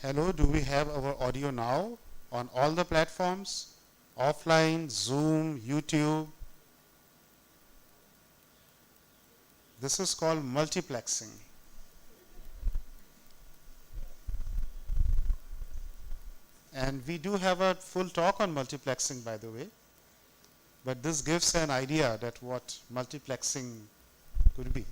Hello, do we have our audio now on all the platforms? Offline, Zoom, YouTube. This is called multiplexing. And we do have a full talk on multiplexing, by the way. But this gives an idea that what multiplexing could be.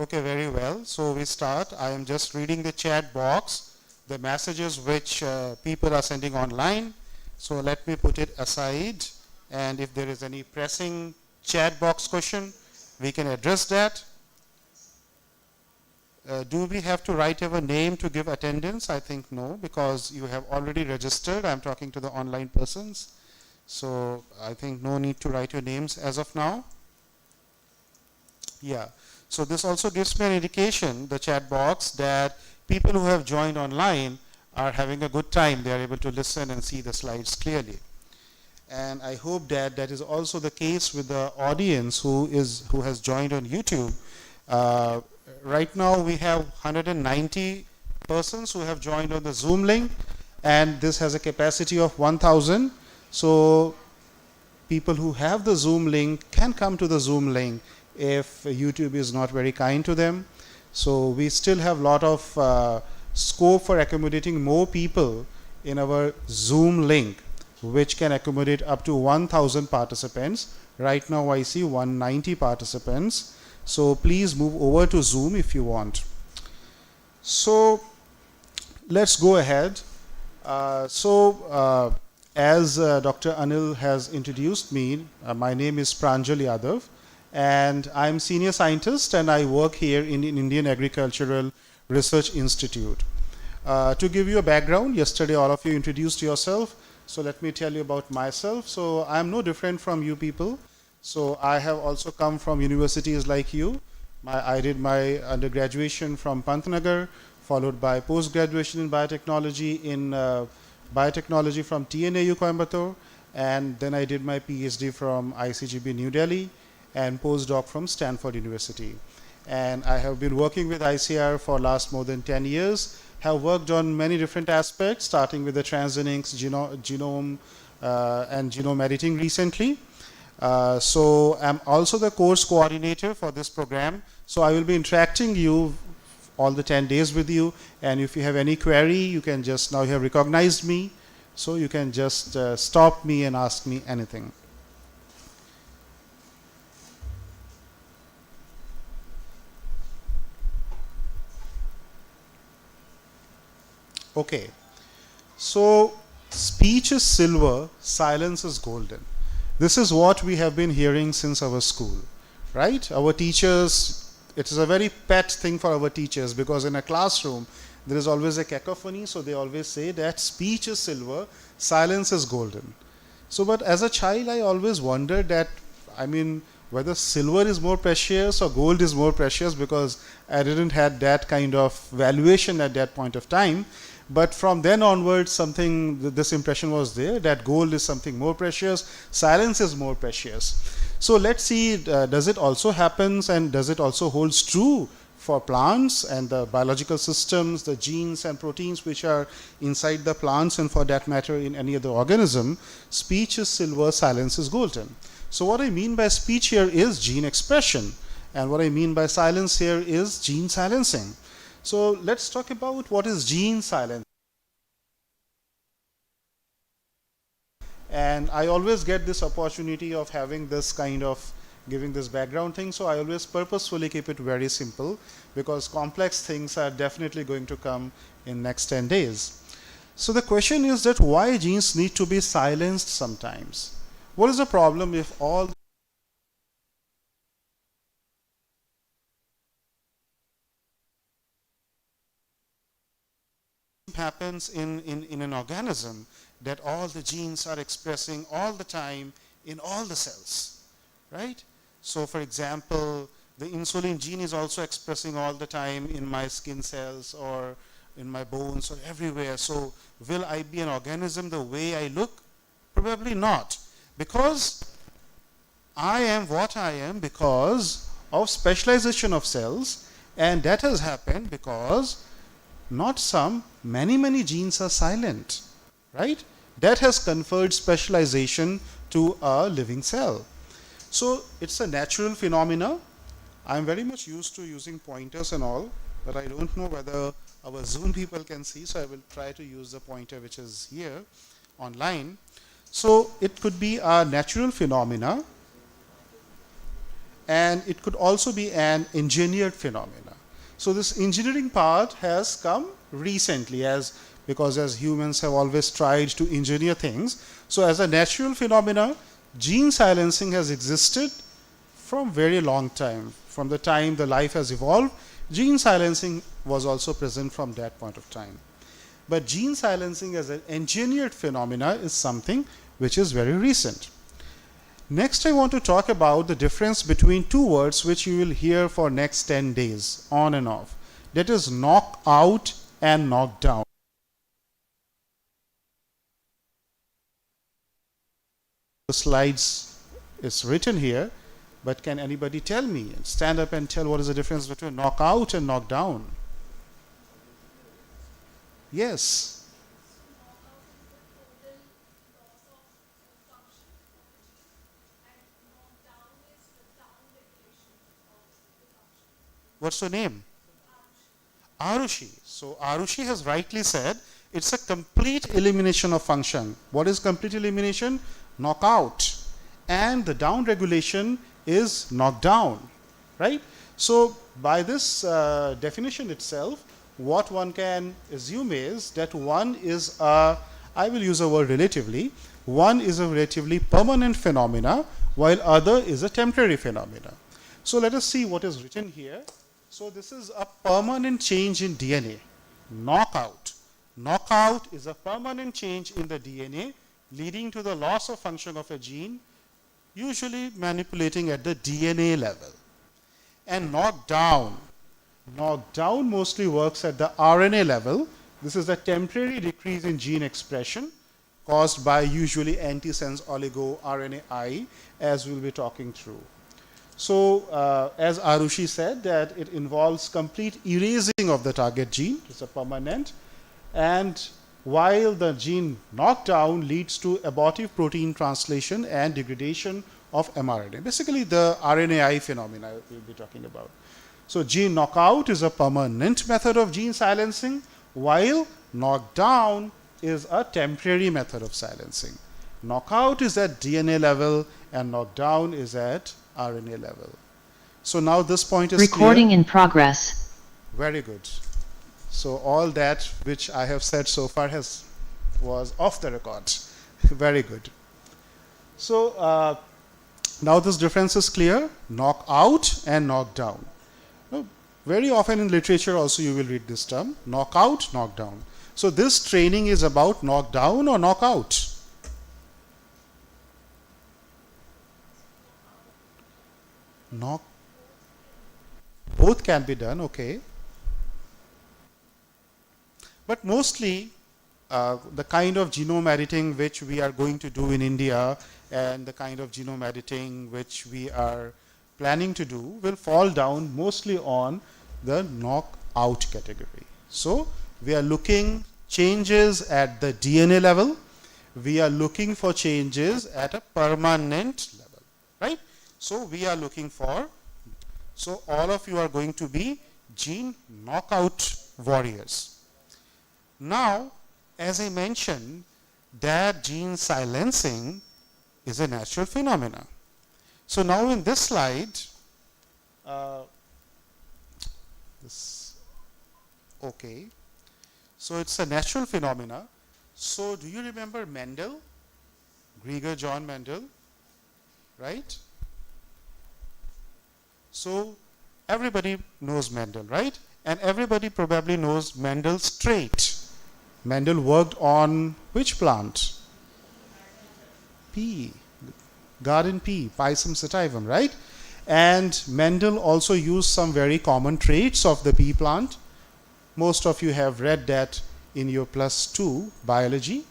Okay, very well. So we start. I am just reading the chat box, the messages which people are sending online. So let me put it aside. And if there is any pressing chat box question, we can address that. Do we have to write our name to give attendance? I think no, because you have already registered. I'm talking to the online persons. So I think no need to write your names as of now. Yeah. So this also gives me an indication, the chat box, that people who have joined online are having a good time. They are able to listen and see the slides clearly. And I hope that that is also the case with the audience who has joined on YouTube. Right now we have 190 persons who have joined on the Zoom link, and this has a capacity of 1,000. So people who have the Zoom link can come to the Zoom link if YouTube is not very kind to them. So we still have a lot of scope for accommodating more people in our Zoom link, which can accommodate up to 1,000 participants. Right now I see 190 participants. So please move over to Zoom if you want. So let's go ahead. As Dr. Anil has introduced me, my name is Pranjal Yadav, and I'm senior scientist and I work here in Indian Agricultural Research Institute. To give you a background, yesterday all of you introduced yourself, so let me tell you about myself. So I'm no different from you people. So I have also come from universities like you. I did my undergraduation from Pantnagar, followed by post-graduation in biotechnology from TNAU Coimbatore, and then I did my PhD from ICGB New Delhi and postdoc from Stanford University. And I have been working with ICR for last more than 10 years, have worked on many different aspects, starting with the transgenics, genome, and genome editing recently. So I'm also the course coordinator for this program. So I will be interacting you all the 10 days with you. And if you have any query, you can just, now you have recognized me, so you can just stop me and ask me anything. Okay, so speech is silver, silence is golden. This is what we have been hearing since our school, right? Our teachers, it is a very pet thing for our teachers, because in a classroom, there is always a cacophony, so they always say that speech is silver, silence is golden. So, but as a child, I always wondered that, I mean, whether silver is more precious or gold is more precious, because I didn't have that kind of valuation at that point of time. But from then onwards, this impression was there that gold is something more precious, silence is more precious. So let's see, does it also happens, and does it also holds true for plants and the biological systems, the genes and proteins which are inside the plants, and for that matter in any other organism? Speech is silver, silence is golden. So what I mean by speech here is gene expression, and what I mean by silence here is gene silencing. So let's talk about what is gene silence. And I always get this opportunity of having this kind of giving this background thing, so I always purposefully keep it very simple, because complex things are definitely going to come in next 10 days. So the question is that why genes need to be silenced sometimes? What is the problem if all happens in an organism, that all the genes are expressing all the time in all the cells, right? So for example, the insulin gene is also expressing all the time in my skin cells or in my bones or everywhere. So will I be an organism the way I look? Probably not. Because I am what I am because of specialization of cells, and that has happened because not some, many genes are silent, right? That has conferred specialization to a living cell. So it's a natural phenomena. I'm very much used to using pointers and all, but I don't know whether our Zoom people can see, so I will try to use the pointer which is here online. So it could be a natural phenomena, and it could also be an engineered phenomena. So this engineering part has come recently, because as humans have always tried to engineer things. So as a natural phenomena, gene silencing has existed from very long time. From the time the life has evolved, gene silencing was also present from that point of time. But gene silencing as an engineered phenomena is something which is very recent. Next, I want to talk about the difference between two words which you will hear for next 10 days, on and off. That is knockout and knockdown. The slides is written here, but can anybody tell me? Stand up and tell what is the difference between knockout and knockdown. Yes. What's her name? Arushi. So Arushi has rightly said it's a complete elimination of function. What is complete elimination? Knockout. And the down regulation is knockdown, right? So by this definition itself, what one can assume is that one is a, I will use a word relatively, one is a relatively permanent phenomena while other is a temporary phenomena. So let us see what is written here. So this is a permanent change in DNA. Knockout. Knockout is a permanent change in the DNA leading to the loss of function of a gene, usually manipulating at the DNA level. And knockdown. Knockdown mostly works at the RNA level. This is a temporary decrease in gene expression caused by usually antisense oligo RNAi, as we'll be talking through. So as Arushi said, that it involves complete erasing of the target gene. It's a permanent. And while the gene knockdown leads to abortive protein translation and degradation of mRNA. Basically the RNAi phenomena we'll be talking about. So gene knockout is a permanent method of gene silencing, while knockdown is a temporary method of silencing. Knockout is at DNA level and knockdown is at RNA level. So now this point is recording clear. In progress. Very good. So all that which I have said so far was off the record. Very good. So now this difference is clear. Knockout and knockdown. Now, very often in literature also you will read this term, knockout, knockdown. So this training is about knockdown or knockout? Both can be done, okay. But mostly the kind of genome editing which we are going to do in India and the kind of genome editing which we are planning to do will fall down mostly on the knockout category. So we are looking changes at the DNA level. We are looking for changes at a permanent level, right? So we are looking for, so all of you are going to be gene knockout warriors. Now, as I mentioned, that gene silencing is a natural phenomena. So now in this slide, okay, so it's a natural phenomena. So do you remember Mendel, Gregor John Mendel, right? So everybody knows Mendel, right? And everybody probably knows Mendel's trait. Mendel worked on which plant? Pea, garden pea, Pisum sativum, right? And Mendel also used some very common traits of the pea plant. Most of you have read that in your +2 biology.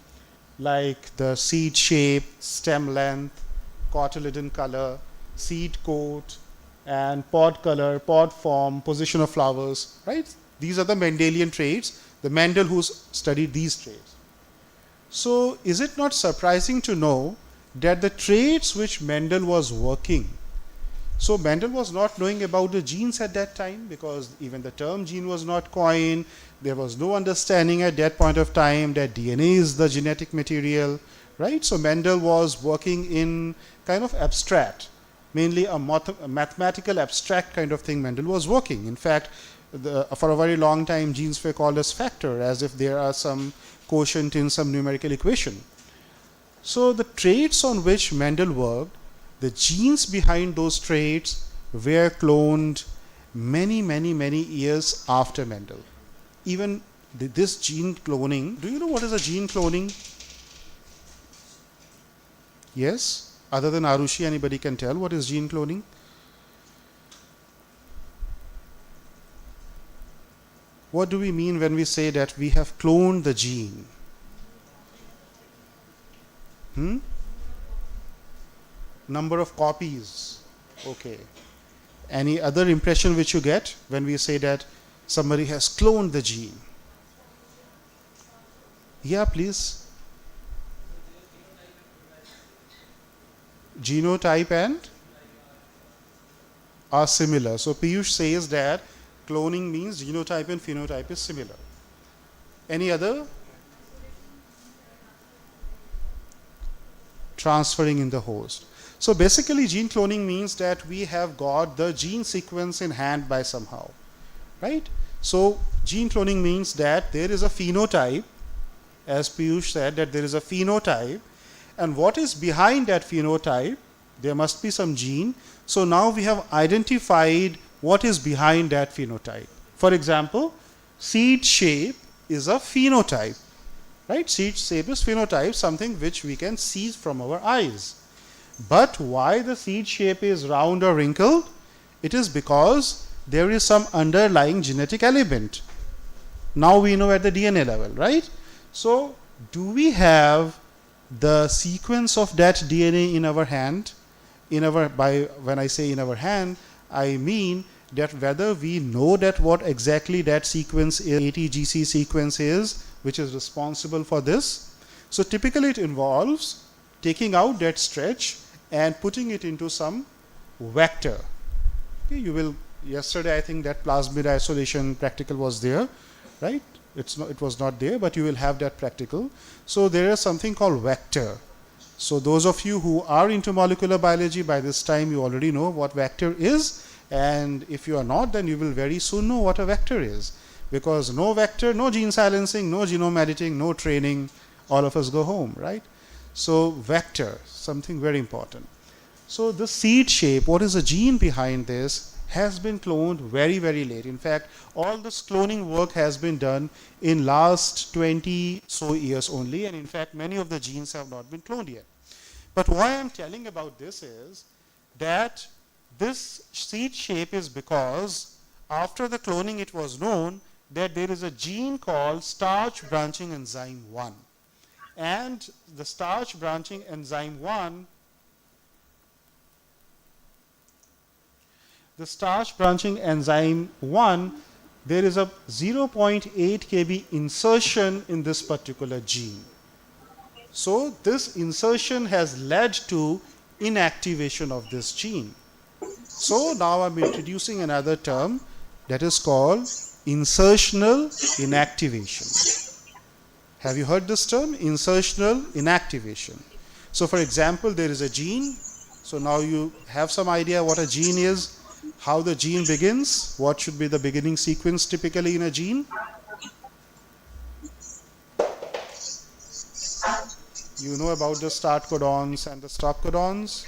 like the seed shape, stem length, cotyledon color, seed coat, and pod color, pod form, position of flowers, right? These are the Mendelian traits, the Mendel who studied these traits. So is it not surprising to know that the traits which Mendel was working, so Mendel was not knowing about the genes at that time, because even the term gene was not coined. There was no understanding at that point of time that DNA is the genetic material, right? So Mendel was working in kind of abstract, mainly a mathematical abstract kind of thing Mendel was working. In fact, for a very long time, genes were called as factor, as if there are some quotient in some numerical equation. So the traits on which Mendel worked, the genes behind those traits were cloned many years after Mendel. Even this gene cloning, do you know what is a gene cloning? Yes? Other than Arushi, anybody can tell what is gene cloning? What do we mean when we say that we have cloned the gene? Number of copies. Okay. Any other impression which you get when we say that somebody has cloned the gene? Yeah, please. Genotype and are similar. So Piyush says that cloning means genotype and phenotype is similar. Any other? Transferring in the host. So basically gene cloning means that we have got the gene sequence in hand by somehow, right? So gene cloning means that there is a phenotype, as Piyush said, that there is a phenotype, and what is behind that phenotype? There must be some gene. So now we have identified what is behind that phenotype. For example, seed shape is a phenotype, right? Seed shape is phenotype, something which we can see from our eyes. But why the seed shape is round or wrinkled? It is because there is some underlying genetic element. Now we know at the DNA level, right? So do we have the sequence of that DNA in our hand? When I say in our hand, I mean that whether we know that what exactly that sequence is, ATGC sequence is, which is responsible for this. So typically it involves taking out that stretch and putting it into some vector. Okay, yesterday I think that plasmid isolation practical was there, right? It was not there, but you will have that practical. So there is something called vector. So those of you who are into molecular biology, by this time you already know what vector is, and if you are not, then you will very soon know what a vector is. Because no vector, no gene silencing, no genome editing, no training, all of us go home, right? So vector, something very important. So the seed shape, what is the gene behind this, has been cloned very late. In fact, all this cloning work has been done in last 20 so years only, and in fact many of the genes have not been cloned yet. But why I'm telling about this is that this seed shape is because after the cloning it was known that there is a gene called starch branching enzyme 1. And the starch branching enzyme 1, there is a 0.8 kb insertion in this particular gene. So this insertion has led to inactivation of this gene. So now I'm introducing another term that is called insertional inactivation. Have you heard this term? Insertional inactivation. So for example, there is a gene. So now you have some idea what a gene is, how the gene begins, what should be the beginning sequence typically in a gene. You know about the start codons and the stop codons.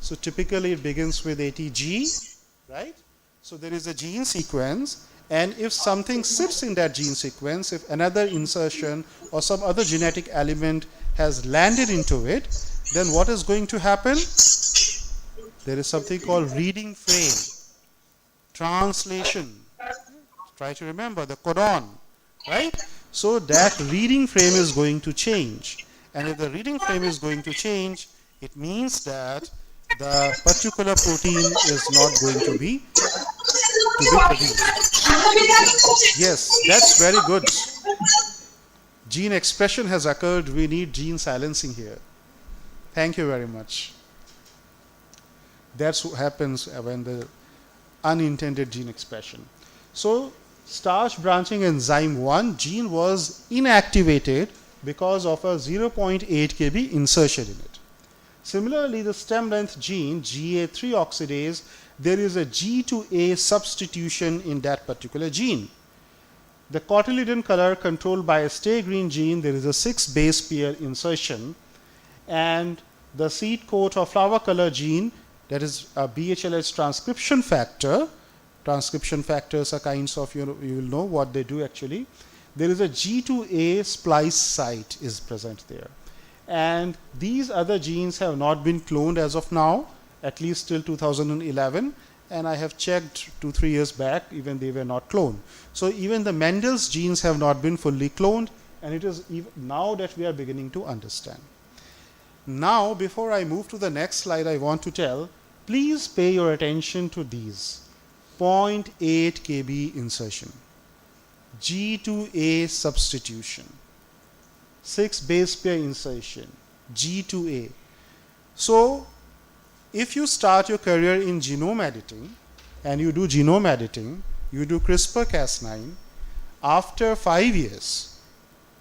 So typically it begins with ATG, right? So there is a gene sequence, and if something sits in that gene sequence, if another insertion or some other genetic element has landed into it, then what is going to happen? There is something called reading frame, translation. Try to remember the codon, right? So that reading frame is going to change. And if the reading frame is going to change, it means that the particular protein is not going to be produced. Yes, that's very good. Gene expression has occurred. We need gene silencing here. Thank you very much. That's what happens when the unintended gene expression. So starch branching enzyme 1 gene was inactivated because of a 0.8 kb insertion in it. Similarly, the stem length gene GA3 oxidase, there is a G to A substitution in that particular gene. The cotyledon color controlled by a stay green gene, there is a 6 base pair insertion, and the seed coat or flower color gene, that is a BHLH transcription factor. Transcription factors are kinds of, you will know what they do actually. There is a G2A splice site is present there. And these other genes have not been cloned as of now, at least till 2011. And I have checked 2-3 years back, even they were not cloned. So even the Mendel's genes have not been fully cloned, and it is now that we are beginning to understand. Now, before I move to the next slide, I want to tell, please pay your attention to these. 0.8 kb insertion, G2A substitution, 6 base pair insertion, G2A. So if you start your career in genome editing and you do genome editing, you do CRISPR-Cas9, after 5 years,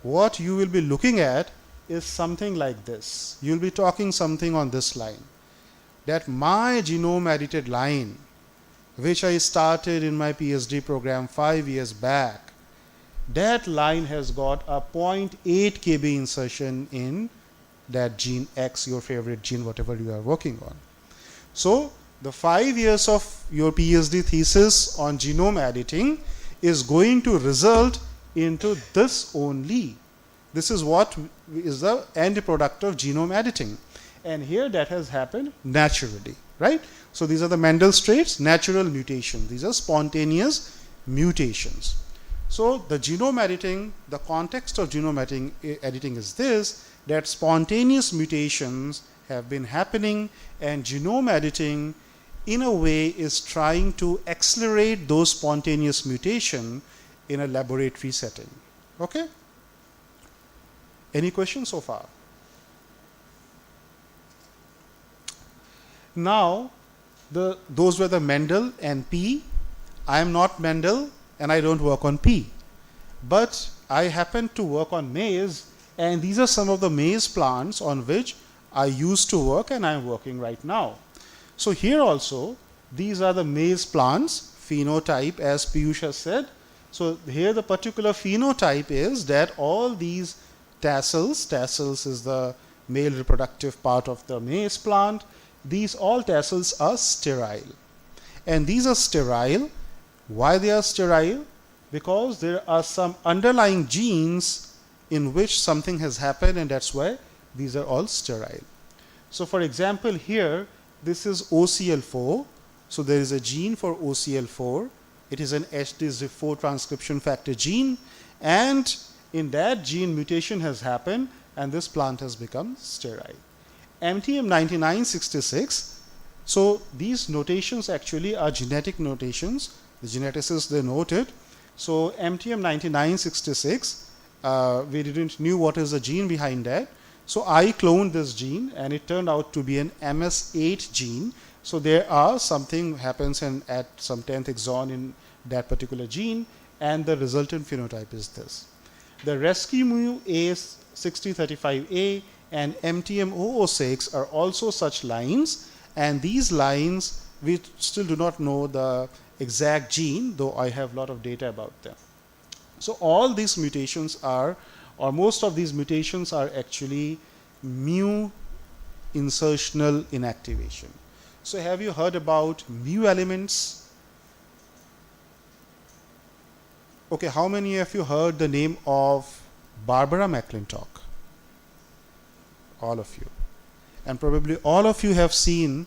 what you will be looking at is something like this. You'll be talking something on this line, that my genome edited line, which I started in my PhD program 5 years back, that line has got a 0.8 kb insertion in that gene X, your favorite gene, whatever you are working on. So the 5 years of your PhD thesis on genome editing is going to result into this only. This is what is the end product of genome editing. And here that has happened naturally, right? So these are the Mendel's traits, natural mutation. These are spontaneous mutations. So the genome editing, the context of genome editing is this, that spontaneous mutations have been happening, and genome editing in a way is trying to accelerate those spontaneous mutation in a laboratory setting. Okay? Any questions so far? Now, those were the Mendel and P. I am not Mendel and I don't work on P. But I happen to work on maize, and these are some of the maize plants on which I used to work and I am working right now. So here also, these are the maize plants, phenotype as Piyush has said. So here the particular phenotype is that all these tassels is the male reproductive part of the maize plant, these all tassels are sterile. And these are sterile. Why they are sterile? Because there are some underlying genes in which something has happened, and that's why these are all sterile. So for example, here, this is OCL4. So there is a gene for OCL4. It is an HDZ4 transcription factor gene, and in that gene mutation has happened and this plant has become sterile. MTM9966, so these notations actually are genetic notations. The geneticists, they noted. So MTM9966, we didn't knew what is the gene behind that. So I cloned this gene and it turned out to be an MS8 gene. So there are something happens at some 10th exon in that particular gene, and the resultant phenotype is this. The rescue mu A6035A and MTM006 are also such lines, and these lines we still do not know the exact gene, though I have a lot of data about them. So all these mutations are, or most of these mutations are actually mu insertional inactivation. So have you heard about mu elements? Okay, how many of you heard the name of Barbara McClintock? All of you. And probably all of you have seen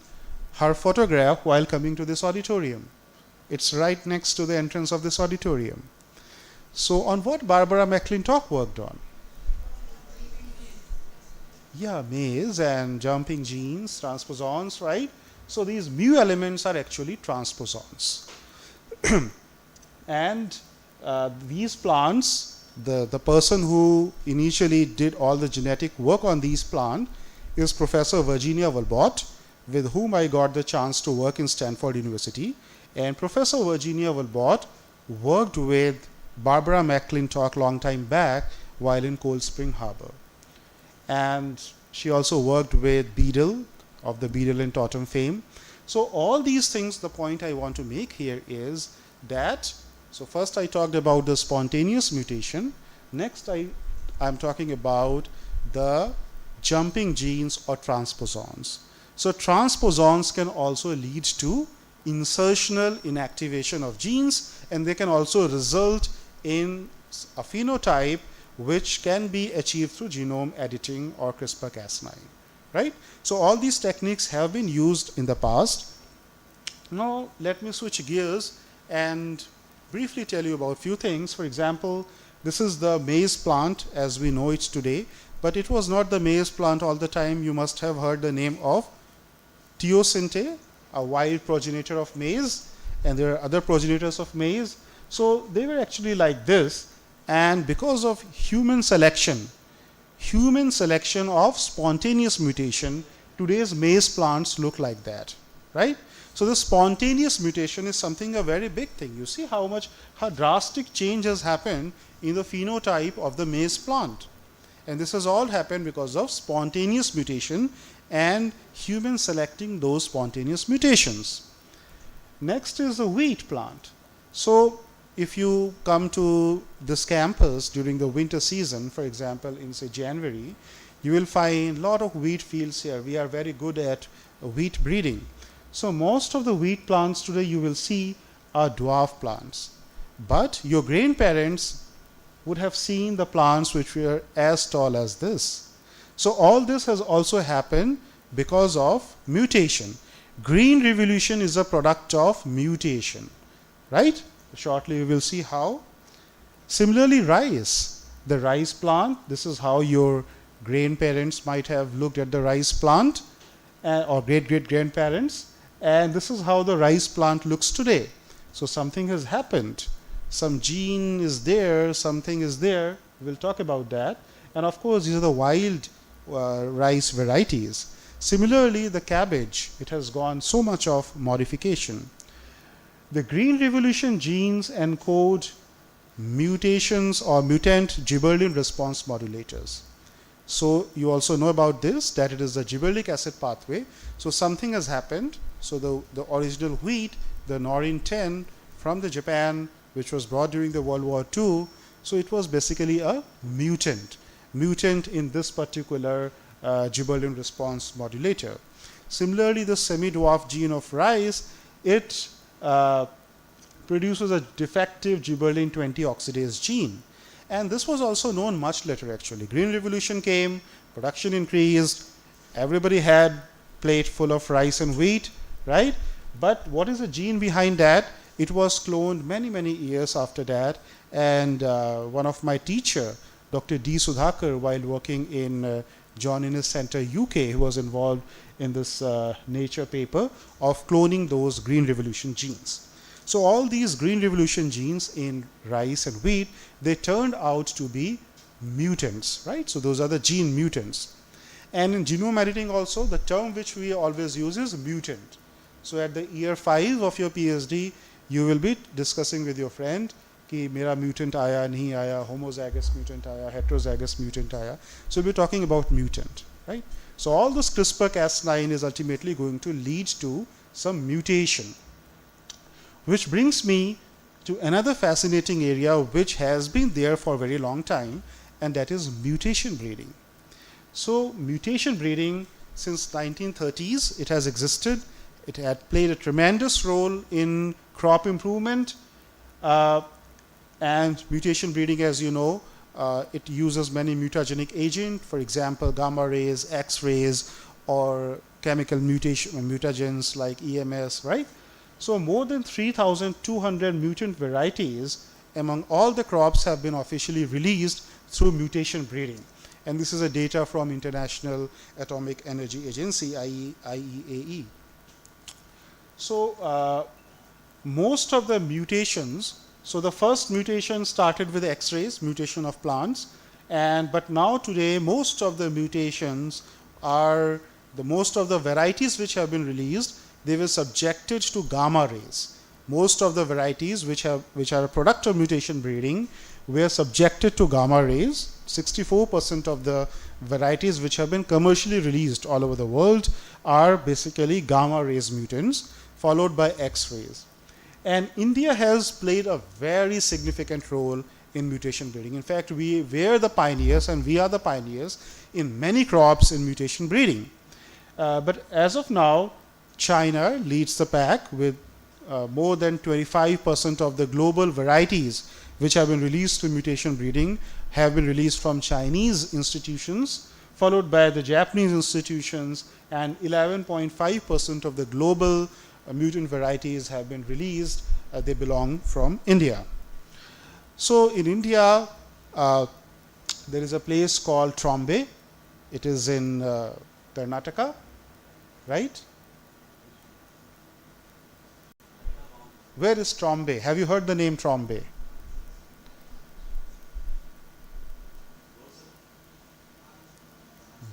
her photograph while coming to this auditorium. It's right next to the entrance of this auditorium. So on what Barbara McClintock worked on? Yeah, maize and jumping genes, transposons, right? So these mu elements are actually transposons. And these plants, the person who initially did all the genetic work on these plants is Professor Virginia Walbot, with whom I got the chance to work in Stanford University. And Professor Virginia Walbot worked with Barbara McClintock long time back while in Cold Spring Harbor. And she also worked with Beadle of the Beadle and Totem fame. So all these things, the point I want to make here is that, so first I talked about the spontaneous mutation. Next I'm talking about the jumping genes or transposons. So transposons can also lead to insertional inactivation of genes, and they can also result in a phenotype which can be achieved through genome editing or CRISPR-Cas9, right? So all these techniques have been used in the past. Now let me switch gears and briefly tell you about a few things. For example, this is the maize plant as we know it today, but it was not the maize plant all the time. You must have heard the name of teosinte, a wild progenitor of maize, and there are other progenitors of maize. So they were actually like this, and because of human selection of spontaneous mutation, today's maize plants look like that, right? So the spontaneous mutation is something a very big thing. You see how drastic change has happened in the phenotype of the maize plant. And this has all happened because of spontaneous mutation and humans selecting those spontaneous mutations. Next is the wheat plant. So if you come to this campus during the winter season, for example, in say January, you will find a lot of wheat fields here. We are very good at wheat breeding. So most of the wheat plants today you will see are dwarf plants. But your grandparents would have seen the plants which were as tall as this. So all this has also happened because of mutation. Green revolution is a product of mutation, right? Shortly we will see how. Similarly, rice. The rice plant, this is how your grandparents might have looked at the rice plant, or great-great-grandparents, and this is how the rice plant looks today. So something has happened. Some gene is there, something is there. We'll talk about that. And of course, these are the wild rice varieties. Similarly, the cabbage, it has gone so much of modification. The green revolution genes encode mutations or mutant gibberellin response modulators. So you also know about this, that it is the gibberellic acid pathway. So something has happened. So the original wheat, the Norin 10 from the Japan, which was brought during the World War II, so it was basically a mutant in this particular gibberellin response modulator. Similarly, the semi-dwarf gene of rice, it produces a defective gibberellin 20 oxidase gene. And this was also known much later actually. Green revolution came, production increased, everybody had plate full of rice and wheat, right? But what is the gene behind that? It was cloned many years after that, and one of my teacher, Dr. D. Sudhakar, while working in John Innes Center, UK, who was involved in this Nature paper of cloning those green revolution genes. So all these green revolution genes in rice and wheat, they turned out to be mutants, right? So those are the gene mutants. And in genome editing also, the term which we always use is mutant. So at the year 5 of your PhD, you will be discussing with your friend कि मेरा mutant आया नहीं आया, homozygous mutant आया, heterozygous mutant आया. So we'll be talking about mutant, right? So all this CRISPR-Cas9 is ultimately going to lead to some mutation. Which brings me to another fascinating area which has been there for a very long time, and that is mutation breeding. So mutation breeding, since 1930s, it has existed. It had played a tremendous role in crop improvement, and mutation breeding, as you know, it uses many mutagenic agents, for example, gamma rays, X-rays, or chemical mutagens like EMS, right? So more than 3,200 mutant varieties among all the crops have been officially released through mutation breeding. And this is a data from International Atomic Energy Agency, IAEA. So most of the mutations, so the first mutation started with X-rays, mutation of plants, but now today most of the mutations are, most of the varieties which have been released, they were subjected to gamma rays. Most of the varieties which are a product of mutation breeding were subjected to gamma rays. 64% of the varieties which have been commercially released all over the world are basically gamma rays mutants, followed by X-rays. And India has played a very significant role in mutation breeding. In fact, we were the pioneers and we are the pioneers in many crops in mutation breeding. But as of now, China leads the pack with more than 25% of the global varieties which have been released to mutation breeding have been released from Chinese institutions, followed by the Japanese institutions, and 11.5% of the global mutant varieties have been released. They belong from India. So in India, there is a place called Trombay. It is in Karnataka, right? Where is Trombay? Have you heard the name Trombay?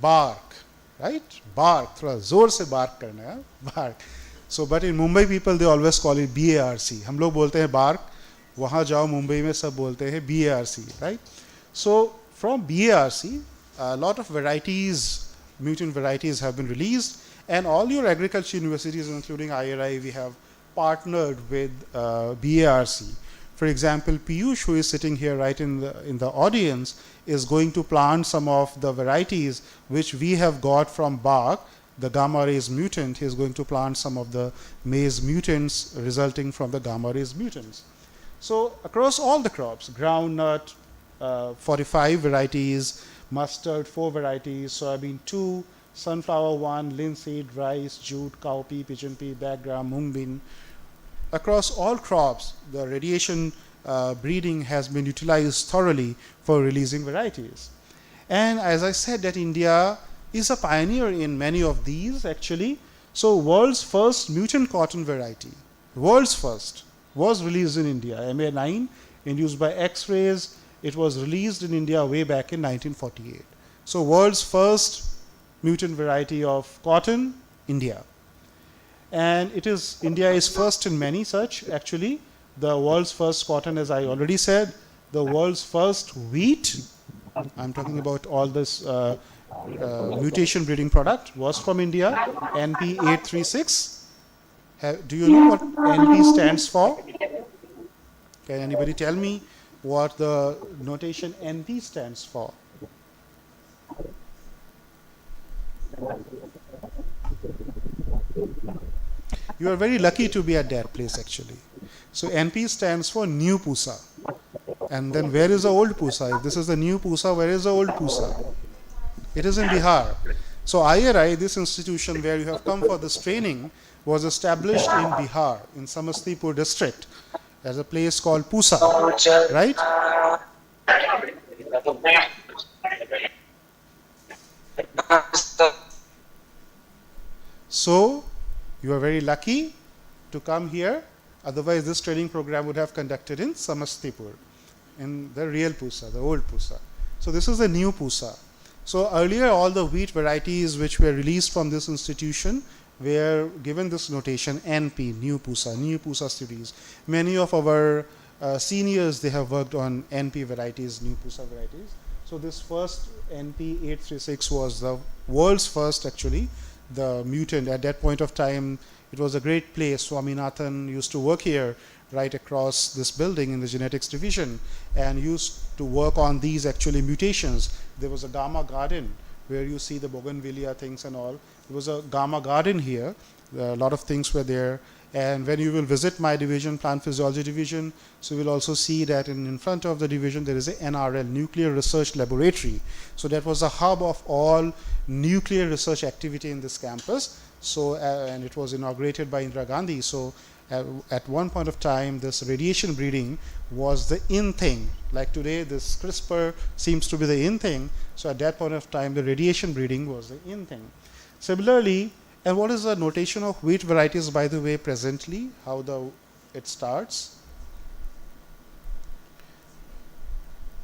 Bark, right? Bark. थोड़ा जोर से bark करना है, bark. So, but in Mumbai people they always call it BARC. हम लोग बोलते हैं bark. वहाँ जाओ मुंबई में सब बोलते हैं BARC, right? So from BARC, a lot of varieties, mutant varieties have been released, and all your agriculture universities, including IRI, we have partnered with BARC. For example, Piyush, who is sitting here right in the audience, is going to plant some of the varieties which we have got from bark, the gamma rays mutant. He is going to plant some of the maize mutants resulting from the gamma rays mutants. So across all the crops, groundnut, 45 varieties, mustard 4 varieties, soybean 2, sunflower 1, linseed, rice, jute, cowpea, pigeon pea, backgram, mung bean. Across all crops, the radiation breeding has been utilized thoroughly for releasing varieties. And as I said, that India is a pioneer in many of these actually. So world's first mutant cotton variety, world's first, was released in India, MA9, induced by X-rays. It was released in India way back in 1948. So world's first mutant variety of cotton, India. And India is first in many such actually. The world's first cotton, as I already said, the world's first wheat, I'm talking about all this mutation breeding product, was from India, NP836. Do you know what NP stands for? Can anybody tell me what the notation NP stands for? You are very lucky to be at that place actually. So NP stands for new Pusa. And then where is the old Pusa? If this is the new Pusa, where is the old Pusa? It is in Bihar. So IRI, this institution where you have come for this training, was established in Bihar, in Samastipur district, as a place called Pusa, right? So you are very lucky to come here. Otherwise, this training program would have conducted in Samastipur, in the real Pusa, the old Pusa. So this is the new Pusa. So earlier, all the wheat varieties which were released from this institution were given this notation NP, new Pusa series. Many of our seniors, they have worked on NP varieties, new Pusa varieties. So this first NP836 was the world's first actually, the mutant. At that point of time, it was a great place. Swaminathan used to work here right across this building in the genetics division and used to work on these actually mutations. There was a gamma garden where you see the bougainvillea things and all. There was a gamma garden here. A lot of things were there. And when you will visit my division, plant physiology division, so you will also see that in front of the division there is a NRL, Nuclear Research Laboratory. So that was the hub of all nuclear research activity in this campus. So and it was inaugurated by Indira Gandhi. So At one point of time, this radiation breeding was the in thing. Like today, this CRISPR seems to be the in thing. So at that point of time, the radiation breeding was the in thing. Similarly, and what is the notation of wheat varieties, by the way, presently? How it starts?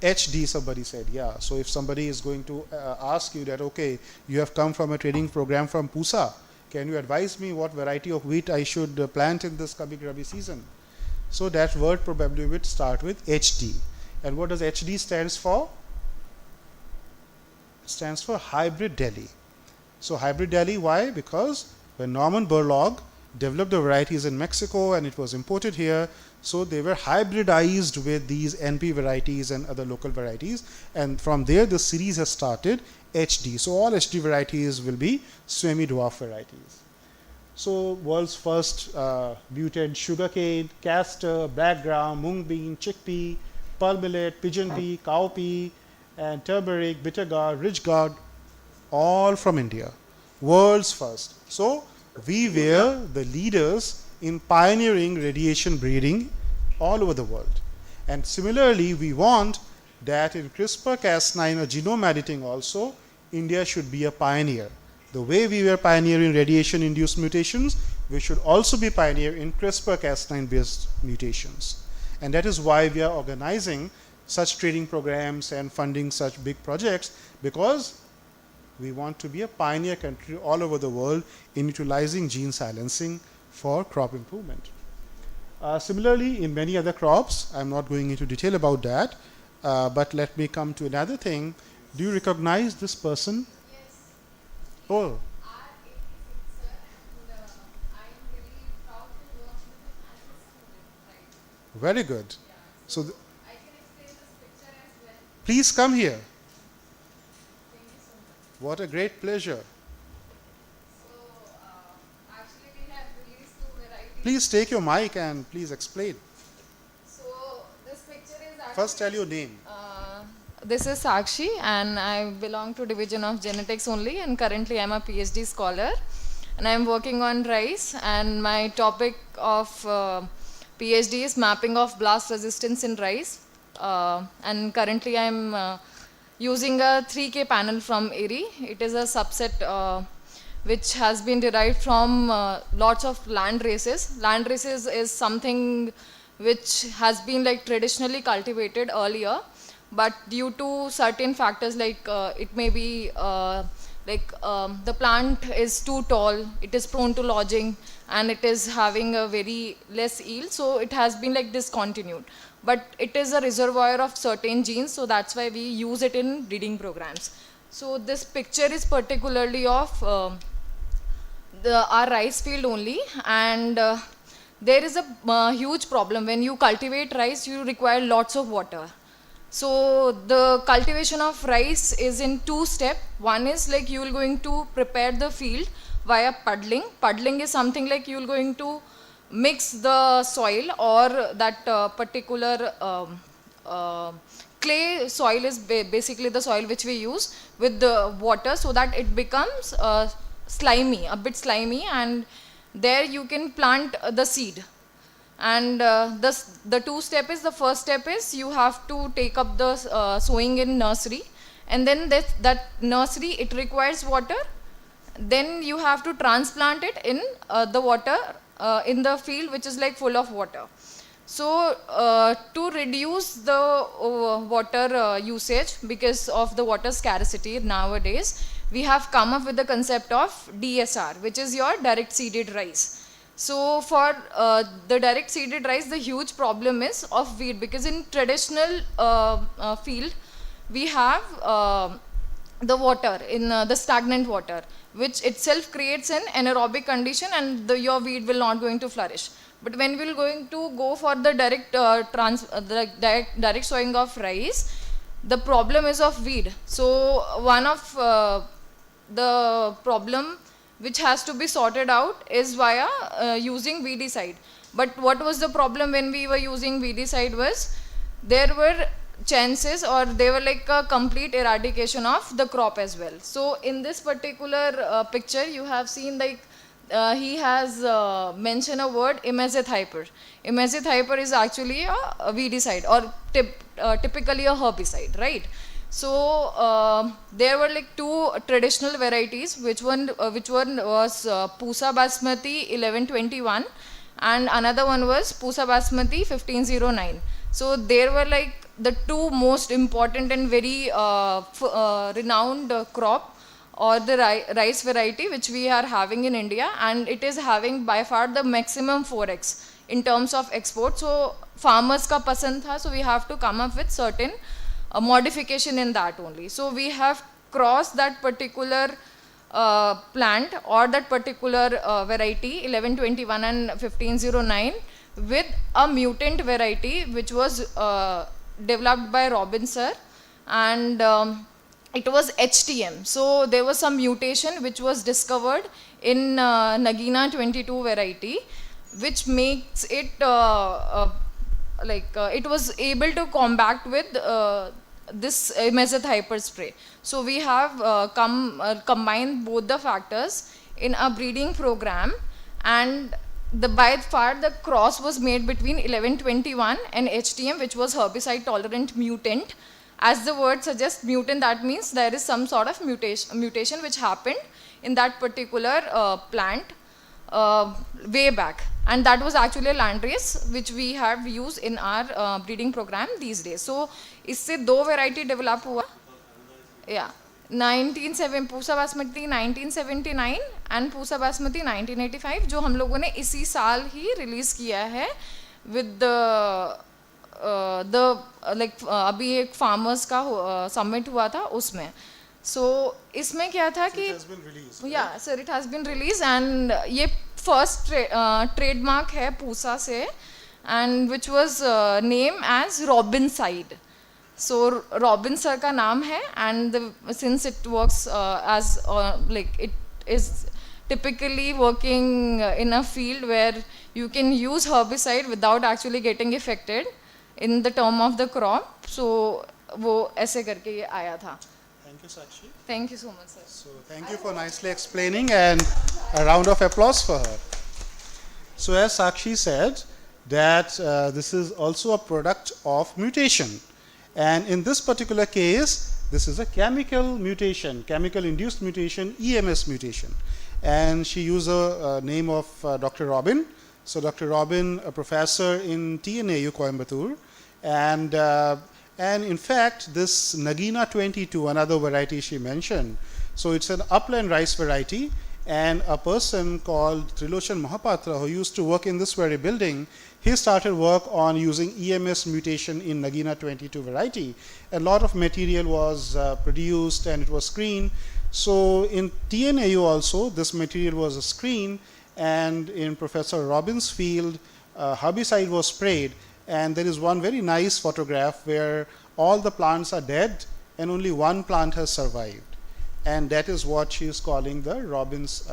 HD, somebody said, yeah. So if somebody is going to ask you that, okay, you have come from a training program from PUSA, can you advise me what variety of wheat I should plant in this coming Rabi season? So that word probably would start with HD. And what does HD stands for? It stands for hybrid Delhi. So hybrid Delhi, why? Because when Norman Borlaug developed the varieties in Mexico and it was imported here, so they were hybridized with these NP varieties and other local varieties, and from there the series has started HD. So all HD varieties will be semi-dwarf varieties. So world's first mutant sugarcane, castor, black gram, mung bean, chickpea, pearl millet, pigeon pea, cowpea, and turmeric, bitter gourd, rich gourd, all from India. World's first. So we were the leaders in pioneering radiation breeding all over the world. And similarly, we want that in CRISPR-Cas9 or genome editing also, India should be a pioneer. The way we were pioneering radiation-induced mutations, we should also be pioneer in CRISPR-Cas9 based mutations. And that is why we are organizing such training programs and funding such big projects, because we want to be a pioneer country all over the world in utilizing gene silencing for crop improvement. Similarly, in many other crops, I'm not going into detail about that, but let me come to another thing. Do you recognize this person? Yes. Oh. Very good. So, I can explain this picture as well. please come here. Thank you so much. What a great pleasure. So, actually we have released two varieties. Please take your mic and please explain. So, this picture is actually... First tell your name. This is Sakshi and I belong to Division of Genetics only, and currently I am a PhD scholar and I am working on rice, and my topic of PhD is mapping of blast resistance in rice, and currently I am using a 3K panel from ARI. It is a subset which has been derived from lots of land races. Land races is something which has been like traditionally cultivated earlier, but due to certain factors like it may be the plant is too tall, it is prone to lodging, and it is having a very less yield, so it has been like discontinued. But it is a reservoir of certain genes, so that's why we use it in breeding programs. So this picture is particularly of our rice field only, and there is a huge problem. When you cultivate rice, you require lots of water. So the cultivation of rice is in two steps. One is like you are going to prepare the field via puddling. Puddling is something like you are going to mix the soil, or that particular clay soil is basically the soil which we use, with the water, so that it becomes slimy, a bit slimy, and there you can plant the seed. And the two step is, the first step is you have to take up the sowing in nursery, and then that nursery, it requires water. Then you have to transplant it in the water in the field which is like full of water. So to reduce the water usage because of the water scarcity nowadays, we have come up with the concept of DSR, which is your direct seeded rice. So for the direct seeded rice, the huge problem is of weed, because in traditional field we have the water in the stagnant water, which itself creates an anaerobic condition, and your weed will not going to flourish. But when we are going to go for the direct sowing of rice, the problem is of weed. So one of the problem which has to be sorted out is via using weedicide. But what was the problem when we were using weedicide was, there were chances, or they were like a complete eradication of the crop as well. So in this particular picture, you have seen like he has mentioned a word imazethhyper. Imazethhyper is actually a weedicide or typically a herbicide, right? So there were like two traditional varieties. Which one was Pusa Basmati 1121, and another one was Pusa Basmati 1509. So there were like the two most important and very renowned crop or the rice variety which we are having in India, and it is having by far the maximum 4x in terms of export. So farmers ka pasand tha, so we have to come up with certain modification in that only. So we have crossed that particular plant or that particular variety 1121 and 1509 with a mutant variety which was developed by Robin sir, and it was HTM. So there was some mutation which was discovered in Nagina 22 variety, which makes it it was able to combat with this mesothyper spray. So we have combined both the factors in a breeding program, and by far the cross was made between 1121 and HTM, which was herbicide tolerant mutant. As the word suggests, mutant, that means there is some sort of mutation which happened in that particular plant way back, and that was actually a landrace which we have used in our breeding program these days. So इससे दो variety develop हुआ, yeah, 1970 Pusa basmati 1979 and Pusa basmati 1985, जो हम लोगों ने इसी साल ही release किया है with अभी एक फार्मर्स का सबमिट हुआ था उसमें. सो इसमें क्या था कि या sir it has been release, and ये फर्स्ट ट्रेडमार्क है पूसा से, and which was name as Robin side. So Robin sir का नाम है, and since it works as like it is typically working in a field where you can use herbicide without actually getting affected in the term of the crop. So वो ऐसे करके ये आया था. Thank you, Sakshi. Thank you so much, sir. So thank you for nicely explaining, and a round of applause for her. So as Sakshi said, that this is also a product of mutation, and in this particular case, this is a chemical mutation, chemical induced mutation, EMS mutation. And she used a name of Dr. Robin. So Dr. Robin, a professor in TNAU Coimbatore, and in fact this Nagina 22, another variety she mentioned, so it's an upland rice variety, and a person called Trilochan Mahapatra, who used to work in this very building, he started work on using EMS mutation in Nagina 22 variety. A lot of material was produced and it was screened. So in TNAU also, this material was screened, and in Professor Robin's field, herbicide was sprayed, and there is one very nice photograph where all the plants are dead and only one plant has survived, and that is what she is calling the Robin's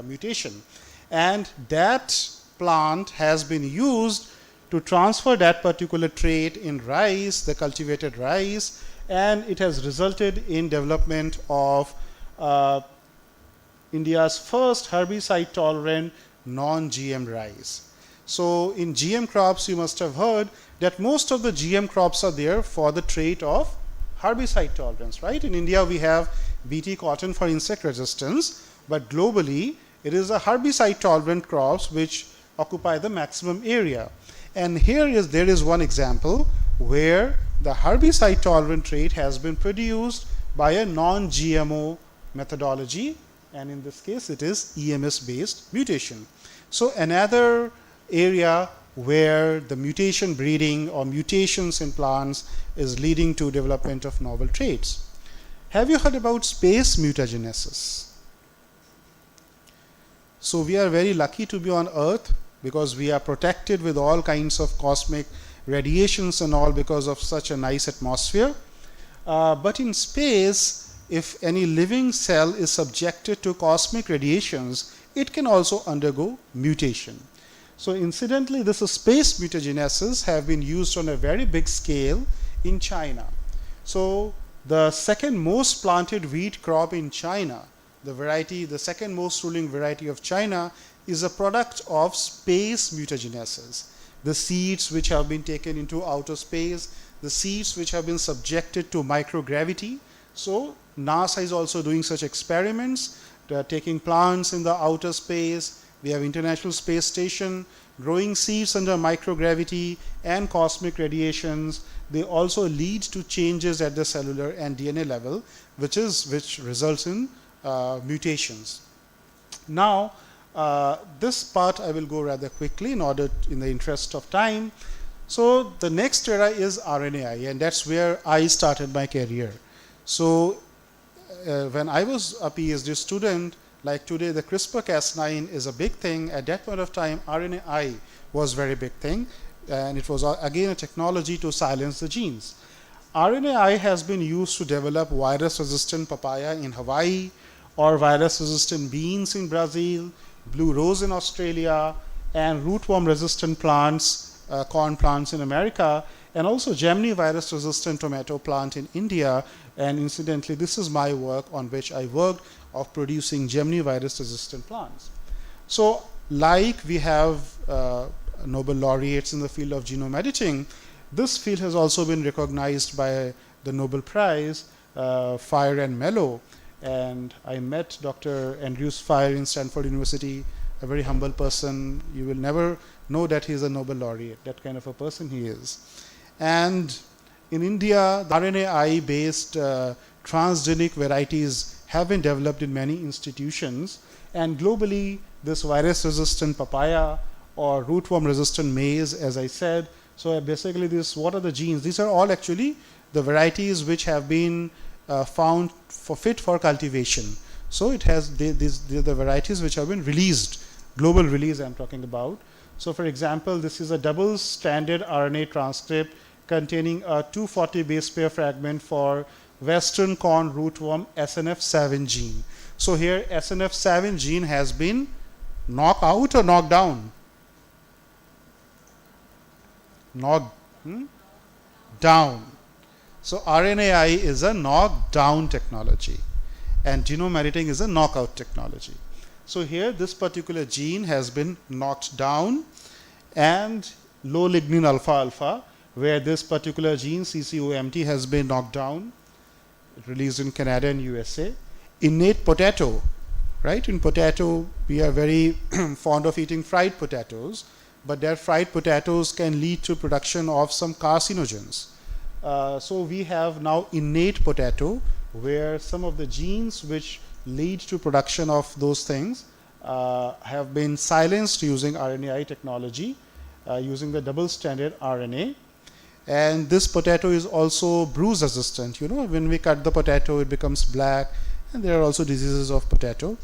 mutation. And that plant has been used to transfer that particular trait in rice, the cultivated rice, and it has resulted in development of India's first herbicide tolerant non-GM rice. So in GM crops, you must have heard that most of the GM crops are there for the trait of herbicide tolerance, right? In India, we have BT cotton for insect resistance, but globally, it is a herbicide tolerant crops which occupy the maximum area. And there is one example where the herbicide tolerant trait has been produced by a non-GMO methodology, and in this case it is EMS based mutation. So another area where the mutation breeding or mutations in plants is leading to development of novel traits. Have you heard about space mutagenesis? So we are very lucky to be on Earth because we are protected with all kinds of cosmic radiations and all because of such a nice atmosphere. But in space, if any living cell is subjected to cosmic radiations, it can also undergo mutation. So incidentally, this space mutagenesis have been used on a very big scale in China. So the second most planted wheat crop in China the variety, the second most ruling variety of China, is a product of space mutagenesis. The seeds which have been taken into outer space, the seeds which have been subjected to microgravity. So NASA is also doing such experiments. They are taking plants in the outer space. We have International Space Station growing seeds under microgravity and cosmic radiations. They also lead to changes at the cellular and DNA level, which results in mutations. Now, this part I will go rather quickly in the interest of time. So the next era is RNAi, and that's where I started my career. So when I was a PhD student, like today, the CRISPR-Cas9 is a big thing. At that point of time, RNAi was a very big thing, and it was again a technology to silence the genes. RNAi has been used to develop virus-resistant papaya in Hawaii, or virus-resistant beans in Brazil, blue rose in Australia, and rootworm-resistant plants, corn plants in America, and also Gemini virus-resistant tomato plant in India. And incidentally, this is my work on which I worked, of producing Gemini virus-resistant plants. So, like we have Nobel laureates in the field of genome editing, this field has also been recognized by the Nobel Prize, Fire and Mello. And I met Dr. Andrews Fire in Stanford University, a very humble person. You will never know that he is a Nobel laureate, that kind of a person he is. And in India, the RNAi-based transgenic varieties have been developed in many institutions, and globally this virus-resistant papaya or rootworm-resistant maize, as I said. So basically what are the genes? These are all actually the varieties which have been found fit for cultivation. So it has these the varieties which have been released, global release I'm talking about. So for example, this is a double-stranded RNA transcript containing a 240 base pair fragment for Western corn rootworm SNF7 gene. So here SNF7 gene has been knocked out or knocked down? Knocked down. So RNAi is a knockdown technology, and genome editing is a knockout technology. So here this particular gene has been knocked down, and low lignin alpha alpha, where this particular gene CCOMT has been knocked down, released in Canada and USA. Innate potato, right? In potato, we are very fond of eating fried potatoes, but their fried potatoes can lead to production of some carcinogens. So we have now innate potato, where some of the genes which lead to production of those things have been silenced using RNAi technology, using the double-stranded RNA. And this potato is also bruise resistant. You know, when we cut the potato, it becomes black, and there are also diseases of potato.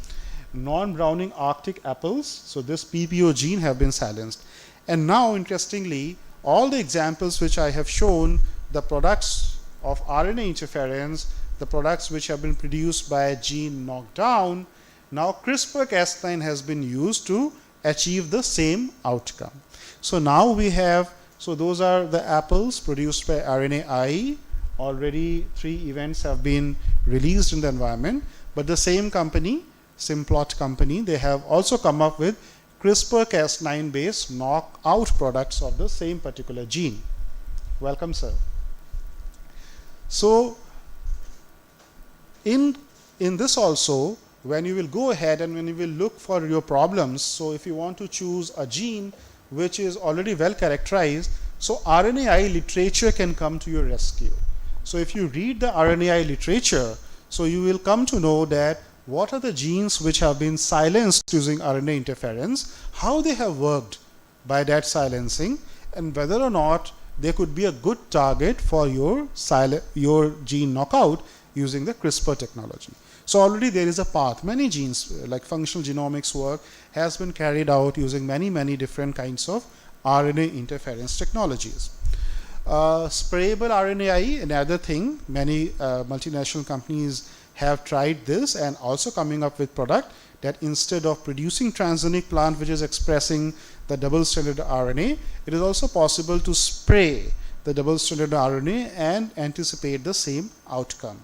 Non-browning Arctic apples, so this PPO gene have been silenced. And now, interestingly, all the examples which I have shown, the products of RNA interference, the products which have been produced by a gene knockdown, now CRISPR-Cas9 has been used to achieve the same outcome. So now we have, so those are the apples produced by RNAi. Already 3 events have been released in the environment, but the same company, Simplot company, they have also come up with CRISPR-Cas9 based knockout products of the same particular gene. Welcome, sir. So in this also, when you will go ahead and when you will look for your problems, so if you want to choose a gene which is already well characterized, so RNAi literature can come to your rescue. So if you read the RNAi literature, so you will come to know that what are the genes which have been silenced using RNA interference, how they have worked by that silencing, and whether or not they could be a good target for your gene knockout using the CRISPR technology. So already there is a path. Many genes, like functional genomics work, has been carried out using many different kinds of RNA interference technologies. Sprayable RNAi, another thing, many multinational companies have tried this and also coming up with product that instead of producing transgenic plant which is expressing the double-stranded RNA, it is also possible to spray the double-stranded RNA and anticipate the same outcome.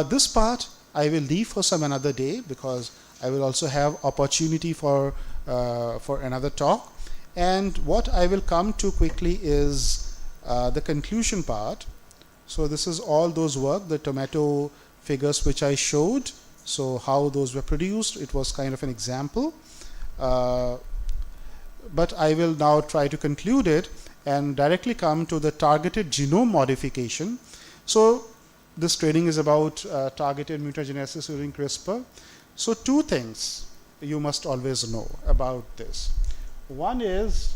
This part I will leave for some another day because I will also have opportunity for another talk. And what I will come to quickly is the conclusion part. So this is all those work, the tomato figures which I showed. So how those were produced, it was kind of an example. But I will now try to conclude it and directly come to the targeted genome modification. So this training is about targeted mutagenesis using CRISPR. So two things you must always know about this. One is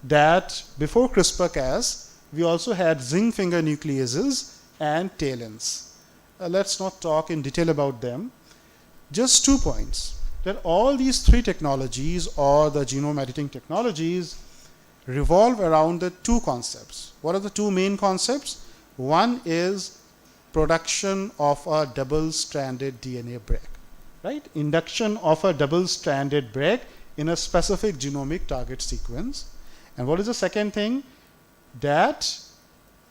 that before CRISPR-Cas, we also had zinc finger nucleases and TALENs. Let's not talk in detail about them. Just 2 points. That all these three technologies, or the genome editing technologies, revolve around the two concepts. What are the two main concepts? One is production of a double-stranded DNA break, right? Induction of a double-stranded break in a specific genomic target sequence. And what is the second thing? That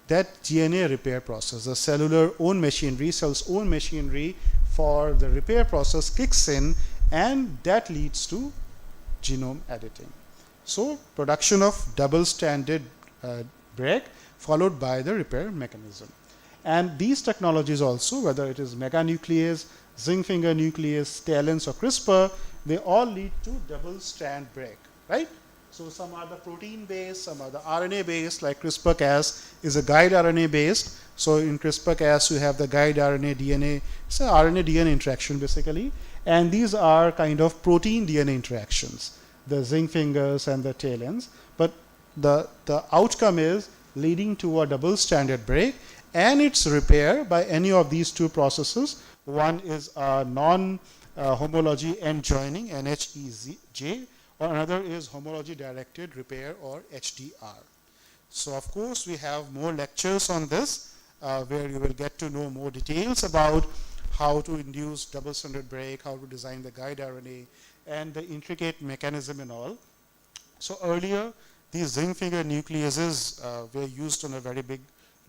DNA repair process, the cellular own machinery, cell's own machinery for the repair process kicks in, and that leads to genome editing. So production of double-stranded break followed by the repair mechanism. And these technologies also, whether it is meganuclease, zinc finger nuclease, TALENs, or CRISPR, they all lead to double-strand break, right? So some are the protein-based, some are the RNA-based, like CRISPR-Cas is a guide RNA-based. So in CRISPR-Cas, you have the guide RNA DNA. It's an RNA-DNA interaction, basically. And these are kind of protein-DNA interactions, the zinc fingers and the TALENs. But the outcome is leading to a double-stranded break, and its repair by any of these two processes. One is a non-homology end joining, NHEJ, or another is homology directed repair, or HDR. So of course we have more lectures on this where you will get to know more details about how to induce double-stranded break, how to design the guide RNA, and the intricate mechanism and all. So earlier these zinc finger nucleases were used on a very big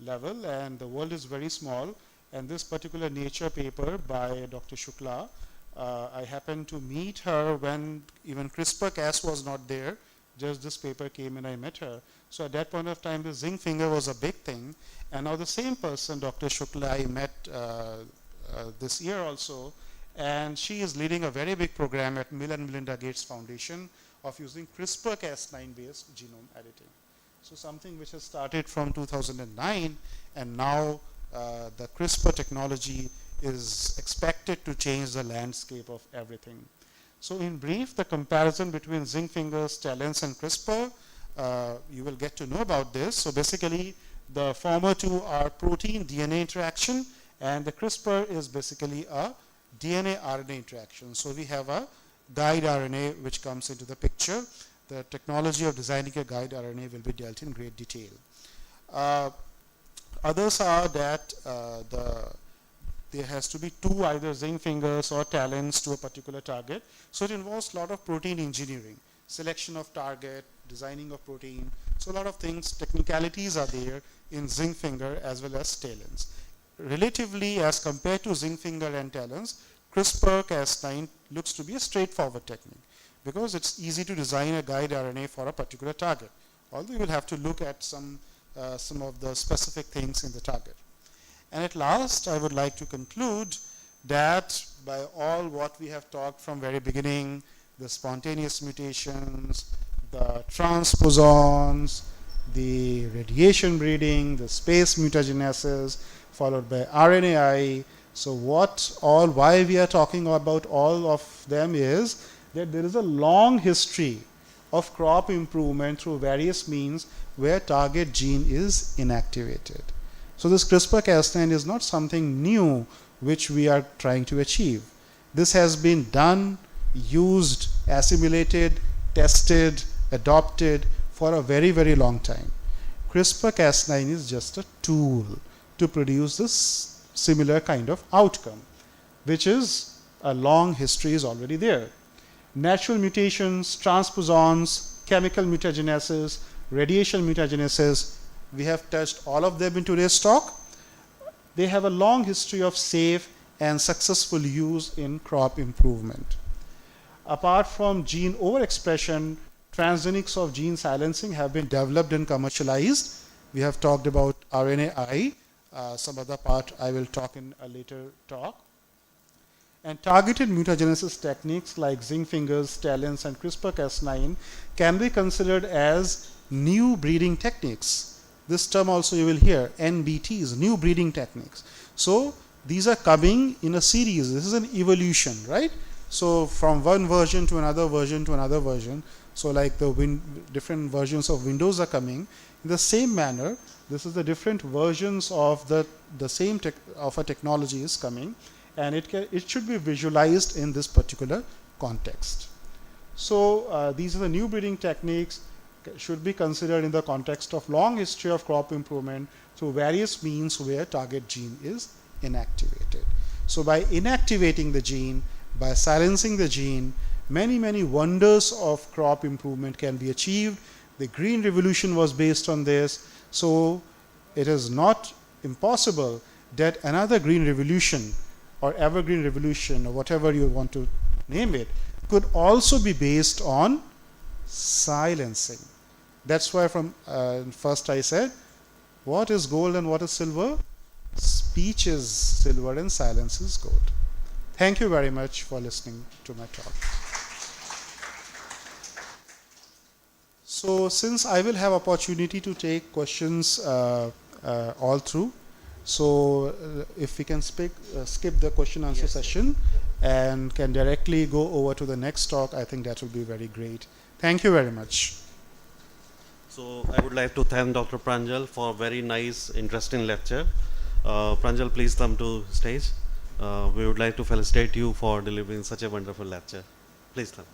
level, and the world is very small. And this particular Nature paper by Dr. Shukla, I happened to meet her when even CRISPR-Cas was not there. Just this paper came and I met her. So at that point of time, the zinc finger was a big thing. And now the same person, Dr. Shukla, I met this year also. And she is leading a very big program at Bill and Melinda Gates Foundation of using CRISPR-Cas9 based genome editing. So something which has started from 2009, and now the CRISPR technology is expected to change the landscape of everything. So in brief, the comparison between zinc fingers, TALENs, and CRISPR, you will get to know about this. So basically, the former two are protein-DNA interaction, and the CRISPR is basically a DNA-RNA interaction. So we have a guide RNA which comes into the picture. The technology of designing a guide RNA will be dealt in great detail. Others are that there has to be two either zinc fingers or TALENs to a particular target. So it involves a lot of protein engineering, selection of target, designing of protein. So a lot of things, technicalities are there in zinc finger as well as TALENs. Relatively, as compared to zinc finger and TALENs, CRISPR-Cas9 looks to be a straightforward technique because it's easy to design a guide RNA for a particular target. Although you will have to look at some of the specific things in the target. And at last, I would like to conclude that by all what we have talked from very beginning, the spontaneous mutations, the transposons, the radiation breeding, the space mutagenesis, followed by RNAi. So why we are talking about all of them is that there is a long history of crop improvement through various means where target gene is inactivated. So this CRISPR-Cas9 is not something new which we are trying to achieve. This has been done, used, assimilated, tested, adopted for a very, very long time. CRISPR-Cas9 is just a tool to produce this similar kind of outcome, which is a long history is already there. Natural mutations, transposons, chemical mutagenesis, radiation mutagenesis, we have touched all of them in today's talk. They have a long history of safe and successful use in crop improvement. Apart from gene overexpression, transgenics of gene silencing have been developed and commercialized. We have talked about RNAi. Some other part I will talk in a later talk. And targeted mutagenesis techniques like zinc fingers, talents, and CRISPR-Cas9 can be considered as new breeding techniques. This term also you will hear, NBTs, new breeding techniques. So these are coming in a series. This is an evolution, right? So from one version to another version to another version. So like the different versions of Windows are coming. In the same manner, this is the different versions of the same of a technology is coming, and it should be visualized in this particular context. So these are the new breeding techniques should be considered in the context of long history of crop improvement through various means where target gene is inactivated. So by inactivating the gene, by silencing the gene, many wonders of crop improvement can be achieved. The Green Revolution was based on this. So it is not impossible that another Green Revolution or Evergreen Revolution or whatever you want to name it could also be based on silencing. That's why from first I said, what is gold and what is silver? Speech is silver and silence is gold. Thank you very much for listening to my talk. So since I will have opportunity to take questions all through, so if we can skip the question answer session and can directly go over to the next talk, I think that will be very great. Thank you very much. So I would like to thank Dr. Pranjal for a very nice, interesting lecture. Pranjal, please come to stage. We would like to felicitate you for delivering such a wonderful lecture. Please come.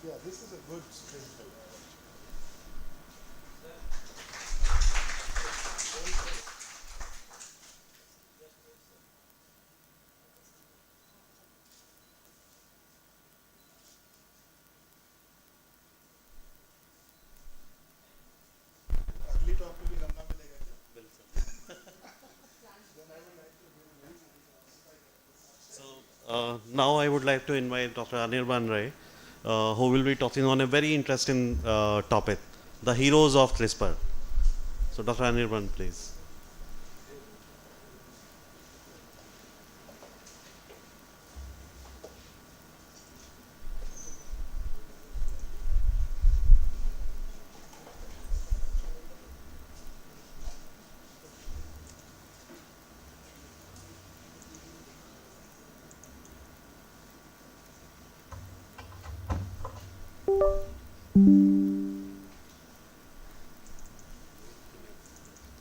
Yeah, this is a good string. Now I would like to invite Dr. Anirban Ray, who will be talking on a very interesting topic, the heroes of CRISPR. So Dr. Anirban, please.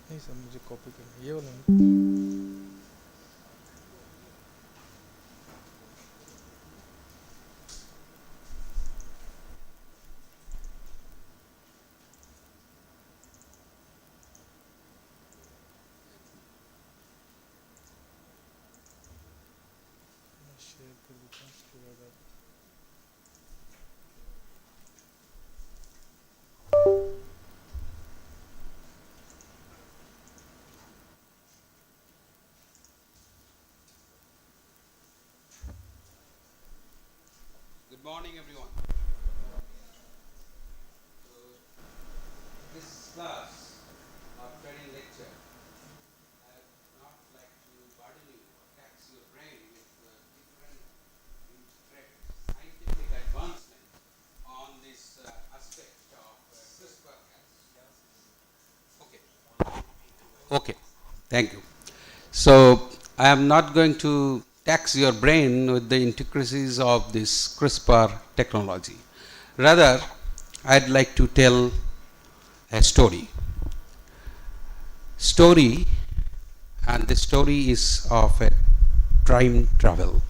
नहीं sir मुझे copy करना ये वाला नहीं share कर देता हूँ उसके बाद आप Good morning, everyone. So, this class of training lecture, I would not like to burden you or tax your brain with different scientific advancements on this aspect of CRISPR-Cas. Okay. Thank you. So, I am not going to tax your brain with the intricacies of this CRISPR technology. Rather, I'd like to tell a story. And the story is of a time travel.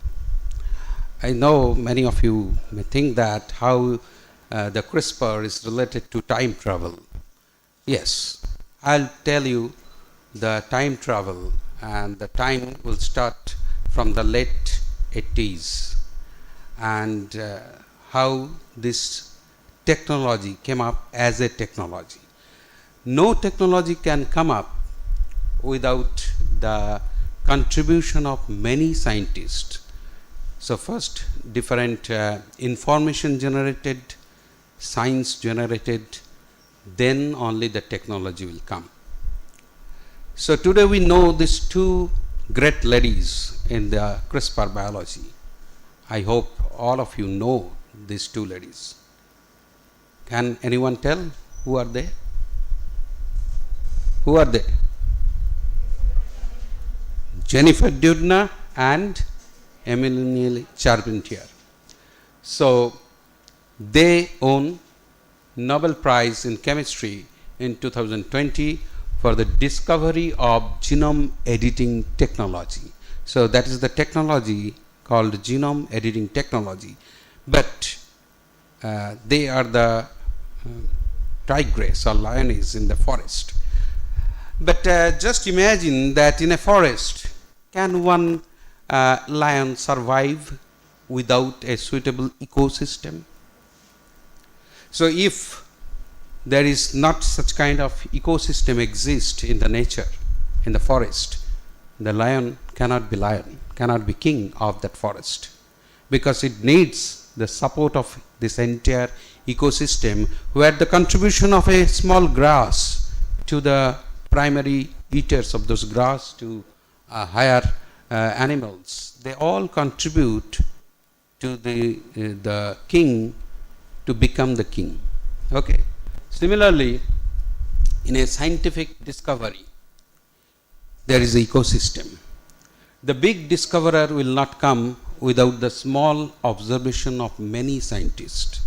I know many of you may think that how the CRISPR is related to time travel. Yes, I'll tell you the time travel, and the time will start from the late 80s and how this technology came up as a technology. No technology can come up without the contribution of many scientists. So first different information generated, science generated, then only the technology will come. So today we know these two great ladies in the CRISPR biology. I hope all of you know these two ladies. Can anyone tell who are they? Who are they? Jennifer Doudna and Emmanuelle Charpentier. So they won Nobel Prize in Chemistry in 2020 for the discovery of genome editing technology. So that is the technology called genome editing technology. But they are the tigress or lioness in the forest. But just imagine that in a forest, can one lion survive without a suitable ecosystem? So if there is not such kind of ecosystem exist in the nature, in the forest, the lion, cannot be king of that forest, because it needs the support of this entire ecosystem, where the contribution of a small grass to the primary eaters of those grass to higher animals, they all contribute to the king to become the king. Okay. Similarly, in a scientific discovery, there is an ecosystem. The big discoverer will not come without the small observation of many scientists.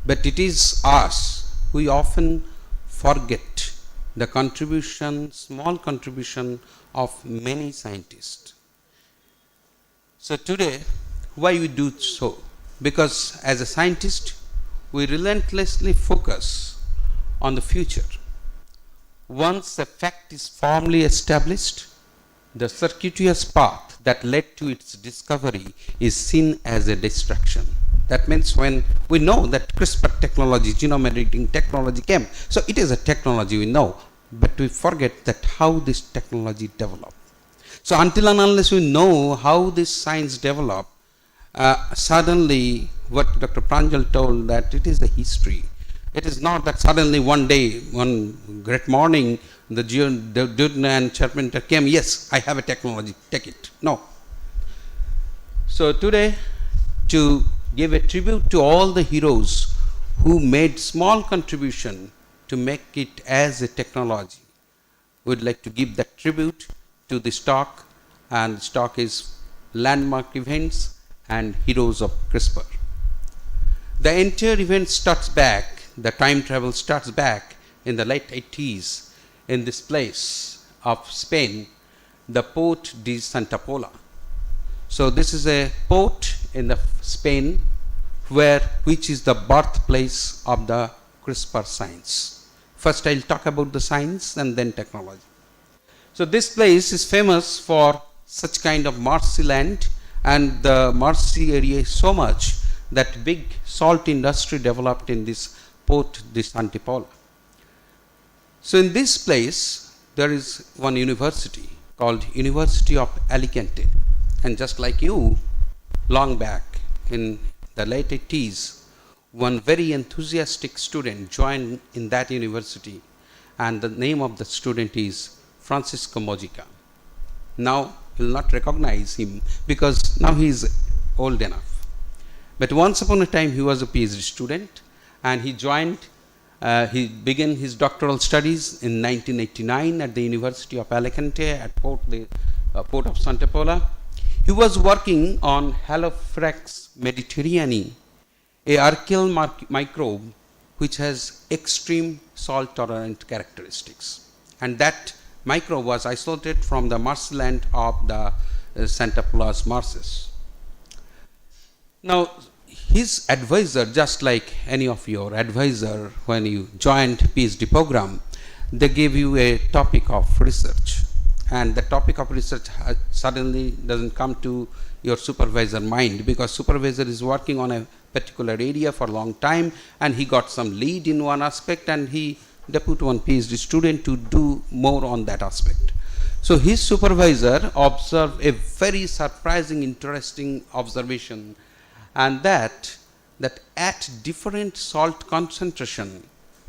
But it is us, we often forget the contribution, small contribution of many scientists. So today, why we do so? Because as a scientist, we relentlessly focus on the future. Once a fact is firmly established, the circuitous path that led to its discovery is seen as a distraction. That means when we know that CRISPR technology, genome editing technology came, so it is a technology we know, but we forget that how this technology developed. So until and unless we know how this science developed, suddenly what Dr. Pranjal told, that it is the history. It is not that suddenly one day, one great morning, the Doudna and Charpentier came, yes, I have a technology, take it. No. So today, to give a tribute to all the heroes who made small contribution to make it as a technology, we would like to give that tribute to this talk, and this talk is Landmark Events and Heroes of CRISPR. The entire event starts back, the time travel starts back in the late 80s in this place of Spain, the Port de Santa Pola. So this is a port in the Spain which is the birthplace of the CRISPR science. First I'll talk about the science and then technology. So this place is famous for such kind of marshy land, and the marshy area is so much that big salt industry developed in this Port de Santa Pola. So in this place there is one university called University of Alicante, and just like you, long back in the late 80s, one very enthusiastic student joined in that university, and the name of the student is Francisco Mojica. Now you will not recognize him because now he is old enough. But once upon a time he was a PhD student, and he began his doctoral studies in 1989 at the University of Alicante at Port of Santa Pola. He was working on Halophrax mediterranean, a archaeal microbe which has extreme salt tolerant characteristics, and that microbe was isolated from the marshland of the Santa Pola's marshes. Now his advisor, just like any of your advisor when you joined PhD program, they gave you a topic of research, and the topic of research suddenly doesn't come to your supervisor mind, because supervisor is working on a particular area for a long time, and he got some lead in one aspect, and he deputed one PhD student to do more on that aspect. So his supervisor observed a very surprising, interesting observation, and that at different salt concentration,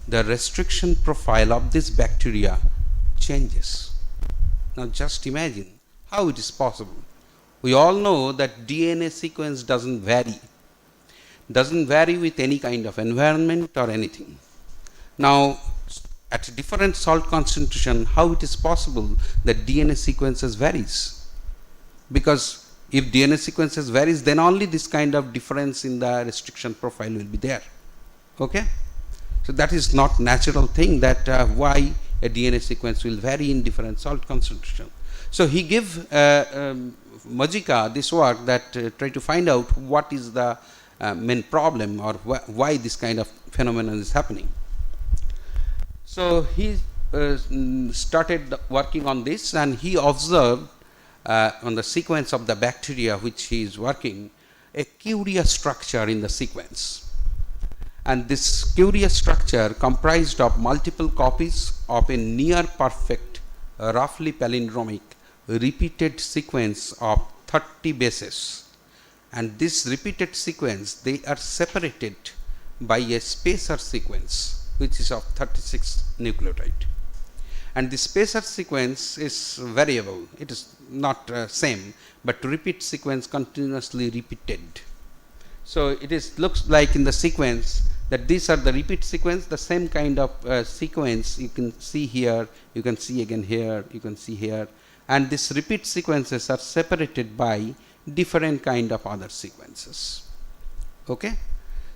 the restriction profile of this bacteria changes. Now just imagine how it is possible. We all know that DNA sequence doesn't vary with any kind of environment or anything. Now, at different salt concentration, how it is possible that DNA sequences varies? Because if DNA sequences varies, then only this kind of difference in the restriction profile will be there. Okay? So that is not natural thing that why a DNA sequence will vary in different salt concentration. So he give Majika this work that try to find out what is the main problem or why this kind of phenomenon is happening. So he started working on this, and he observed on the sequence of the bacteria which he is working a curious structure in the sequence. And this curious structure comprised of multiple copies of a near perfect, roughly palindromic, repeated sequence of 30 bases. And this repeated sequence, they are separated by a spacer sequence which is of 36 nucleotide. And the spacer sequence is variable. It is not same, but repeat sequence continuously repeated. So it is looks like in the sequence that these are the repeat sequence, the same kind of sequence you can see here, you can see again here, you can see here, and these repeat sequences are separated by different kind of other sequences. Okay,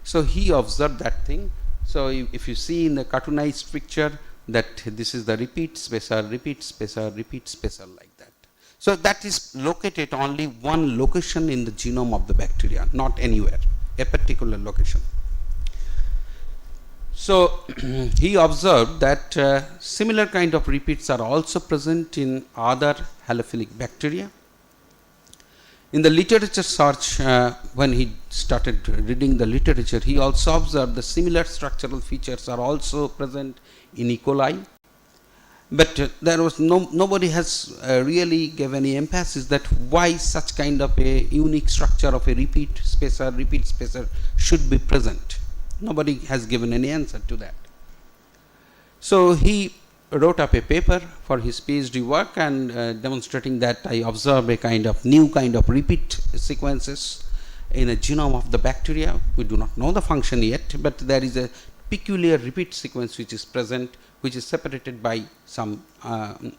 so he observed that thing. So if you see in the cartoonized picture that this is the repeat spacer like that. So that is located only one location in the genome of the bacteria, not anywhere, a particular location. So he observed that similar kind of repeats are also present in other halophilic bacteria. In the literature search, when he started reading the literature, he also observed the similar structural features are also present in E. coli. But there was nobody has really given any emphasis that why such kind of a unique structure of a repeat spacer should be present. Nobody has given any answer to that. So he wrote up a paper for his PhD work and demonstrating that I observed a kind of new kind of repeat sequences in a genome of the bacteria. We do not know the function yet, but there is a peculiar repeat sequence which is present, which is separated by some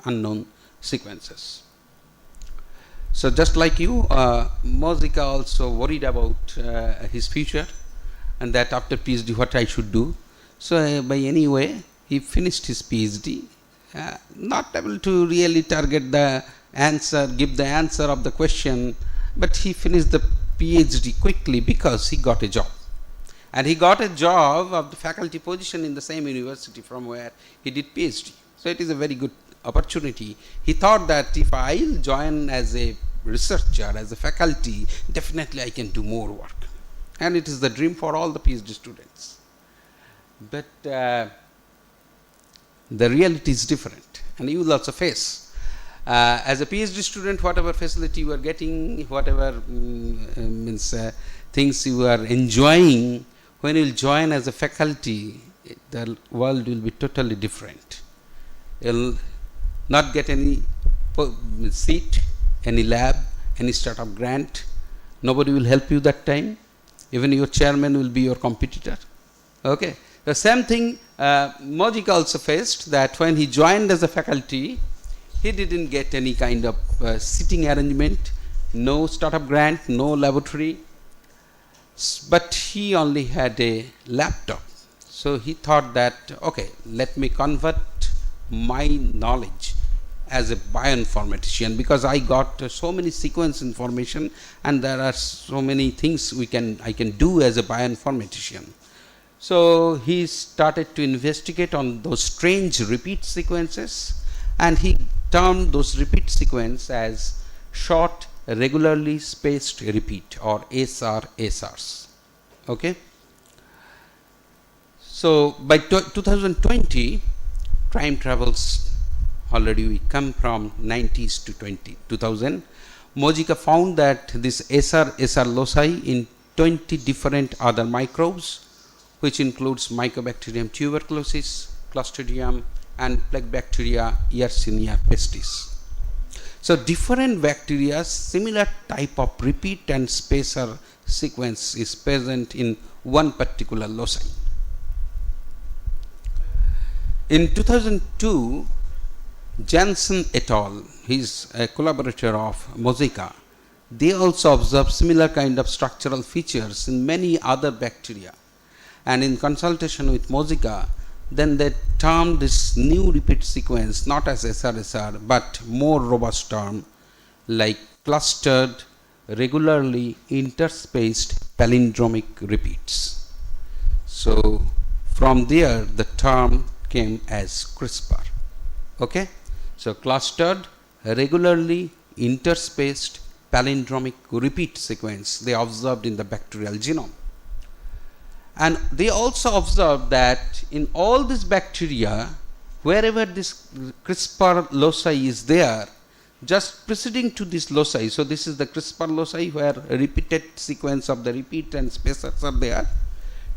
unknown sequences. So just like you, Mozika also worried about his future, and that after PhD what I should do. So by any way, he finished his PhD, not able to really target the answer, give the answer of the question, but he finished the PhD quickly because he got a job. And he got a job of the faculty position in the same university from where he did PhD. So it is a very good opportunity. He thought that if I'll join as a researcher, as a faculty, definitely I can do more work. And it is the dream for all the PhD students. But the reality is different, and you will also face. As a PhD student, whatever facility you are getting, whatever things you are enjoying, when you will join as a faculty, the world will be totally different. You will not get any seat, any lab, any startup grant. Nobody will help you that time. Even your chairman will be your competitor. Okay. The same thing Mojika also faced, that when he joined as a faculty, he didn't get any kind of sitting arrangement, no startup grant, no laboratory, but he only had a laptop. So he thought that, okay, let me convert my knowledge as a bioinformatician, because I got so many sequence information and there are so many things I can do as a bioinformatician. So he started to investigate on those strange repeat sequences, and he termed those repeat sequence as short regularly spaced repeat, or SRs. Okay. So by 2020, time travels already we come from 90s to 2000. Mojica found that this SR loci in 20 different other microbes, which includes Mycobacterium tuberculosis, Clostridium, and plague bacteria Yersinia pestis. So different bacteria, similar type of repeat and spacer sequence is present in one particular loci. In 2002, Janssen et al., he is a collaborator of Mojica, they also observed similar kind of structural features in many other bacteria. And in consultation with Mojica, then they termed this new repeat sequence not as SRSR but more robust term like clustered, regularly interspaced palindromic repeats. So from there the term came as CRISPR. Okay? So clustered, regularly interspaced palindromic repeat sequence they observed in the bacterial genome. And they also observed that in all these bacteria, wherever this CRISPR loci is there, just preceding to this loci, so this is the CRISPR loci where a repeated sequence of the repeat and spacers are there,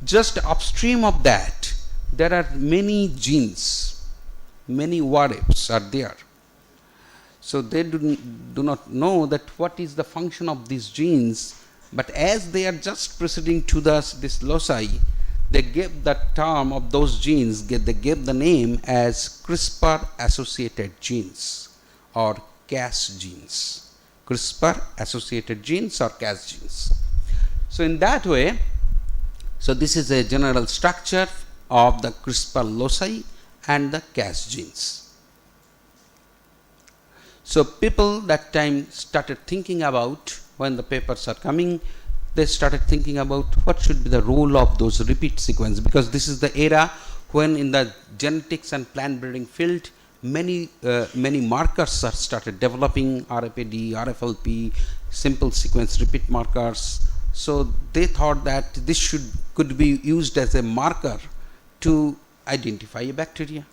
just upstream of that, there are many genes, many warps are there. So they do not know that what is the function of these genes, but as they are just preceding to this loci, they gave the term of those genes, they gave the name as CRISPR associated genes or Cas genes. CRISPR associated genes or Cas genes. So in that way, so this is a general structure of the CRISPR loci and the Cas genes. So people that time started thinking about, when the papers are coming, they started thinking about what should be the role of those repeat sequence, because this is the era when in the genetics and plant breeding field many markers are started developing, RFAD, RFLP, simple sequence repeat markers. So they thought that this could be used as a marker to identify a bacteria,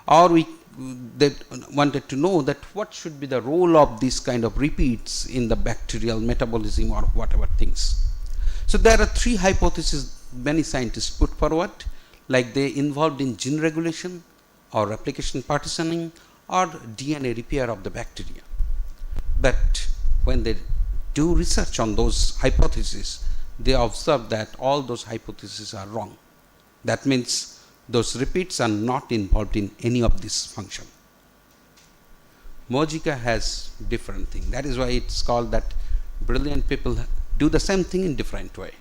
or they wanted to know that what should be the role of these kind of repeats in the bacterial metabolism or whatever things. So there are three hypotheses many scientists put forward, like they involved in gene regulation or replication partitioning or DNA repair of the bacteria. But when they do research on those hypotheses, they observe that all those hypotheses are wrong. That means those repeats are not involved in any of this function. Mojica has different thing. That is why it's called that brilliant people do the same thing in different way.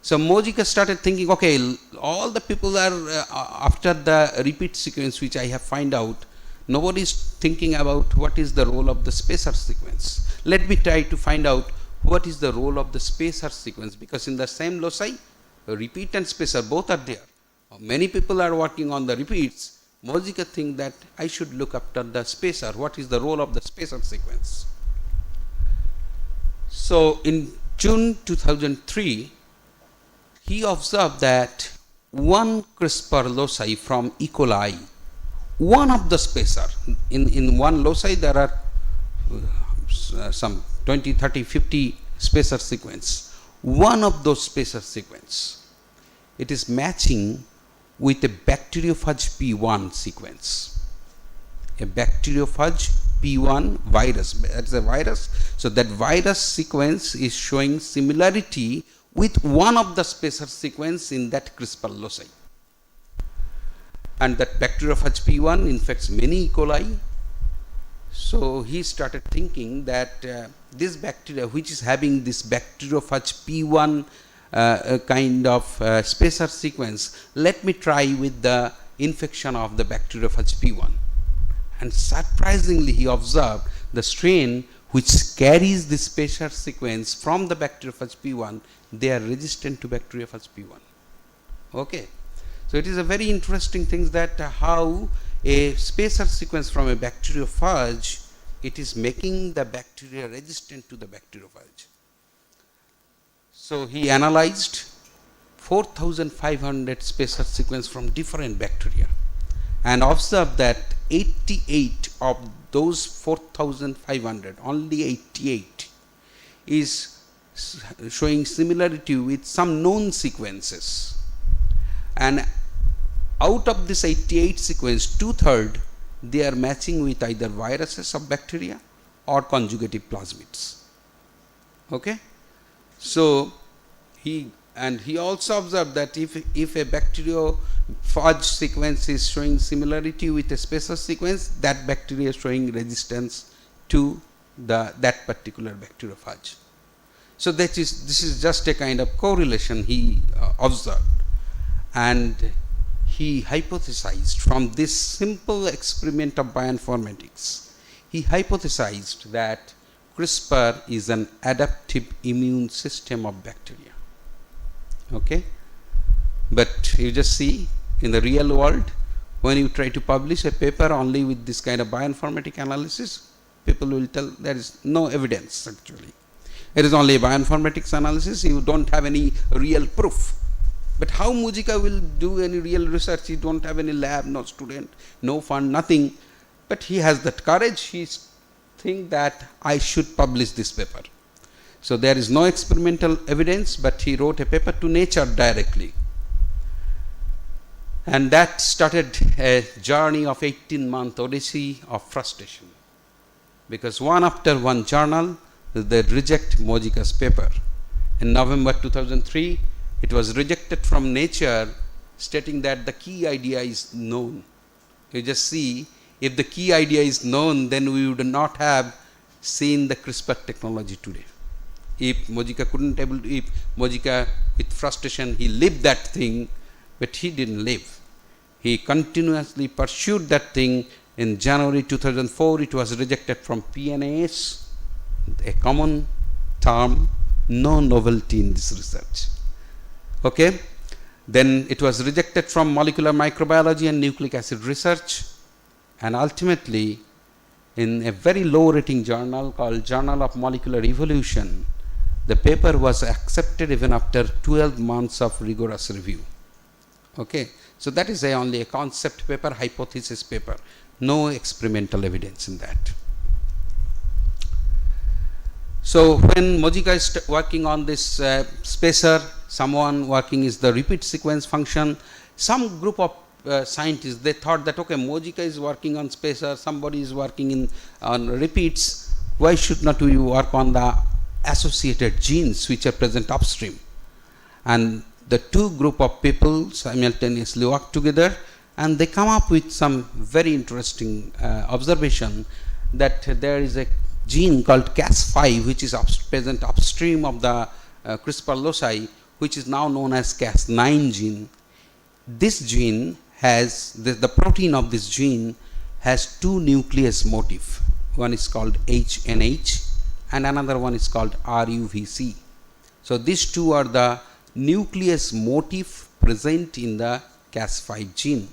So Mojica started thinking, okay, all the people are after the repeat sequence which I have find out, nobody is thinking about what is the role of the spacer sequence. Let me try to find out what is the role of the spacer sequence, because in the same loci, repeat and spacer both are there. Many people are working on the repeats. Mojica think that I should look after the spacer. What is the role of the spacer sequence? So in June 2003, he observed that one CRISPR loci from E. coli, one of the spacer, in one loci there are some 20, 30, 50 spacer sequence. One of those spacer sequence, it is matching with a bacteriophage P1 sequence. A bacteriophage P1 virus, that's a virus. So that virus sequence is showing similarity with one of the spacer sequence in that CRISPR loci. And that bacteriophage P1 infects many E. coli. So he started thinking that this bacteria which is having this bacteriophage P1 kind of spacer sequence, let me try with the infection of the bacteriophage P1. And surprisingly he observed the strain which carries this spacer sequence from the bacteriophage P1, they are resistant to bacteriophage P1. Okay. So it is a very interesting thing that how a spacer sequence from a bacteriophage, it is making the bacteria resistant to the bacteriophage. So he analyzed 4,500 spacer sequence from different bacteria and observed that 88 of those 4,500, only 88 is showing similarity with some known sequences. And out of this 88 sequence, 2/3 they are matching with either viruses of bacteria or conjugative plasmids. Okay? So he also observed that if a bacteriophage sequence is showing similarity with a spacer sequence, that bacteria is showing resistance to that particular bacteriophage. So this is just a kind of correlation he observed, and he hypothesized from this simple experiment of bioinformatics. He hypothesized that CRISPR is an adaptive immune system of bacteria. Okay, but you just see in the real world, when you try to publish a paper only with this kind of bioinformatic analysis, people will tell there is no evidence actually. It is only a bioinformatics analysis, you don't have any real proof. But how Mujika will do any real research? He don't have any lab, no student, no fund, nothing. But he has that courage. He think that I should publish this paper. So there is no experimental evidence, but he wrote a paper to Nature directly. And that started a journey of 18-month odyssey of frustration. Because one after one journal, they reject Mojika's paper. In November 2003, it was rejected from Nature, stating that the key idea is known. You just see, if the key idea is known, then we would not have seen the CRISPR technology today. If Mojika with frustration, he lived that thing, but he didn't live. He continuously pursued that thing. In January 2004, it was rejected from PNAS, a common term, no novelty in this research. Okay, then it was rejected from molecular microbiology and nucleic acid research, and ultimately in a very low rating journal called Journal of Molecular Evolution, the paper was accepted even after 12 months of rigorous review. Okay, so that is only a concept paper, hypothesis paper, no experimental evidence in that. So when Mojika is working on this spacer, someone working is the repeat sequence function. Some group of scientists, they thought that okay, Mojika is working on spacer, somebody is working on repeats. Why should not we work on the associated genes which are present upstream? And the two group of people simultaneously work together, and they come up with some very interesting observation that there is a gene called Cas9 which is present upstream of the CRISPR loci, which is now known as Cas9 gene. This gene has, the protein of this gene has two nucleus motif. One is called HNH and another one is called RUVC. So these two are the nucleus motif present in the Cas9 gene.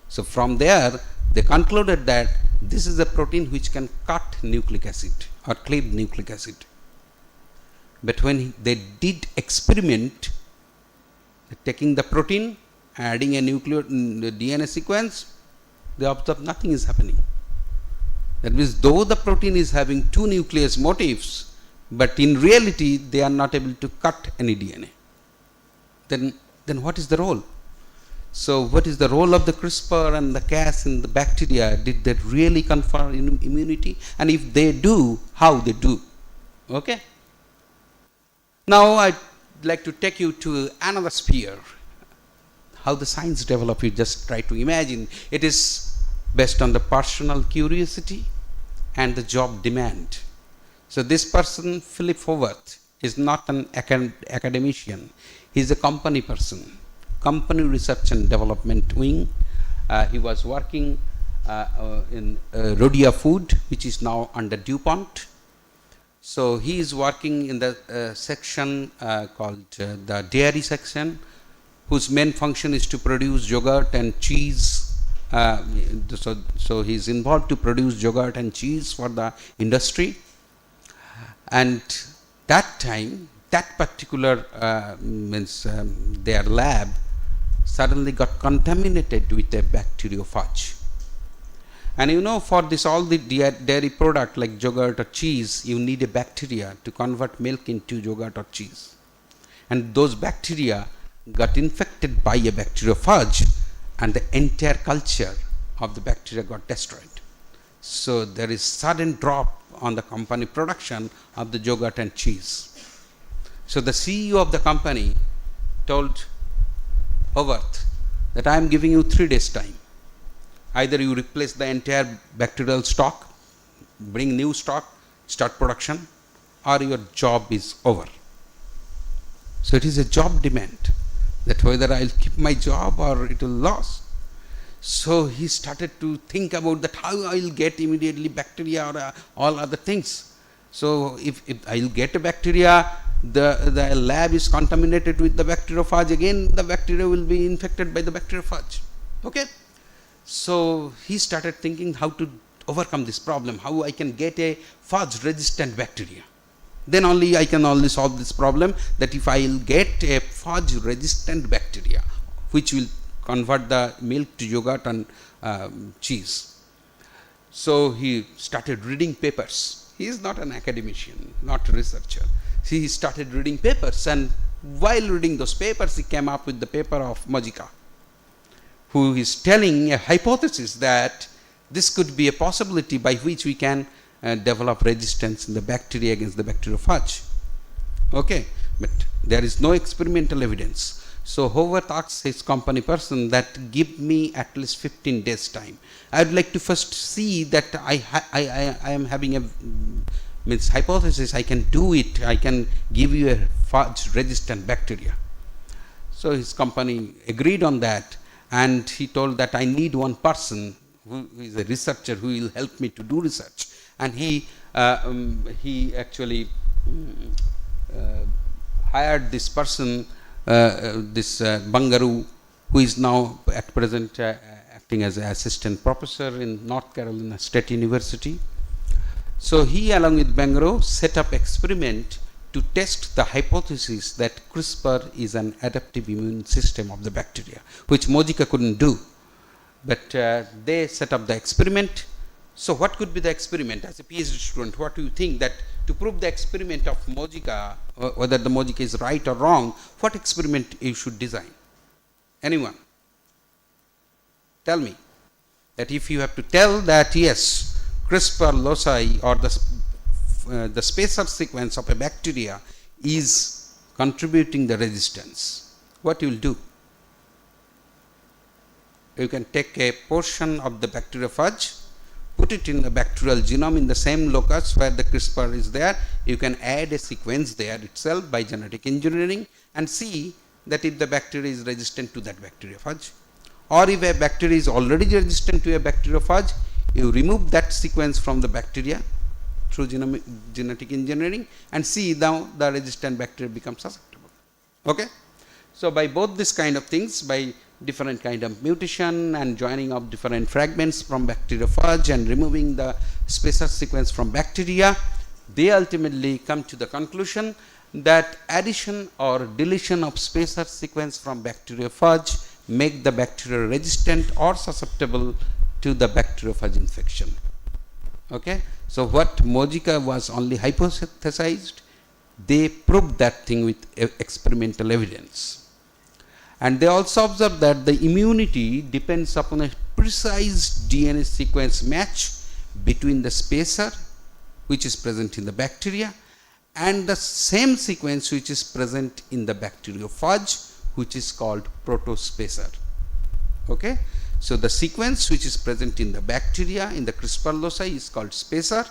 So from there they concluded that this is a protein which can cut nucleic acid or cleave nucleic acid. But when they did experiment, taking the protein, adding a DNA sequence, they observed nothing is happening. That means though the protein is having two nucleus motifs, but in reality they are not able to cut any DNA. Then what is the role? So what is the role of the CRISPR and the Cas in the bacteria? Did they really confer immunity? And if they do, how they do? Okay. Now I'd like to take you to another sphere. How the science developed, you just try to imagine. It is based on the personal curiosity and the job demand. So this person, Philip Howarth, is not an academician. He is a company person. Company research and development wing. He was working in Rodia Food, which is now under DuPont. So he is working in the section called the dairy section, whose main function is to produce yogurt and cheese. So he is involved to produce yogurt and cheese for the industry. And that time, that particular their lab suddenly got contaminated with a bacteriophage. And you know, for this all the dairy product like yogurt or cheese, you need a bacteria to convert milk into yogurt or cheese. And those bacteria got infected by a bacteriophage, and the entire culture of the bacteria got destroyed. So there is sudden drop on the company production of the yogurt and cheese. So the CEO of the company told Howard that I am giving you 3 days time. Either you replace the entire bacterial stock, bring new stock, start production, or your job is over. So it is a job demand, that whether I will keep my job or it will lose. So he started to think about that how I will get immediately bacteria or all other things. So if I will get a bacteria, the lab is contaminated with the bacteriophage, again the bacteria will be infected by the bacteriophage. Okay? So he started thinking how to overcome this problem, how I can get a phage resistant bacteria. Then only I can only solve this problem, that if I will get a phage resistant bacteria which will convert the milk to yogurt and cheese. So he started reading papers. He is not an academician, not a researcher. He started reading papers, and while reading those papers he came up with the paper of Mojika, who is telling a hypothesis that this could be a possibility by which we can develop resistance in the bacteria against the bacteriophage. Okay, but there is no experimental evidence. So Howard asks his company person that give me at least 15 days time. I would like to first see that I am having a hypothesis, I can do it, I can give you a phage resistant bacteria. So his company agreed on that, and he told that I need one person who is a researcher who will help me to do research. And he actually hired this person, this Bangaru, who is now at present acting as an assistant professor in North Carolina State University. So he, along with Bangaru, set up experiment to test the hypothesis that CRISPR is an adaptive immune system of the bacteria, which Mojika couldn't do. But they set up the experiment. So what could be the experiment? As a PhD student, what do you think that to prove the experiment of Mojika, whether the Mojika is right or wrong, what experiment you should design? Anyone? Tell me. That if you have to tell that yes, CRISPR loci or the spacer sequence of a bacteria is contributing the resistance, what you will do? You can take a portion of the bacteriophage, put it in the bacterial genome in the same locus where the CRISPR is there. You can add a sequence there itself by genetic engineering and see that if the bacteria is resistant to that bacteriophage, or if a bacteria is already resistant to a bacteriophage, you remove that sequence from the bacteria through genetic engineering and see now the resistant bacteria becomes susceptible. Okay? So by both this kind of things, by different kind of mutation and joining of different fragments from bacteriophage and removing the spacer sequence from bacteria, they ultimately come to the conclusion that addition or deletion of spacer sequence from bacteriophage make the bacteria resistant or susceptible to the bacteriophage infection. Okay? So what Mojika was only hypothesized, they proved that thing with experimental evidence. And they also observed that the immunity depends upon a precise DNA sequence match between the spacer which is present in the bacteria and the same sequence which is present in the bacteriophage, which is called protospacer. Okay? So the sequence which is present in the bacteria in the CRISPR loci is called spacer.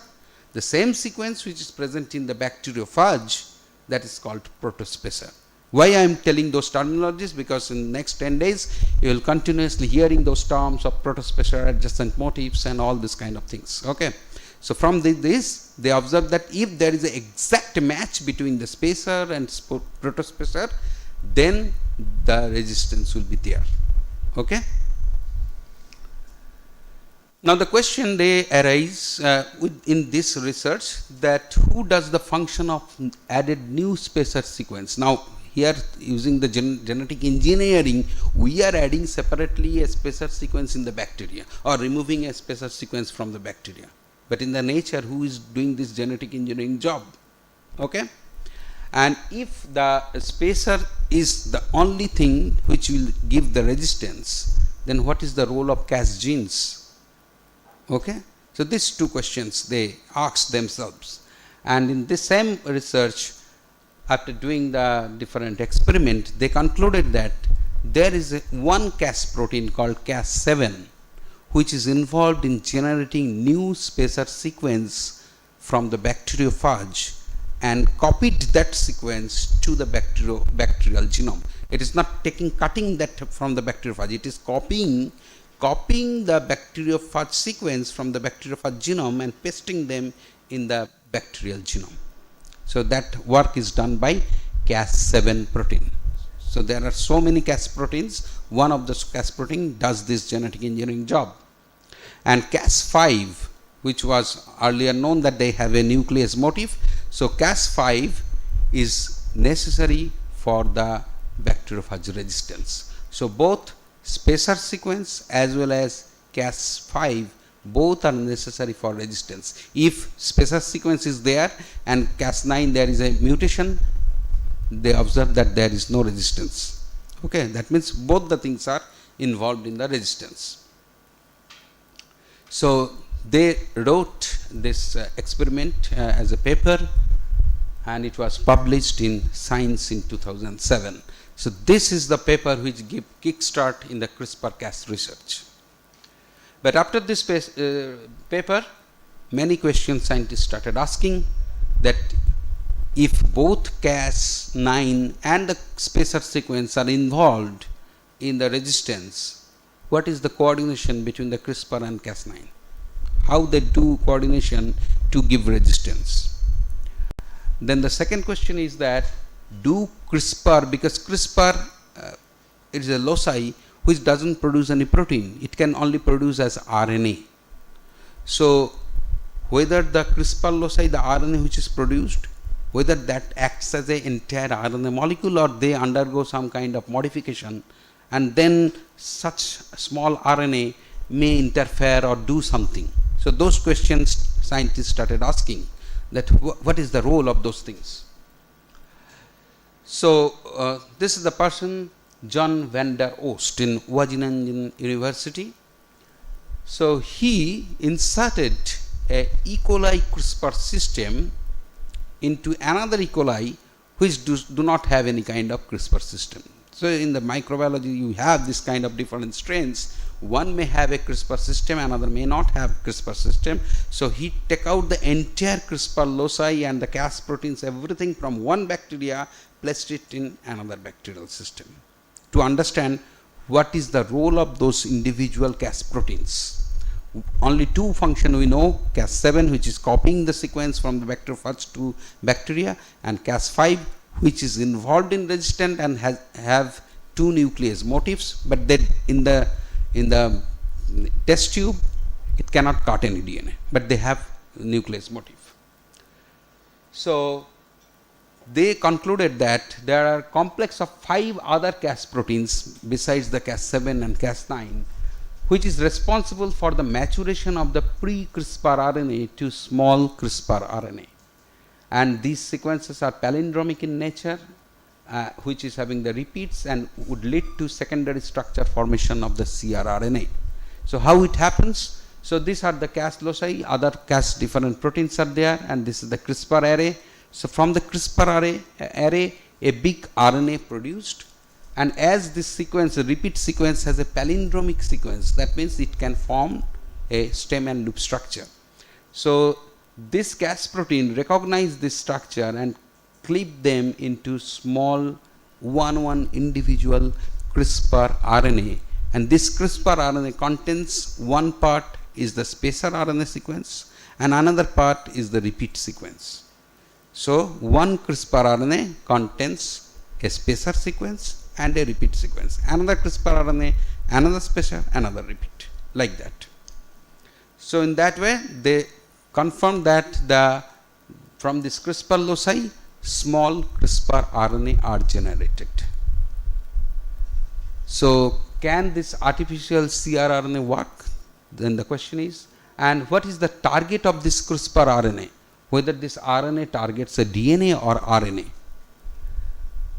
The same sequence which is present in the bacteriophage, that is called protospacer. Why I am telling those terminologies? Because in the next 10 days you will continuously hearing those terms of protospacer, adjacent motifs and all this kind of things. Okay. So from this they observe that if there is an exact match between the spacer and protospacer, then the resistance will be there. Okay. Now the question they arise in this research, that who does the function of added new spacer sequence. Now here using the genetic engineering, we are adding separately a special sequence in the bacteria or removing a special sequence from the bacteria. But in the nature, who is doing this genetic engineering job? Okay? And if the spacer is the only thing which will give the resistance, then what is the role of Cas genes? Okay? So these two questions they ask themselves. And in this same research, after doing the different experiment, they concluded that there is one Cas protein called Cas9 which is involved in generating new spacer sequence from the bacteriophage and copied that sequence to the bacterial genome. It is not cutting that from the bacteriophage, it is copying the bacteriophage sequence from the bacteriophage genome and pasting them in the bacterial genome. So that work is done by Cas9 protein. So there are so many Cas proteins. One of the Cas protein does this genetic engineering job. And Cas5, which was earlier known that they have a nuclease motif. So Cas5 is necessary for the bacteriophage resistance. So both spacer sequence as well as Cas5 both are necessary for resistance. If spacer sequence is there and Cas9 there is a mutation, they observe that there is no resistance. Okay, that means both the things are involved in the resistance. So they wrote this experiment as a paper, and it was published in Science in 2007. So this is the paper which gave kickstart in the CRISPR-Cas research. But after this paper, many questions scientists started asking that if both Cas9 and the spacer sequence are involved in the resistance, what is the coordination between the CRISPR and Cas9? How they do coordination to give resistance? Then the second question is that do CRISPR, because CRISPR is a loci which doesn't produce any protein, it can only produce as RNA. So whether the CRISPR loci, the RNA which is produced, whether that acts as an entire RNA molecule or they undergo some kind of modification, and then such small RNA may interfere or do something. So those questions scientists started asking, that what is the role of those things. So this is the person John van der Oost in Wageningen University. So he inserted a E. coli CRISPR system into another E. coli which do not have any kind of CRISPR system. So in the microbiology you have this kind of different strains. One may have a CRISPR system, another may not have CRISPR system. So he take out the entire CRISPR loci and the Cas proteins, everything from one bacteria, placed it in another bacterial system to understand what is the role of those individual Cas proteins. Only two functions we know, Cas7 which is copying the sequence from the bacteriophage to bacteria, and Cas5 which is involved in resistance and have two nuclease motifs, but then in the test tube it cannot cut any DNA, but they have nuclease motif. So they concluded that there are complex of 5 other Cas proteins besides the Cas7 and Cas9 which is responsible for the maturation of the pre-CRISPR RNA to small CRISPR RNA. And these sequences are palindromic in nature, which is having the repeats and would lead to secondary structure formation of the cRNA. So how it happens? So these are the Cas loci, other Cas different proteins are there, and this is the CRISPR array. So from the CRISPR array, a big RNA produced, and as this sequence, a repeat sequence has a palindromic sequence, that means it can form a stem and loop structure. So this Cas protein recognize this structure and clip them into small one individual CRISPR RNA, and this CRISPR RNA contains one part is the spacer RNA sequence and another part is the repeat sequence. So one CRISPR RNA contains a spacer sequence and a repeat sequence, another CRISPR RNA, another spacer, another repeat, like that. So in that way they confirm that from this CRISPR loci small CRISPR RNA are generated. So can this artificial cRNA work? Then the question is, and what is the target of this CRISPR RNA? Whether this RNA targets a DNA or RNA.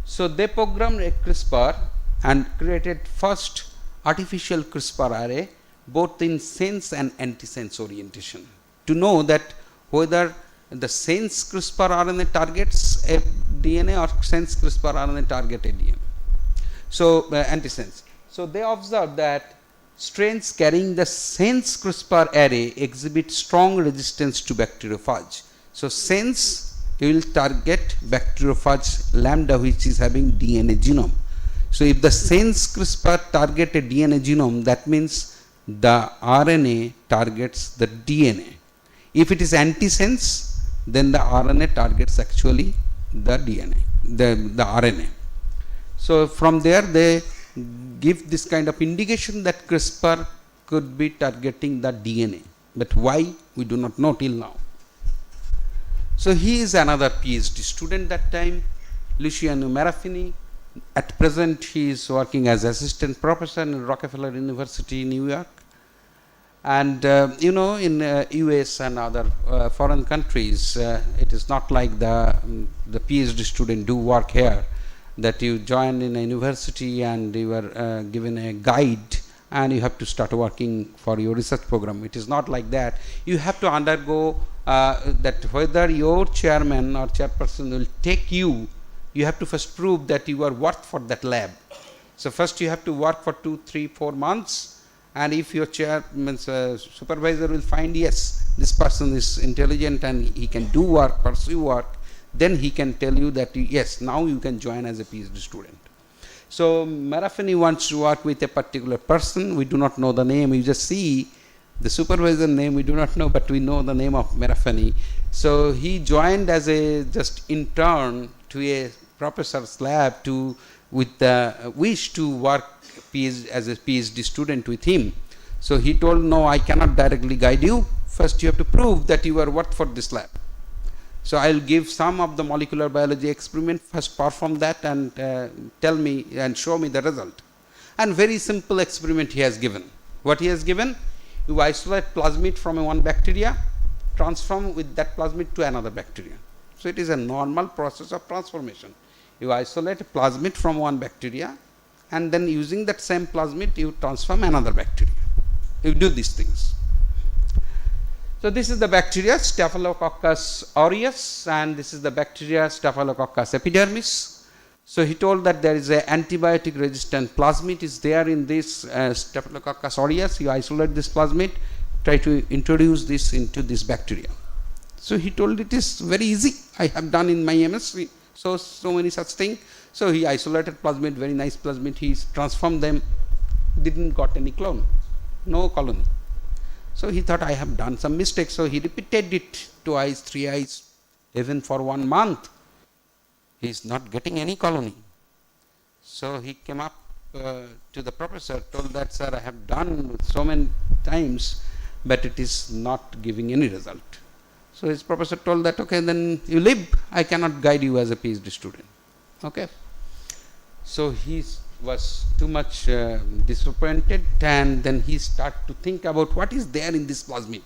So they programmed a CRISPR and created first artificial CRISPR array both in sense and antisense orientation to know that whether the sense CRISPR RNA targets a DNA or sense CRISPR RNA target a DNA. So antisense. So they observed that strains carrying the sense CRISPR array exhibit strong resistance to bacteriophage. So sense you will target bacteriophage lambda which is having DNA genome. So if the sense CRISPR target a DNA genome, that means the RNA targets the DNA. If it is antisense, then the RNA targets actually the DNA, the RNA. So from there they give this kind of indication that CRISPR could be targeting the DNA, but why we do not know till now. So he is another PhD student that time, Luciano Marafini. At present he is working as assistant professor in Rockefeller University, New York. And you know, in US and other foreign countries, it is not like the PhD student do work here, that you join in a university and you are given a guide and you have to start working for your research program. It is not like that. You have to undergo that whether your chairman or chairperson will take you, you have to first prove that you are worth for that lab. So first you have to work for 2, 3, 4 months, and if your supervisor will find, yes, this person is intelligent and he can do work, pursue work, then he can tell you that yes, now you can join as a PhD student. So Marafini wants to work with a particular person. We do not know the name. We just see the supervisor name. We do not know, but we know the name of Marafini. So he joined as a just intern to a professor's lab with the wish to work as a PhD student with him. So he told, no, I cannot directly guide you. First you have to prove that you are worth for this lab. So I will give some of the molecular biology experiment, first perform that and tell me and show me the result. And very simple experiment he has given. What he has given? You isolate plasmid from one bacteria, transform with that plasmid to another bacteria. So it is a normal process of transformation. You isolate a plasmid from one bacteria and then using that same plasmid you transform another bacteria. You do these things. So this is the bacteria Staphylococcus aureus and this is the bacteria Staphylococcus epidermis. So he told that there is a antibiotic resistant plasmid is there in this Staphylococcus aureus. You isolate this plasmid, try to introduce this into this bacteria. So he told it is very easy. I have done in my MSc so many such things. So he isolated plasmid, very nice plasmid. He transformed them, didn't got any clone, no colony. So he thought I have done some mistake. So he repeated it twice, thrice, even for 1 month. He is not getting any colony. So he came up to the professor, told that, sir, I have done so many times, but it is not giving any result. So his professor told that, okay, then you leave. I cannot guide you as a PhD student. Okay. So he was too much disappointed, and then he started to think about what is there in this plasmid.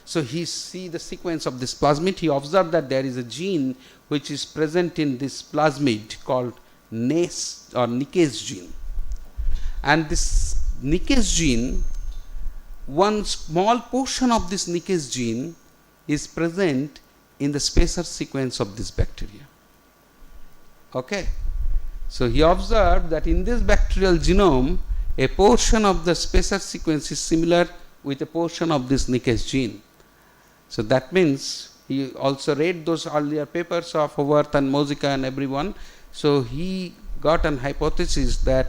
So he see the sequence of this plasmid. He observed that there is a gene which is present in this plasmid called NAHEP-CAAST gene. And this NAHEP-CAAST gene, one small portion of this NAHEP-CAAST gene is present in the spacer sequence of this bacteria. Okay. So he observed that in this bacterial genome, a portion of the spacer sequence is similar with a portion of this NAHEP-CAAST gene. So that means he also read those earlier papers of Howard and Mosica and everyone. So he got an hypothesis that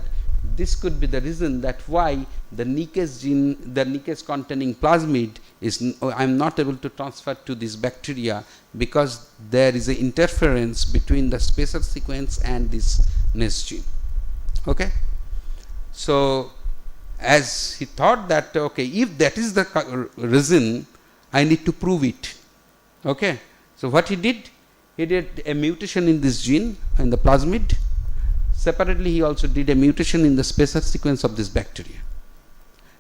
this could be the reason that why the NAHEP-CAAST gene, the NAHEP-CAAST containing plasmid is, I am not able to transfer to this bacteria because there is an interference between the spacer sequence and this NAHEP gene. Okay. So as he thought that, okay, if that is the reason, I need to prove it. Okay. So what he did, he did a mutation in this gene in the plasmid. Separately, he also did a mutation in the spacer sequence of this bacteria.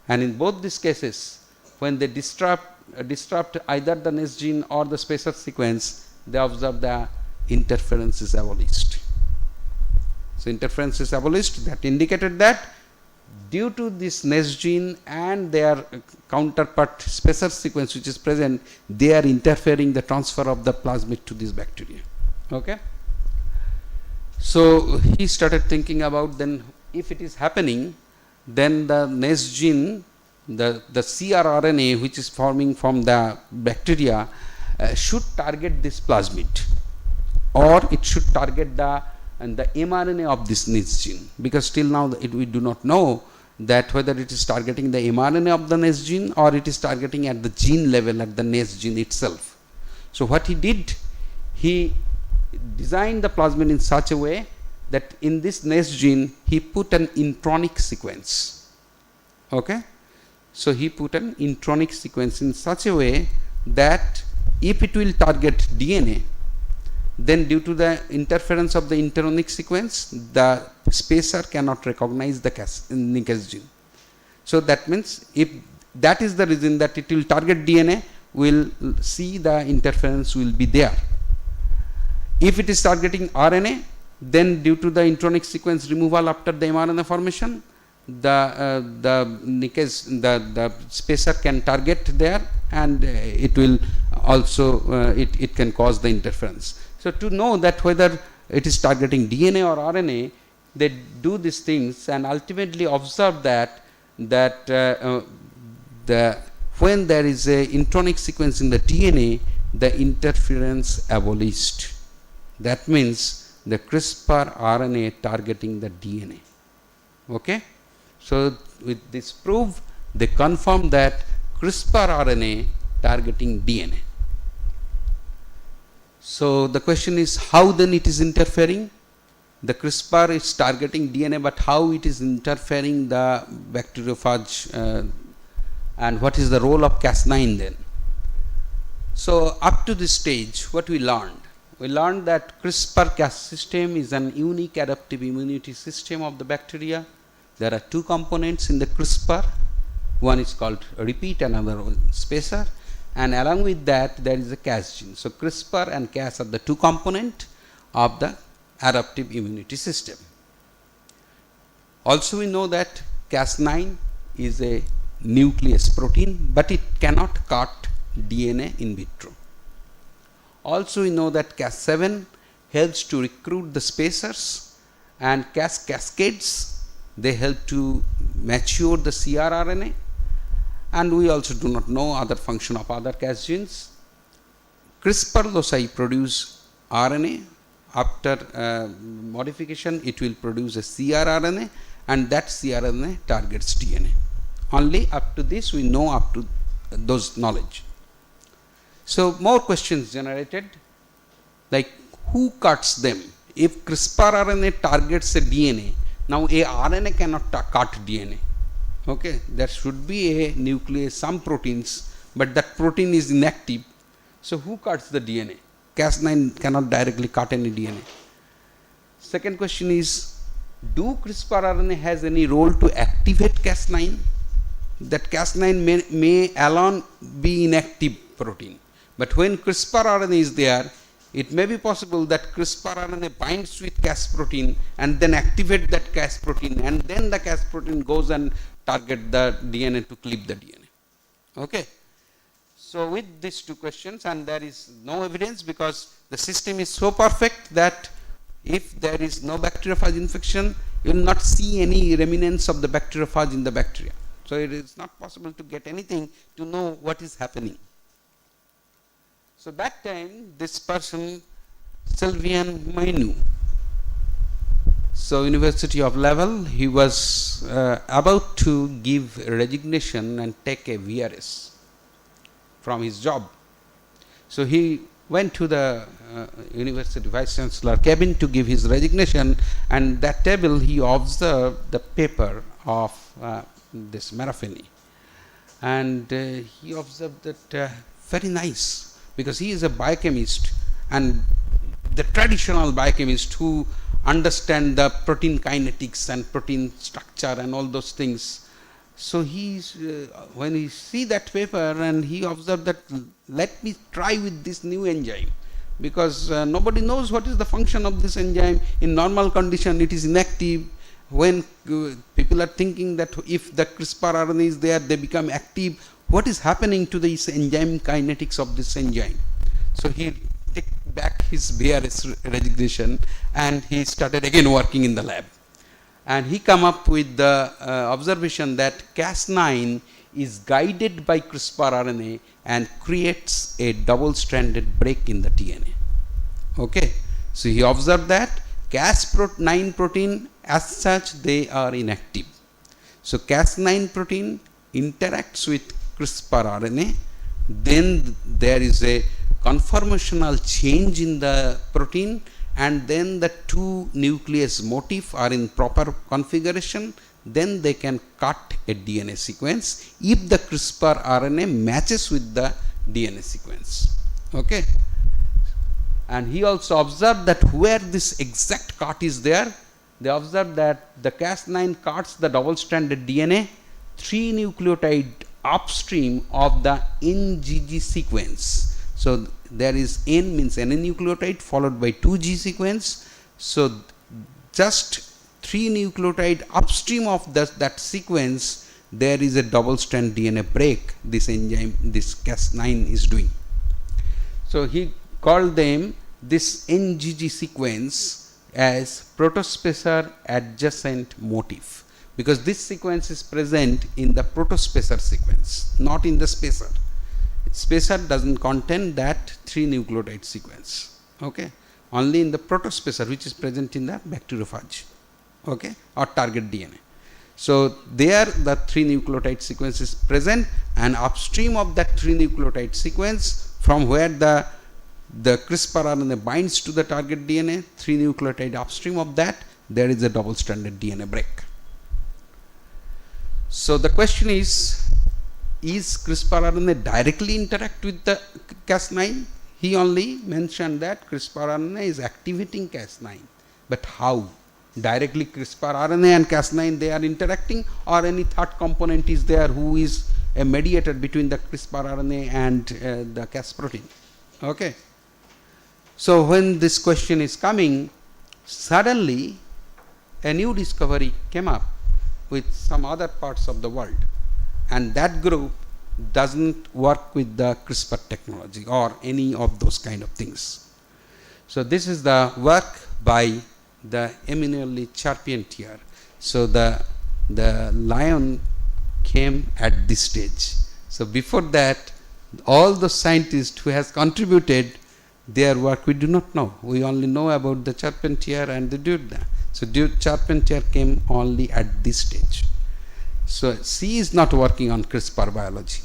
And in both these cases, when they disrupt either the NES gene or the spacer sequence, they observe the interference is abolished. So interference is abolished. That indicated that due to this NES gene and their counterpart spacer sequence which is present, they are interfering the transfer of the plasmid to this bacteria. Okay. So he started thinking about, then if it is happening, then the NES gene, the CRRNA which is forming from the bacteria should target this plasmid, or it should target the mRNA of this NES gene, because till now we do not know that whether it is targeting the mRNA of the NES gene or it is targeting at the gene level at the NES gene itself. So what he did, he designed the plasmid in such a way that in this NES gene he put an intronic sequence. Okay. So he put an intronic sequence in such a way that if it will target DNA, then due to the interference of the intronic sequence, the spacer cannot recognize the Cas gene. So that means if that is the reason that it will target DNA, we'll see the interference will be there. If it is targeting RNA, then due to the intronic sequence removal after the mRNA formation, the spacer can target there, and it will also it can cause the interference. So to know that whether it is targeting DNA or RNA, they do these things and ultimately observe that when there is a intronic sequence in the DNA, the interference abolished. That means the CRISPR RNA targeting the DNA. Okay. So with this proof, they confirm that CRISPR RNA targeting DNA. So the question is, how then it is interfering? The CRISPR is targeting DNA, but how it is interfering the bacteriophage, and what is the role of Cas9 then? So up to this stage, what we learned? We learned that CRISPR-Cas system is an unique adaptive immunity system of the bacteria. There are two components in the CRISPR. One is called repeat, another one spacer, and along with that there is a Cas gene. So CRISPR and Cas are the two components of the adaptive immunity system. Also we know that Cas9 is a nuclease protein, but it cannot cut DNA in vitro. Also we know that Cas7 helps to recruit the spacers, and Cas cascades, they help to mature the cRNA, and we also do not know other function of other Cas genes. CRISPR loci produce RNA. After modification, it will produce a cRNA, and that cRNA targets DNA. Only up to this we know, up to those knowledge. So more questions generated, like who cuts them? If CRISPR RNA targets a DNA, now a RNA cannot cut DNA. Okay, there should be a nuclease, some proteins, but that protein is inactive. So who cuts the DNA? Cas9 cannot directly cut any DNA. Second question is, do CRISPR RNA has any role to activate Cas9? That Cas9 may alone be inactive protein, but when CRISPR RNA is there, it may be possible that CRISPR RNA binds with Cas protein and then activate that Cas protein, and then the Cas protein goes and target the DNA to clip the DNA. Okay. So with these two questions, and there is no evidence because the system is so perfect that if there is no bacteriophage infection, you will not see any remnants of the bacteriophage in the bacteria. So it is not possible to get anything to know what is happening. So that time this person, Sylvain Menu, so University of Laval, he was about to give resignation and take a VRS from his job. So he went to the University Vice Chancellor cabin to give his resignation, and that table he observed the paper of this Marafini, and he observed that very nice, because he is a biochemist and the traditional biochemist who understand the protein kinetics and protein structure and all those things. So he's when he see that paper and he observed that let me try with this new enzyme, because nobody knows what is the function of this enzyme. In normal condition it is inactive. When people are thinking that if the CRISPR RNA is there, they become active, what is happening to this enzyme kinetics of this enzyme? So he took back his BRS resignation and he started again working in the lab. And he come up with the observation that Cas9 is guided by CRISPR RNA and creates a double-stranded break in the DNA. Okay, so he observed that Cas9 protein as such they are inactive. So Cas9 protein interacts with CRISPR RNA, then there is a conformational change in the protein, and then the two nucleus motif are in proper configuration, then they can cut a DNA sequence if the CRISPR RNA matches with the DNA sequence. Okay. And he also observed that where this exact cut is there, they observed that the Cas9 cuts the double-stranded DNA 3 nucleotide upstream of the NGG sequence. So there is N means N nucleotide followed by 2G sequence. So just 3 nucleotide upstream of that sequence, there is a double-strand DNA break this enzyme, this Cas9 is doing. So he called them this NGG sequence as protospacer adjacent motif, because this sequence is present in the protospacer sequence, not in the spacer. Spacer doesn't contain that 3 nucleotide sequence, okay, only in the protospacer which is present in the bacteriophage, okay, or target DNA. So there the 3 nucleotide sequence is present, and upstream of that 3 nucleotide sequence, from where the CRISPR RNA binds to the target DNA, 3 nucleotide upstream of that, there is a double-stranded DNA break. So the question is CRISPR RNA directly interact with the Cas9? He only mentioned that CRISPR RNA is activating Cas9, but how? Directly CRISPR RNA and Cas9 they are interacting, or any third component is there who is a mediator between the CRISPR RNA and the Cas protein? Okay. So when this question is coming, suddenly a new discovery came up with some other parts of the world, and that group doesn't work with the CRISPR technology or any of those kind of things. So this is the work by the eminently Charpentier. So the lion came at this stage. So before that, all the scientists who has contributed their work we do not know. We only know about the Charpentier and the Dude. So Charpentier came only at this stage. So she is not working on CRISPR biology.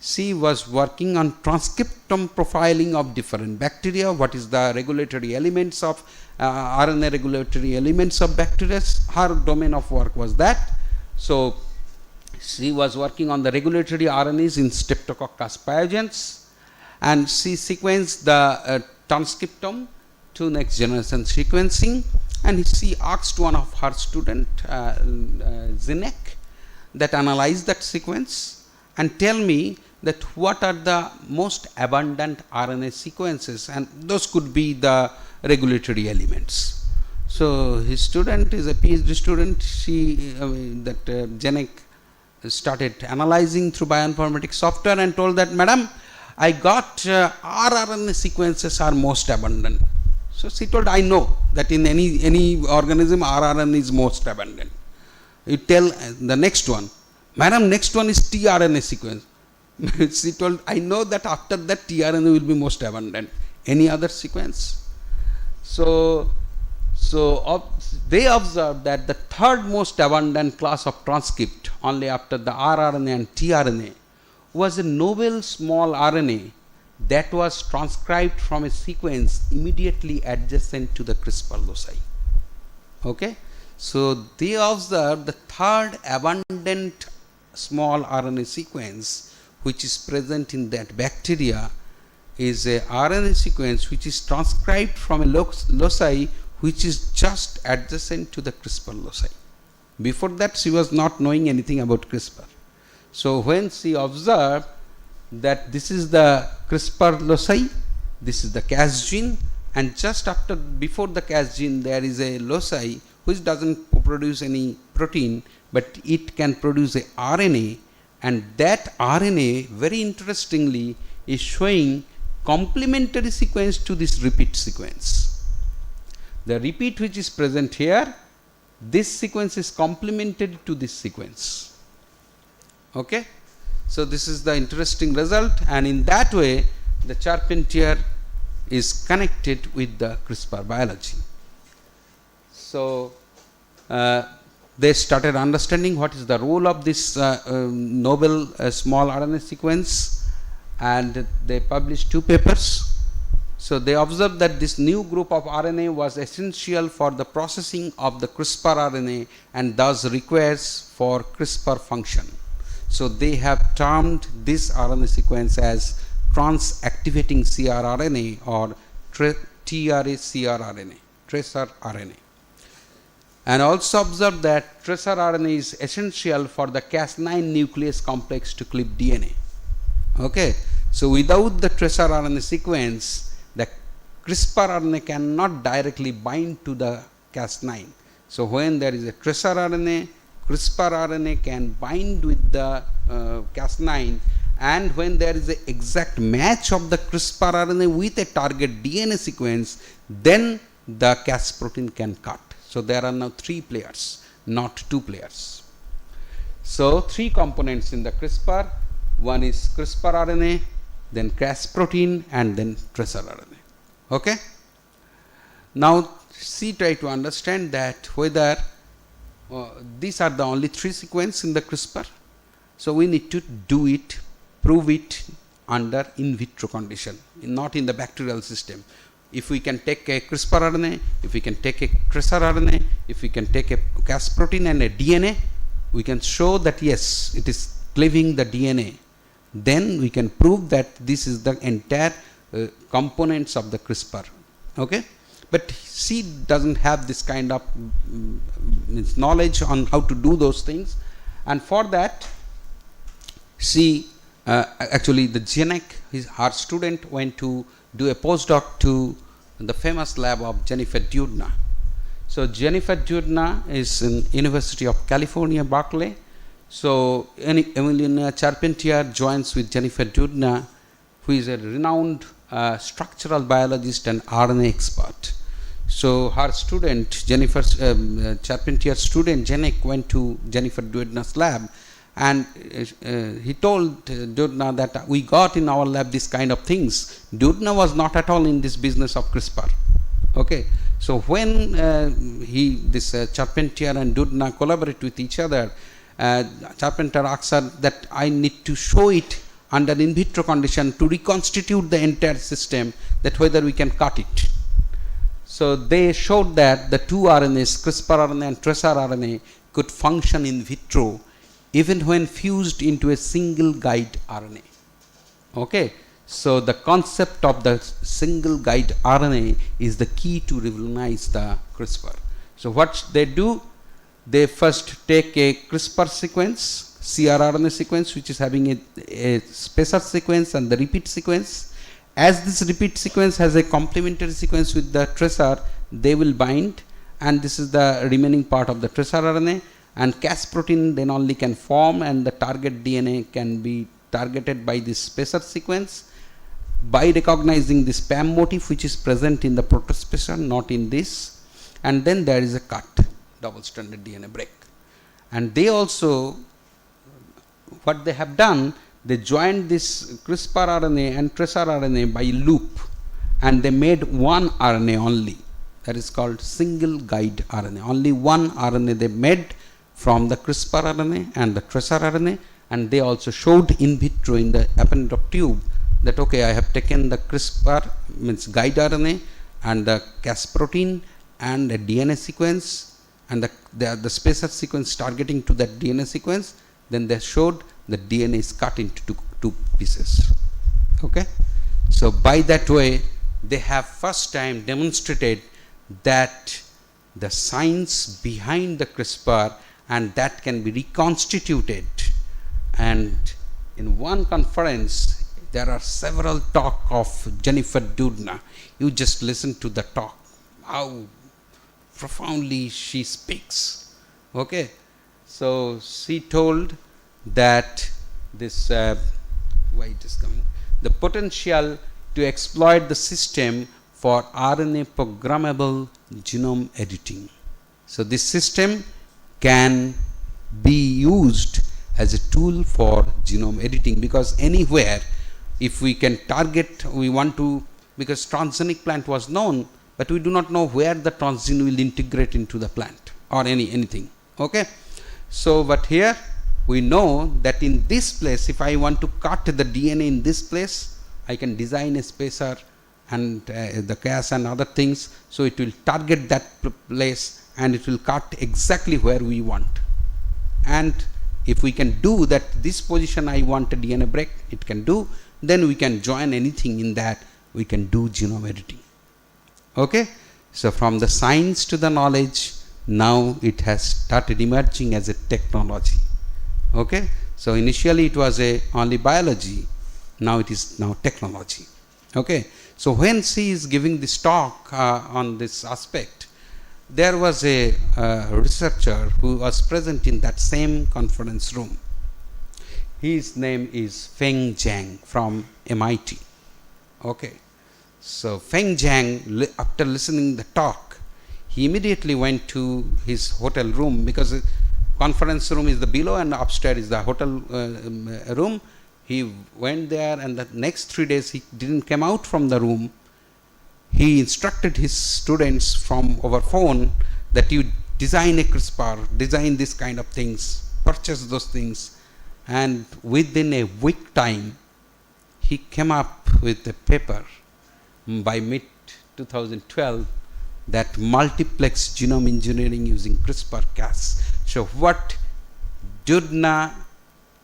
She was working on transcriptome profiling of different bacteria. What is the regulatory elements of RNA regulatory elements of bacteria? Her domain of work was that. So she was working on the regulatory RNAs in Streptococcus pyogenes, and she sequenced the transcriptome to next generation sequencing, and she asked one of her student Zinek that analyze that sequence and tell me that what are the most abundant RNA sequences, and those could be the regulatory elements. So his student is a PhD student. Zinek started analyzing through bioinformatics software and told that, madam, I got rRNA sequences are most abundant. So she told, I know that in any organism rRNA is most abundant. You tell the next one, madam, next one is tRNA sequence. She told, I know that after that tRNA will be most abundant. Any other sequence? So they observed that the third most abundant class of transcript, only after the rRNA and tRNA, was a novel small RNA that was transcribed from a sequence immediately adjacent to the CRISPR loci. Okay? So they observed the third abundant small RNA sequence which is present in that bacteria is a RNA sequence which is transcribed from a loci which is just adjacent to the CRISPR loci. Before that, she was not knowing anything about CRISPR. So when she observed that this is the CRISPR loci, this is the Cas gene, and just before the Cas gene there is a loci which doesn't produce any protein, but it can produce a RNA, and that RNA, very interestingly, is showing complementary sequence to this repeat sequence. The repeat which is present here, this sequence is complementary to this sequence. Okay? So this is the interesting result, and in that way the Charpentier is connected with the CRISPR biology. So they started understanding what is the role of this novel small RNA sequence, and they published 2 papers. So they observed that this new group of RNA was essential for the processing of the CRISPR RNA and thus requires for CRISPR function. So they have termed this RNA sequence as trans-activating cRNA or TRA-cRNA, tracer RNA. And also observed that tracer RNA is essential for the Cas9 nuclease complex to clip DNA. Okay, so without the tracer RNA sequence, the CRISPR RNA cannot directly bind to the Cas9. So when there is a tracer RNA, CRISPR RNA can bind with the Cas9, and when there is an exact match of the CRISPR RNA with a target DNA sequence, then the Cas protein can cut. So there are now 3 players, not 2 players. So 3 components in the CRISPR. One is CRISPR RNA, then Cas protein, and then tracer RNA. Okay? Now try to understand that whether these are the only 3 sequences in the CRISPR. So we need to do it, prove it under in vitro condition, not in the bacterial system. If we can take a CRISPR RNA, if we can take a tracer RNA, if we can take a Cas protein and a DNA, we can show that yes, it is cleaving the DNA. Then we can prove that this is the entire components of the CRISPR. Okay? But she doesn't have this kind of knowledge on how to do those things, and for that she actually the Janek, her student, went to do a postdoc to the famous lab of Jennifer Doudna. So Jennifer Doudna is in University of California, Berkeley. So Emiliana Charpentier joins with Jennifer Doudna, who is a renowned structural biologist and RNA expert. So her student, Jennifer Charpentier's student Janek, went to Jennifer Doudna's lab, and he told Doudna that we got in our lab this kind of things. Doudna was not at all in this business of CRISPR. Okay, so when Charpentier and Doudna collaborate with each other, Charpentier asked her that I need to show it under in vitro condition to reconstitute the entire system, that whether we can cut it. So they showed that the 2 RNAs, CRISPR RNA and tracer RNA, could function in vitro even when fused into a single guide RNA. Okay, so the concept of the single guide RNA is the key to revolutionize the CRISPR. So what they do, they first take a CRISPR sequence, cRNA sequence, which is having a spacer sequence and the repeat sequence. As this repeat sequence has a complementary sequence with the tracer, they will bind, and this is the remaining part of the tracer RNA, and Cas protein then only can form, and the target DNA can be targeted by this spacer sequence by recognizing this PAM motif which is present in the protospacer, not in this, and then there is a cut, double stranded DNA break. And they also, what they have done, they joined this CRISPR RNA and tracer RNA by loop, and they made one RNA only, that is called single guide RNA. Only one RNA they made from the CRISPR RNA and the tracer RNA, and they also showed in vitro in the appendage tube that okay, I have taken the CRISPR means guide RNA and the Cas protein and a DNA sequence and the spacer sequence targeting to that DNA sequence. Then they showed the DNA is cut into two pieces. Okay, So by that way, they have first time demonstrated that the science behind the CRISPR and that can be reconstituted. And in one conference, there are several talk of Jennifer Doudna. You just listen to the talk, how profoundly she speaks. Okay, so she told that this why it is coming, the potential to exploit the system for RNA programmable genome editing. So this system can be used as a tool for genome editing, because anywhere if we can target, we want to, because transgenic plant was known, but we do not know where the transgene will integrate into the plant or anything. Okay, so but here we know that in this place, if I want to cut the DNA in this place, I can design a spacer and the Cas and other things, so it will target that place and it will cut exactly where we want. And if we can do that, this position I want a DNA break, it can do, then we can join anything in that, we can do genome editing. Okay, so from the science to the knowledge, now it has started emerging as a technology. Okay, so initially it was only biology, now it is now technology. Okay, so when she is giving this talk on this aspect, there was a researcher who was present in that same conference room. His name is Feng Zhang from MIT. Okay, so Feng Zhang, after listening the talk, he immediately went to his hotel room, because the conference room is the below and upstairs is the hotel room. He went there, and the next 3 days he didn't come out from the room. He instructed his students from over phone that you design a CRISPR, design this kind of things, purchase those things, and within a week time he came up with a paper by mid 2012 that multiplex genome engineering using CRISPR-Cas. So what Doudna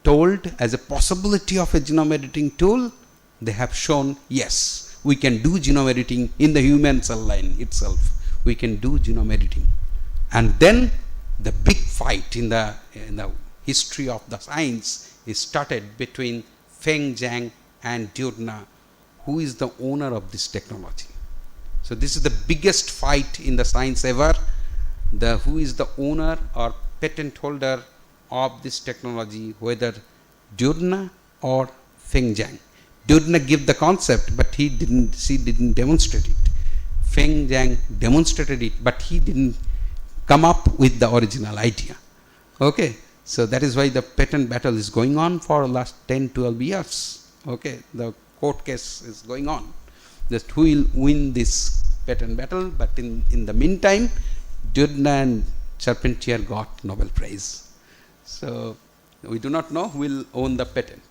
told as a possibility of a genome editing tool, they have shown, yes, we can do genome editing in the human cell line itself. We can do genome editing. And then the big fight in the history of the science is started between Feng Zhang and Doudna, who is the owner of this technology. So this is the biggest fight in the science ever. Who is the owner or patent holder of this technology, whether Doudna or Feng Zhang. Doudna gave the concept, but she didn't demonstrate it. Feng Zhang demonstrated it, but he didn't come up with the original idea. Okay, so that is why the patent battle is going on for the last 10-12 years. Okay, the court case is going on. Just who will win this patent battle, but in the meantime, Doudna and Charpentier got Nobel Prize. So we do not know who will own the patent.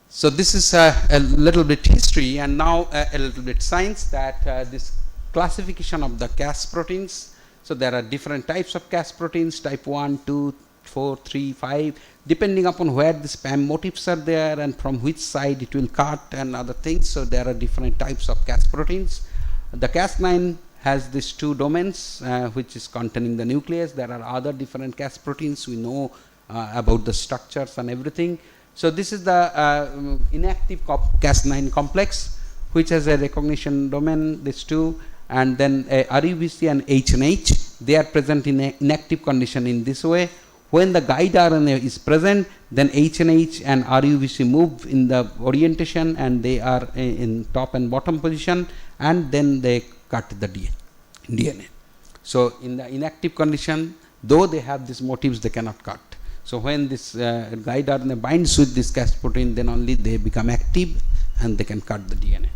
So this is a little bit history, and now a little bit science, that this classification of the Cas proteins. So there are different types of Cas proteins, type 1, 2, 4, 3, 5, depending upon where the spam motifs are there and from which side it will cut and other things. So there are different types of Cas proteins. The Cas9 has these two domains which is containing the nucleus. There are other different Cas proteins. We know about the structures and everything. So this is the inactive Cas9 complex, which has a recognition domain, these two, and then RUBC and HNH, they are present in an inactive condition in this way. When the guide RNA is present, then HNH and RUBC move in the orientation, and they are in top and bottom position, and then they cut the DNA. So in the inactive condition, though they have these motifs, they cannot cut. So when this guide RNA binds with this Cas protein, then only they become active and they can cut the DNA.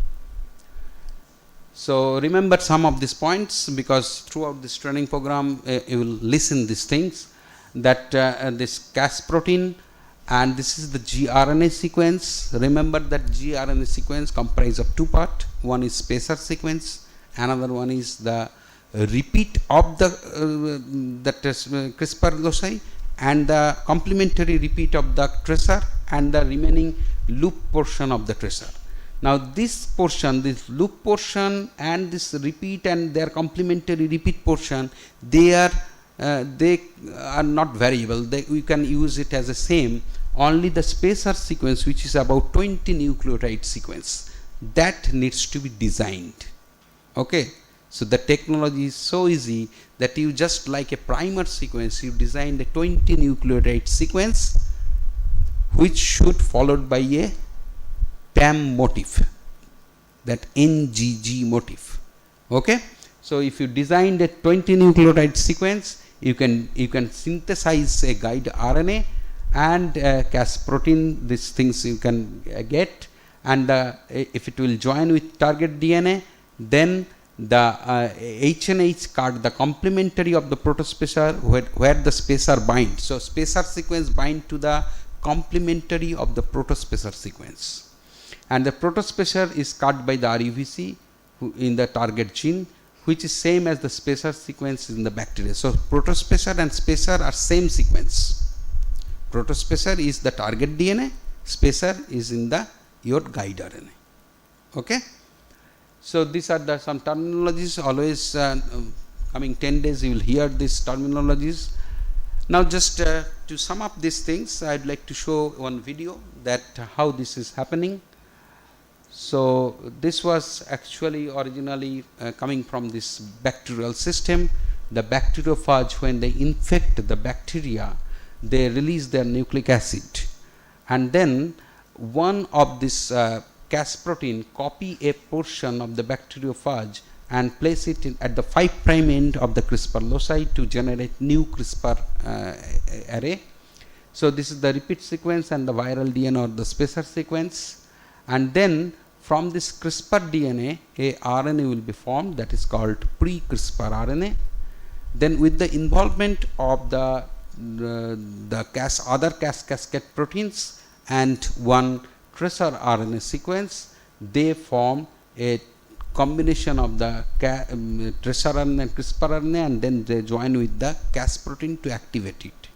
So remember some of these points, because throughout this training program you will listen these things, that this Cas protein, and this is the gRNA sequence. Remember that gRNA sequence comprises of two parts. One is spacer sequence, another one is the repeat of the CRISPR loci, and the complementary repeat of the tracer, and the remaining loop portion of the tracer. Now this portion, this loop portion and this repeat and their complementary repeat portion, they are not variable. We can use it as a same. Only the spacer sequence, which is about 20 nucleotide sequence, that needs to be designed. Okay. So the technology is so easy that you just like a primer sequence, you designed a 20 nucleotide sequence which should followed by a PAM motif, that NGG motif. Okay. So if you designed a 20 nucleotide sequence, you can synthesize a guide RNA and Cas protein. These things you can get, and if it will join with target DNA, then the H&H card, the complementary of the protospacer where the spacer bind. So spacer sequence bind to the complementary of the protospacer sequence, and the protospacer is cut by the RUVC in the target gene, which is same as the spacer sequence in the bacteria. So protospacer and spacer are same sequence. Protospacer is the target DNA, spacer is in the your guide RNA. Okay. So these are some terminologies. Always coming 10 days you will hear these terminologies. Now just to sum up these things, I would like to show one video that how this is happening. So this was actually originally coming from this bacterial system. The bacteriophage, when they infect the bacteria, they release their nucleic acid, and then one of this Cas protein copy a portion of the bacteriophage and place it at the 5' end of the CRISPR loci to generate new CRISPR array. So this is the repeat sequence and the viral DNA or the spacer sequence, and then from this CRISPR DNA a RNA will be formed that is called pre-CRISPR RNA. Then with the involvement of the other Cas cascade proteins and one tracer RNA sequence, they form a combination of the tracer RNA and CRISPR RNA, and then they join with the Cas protein to activate it.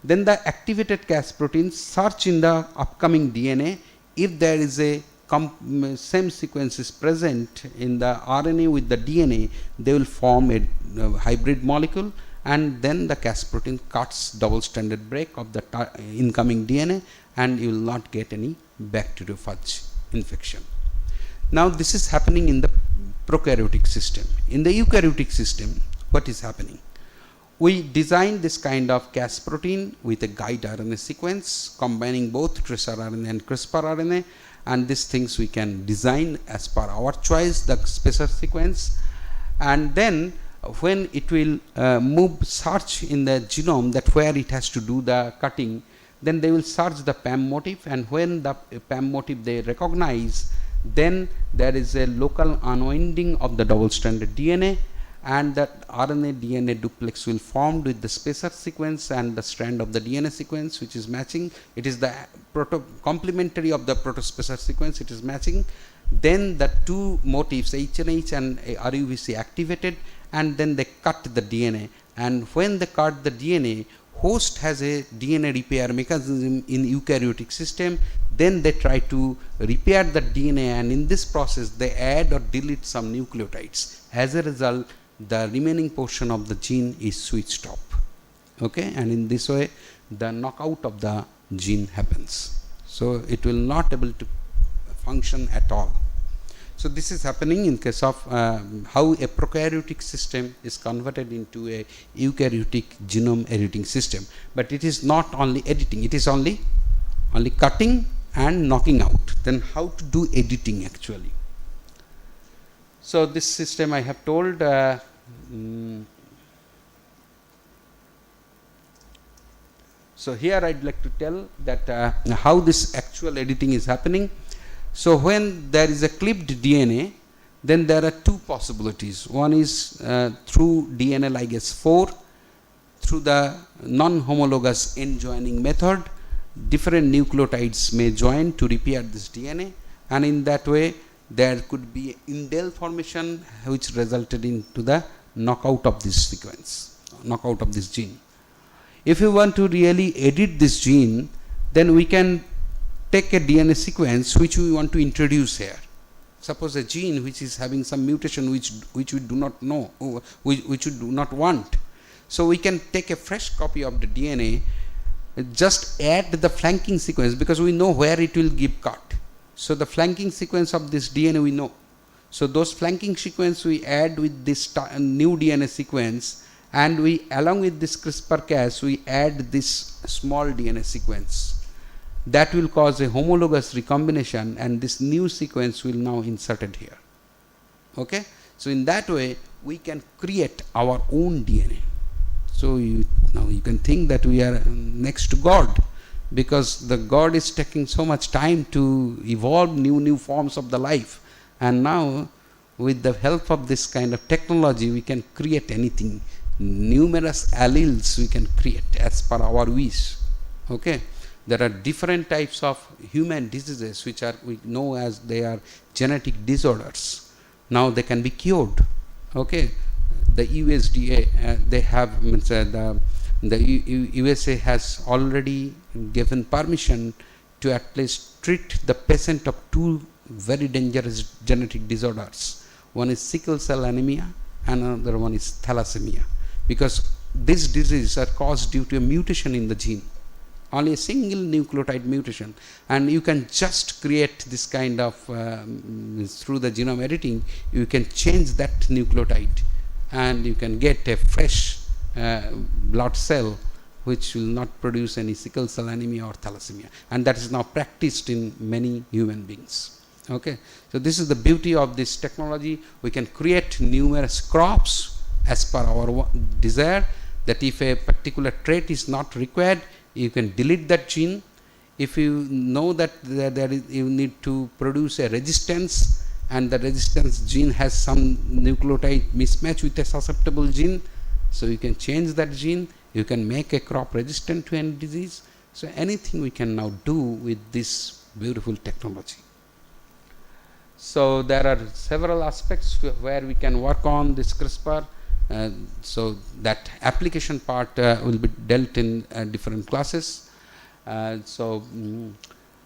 Then the activated Cas protein search in the upcoming DNA. If there is a same sequence is present in the RNA with the DNA, they will form a hybrid molecule, and then the Cas protein cuts double stranded break of the incoming DNA, and you will not get any bacteriophage infection. Now this is happening in the prokaryotic system. In the eukaryotic system, what is happening? We designed this kind of Cas protein with a guide RNA sequence combining both tracer RNA and CRISPR RNA, and these things we can design as per our choice the spacer sequence, and then when it will search in the genome, that where it has to do the cutting, then they will search the PAM motif, and when the PAM motif they recognize, then there is a local unwinding of the double stranded DNA, and that RNA DNA duplex will form with the spacer sequence and the strand of the DNA sequence which is matching. It is the complementary of the protospacer sequence, it is matching. Then the two motifs H&H and RUVC activated, and then they cut the DNA, and when they cut the DNA, host has a DNA repair mechanism in eukaryotic system, then they try to repair the DNA, and in this process they add or delete some nucleotides. As a result, the remaining portion of the gene is switched off. Okay, and in this way the knockout of the gene happens. So it will not able to function at all. So this is happening in case of how a prokaryotic system is converted into a eukaryotic genome editing system. But it is not only editing, it is only cutting and knocking out. Then how to do editing actually? So this system I have told so here I'd like to tell that how this actual editing is happening. So when there is a clipped DNA, then there are two possibilities. One is through DNA ligase 4, through the non-homologous end joining method, different nucleotides may join to repair this DNA, and in that way there could be indel formation which resulted into the knockout of this sequence, knockout of this gene. If you want to really edit this gene, then we can take a DNA sequence which we want to introduce here. Suppose a gene which is having some mutation which we do not know, which we do not want. So we can take a fresh copy of the DNA, just add the flanking sequence, because we know where it will give cut. So the flanking sequence of this DNA we know. So those flanking sequence we add with this new DNA sequence, and we, along with this CRISPR-Cas, we add this small DNA sequence. That will cause a homologous recombination, and this new sequence will now inserted here. Okay? So in that way we can create our own DNA. So now you can think that we are next to God, because the God is taking so much time to evolve new forms of the life, and now with the help of this kind of technology we can create anything. Numerous alleles we can create as per our wish. Okay? There are different types of human diseases which are, we know as they are genetic disorders. Now they can be cured. Okay? The USDA, they have, USA has already given permission to at least treat the patient of two very dangerous genetic disorders. One is sickle cell anemia and another one is thalassemia, because these diseases are caused due to a mutation in the gene. Only a single nucleotide mutation, and you can just create this kind of through the genome editing you can change that nucleotide, and you can get a fresh blood cell which will not produce any sickle cell anemia or thalassemia, and that is now practiced in many human beings. Okay, so this is the beauty of this technology. We can create numerous crops as per our desire, that if a particular trait is not required, you can delete that gene. If you know that you need to produce a resistance, and the resistance gene has some nucleotide mismatch with a susceptible gene, so you can change that gene. You can make a crop resistant to any disease. So anything we can now do with this beautiful technology. So there are several aspects where we can work on this CRISPR. So that application part will be dealt in different classes. I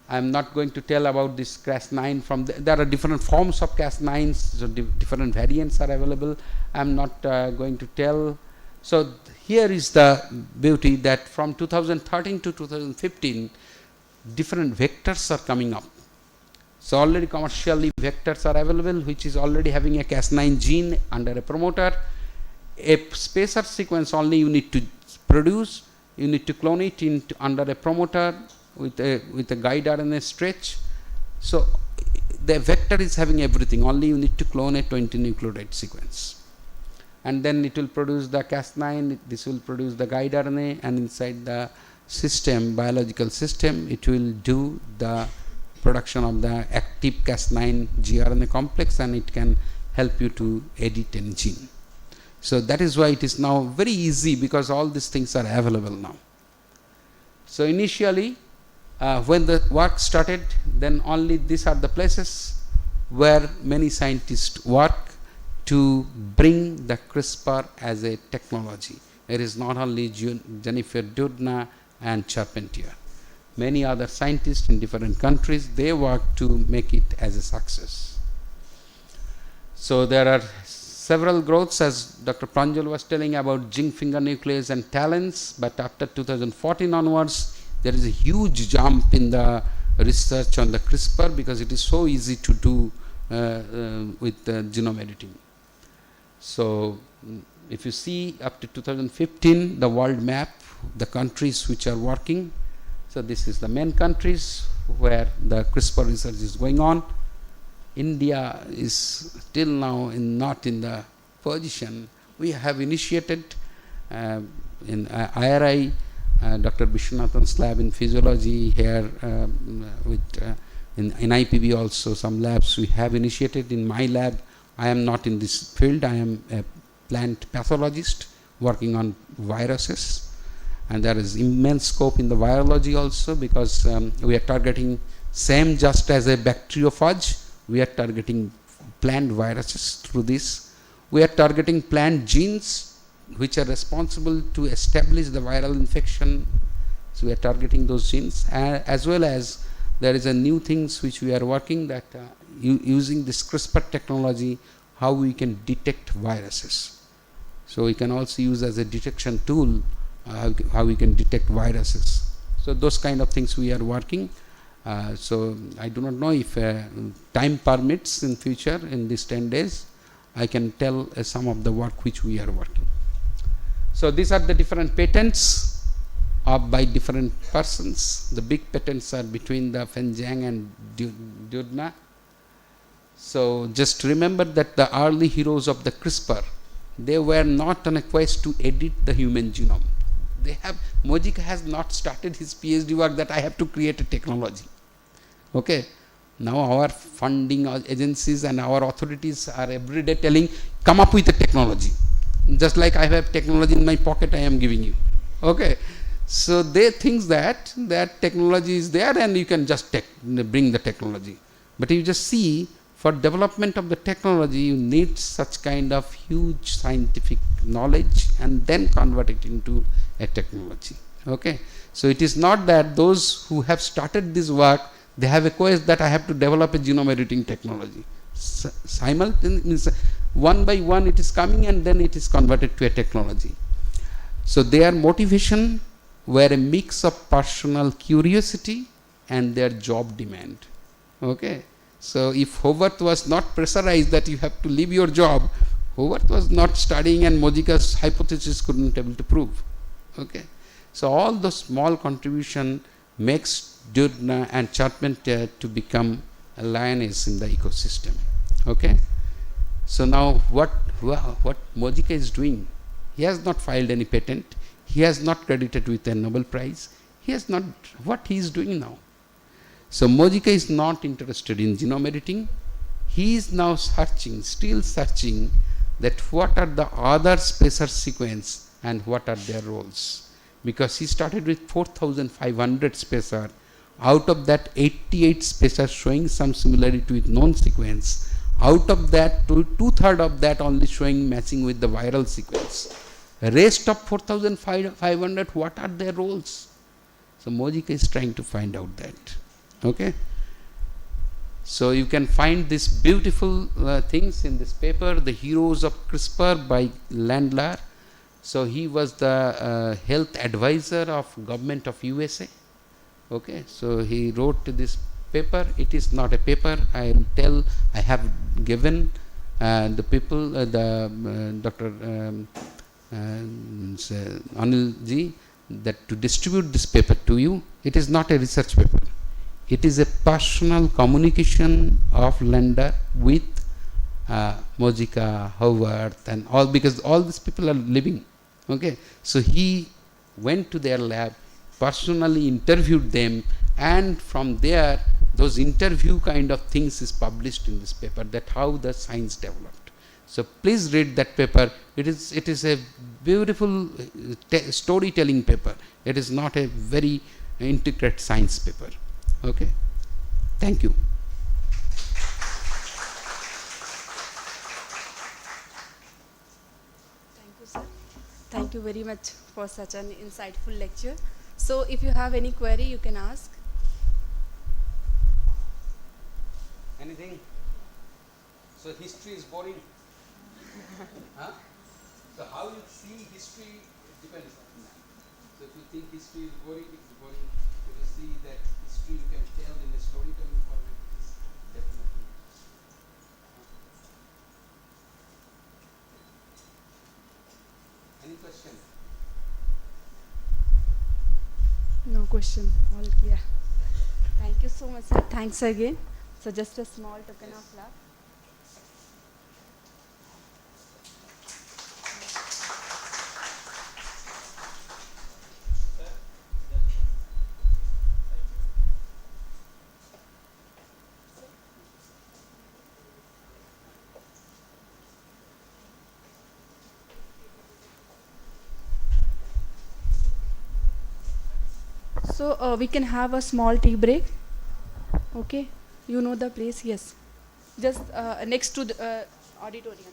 am not going to tell about this Cas9 there are different forms of Cas9s, so different variants are available. I am not going to tell. So here is the beauty, that from 2013 to 2015 different vectors are coming up. So already commercially vectors are available which is already having a Cas9 gene under a promoter. A spacer sequence only you need to produce, you need to clone it under a promoter with a guide RNA stretch. So the vector is having everything, only you need to clone a 20 nucleotide sequence, and then it will produce the Cas9, this will produce the guide RNA, and inside the system, biological system, it will do the production of the active Cas9 gRNA complex, and it can help you to edit any gene. So that is why it is now very easy, because all these things are available now. So initially when the work started, then only these are the places where many scientists work to bring the CRISPR as a technology. There is not only Jennifer Doudna and Charpentier. Many other scientists in different countries, they work to make it as a success. So there are several growths, as Dr. Pranjal was telling about zinc finger nuclease and talents, but after 2014 onwards, there is a huge jump in the research on the CRISPR, because it is so easy to do with genome editing. So if you see up to 2015 the world map, the countries which are working, so this is the main countries where the CRISPR research is going on. India is till now not in the position. We have initiated in IRI, Dr. Vishwanathan's lab in physiology here, in IPB also some labs we have initiated. In my lab, I am not in this field, I am a plant pathologist working on viruses, and there is immense scope in the virology also, because we are targeting same just as a bacteriophage. We are targeting plant viruses through this. We are targeting plant genes which are responsible to establish the viral infection. So we are targeting those genes, as well as there is a new things which we are working that using this CRISPR technology, how we can detect viruses. So we can also use as a detection tool how we can detect viruses. So those kind of things we are working. So I do not know if time permits in future in these 10 days. I can tell some of the work which we are working. So these are the different patents by different persons. The big patents are between the Fenjiang and Dudna. So just remember that the early heroes of the CRISPR, they were not on a quest to edit the human genome. Mojika has not started his PhD work that I have to create a technology. Okay. Now our funding agencies and our authorities are every day telling, come up with a technology. Just like I have technology in my pocket, I am giving you. Okay. So they think that technology is there and you can just bring the technology. But you just see, for development of the technology, you need such kind of huge scientific knowledge and then convert it into a technology. Okay. So it is not that those who have started this work, they have a quest that I have to develop a genome editing technology. Simultaneously, one by one it is coming and then it is converted to a technology. So their motivation were a mix of personal curiosity and their job demand. Okay. So if Howard was not pressurized that you have to leave your job, Howard was not studying and Mojika's hypothesis couldn't able to prove. Okay. So all the small contribution makes Dudna and Charpentier to become a lioness in the ecosystem. Okay. So now what Mojika is doing, he has not filed any patent, he has not credited with a Nobel Prize, he has not, what he is doing now. So Mojika is not interested in genome editing, he is now searching, still searching that what are the other spacer sequence and what are their roles. Because he started with 4,500 spacer, out of that 88 spacers showing some similarity with known sequence, out of that 2/3 of that only showing matching with the viral sequence. The rest of 4,500, what are their roles? So Mojika is trying to find out that. Okay. So you can find these beautiful things in this paper, The Heroes of CRISPR by Landler. So he was the health advisor of government of USA. Okay. So he wrote this paper. It is not a paper. I will tell. I have given the people, Dr. Anil ji, that to distribute this paper to you. It is not a research paper. It is a personal communication of Landler with Mojika, Howard, and all, because all these people are living. Okay. So he went to their lab, personally interviewed them, and from there those interview kind of things is published in this paper, that how the science developed. So please read that paper. It is a beautiful storytelling paper. It is not a very intricate science paper. Okay. Thank you. Thank you, sir. Thank you very much for such an insightful lecture. So if you have any query, you can ask. Anything? So history is boring. Huh? So how you see history depends on that. So if you think history is boring, it's boring. If you see that history you can tell in a storytelling format, it's definitely interesting. Any question? No question. All clear. Thank you so much, sir. Thanks again. So just a small token of love. So we can have a small tea break. Okay, you know the place, yes. Just next to the auditorium.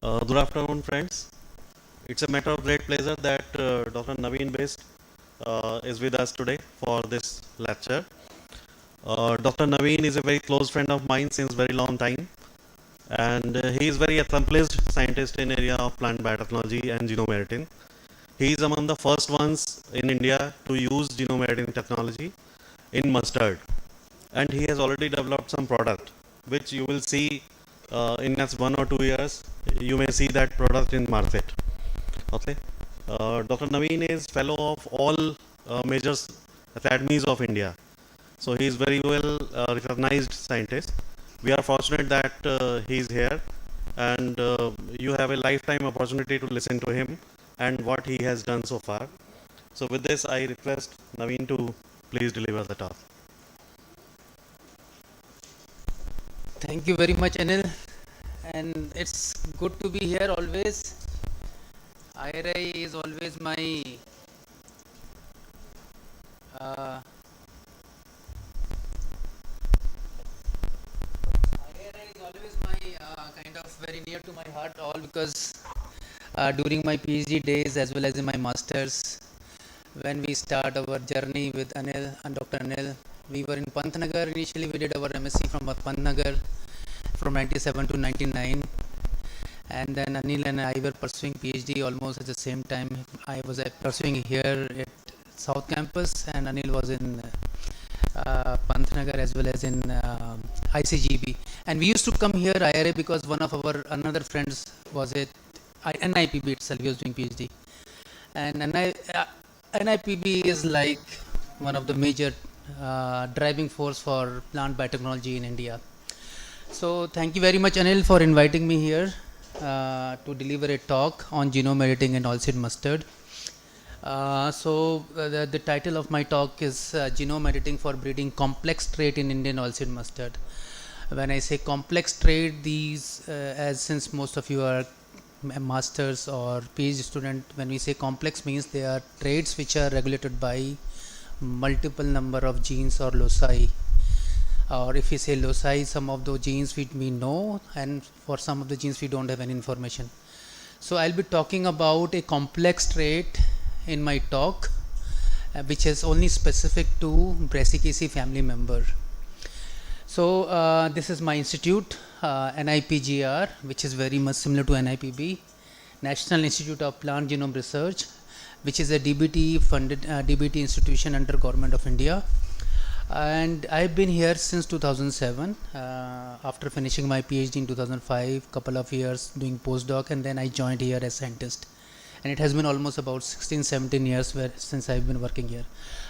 Good afternoon, friends. It's a matter of great pleasure that Dr. Naveen-based is with us today for this lecture. Dr. Naveen is a very close friend of mine since very long time, and he is very accomplished scientist in area of plant biotechnology and genome editing. He is among the first ones in India to use genome editing technology in mustard, and he has already developed some product which you will see in next 1 or 2 years. You may see that product in market. Okay. Dr. Naveen is fellow of all major academies of India. So he is very well recognized scientist. We are fortunate that he is here, and you have a lifetime opportunity to listen to him and what he has done so far. So with this, I request Naveen to please deliver the talk. Thank you very much, Anil, and it's good to be here always. IRI is always my kind of very near to my heart, all because during my PhD days as well as in my masters, when we start our journey with Anil and Dr. Anil, we were in Pantnagar. Initially, we did our MSc from Pantnagar from 97 to 99, and then Anil and I were pursuing PhD almost at the same time. I was pursuing here at South Campus, and Anil was in Pantnagar as well as in ICGB. And we used to come here IRA because one of our another friends was at NIPB itself. He was doing PhD, and NIPB is like one of the major driving force for plant biotechnology in India. So thank you very much, Anil, for inviting me here to deliver a talk on genome editing and oilseed mustard. The title of my talk is genome editing for breeding complex trait in Indian oilseed mustard. When I say complex trait, these as since most of you are masters or PhD student, when we say complex means they are traits which are regulated by multiple number of genes or loci, or if we say loci, some of those genes we know, and for some of the genes we don't have any information. So I'll be talking about a complex trait in my talk which is only specific to Brassicaceae family member. So this is my institute, NIPGR, which is very much similar to NIPB, National Institute of Plant Genome Research, which is a DBT funded DBT institution under Government of India. And I've been here since 2007 after finishing my PhD in 2005, couple of years doing postdoc, and then I joined here as scientist. And it has been almost about 16-17 years since I've been working here.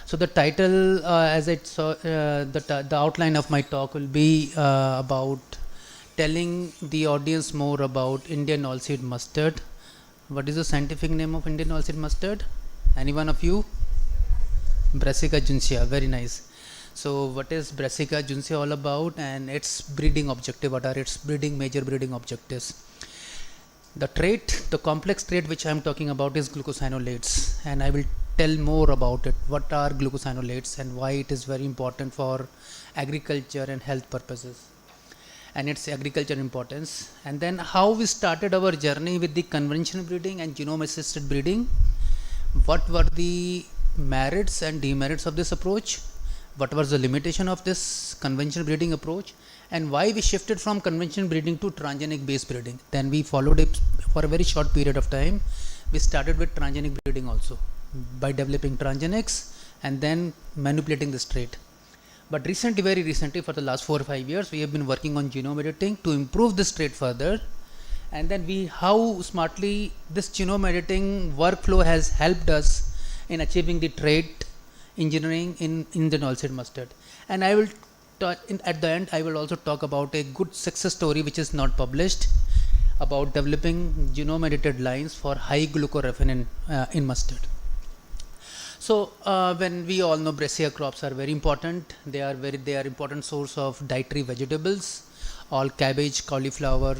So the title, as I saw, the outline of my talk will be about telling the audience more about Indian oilseed mustard. What is the scientific name of Indian oilseed mustard? Any one of you? Brassica juncea. Very nice. So what is Brassica juncea all about, and its breeding objective? What are its major breeding objectives? The trait, the complex trait which I am talking about is glucosinolates, and I will tell more about it. What are glucosinolates and why it is very important for agriculture and health purposes, and its agriculture importance. And then how we started our journey with the conventional breeding and genome assisted breeding. What were the merits and demerits of this approach? What was the limitation of this conventional breeding approach, and why we shifted from conventional breeding to transgenic based breeding. Then we followed it for a very short period of time. We started with transgenic breeding also by developing transgenics and then manipulating this trait. But recently, very recently, for the last 4 or 5 years, we have been working on genome editing to improve this trait further. And then how smartly this genome editing workflow has helped us in achieving the trait engineering in Indian oilseed mustard. And I will at the end I will also talk about a good success story which is not published about developing genome edited lines for high glucoraphanin in mustard. So when we all know Brassica crops are very important, they are important source of dietary vegetables. All cabbage, cauliflower,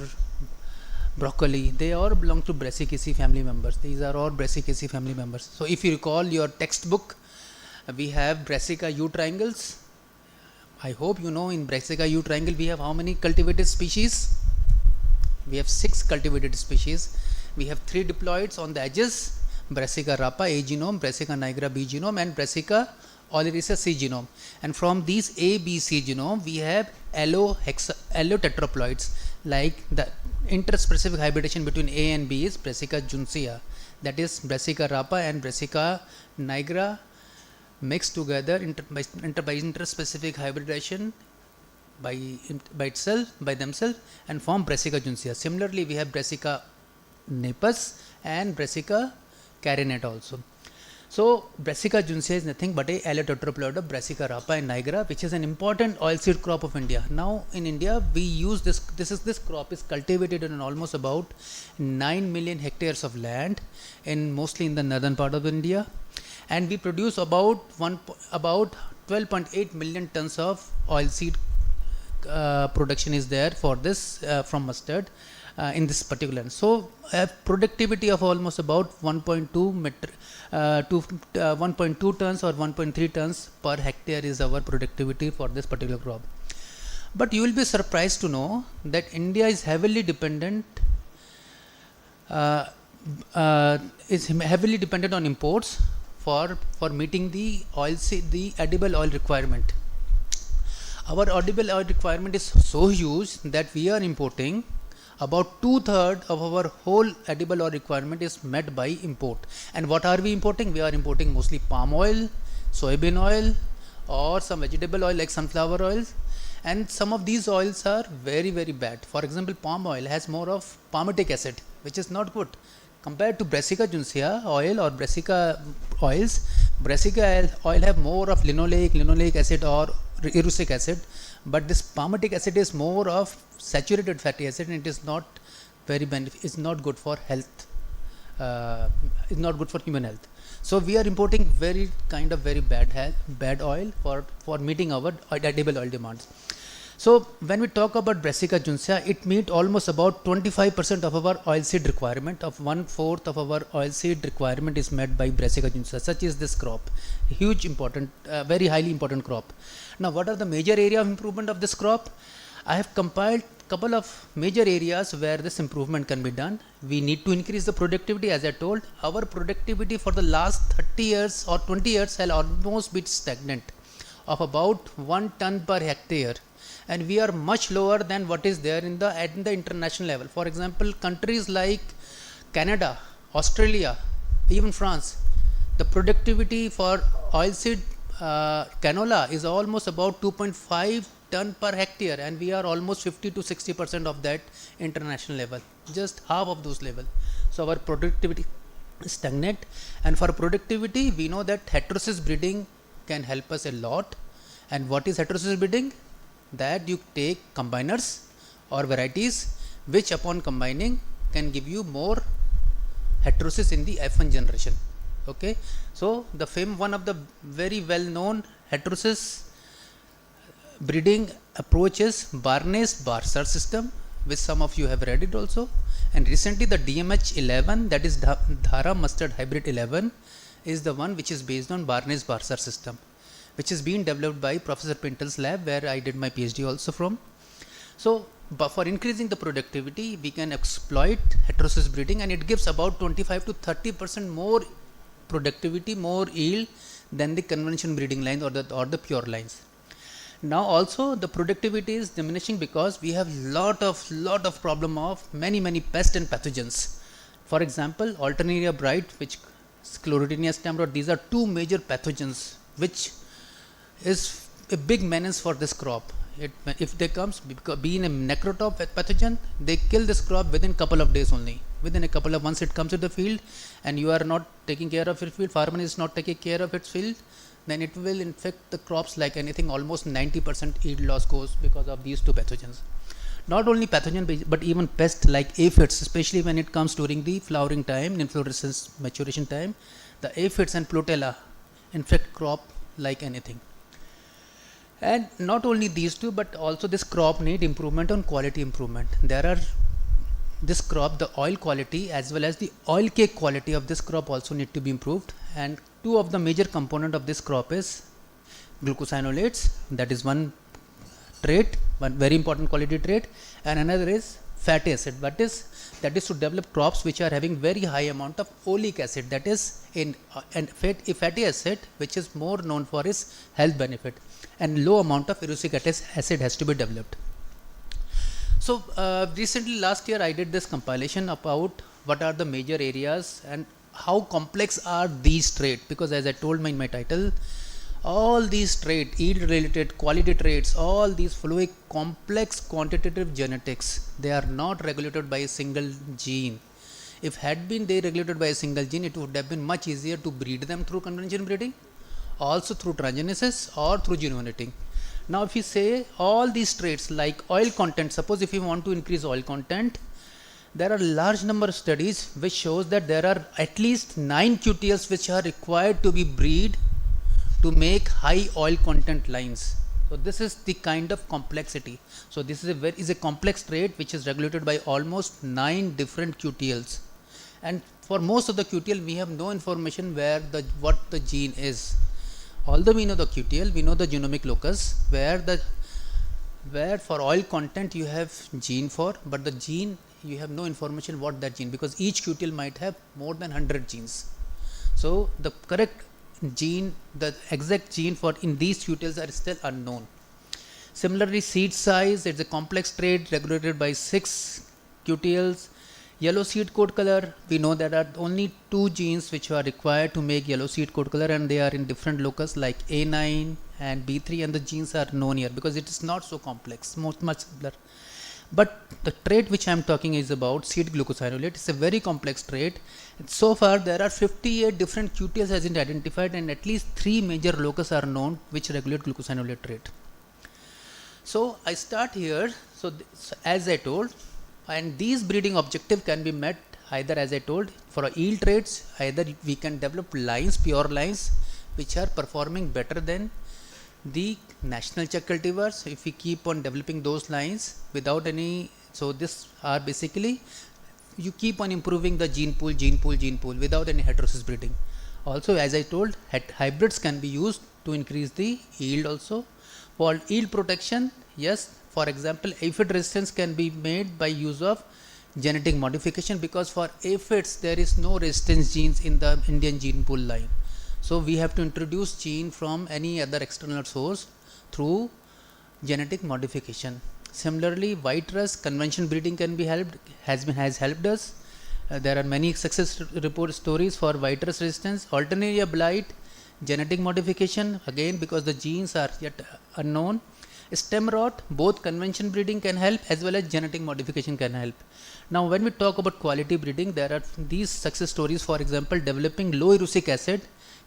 broccoli, they all belong to Brassicaceae family members. These are all Brassicaceae family members. So if you recall your textbook, we have Brassica U triangles. I hope you know in Brassica U triangle we have how many cultivated species? We have 6 cultivated species. We have 3 diploids on the edges, Brassica rapa A genome, Brassica nigra B genome, and Brassica oleracea C genome. And from these A, B, C genome, we have allotetraploids, like the interspecific hybridization between A and B is Brassica juncea, that is Brassica rapa and Brassica nigra mixed together by interspecific hybridization by themselves and form Brassica juncea. Similarly, we have Brassica napus and Brassica carinate also. So Brassica juncea is nothing but a allotetraploid of Brassica rapa and nigra, which is an important oilseed crop of India. Now in India we use this crop is cultivated in almost about 9 million hectares of land, mostly in the northern part of India, and we produce about 12.8 million tons of oilseed production is there for this from mustard in this particular. So productivity of almost about 1.2 tons or 1.3 tons per hectare is our productivity for this particular crop. But you will be surprised to know that India is heavily dependent on imports for meeting the edible oil requirement. Our edible oil requirement is so huge that we are importing about 2/3 of our whole edible oil requirement is met by import. And what are we importing? We are importing mostly palm oil, soybean oil, or some vegetable oil like sunflower oils. And some of these oils are very, very bad. For example, palm oil has more of palmitic acid, which is not good. Compared to Brassica juncea oil or Brassica oils, Brassica oil have more of linoleic acid or erucic acid, but this palmitic acid is more of saturated fatty acid, and it is not very it's not good for health, it's not good for human health. So we are importing very bad oil for meeting our edible oil demands. So when we talk about Brassica juncea, it meets almost about 25% of our oilseed requirement. Of 1/4 of our oilseed requirement is met by Brassica juncea. Such is this crop, huge important, very highly important crop. Now, what are the major area of improvement of this crop? I have compiled couple of major areas where this improvement can be done. We need to increase the productivity. As I told, our productivity for the last 30 years or 20 years has almost been stagnant of about 1 ton per hectare, and we are much lower than what is there at the international level. For example, countries like Canada, Australia, even France, the productivity for oilseed canola is almost about 2.5 ton per hectare, and we are almost 50 to 60% of that international level, just half of those level. So our productivity is stagnant, and for productivity we know that heterosis breeding can help us a lot. And what is heterosis breeding? That you take combiners or varieties which upon combining can give you more heterosis in the F1 generation. Okay, so the one of the very well known heterosis breeding approach is Barnes-Barsar system, which some of you have read it also. And recently the DMH11, that is Dhara Mustard Hybrid 11, is the one which is based on Barnes-Barsar system, which is being developed by Professor Pintel's lab, where I did my PhD also from. So for increasing the productivity, we can exploit heterosis breeding, and it gives about 25 to 30% more productivity, more yield than the conventional breeding lines or the pure lines. Now also the productivity is diminishing because we have lot of problem of many pests and pathogens. For example, Alternaria bright, which Sclerotinia stem rot, these are two major pathogens which is a big menace for this crop. If they comes, being a necrotop pathogen, they kill this crop within couple of days only. Within a couple of months it comes to the field, and you are not taking care of your field, farmer is not taking care of its field, then it will infect the crops like anything. Almost 90% yield loss goes because of these two pathogens. Not only pathogen, but even pests like aphids, especially when it comes during the flowering time, inflorescence maturation time, the aphids and Plotella infect crop like anything. And not only these two, but also this crop need improvement on quality improvement. This crop, the oil quality as well as the oil cake quality of this crop also need to be improved. And two of the major component of this crop is glucosinolates, that is one trait, one very important quality trait, and another is fatty acid. That is to develop crops which are having very high amount of oleic acid, that is in fatty acid, which is more known for its health benefit, and low amount of erucic acid has to be developed. So recently last year I did this compilation about what are the major areas and how complex are these traits, because as I told in my title, all these traits, yield related, quality traits, all these follow a complex quantitative genetics. They are not regulated by a single gene. If had been they regulated by a single gene, it would have been much easier to breed them through conventional breeding, also through transgenesis or through genome editing. Now if you say all these traits like oil content, suppose if you want to increase oil content, there are large number of studies which shows that there are at least 9 QTLs which are required to be bred to make high oil content lines. So this is the kind of complexity. So this is a complex trait which is regulated by almost 9 different QTLs. And for most of the QTL we have no information what the gene is. Although we know the QTL, we know the genomic locus where for oil content you have gene for, but the gene you have no information what that gene, because each QTL might have more than 100 genes. So the correct gene, the exact gene for in these QTLs are still unknown. Similarly, seed size, it's a complex trait regulated by 6 QTLs. Yellow seed coat color, we know there are only 2 genes which are required to make yellow seed coat color, and they are in different locus like A9 and B3, and the genes are known here because it is not so complex, much simpler. But the trait which I am talking is about seed glucosinolate. It's a very complex trait. So far there are 58 different QTLs has been identified, and at least 3 major locus are known which regulate glucosinolate trait. So I start here. So as I told, and these breeding objective can be met either, as I told, for yield traits, either we can develop lines, pure lines, which are performing better than the national check cultivars if we keep on developing those lines without any. So this are basically you keep on improving the gene pool without any heterosis breeding. Also, as I told, hybrids can be used to increase the yield also. For yield protection, yes, for example, aphid resistance can be made by use of genetic modification, because for aphids there is no resistance genes in the Indian gene pool line. So we have to introduce gene from any other external source through genetic modification. Similarly, white rust conventional breeding can be has helped us. There are many success report stories for white rust resistance. Alternaria blight, genetic modification, again because the genes are yet unknown. Stem rot, both conventional breeding can help as well as genetic modification can help. Now when we talk about quality breeding, there are these success stories. For example, developing low erucic acid,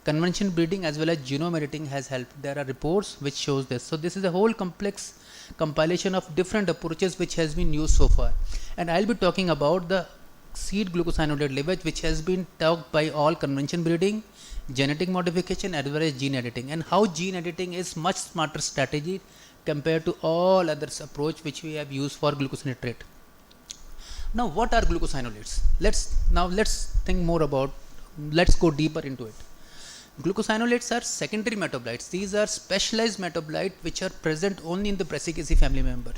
conventional breeding as well as genome editing has helped. There are reports which shows this. So this is a whole complex compilation of different approaches which has been used so far. And I'll be talking about the seed glucosinolate leavage, which has been talked by all conventional breeding, genetic modification as well as gene editing, and how gene editing is much smarter strategy compared to all others approach which we have used for glucosinolate trait. Now what are glucosinolates? Let's think more about, let's go deeper into it. Glucosinolates are secondary metabolites. These are specialized metabolites which are present only in the Brassicaceae family member.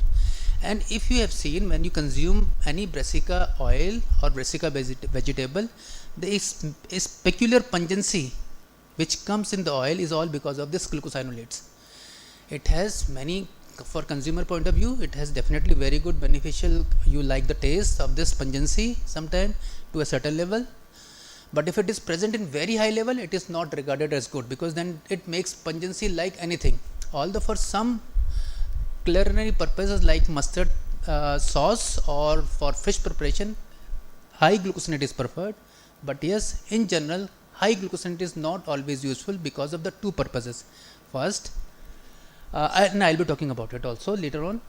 And if you have seen, when you consume any Brassica oil or Brassica vegetable, there is peculiar pungency which comes in the oil is all because of this glucosinolates. It has many, for consumer point of view, it has definitely very good beneficial, you like the taste of this pungency sometime to a certain level. But if it is present in very high level, it is not regarded as good, because then it makes pungency like anything. Although for some culinary purposes like mustard sauce or for fish preparation, high glucosinate is preferred. But yes, in general, high glucosinate is not always useful because of the 2 purposes. First, and I'll be talking about it also later on.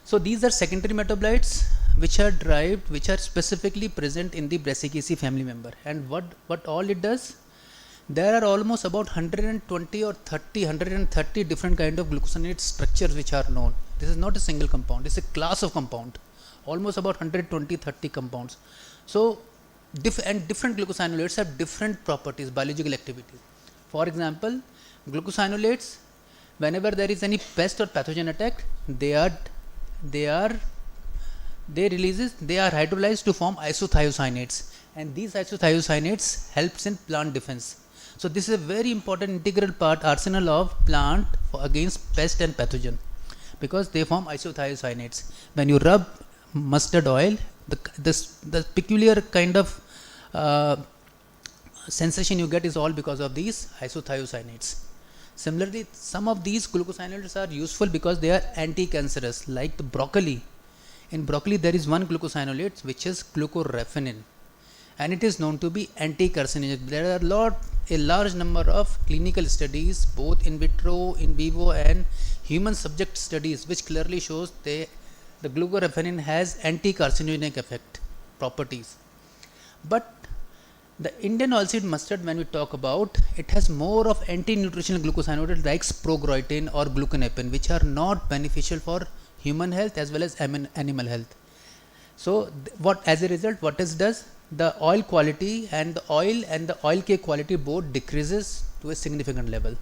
So these are secondary metabolites which are derived, which are specifically present in the Brassicaceae family member. And what all it does, there are almost about 120 or 130 different kind of glucosinate structures which are known. This is not a single compound, it's a class of compound, almost about 120-30 compounds. So different glucosinolates have different properties, biological activity. For example, glucosinolates, whenever there is any pest or pathogen attack, they are they are hydrolyzed to form isothiocyanates, and these isothiocyanates helps in plant defense. So this is a very important integral part arsenal of plant against pest and pathogen, because they form isothiocyanates. When you rub mustard oil, the peculiar kind of sensation you get is all because of these isothiocyanates. Similarly, some of these glucosinolates are useful because they are anti-cancerous, like the broccoli. In broccoli, there is one glucosinolate which is glucoraphanin, and it is known to be anti-carcinogenic. There are a large number of clinical studies, both in vitro, in vivo, and human subject studies, which clearly shows the glucoraphanin has anti-carcinogenic effect properties. But the Indian oilseed mustard, when we talk about, it has more of anti-nutritional glucosinolates like sprogroitin or gluconapin, which are not beneficial for human health as well as animal health. So as a result, what it does, the oil quality and the oil cake quality both decreases to a significant level.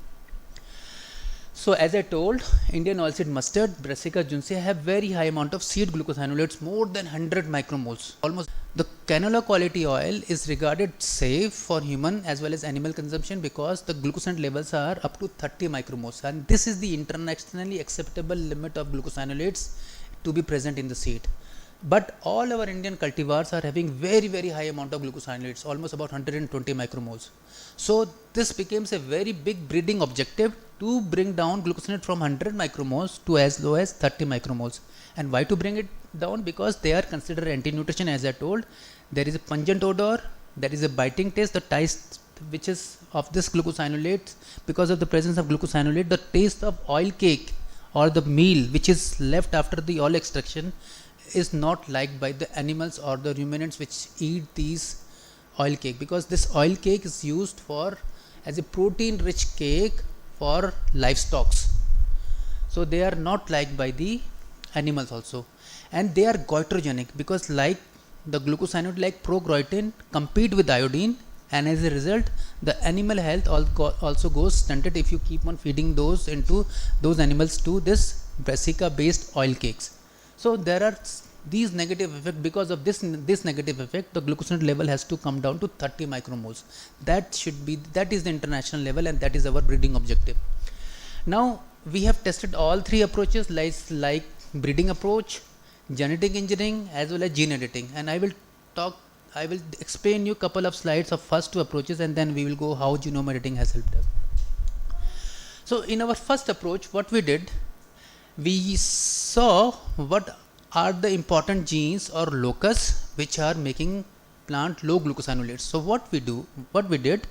So as I told, Indian oilseed mustard, Brassica juncea, have very high amount of seed glucosinolates, more than 100 micromoles. Almost the canola quality oil is regarded safe for human as well as animal consumption because the glucosinolate levels are up to 30 micromoles, and this is the internationally acceptable limit of glucosinolates to be present in the seed. But all our Indian cultivars are having very, very high amount of glucosinolates, almost about 120 micromoles. So this becomes a very big breeding objective to bring down glucosinolate from 100 micromoles to as low as 30 micromoles. And why to bring it down? Because they are considered anti-nutrition. As I told, there is a pungent odor, there is a biting taste, the taste which is of this glucosinolate, because of the presence of glucosinolate, the taste of oil cake or the meal which is left after the oil extraction is not liked by the animals or the ruminants which eat these oil cake, because this oil cake is used for as a protein rich cake for livestock. So they are not liked by the animals also, and they are goitrogenic because like the glucosinolate like progroitin compete with iodine, and as a result the animal health also goes stunted if you keep on feeding those into those animals to this brassica based oil cakes. So there are these negative effects. Because of this negative effect, the glucosinolate level has to come down to 30 micromoles. That is the international level, and that is our breeding objective. Now we have tested all three approaches, like breeding approach, genetic engineering, as well as gene editing, and I will explain you couple of slides of first two approaches, and then we will go how genome editing has helped us. So in our first approach, what we did, we saw what are the important genes or locus which are making plant low glucosinolates. So what we did,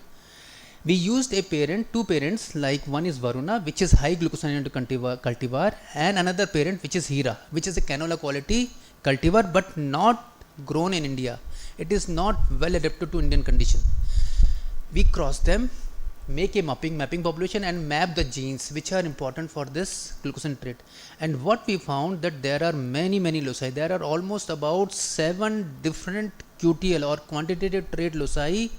we used two parents, like one is Varuna, which is high glucosinolate cultivar, and another parent which is Hira, which is a canola quality cultivar but not grown in India. It is not well adapted to Indian condition. We cross them, make a mapping population, and map the genes which are important for this glucosinolate trait. And what we found, that there are many loci. There are almost about 7 different QTL or quantitative trait loci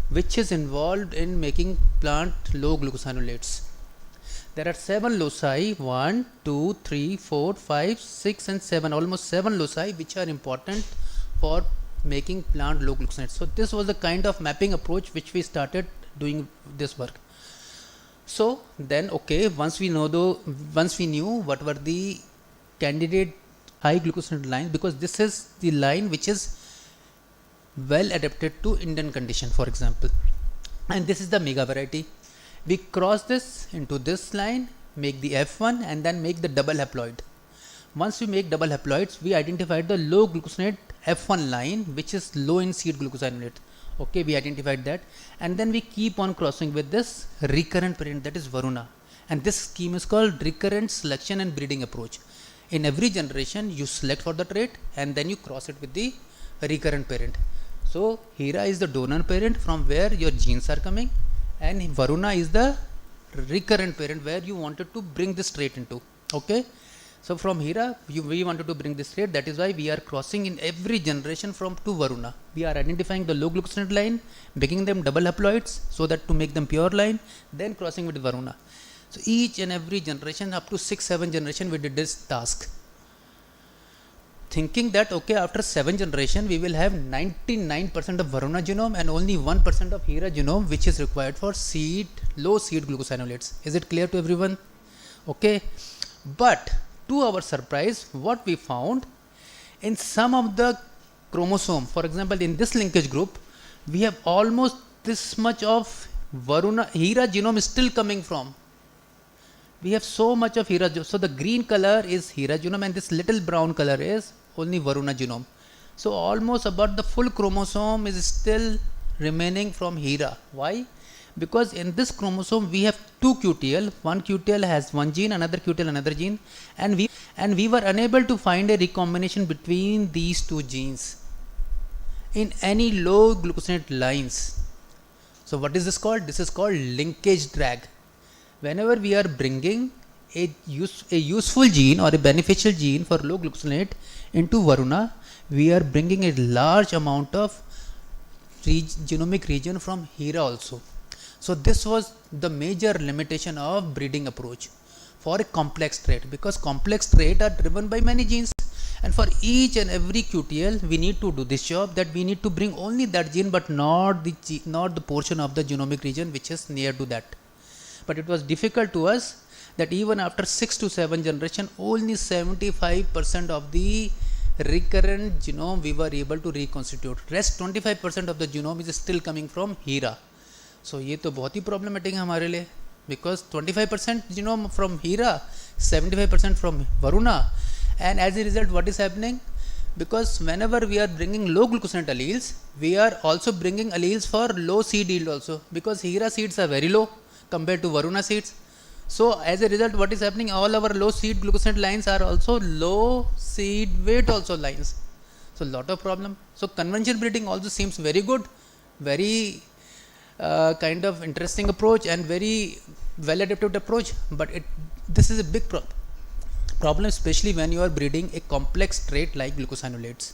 which is involved in making plant low glucosinolates. There are 7 loci, 1, 2, 3, 4, 5, 6 and 7, almost 7 loci which are important for making plant low glucosinolates. So this was the kind of mapping approach which we started doing this work. So then, once we knew what were the candidate high glucosinolate lines, because this is the line which is well adapted to Indian condition, for example, and this is the mega variety. We cross this into this line, make the F1, and then make the double haploid. Once we make double haploids, we identified the low glucosinolate F1 line, which is low in seed glucosinolate. We identified that, and then we keep on crossing with this recurrent parent, that is Varuna, and this scheme is called recurrent selection and breeding approach. In every generation you select for the trait and then you cross it with the recurrent parent. So Hira is the donor parent from where your genes are coming, and Varuna is the recurrent parent where you wanted to bring this trait into. So from Hira we wanted to bring this trait, that is why we are crossing in every generation from to Varuna. We are identifying the low glucosinolate line, making them double haploids so that to make them pure line, then crossing with Varuna. So each and every generation, up to 6-7 generation, we did this task. thinking that okay, after 7 generation we will have 99% of Varuna genome and only 1% of Hira genome, which is required for low seed glucosinolates. Is it clear to everyone? Okay, but to our surprise, what we found in some of the chromosome, for example, in this linkage group, we have almost this much of Hira genome is still coming from. We have so much of Hira genome. So the green color is Hira genome and this little brown color is only Varuna genome. So almost about the full chromosome is still remaining from Hira. Why? Because in this chromosome we have 2 QTL. One QTL has one gene, another QTL another gene, and we were unable to find a recombination between these 2 genes in any low glucosinate lines. So what is this called? This is called linkage drag. Whenever we are bringing a useful gene or a beneficial gene for low glucosinate into Varuna, we are bringing a large amount of genomic region from Hira also. So this was the major limitation of breeding approach for a complex trait, because complex traits are driven by many genes, and for each and every QTL we need to do this job, that we need to bring only that gene but not the portion of the genomic region which is near to that. But it was difficult to us that even after 6 to 7 generation, only 75% of the recurrent genome we were able to reconstitute. Rest 25% of the genome is still coming from Hira. So ये तो बहुत ही problematic है हमारे लिए, because 25% genome from Hira, 75% from Varuna, and as a result what is happening? Because whenever we are bringing low glucosinate alleles, we are also bringing alleles for low seed yield also, because Hira seeds are very low compared to Varuna seeds. So as a result, what is happening? All our low seed glucosinate lines are also low seed weight also lines. So lot of problem. So conventional breeding also seems very good, very kind of interesting approach and very well adapted approach, but this is a big problem, especially when you are breeding a complex trait like glucosinolates,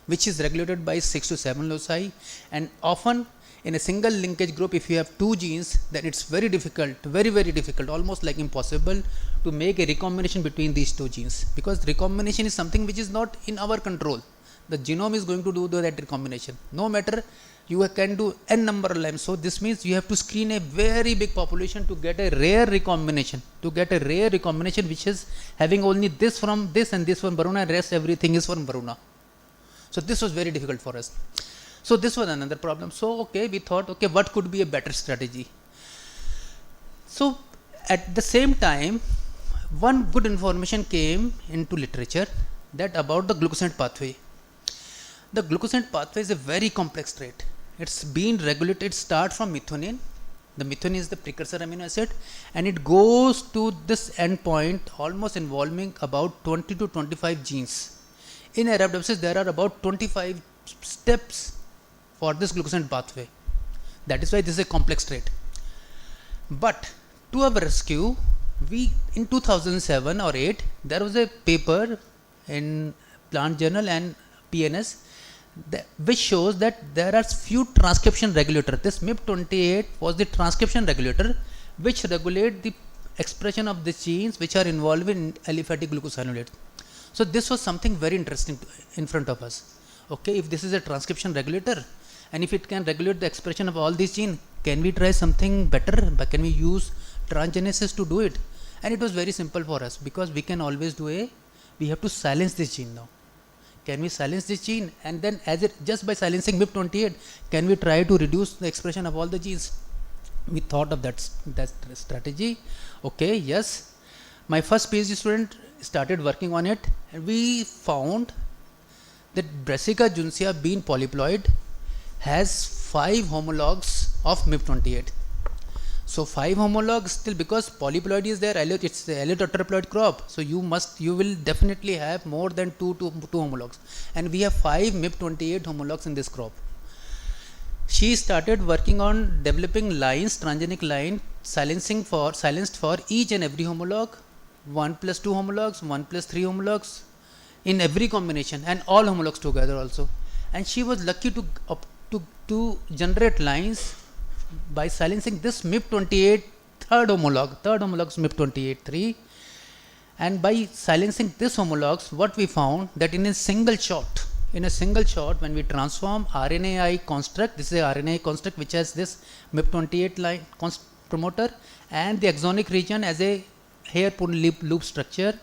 which is regulated by 6 to 7 loci, and often in a single linkage group, if you have 2 genes, then it's very difficult, very difficult, almost like impossible to make a recombination between these 2 genes, because recombination is something which is not in our control. The genome is going to do that recombination, no matter you can do n number of lines. So this means you have to screen a very big population to get a rare recombination, which is having only this from this and this from Varuna, and rest everything is from Varuna. So this was very difficult for us. So this was another problem. So okay, we thought, okay, what could be a better strategy? So at the same time, one good information came into literature that about the glucosinate pathway. The glucosinate pathway is a very complex trait. It's been regulated, start from methionine. The methionine is the precursor amino acid, and it goes to this endpoint almost involving about 20 to 25 genes. In Arabidopsis, there are about 25 steps for this glucosinate pathway. That is why this is a complex trait. But to our rescue, in 2007 or 8, there was a paper in Plant Journal and PNS which shows that there are few transcription regulator. This MIP28 was the transcription regulator which regulate the expression of the genes which are involved in aliphatic glucosinolates. So this was something very interesting in front of us. Okay, if this is a transcription regulator, and if it can regulate the expression of all these genes, can we try something better? But can we use transgenesis to do it? And it was very simple for us, because we can always do we have to silence this gene now. Can we silence this gene, and then just by silencing MIP28, can we try to reduce the expression of all the genes? We thought of that strategy. Okay, yes. My first PhD student started working on it, and we found that Brassica juncea being polyploid has 5 homologs of MIP28. So 5 homologs still, because polyploid is there, it's the allotetraploid crop. So you will definitely have more than two homologs, and we have 5 MIP28 homologs in this crop. She started working on developing lines, transgenic line, silenced for each and every homolog, 1 plus 2 homologs, 1 plus 3 homologs in every combination, and all homologs together also. And she was lucky to generate lines by silencing this MIP28 third homolog is MIP28 3, And by silencing this homologs, what we found that in a single shot, when we transform RNAi construct, this is a RNA construct which has this MIP28 line promoter and the axonic region as a hairpin loop structure,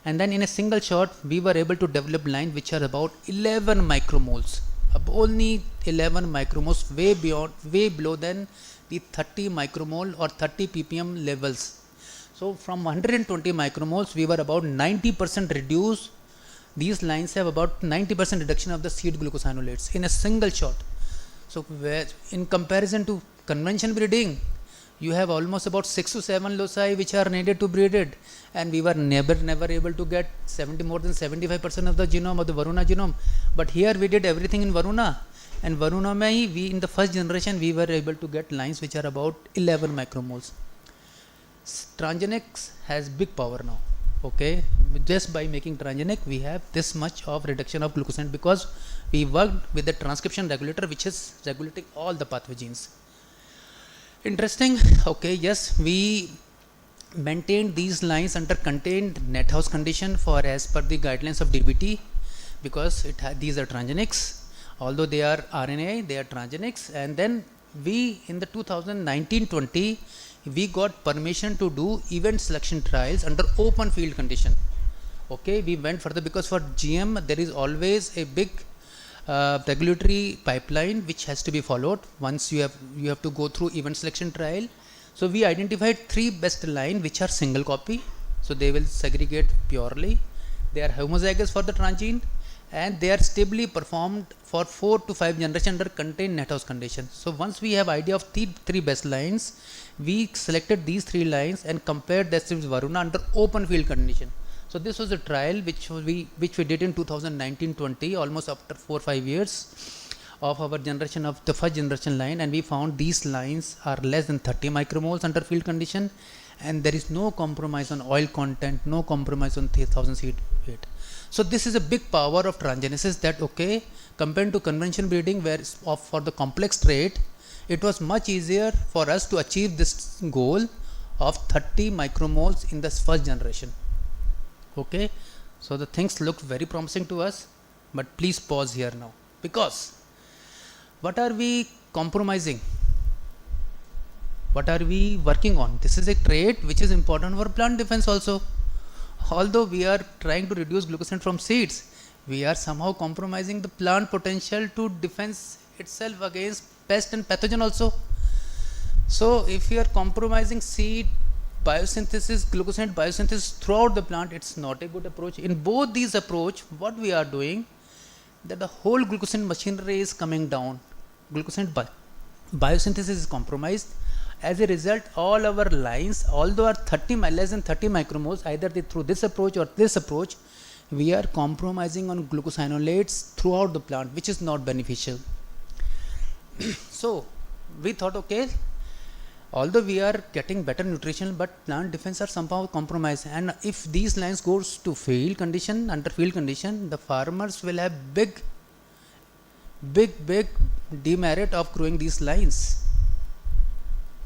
and then in a single shot we were able to develop lines which are about 11 micromoles, only 11 micromoles, way below than the 30 micromole or 30 ppm levels. So from 120 micromoles we were about 90% reduced. These lines have about 90% reduction of the seed glucosinolates in a single shot. So where in comparison to convention breeding, you have almost about 6 to 7 loci which are needed to breed it, and we were never able to get more than 75% of the genome of the Varuna genome. But here we did everything in Varuna, and Varuna mein we in the first generation we were able to get lines which are about 11 micromoles. Transgenics has big power now. Okay, just by making transgenic we have this much of reduction of glucoside because we worked with the transcription regulator which is regulating all the pathway genes. Interesting. Okay, yes, we maintained these lines under contained net house condition for as per the guidelines of DBT because these are transgenics. Although they are RNA, they are transgenics. And then we in the 2019-20 we got permission to do event selection trials under open field condition. Okay, we went further because for GM there is always a big regulatory pipeline which has to be followed. Once you have to go through event selection trial. So we identified 3 best line which are single copy, so they will segregate purely. They are homozygous for the transgene and they are stably performed for 4 to 5 generation under contained net house condition. So once we have idea of 3 best lines, we selected these 3 lines and compared that with Varuna under open field condition. So this was a trial which we did in 2019-20, almost after 4 or 5 years of our generation of the first generation line, and we found these lines are less than 30 micromoles under field condition, and there is no compromise on oil content, no compromise on 1000 seed weight. So this is a big power of transgenesis that okay, compared to conventional breeding where for the complex trait, it was much easier for us to achieve this goal of 30 micromoles in the first generation. Okay, so the things look very promising to us, but please pause here now, because what are we compromising? What are we working on? This is a trait which is important for plant defense also. Although we are trying to reduce glucoside from seeds, we are somehow compromising the plant potential to defense itself against pest and pathogen also. So if we are compromising seed biosynthesis, glucoside biosynthesis throughout the plant, it's not a good approach. In both these approach, what we are doing, that the whole glucoside machinery is coming down. Glucoside biosynthesis is compromised. As a result, all our lines, although are less than 30 micromoles, either through this approach or this approach, we are compromising on glucosinolates throughout the plant, which is not beneficial. So we thought, okay, although we are getting better nutrition, but plant defense are somehow compromised, and if these lines goes to field condition, under field condition, the farmers will have big demerit of growing these lines.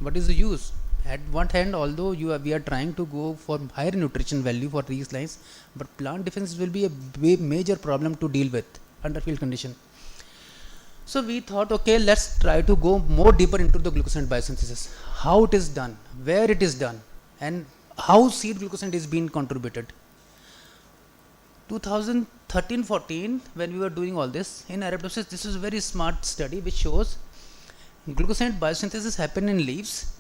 What is the use? At one hand, although we are trying to go for higher nutrition value for these lines, but plant defense will be a major problem to deal with under field condition. So we thought, okay, let's try to go more deeper into the glucoside biosynthesis. How it is done, where it is done, and how seed glucoside is being contributed. 2013-14, when we were doing all this in Arabidopsis, this is a very smart study which shows glucoside biosynthesis happen in leaves,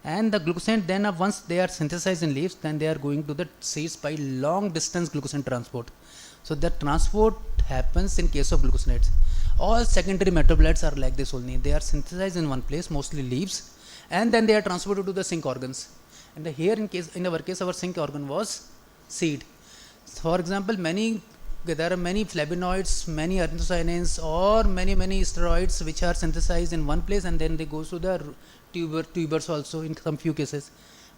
and the glucoside then once they are synthesized in leaves, then they are going to the seeds by long distance glucoside transport. So that transport happens in case of glucosides. All secondary metabolites are like this only. They are synthesized in one place, mostly leaves, and then they are transported to the sink organs. And here in our case, our sink organ was seed. For example, there are many flavonoids, many anthocyanins, or many steroids which are synthesized in one place, and then they go to the tubers also in some few cases.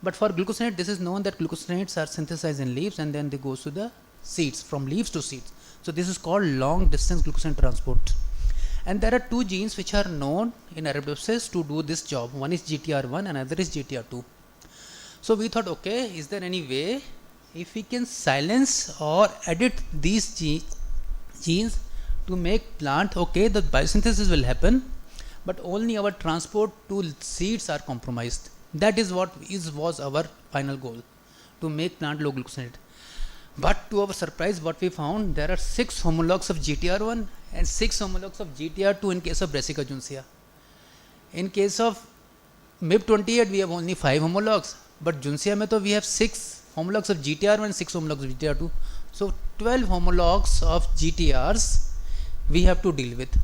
But for glucosinate, this is known that glucosinates are synthesized in leaves and then they go to the seeds, from leaves to seeds. So this is called long distance glucoside transport. And there are 2 genes which are known in Arabidopsis to do this job. One is GTR1 and another is GTR2. So we thought, okay, is there any way if we can silence or edit these genes to make plant, okay, the biosynthesis will happen, but only our transport to seeds are compromised. That is what was our final goal, to make plant low glucosinate. But to our surprise, what we found, there are 6 homologs of GTR1 and 6 homologs of GTR2 in case of Brassica juncea. In case of MIP28, we have only 5 homologs, but juncea mein we have 6 homologs of GTR1 and 6 homologs of GTR2. So 12 homologs of GTRs we have to deal with.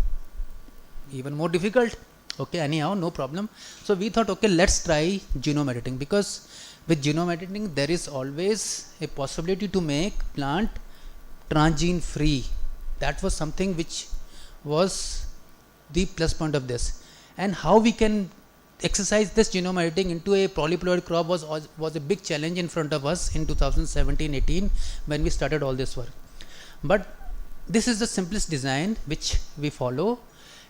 Even more difficult. Okay, anyhow, no problem. So we thought, okay, let's try genome editing, because with genome editing there is always a possibility to make plant transgene free. That was something which was the plus point of this. And how we can exercise this genome editing into a polyploid crop was a big challenge in front of us in 2017-18 when we started all this work. But this is the simplest design which we follow.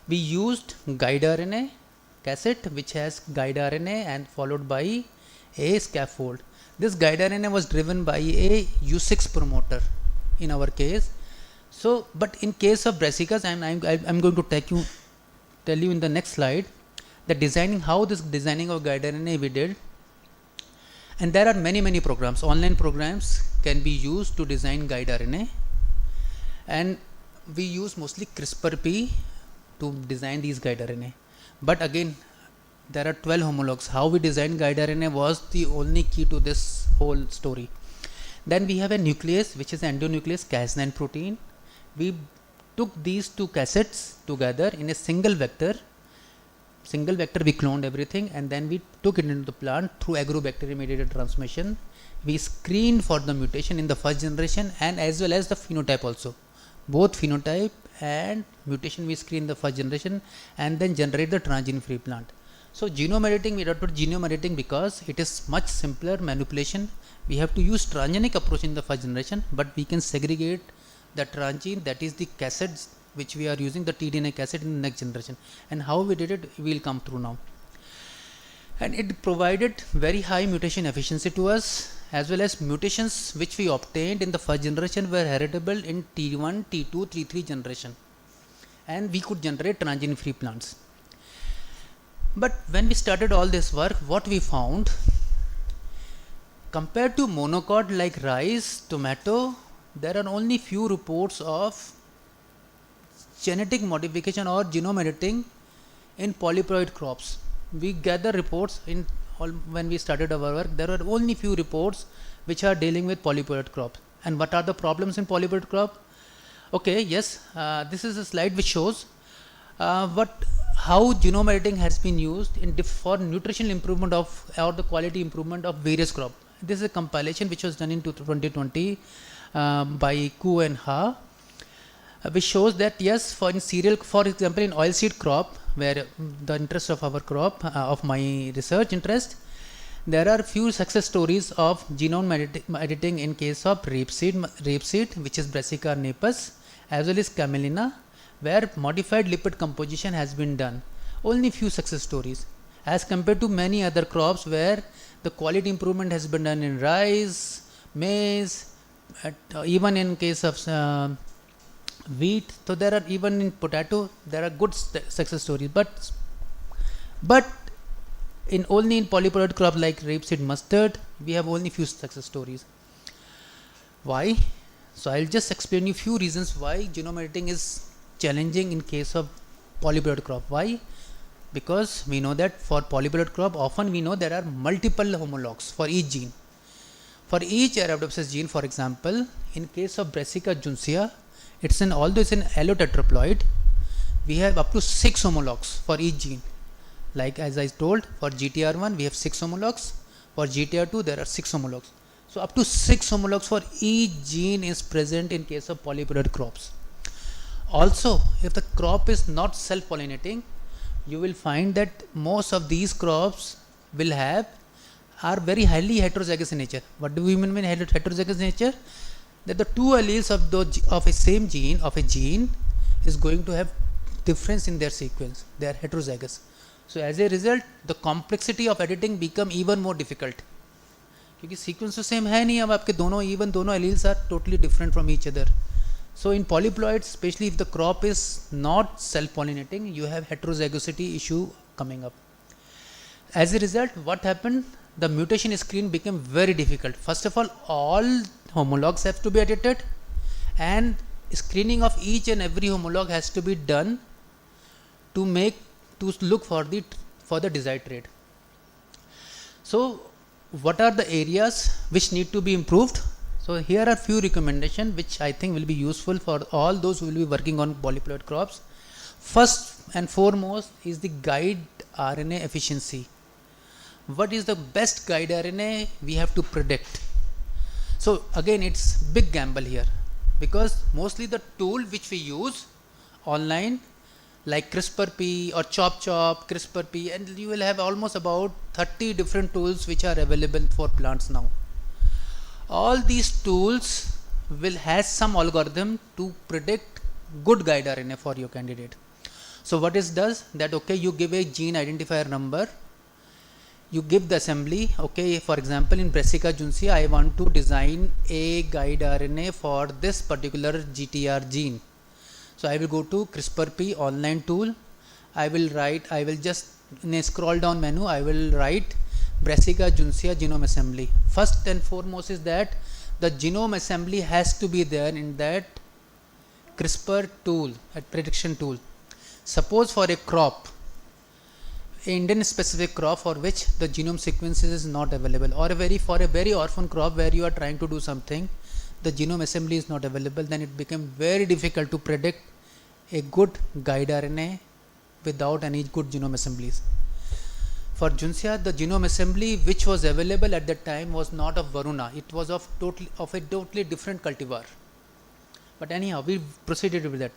We used guide RNA cassette, which has guide RNA and followed by a scaffold. This guide RNA was driven by a U6 promoter in our case. So, but in case of Brassicas, and I'm going to tell you in the next slide, the designing, how this designing of guide RNA we did. And there are many programs, online programs can be used to design guide RNA, and we use mostly CRISPR-P to design these guide RNA. But again, there are 12 homologs. How we designed guide RNA was the only key to this whole story. Then we have a nuclease, which is endonuclease Cas9 protein. We took these 2 cassettes together in a single vector. We cloned everything, and then we took it into the plant through agrobacterium mediated transmission. We screened for the mutation in the first generation and as well as the phenotype also. Both phenotype and mutation we screen the first generation and then generate the transgene free plant. So genome editing, we adopted genome editing because it is much simpler manipulation. We have to use transgenic approach in the first generation, but we can segregate the transgene, that is the cassettes which we are using, the tDNA cassette, in the next generation. And how we did it, we will come through now. And it provided very high mutation efficiency to us, as well as mutations which we obtained in the first generation were heritable in T1, T2, T3 generation, and we could generate transgene free plants. But when we started all this work, what we found, compared to monocot like rice, tomato, there are only few reports of genetic modification or genome editing in polyploid crops. We gather reports in when we started our work, there are only few reports which are dealing with polyploid crop. And what are the problems in polyploid crop? Okay, yes, this is a slide which shows how genome editing has been used for nutritional improvement of or the quality improvement of various crop. This is a compilation which was done in 2020 by Ku and Ha, which shows that yes, for in cereal, for example, in oilseed crop, where the interest of our crop, of my research interest, there are few success stories of genome editing in case of rapeseed, which is Brassica napus, as well as camelina, where modified lipid composition has been done. Only few success stories, as compared to many other crops where the quality improvement has been done in rice, maize, even in case of wheat. So there are, even in potato, there are good success stories, but in only in polyploid crop like rapeseed mustard, we have only few success stories. Why? So I'll just explain you few reasons why genome editing is challenging in case of polyploid crop. Why? Because we know that for polyploid crop, often we know there are multiple homologs for each gene. For each Arabidopsis gene, for example, in case of Brassica juncea, although it's an allotetraploid, we have up to 6 homologs for each gene. Like as I told, for GTR1 we have 6 homologs, for GTR2 there are 6 homologs. So up to 6 homologs for each gene is present in case of polyploid crops. Also, if the crop is not self-pollinating, you will find that most of these crops are very highly heterozygous in nature. What do we mean by heterozygous nature? That the 2 alleles of a same gene, of a gene, is going to have difference in their sequence. They are heterozygous. So as a result, the complexity of editing become even more difficult. क्योंकि sequence तो same है नहीं, अब आपके दोनों even दोनों alleles are totally different from each other. So in polyploids, especially if the crop is not self-pollinating, you have heterozygosity issue coming up. As a result, what happened? The mutation screen became very difficult. First of all homologs have to be edited, and screening of each and every homolog has to be done to look for the desired trait. So what are the areas which need to be improved? So here are few recommendations which I think will be useful for all those who will be working on polyploid crops. First and foremost is the guide RNA efficiency. What is the best guide RNA we have to predict? So again, it's big gamble here, because mostly the tool which we use online, like CRISPR-P or ChopChop, CRISPR-P, and you will have almost about 30 different tools which are available for plants now. All these tools will have some algorithm to predict good guide RNA for your candidate. So what it does that, okay, you give a gene identifier number, you give the assembly, okay, for example in Brassica juncea I want to design a guide RNA for this particular GTR gene. So I will go to CRISPR-P online tool, I will just in a scroll down menu I will write Brassica juncea genome assembly. First and foremost is that the genome assembly has to be there in that CRISPR tool, a prediction tool. Suppose for a crop, Indian specific crop for which the genome sequences is not available, or for a very orphan crop where you are trying to do something, the genome assembly is not available, then it became very difficult to predict a good guide RNA without any good genome assemblies. For Juncea, the genome assembly which was available at that time was not of Varuna, it was of a totally different cultivar. But anyhow, we proceeded with that.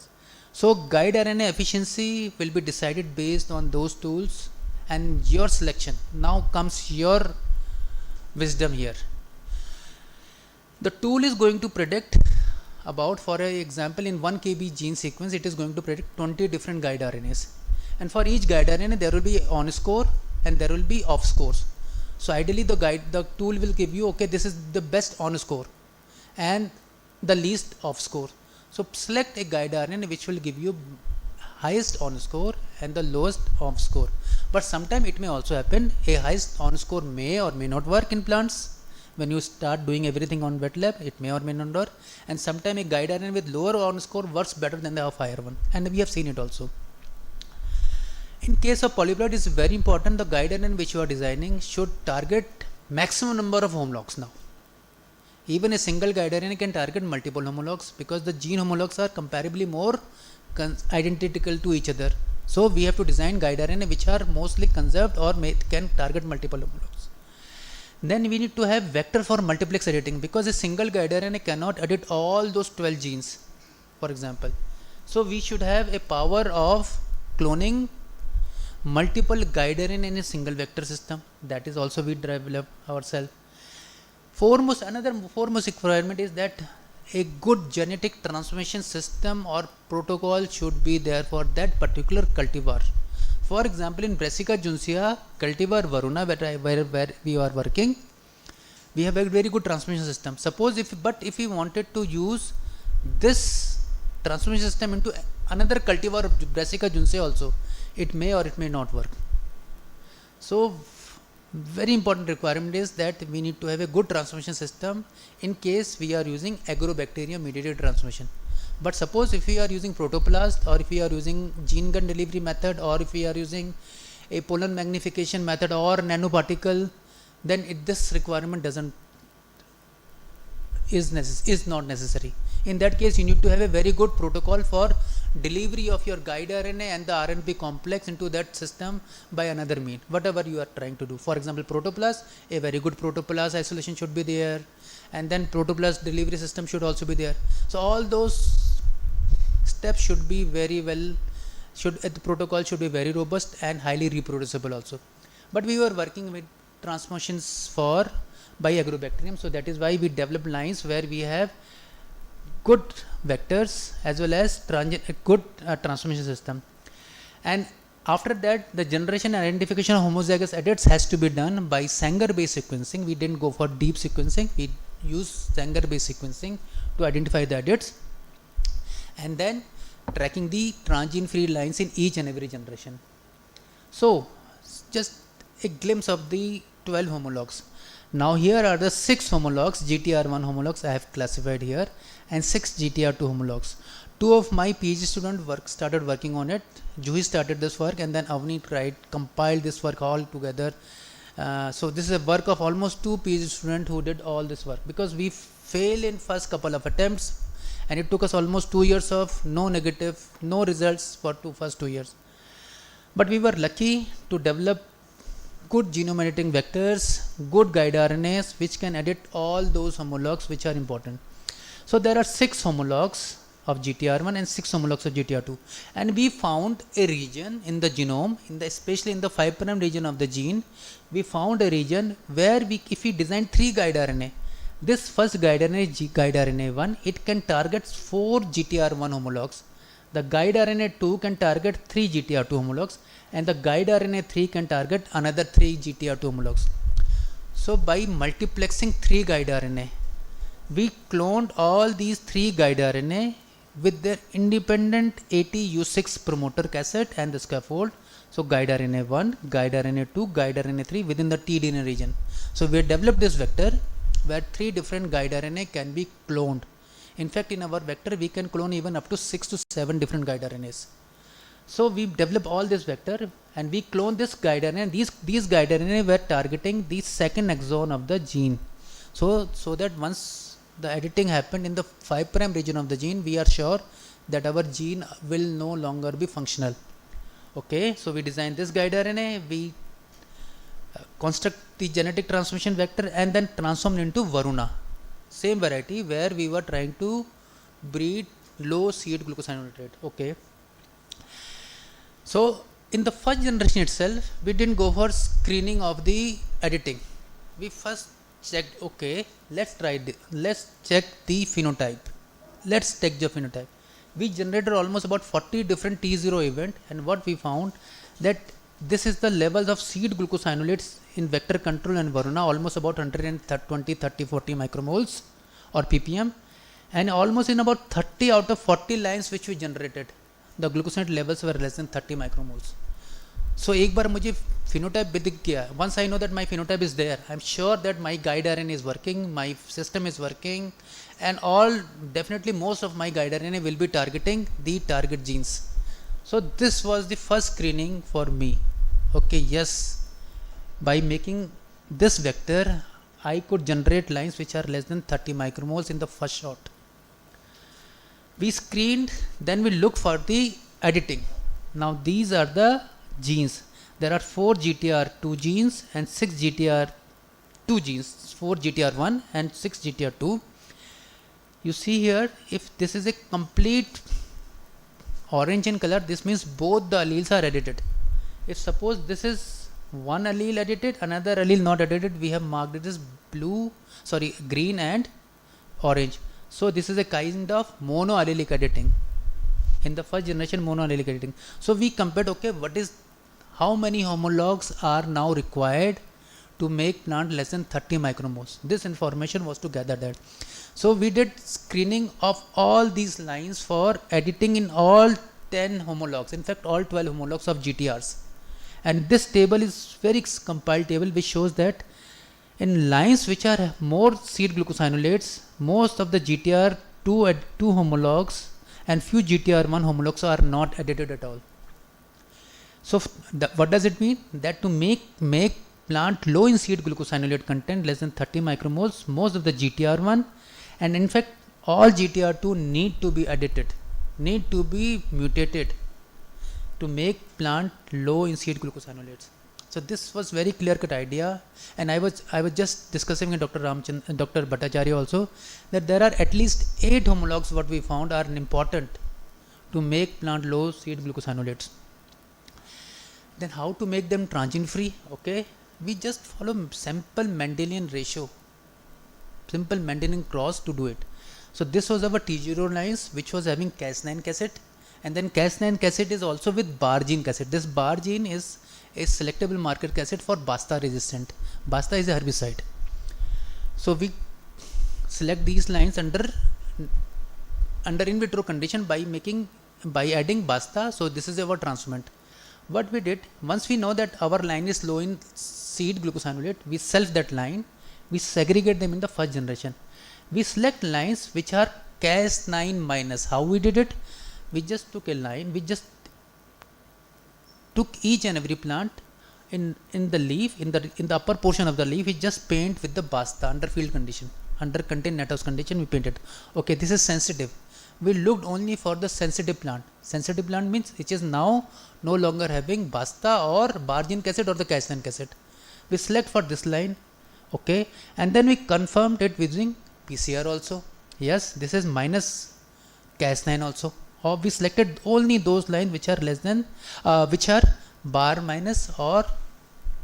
So guide RNA efficiency will be decided based on those tools and your selection. Now comes your wisdom here. The tool is going to predict about, for example, in 1 kb gene sequence, it is going to predict 20 different guide RNAs. And for each guide RNA, there will be on score and there will be off scores. So ideally the tool will give you, okay, this is the best on score and the least off score. So select a guide RNA which will give you highest on score and the lowest off score. But sometime it may also happen a highest on score may or may not work in plants. When you start doing everything on wet lab, it may or may not work, and sometime a guide RNA with lower on score works better than the higher one, and we have seen it also. In case of polyploid, it is very important the guide RNA which you are designing should target maximum number of homologs now. Even a single guide RNA can target multiple homologs because the gene homologs are comparably more identical to each other. So we have to design guide RNA which are mostly conserved or can target multiple homologs. Then we need to have vector for multiplex editing, because a single guide RNA cannot edit all those 12 genes, for example. So we should have a power of cloning multiple guide RNA in a single vector system. That is also we develop ourselves. Another foremost requirement is that a good genetic transformation system or protocol should be there for that particular cultivar. For example, in Brassica juncea cultivar Varuna, where we are working, we have a very good transformation system. Suppose if we wanted to use this transformation system into another cultivar of Brassica juncea also, it may or it may not work. So very important requirement is that we need to have a good transformation system in case we are using agrobacterium mediated transformation. But suppose if we are using protoplast, or if we are using gene gun delivery method, or if we are using a pollen magnification method or nanoparticle, then this requirement is not necessary. In that case, you need to have a very good protocol for delivery of your guide RNA and the RNP complex into that system by another mean, whatever you are trying to do. For example, protoplast, a very good protoplast isolation should be there, and then protoplast delivery system should also be there. So all those steps should be very well, the protocol should be very robust and highly reproducible also. But we were working with transformations by agrobacterium, so that is why we developed lines where we have good vectors as well as good transformation system. And After that, the generation and identification of homozygous edits has to be done by Sanger-based sequencing. We didn't go for deep sequencing. We used Sanger-based sequencing to identify the edits, and then tracking the transgene-free lines in each and every generation. So, just a glimpse of the 12 homologs. Now here are the 6 homologs, GTR1 homologs I have classified here, and 6 GTR2 homologs. 2 of my PhD students started working on it. Juhi started this work, and then Avni compiled this work all together. So this is a work of almost 2 PhD students who did all this work, because we failed in first couple of attempts, and it took us almost 2 years of no results for first 2 years. But we were lucky to develop good genome editing vectors, good guide RNAs, which can edit all those homologs which are important. So there are 6 homologs of GTR1 and 6 homologs of GTR2, and we found a region in the genome, especially in the 5' region of the gene, we found a region where if we design 3 guide RNA, this first guide RNA, guide RNA1, it can target 4 GTR1 homologs. The guide RNA2 can target 3 GTR2 homologs, and the guide RNA3 can target another 3 GTR2 homologs. So by multiplexing 3 guide RNA, we cloned all these 3 guide RNA with their independent ATU6 promoter cassette and the scaffold. So guide RNA1, guide RNA2, guide RNA3 within the tDNA region. So we developed this vector where 3 different guide RNA can be cloned. In fact, in our vector, we can clone even up to 6 to 7 different guide RNAs. So we develop all this vector, and we clone this guide RNA, and these guide RNA were targeting the second exon of the gene. So that once the editing happened in the 5' region of the gene, we are sure that our gene will no longer be functional. Okay, so we design this guide RNA, we construct the genetic transmission vector, and then transform into Varuna, same variety where we were trying to breed low seed glucosinorate rate. Okay, so in the first generation itself, we didn't go for screening of the editing. We first checked, okay, let's check the phenotype. Let's take the phenotype. We generated almost about 40 different T0 event, and what we found that this is the levels of seed glucosinolates in vector control and Varuna, almost about 120, 30, 40 micromoles or ppm, and almost in about 30 out of 40 lines which we generated, the glucosinolate levels were less than 30 micromoles. So एक बार मुझे phenotype दिख गया. Once I know that my phenotype is there, I'm sure that my guide RNA is working, my system is working, and definitely most of my guide RNA will be targeting the target genes. So this was the first screening for me. Okay, yes, by making this vector, I could generate lines which are less than 30 micromoles in the first shot. We screened, then we look for the editing. Now these are the genes. There are 4 GTR2 genes and 6 GTR2 genes, 4 GTR1 and 6 GTR2. You see here, if this is a complete orange in color, this means both the alleles are edited. If suppose this is one allele edited, another allele not edited, we have marked it as green and orange. So this is a kind of monoallelic editing. In the first generation, monoallelic editing. So we compared, okay, how many homologs are now required to make plant less than 30 micromoles. This information was to gather that. So we did screening of all these lines for editing in all 10 homologs, in fact all 12 homologs of GTRs. And this table is very compiled table which shows that in lines which are more seed glucosinolates, most of the GTR2 homologs and few GTR1 homologs are not edited at all. So what does it mean? That to make plant low in seed glucosinolate content less than 30 micromoles, most of the GTR1 and in fact all GTR2 need to be edited, need to be mutated to make plant low in seed glucosinolates. So this was very clear cut idea, and I was just discussing with Dr. Bhattacharya also that there are at least 8 homologs what we found are important to make plant low seed glucosinolates. Then how to make them transgene free? Okay, we just follow simple Mendelian ratio, simple Mendelian cross to do it. So this was our T0 lines which was having Cas9 cassette, And then Cas9 cassette is also with bar gene cassette. This bar gene is a selectable marker cassette for Basta resistant. Basta is a herbicide. So we select these lines under in vitro condition by adding Basta. So this is our transferment. What we did, once we know that our line is low in seed glucosinolate, we self that line, we segregate them in the first generation. We select lines which are Cas9 minus. How we did it? We just took a line, we just took each and every plant in the leaf, in the upper portion of the leaf, we just paint with the Basta under field condition, under contained net house condition, we painted. Okay, this is sensitive. We looked only for the sensitive plant. Sensitive plant means it is now no longer having Basta or bar gene cassette or the Cas9 cassette. We select for this line, okay, and then we confirmed it using PCR also. Yes, this is minus Cas9 also. Or we selected only those lines which are less than, which are bar minus or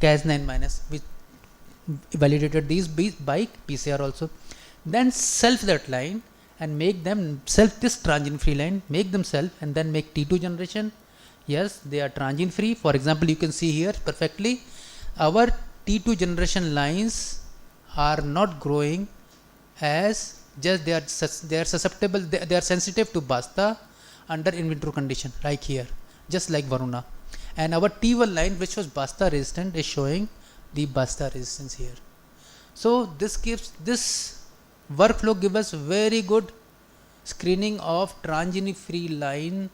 Cas9 minus. We validated these by PCR also. Then self that line and make them self this transgene free line, make them self and then make T2 generation. Yes, they are transgene free. For example, you can see here perfectly our T2 generation lines are not growing as just they are susceptible, they are sensitive to Basta under in vitro condition, like here, just like Varuna. And our T1 line, which was Basta resistant, is showing the Basta resistance here. So this workflow gives us very good screening of transgene free line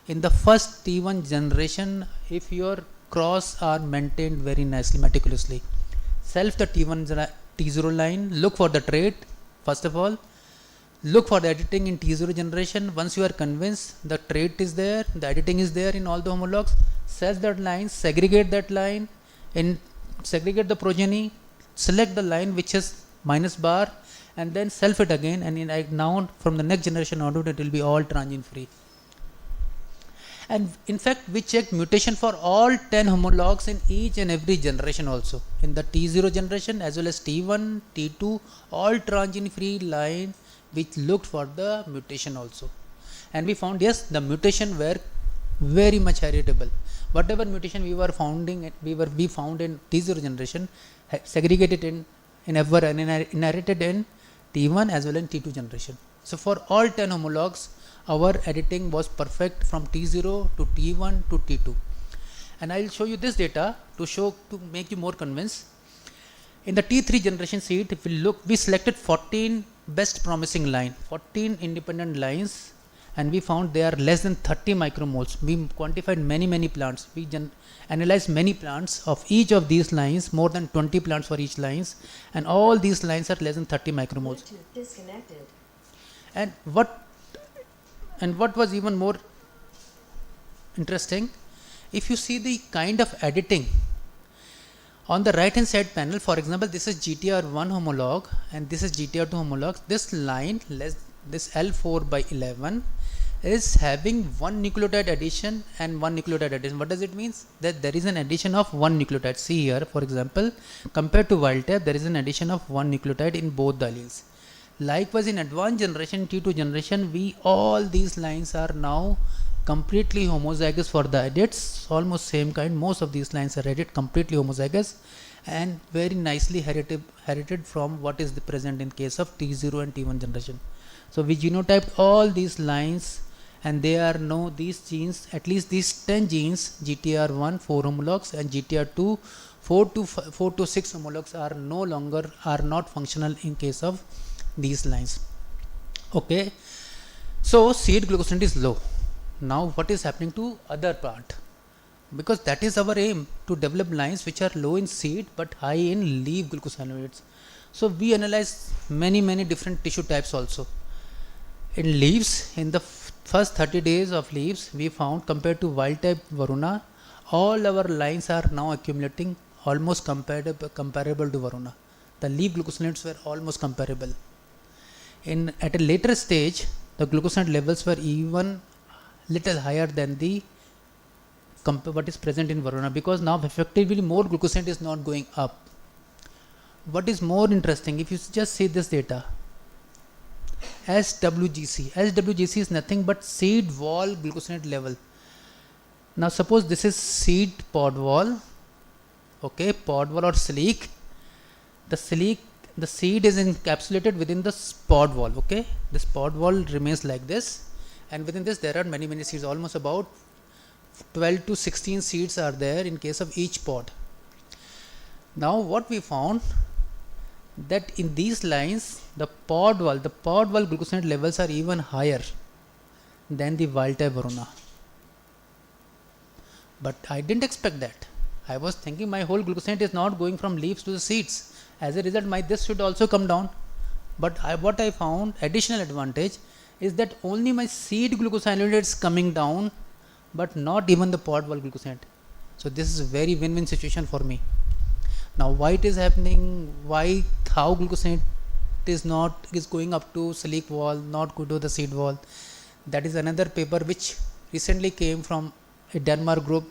in the first T1 generation if your cross are maintained very nicely, meticulously. Self the T0 line, look for the trait. First of all, look for the editing in T0 generation. Once you are convinced the trait is there, the editing is there in all the homologs, self that line, segregate that line, and segregate the progeny, select the line which is minus bar, and then self it again, and now from the next generation onward it will be all transgene free. And in fact, we checked mutation for all 10 homologs in each and every generation also. In the T0 generation as well as T1, T2, all transgene free line, which looked for the mutation also. And we found, yes, the mutation were very much heritable. Whatever mutation we found in T0 generation, segregated in F1 and inherited in T1 as well as T2 generation. So for all 10 homologs, our editing was perfect from T0 to T1 to T2. And I will show you this data to make you more convinced. In the T3 generation seed, if we selected 14 best promising line, 14 independent lines, and we found they are less than 30 micromoles. We quantified many plants. We analyzed many plants of each of these lines, more than 20 plants for each lines, and all these lines are less than 30 micromoles. Disconnected. And what was even more interesting, if you see the kind of editing on the right hand side panel, for example, this is GTR1 homolog and this is GTR2 homolog. This line, this L4 by 11 is having one nucleotide addition and one nucleotide addition. What does it mean? That there is an addition of one nucleotide. See here, for example, compared to wild type, there is an addition of one nucleotide in both the alleles. Likewise, in advanced generation, T2 generation, all these lines are now completely homozygous for the edits, almost same kind. Most of these lines are edit completely homozygous and very nicely herited from what is present in case of T0 and T1 generation. So we genotyped all these lines, and there are no these genes, at least these 10 genes, GTR1 4 homologs and GTR2 4 to 6 homologs are not functional in case of these lines. Okay, so seed glucosinate is low. Now what is happening to other part? Because that is our aim, to develop lines which are low in seed but high in leaf glucosinolates. So we analyze many different tissue types also. In leaves, in the first 30 days of leaves, we found compared to wild type Varuna, all our lines are now accumulating almost comparable to Varuna. The leaf glucosinates were almost comparable. At a later stage, the glucosinate levels were even little higher than what is present in Varuna, because now effectively more glucosinate is not going up. What is more interesting, if you just see this data, SWGC. SWGC is nothing but seed wall glucosinate level. Now suppose this is seed pod wall, okay, pod wall or sleek. The seed is encapsulated within the pod wall, okay. This pod wall remains like this, and within this there are many seeds, almost about 12 to 16 seeds are there in case of each pod. Now what we found, that in these lines the pod wall glucosinate levels are even higher than the wild type varuna. But I didn't expect that. I was thinking my whole glucosinate is not going from leaves to the seeds. As a result, this should also come down. But what I found, additional advantage, is that only my seed glucosinate is coming down, but not even the pod wall glucosinate. So this is a very win-win situation for me. Now why it is happening? How glucosinate is going up to sleek wall, not go to the seed wall? That is another paper which recently came from a Denmark group,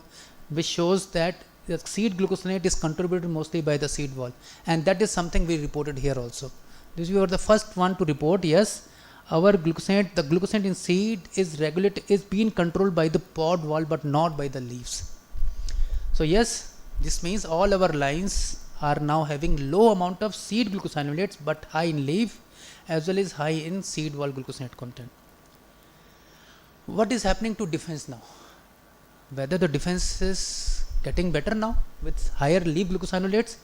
which shows that the seed glucosinate is contributed mostly by the seed wall, and that is something we reported here also. This we were the first one to report. Yes, our glucosinate, the glucosinate in seed is being controlled by the pod wall, but not by the leaves. So yes, this means all our lines are now having low amount of seed glucosinolates, but high in leaf as well as high in seed wall glucosinate content. What is happening to defense now? Whether the defense is getting better now with higher leaf glucosinolates?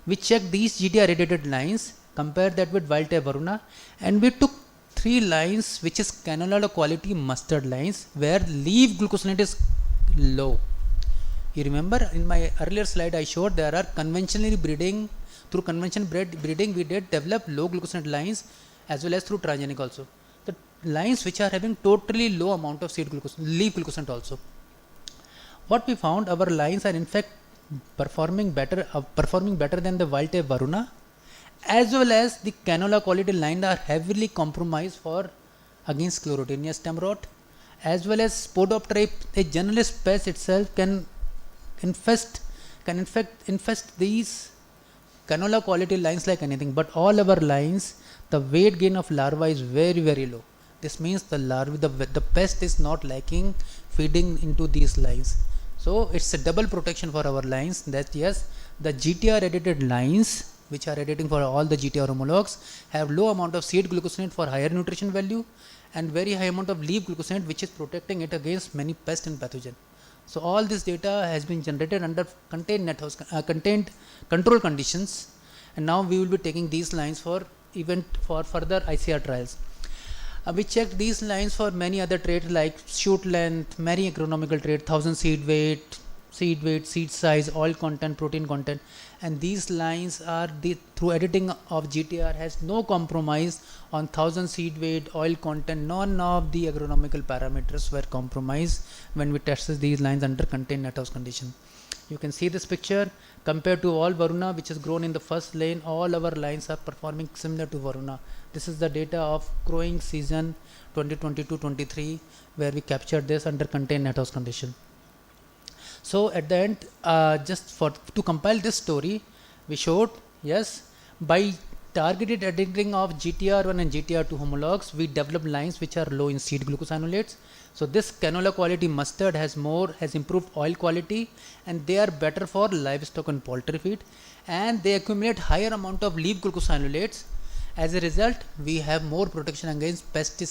We checked these GTR irradiated lines, compared that with wild type varuna, and we took 3 lines which is canola quality mustard lines where leaf glucosinate is low. You remember in my earlier slide I showed there are conventionally breeding, through conventional breeding we did develop low glucosinate lines as well as through transgenic also. The lines which are having totally low amount of seed leaf glucosinate also. What we found, our lines are in fact performing better than the wild type varuna, as well as the canola quality line are heavily compromised against Sclerotinia stem rot, as well as Spodoptera, a generalist pest itself can infest these canola quality lines like anything. But all our lines, the weight gain of larva is very low. This means the pest is not liking feeding into these lines. So it's a double protection for our lines, that yes, the GTR edited lines which are editing for all the GTR homologs have low amount of seed glucosinate for higher nutrition value and very high amount of leaf glucosinate which is protecting it against many pests and pathogen. So all this data has been generated under contained control conditions, and now we will be taking these lines for further ICR trials. We checked these lines for many other traits like shoot length, many agronomical traits, 1000 seed weight, seed size, oil content, protein content, and these lines are through editing of GTR has no compromise on 1000 seed weight, oil content. None of the agronomical parameters were compromised when we tested these lines under contained net house condition. You can see this picture compared to all varuna which is grown in the first lane. All our lines are performing similar to varuna. This is the data of growing season 2022-23 where we captured this under contained net house condition. So at the end, to compile this story, we showed yes, by targeted editing of GTR1 and GTR2 homologs, we developed lines which are low in seed glucosinolates. So this canola quality mustard has improved oil quality, and they are better for livestock and poultry feed, and they accumulate higher amount of leaf glucosinolates. As a result, we have more protection against pest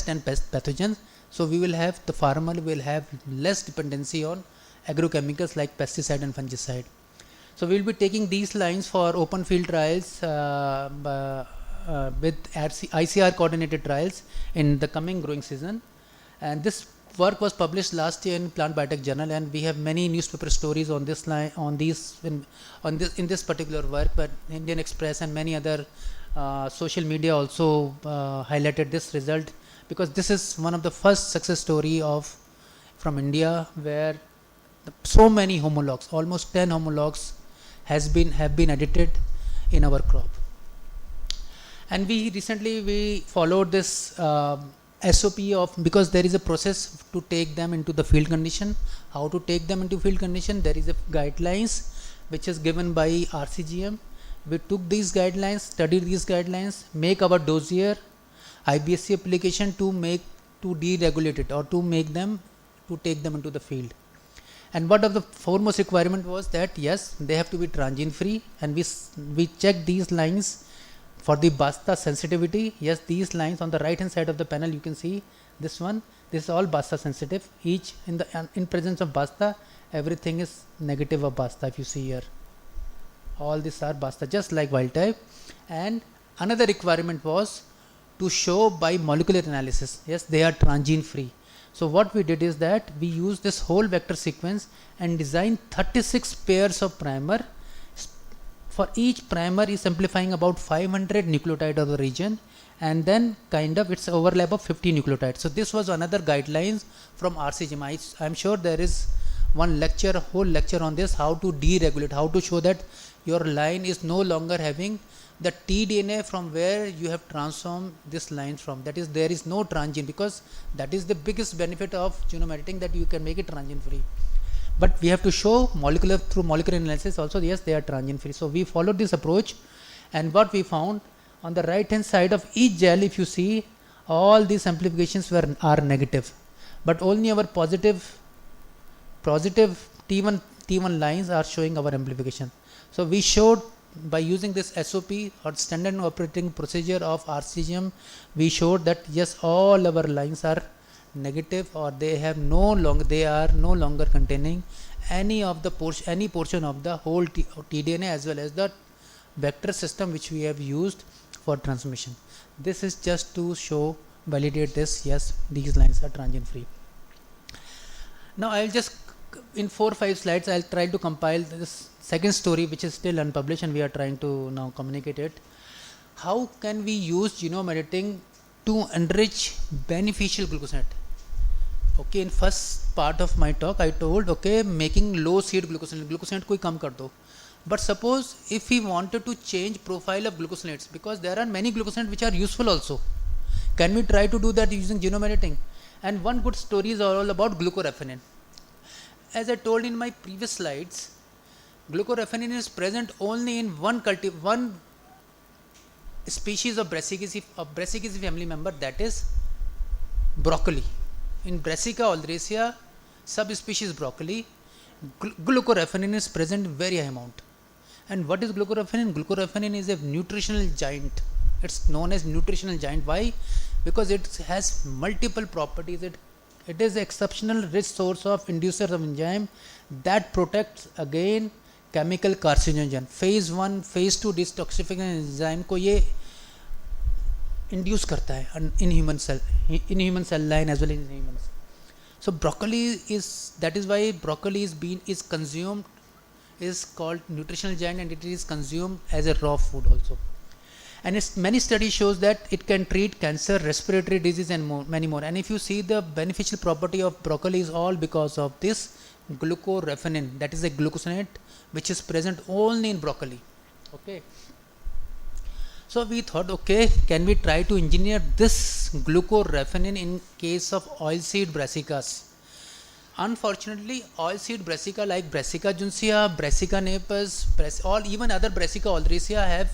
and pest pathogens. So the farmer will have less dependency on agrochemicals like pesticide and fungicide. So we will be taking these lines for open field trials with ICR coordinated trials in the coming growing season. And this work was published last year in Plant Biotech Journal, and we have many newspaper stories on this line, in this particular work. But Indian Express and many other social media also highlighted this result, because this is one of the first success story from India where so many homologs, almost 10 homologs have been edited in our crop. And we recently followed this SOP because there is a process to take them into the field condition. How to take them into field condition? There is a guidelines which is given by RCGM. We took these guidelines, studied these guidelines, make our dossier, iBSC application to deregulate it or to take them into the field. And one of the foremost requirement was that yes, they have to be transgene free, and we checked these lines for the BASTA sensitivity. Yes, these lines on the right hand side of the panel, you can see this one. This is all BASTA sensitive. Each in presence of BASTA, everything is negative of BASTA. If you see here, all these are BASTA, just like wild type. And another requirement was to show by molecular analysis, yes, they are transgene free. So what we did is that we used this whole vector sequence and designed 36 pairs of primer. For each primer is simplifying about 500 nucleotide of the region, and then kind of its overlap of 50 nucleotides. So this was another guidelines from RCGM. I'm sure there is one lecture, a whole lecture on this, how to deregulate, how to show that your line is no longer having the tDNA from where you have transformed this line from. That is, there is no transgene, because that is the biggest benefit of genome editing, that you can make it transgene free. But we have to show through molecular analysis also, yes, they are transgene free. So we followed this approach, and what we found on the right hand side of each gel, if you see, all these amplifications are negative, but only our positive T1 lines are showing our amplification. So we showed by using this SOP or standard operating procedure of RCGM, we showed that yes, all our lines are negative, or they are no longer containing any portion of the whole tDNA as well as the vector system which we have used for transmission. This is just to validate this, yes, these lines are transgene free. Now I'll just, in 4 or 5 slides, I'll try to compile this second story which is still unpublished, and we are trying to now communicate it. How can we use genome editing to enrich beneficial glucosinate? Okay, in first part of my talk I told, okay, making low seed glucosinate ko kam kar do. But suppose if we wanted to change profile of glucosinates, because there are many glucosinates which are useful also, can we try to do that using genome editing? And one good story is all about glucoraphanin. As I told in my previous slides, glucoraphanin is present only in one species of Brassicaceae family member, that is broccoli. In Brassica oleracea subspecies broccoli, glucoraphanin is present in very high amount. And what is glucoraphanin? Glucoraphanin is a nutritional giant. It's known as nutritional giant. Why? Because it has multiple properties. It is an exceptional rich source of inducers of enzyme that protects again chemical carcinogen. Phase 1, phase 2 detoxification enzyme को ये induce करता है in human cell line as well as in humans. So broccoli is, that is why broccoli is consumed, is called nutritional giant, and it is consumed as a raw food also. And many studies shows that it can treat cancer, respiratory disease, and many more. And if you see, the beneficial property of broccoli is all because of this glucoraphanin, that is a glucosinate which is present only in broccoli. Okay. So we thought, okay, can we try to engineer this glucoraphanin in case of oilseed brassicas? Unfortunately, oilseed brassica like Brassica juncea, Brassica napus, or even other Brassica oleracea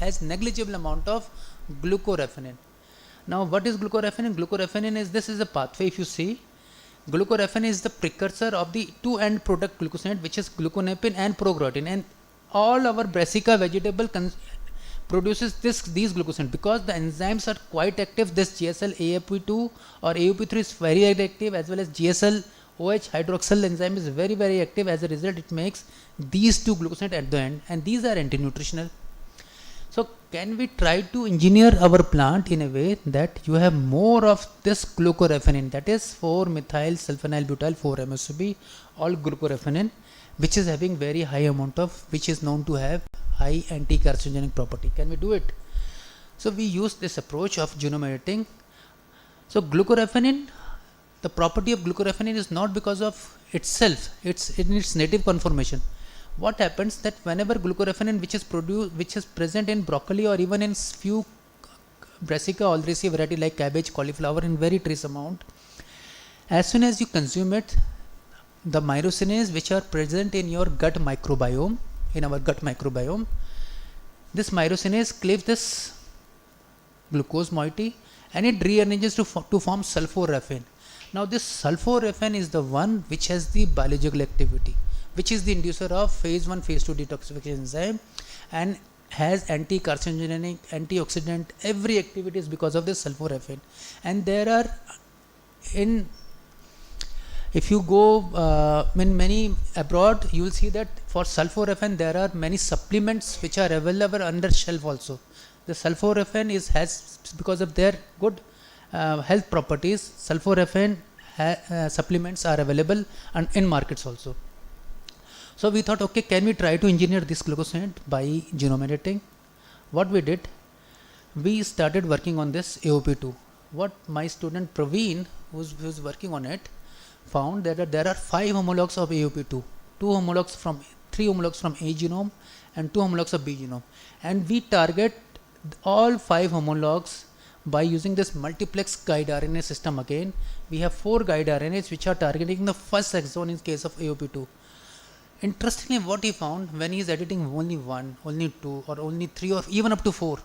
has negligible amount of glucoraphanin. Now, what is glucoraphanin? Glucoraphanin is, this is a pathway. If you see, glucoraphanin is the precursor of the two end product glucosinate, which is gluconapin and progrotin, and all our Brassica vegetable produces these glucosinates because the enzymes are quite active. This GSL AUP2 or AUP3 is very active, as well as GSL OH hydroxyl enzyme is very, very active. As a result, it makes these two glucosinates at the end, and these are anti-nutritional. So can we try to engineer our plant in a way that you have more of this glucoraphanin, that is 4-methyl sulfonyl butyl 4-MSB, all glucoraphanin, which is having very high amount of, which is known to have high anti-carcinogenic property. Can we do it? So we use this approach of genome editing. So glucoraphanin, the property of glucoraphanin is not because of itself, it's in its native conformation. What happens that whenever glucoraphanin which is present in broccoli or even in few Brassica oleracea variety like cabbage, cauliflower in very trace amount, as soon as you consume it, the myrosinase which are present in your gut microbiome, in our gut microbiome, this myrosinase cleaves this glucose moiety, and it rearranges to form sulforaphan. Now this sulforaphan is the one which has the biological activity, which is the inducer of phase 1, phase 2 detoxification enzyme, and has anti-carcinogenic, antioxidant, every activity is because of this sulforaphan. And there are, if you go in many abroad, you will see that for sulforaphan there are many supplements which are available under shelf also. The sulforaphan has, because of their good health properties, sulforaphan supplements are available and in markets also. So we thought, okay, can we try to engineer this glucosinate by genome editing? What we did, we started working on this AOP2. What my student Praveen, who's working on it, found that there are 5 homologs of AOP2, 3 homologs from A genome and 2 homologs of B genome, and we target all 5 homologs by using this multiplex guide RNA system. Again, we have 4 guide RNAs which are targeting the first exon in case of AOP2. Interestingly, what he found, when he is editing only 1, only 2, or only 3, or even up to 4,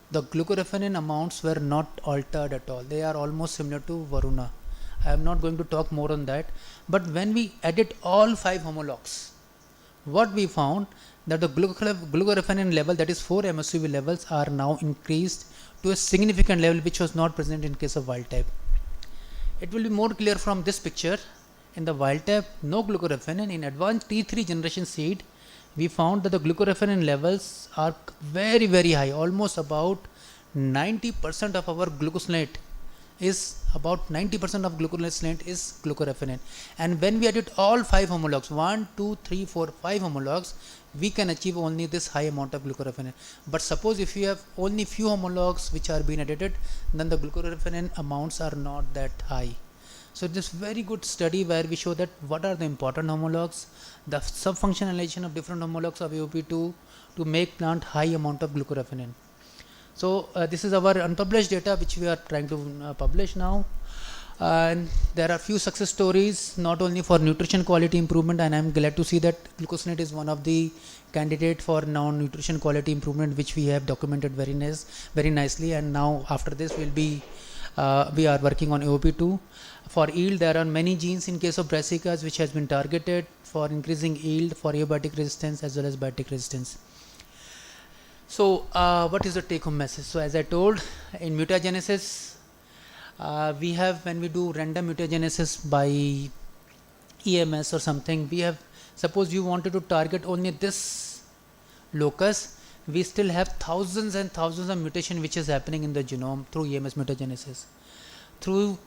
the glucoraphanin amounts were not altered at all. They are almost similar to Varuna. I am not going to talk more on that. But when we edit all 5 homologs, what we found, that the glucoraphanin level, that is 4 MSUV levels, are now increased to a significant level which was not present in case of wild type. It will be more clear from this picture. In the wild type, no glucoraphanin. In advanced T3 generation seed, we found that the glucoraphanin levels are very, very high. Almost about 90% of our glucosinate is glucoraphanin. And when we edit all 5 homologs, 1, 2, 3, 4, 5 homologs, we can achieve only this high amount of glucoraphanin. But suppose if you have only few homologs which are being edited, then the glucoraphanin amounts are not that high. So this very good study where we show that what are the important homologs, the subfunctionalization of different homologs of AOP2 to make plant high amount of glucoraphanin. So this is our unpublished data which we are trying to publish now. And there are few success stories, not only for nutrition quality improvement, and I am glad to see that glucosinate is one of the candidate for now nutrition quality improvement, which we have documented very nicely. And now after this we are working on AOP2. For yield, there are many genes in case of brassicas which has been targeted for increasing yield for abiotic resistance as well as biotic resistance. So what is the take home message? So as I told, in mutagenesis, we have, when we do random mutagenesis by EMS or something, we have, suppose you wanted to target only this locus, we still have thousands and thousands of mutation which is happening in the genome through EMS mutagenesis. Through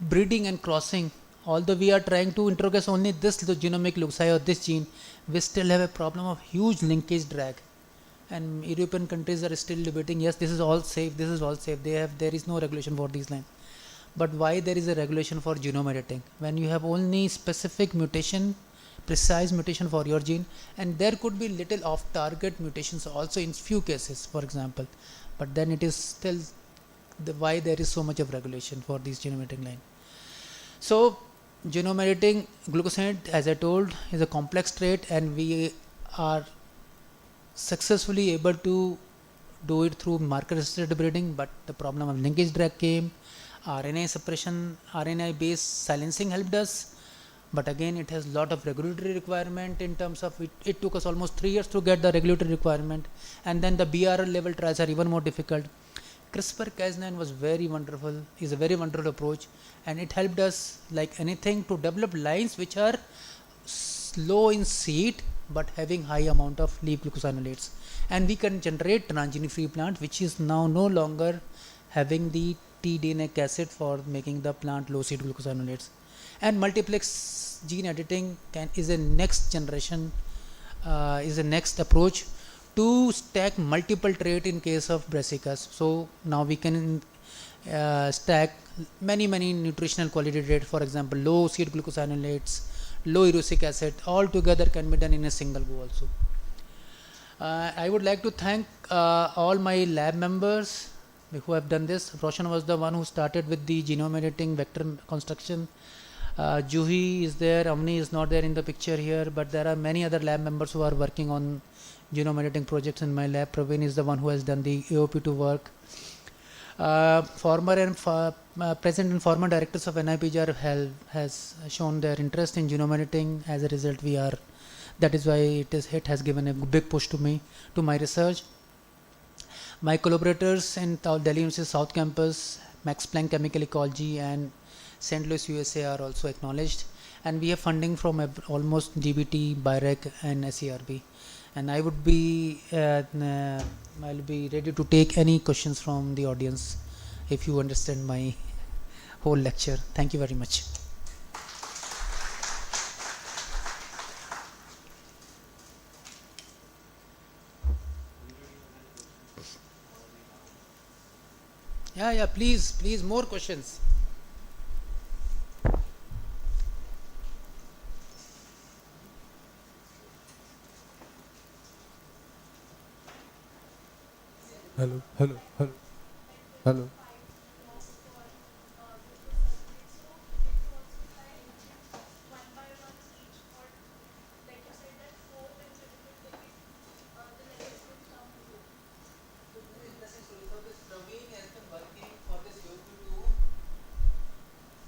breeding and crossing, although we are trying to introgress only this genomic loci or this gene, we still have a problem of huge linkage drag. And European countries are still debating, yes, this is all safe, there is no regulation for these lines. But why there is a regulation for genome editing when you have only specific mutation, precise mutation for your gene, and there could be little off target mutations also in few cases, for example, but then it is still why there is so much of regulation for these genome editing line. So genome editing, glucosinate, as I told, is a complex trait, and we are successfully able to do it through marker assisted breeding, but the problem of linkage drag came. RNA suppression, RNA based silencing helped us, but again it has lot of regulatory requirement in terms of it took us almost 3 years to get the regulatory requirement, and then the BRL level trials are even more difficult. CRISPR-Cas9 was very wonderful, is a very wonderful approach, and it helped us like anything to develop lines which are slow in seed but having high amount of leaf glucosinolates, and we can generate transgene free plant which is now no longer having the tDNA acid for making the plant low seed glucosinolates. And multiplex gene editing is a next generation, is a next approach to stack multiple trait in case of brassicas. So now we can stack many nutritional quality traits, for example low seed glucosinolates, low erucic acid, all together can be done in a single go also. I would like to thank all my lab members who have done this. Roshan was the one who started with the genome editing vector construction. Juhi is there, Amni is not there in the picture here, but there are many other lab members who are working on genome editing projects in my lab. Praveen is the one who has done the AOP2 work. Present and former directors of NIPGR has shown their interest in genome editing. As a result, that is why it has given a big push to me, to my research. My collaborators in Delhi University South Campus, Max Planck Chemical Ecology and St. Louis, USA are also acknowledged. And we have funding from almost GBT, BIREC and SERB. And I'll be ready to take any questions from the audience if you understand my whole lecture. Thank you very much. Yeah, please, more questions. Hello, hello, hello, hello.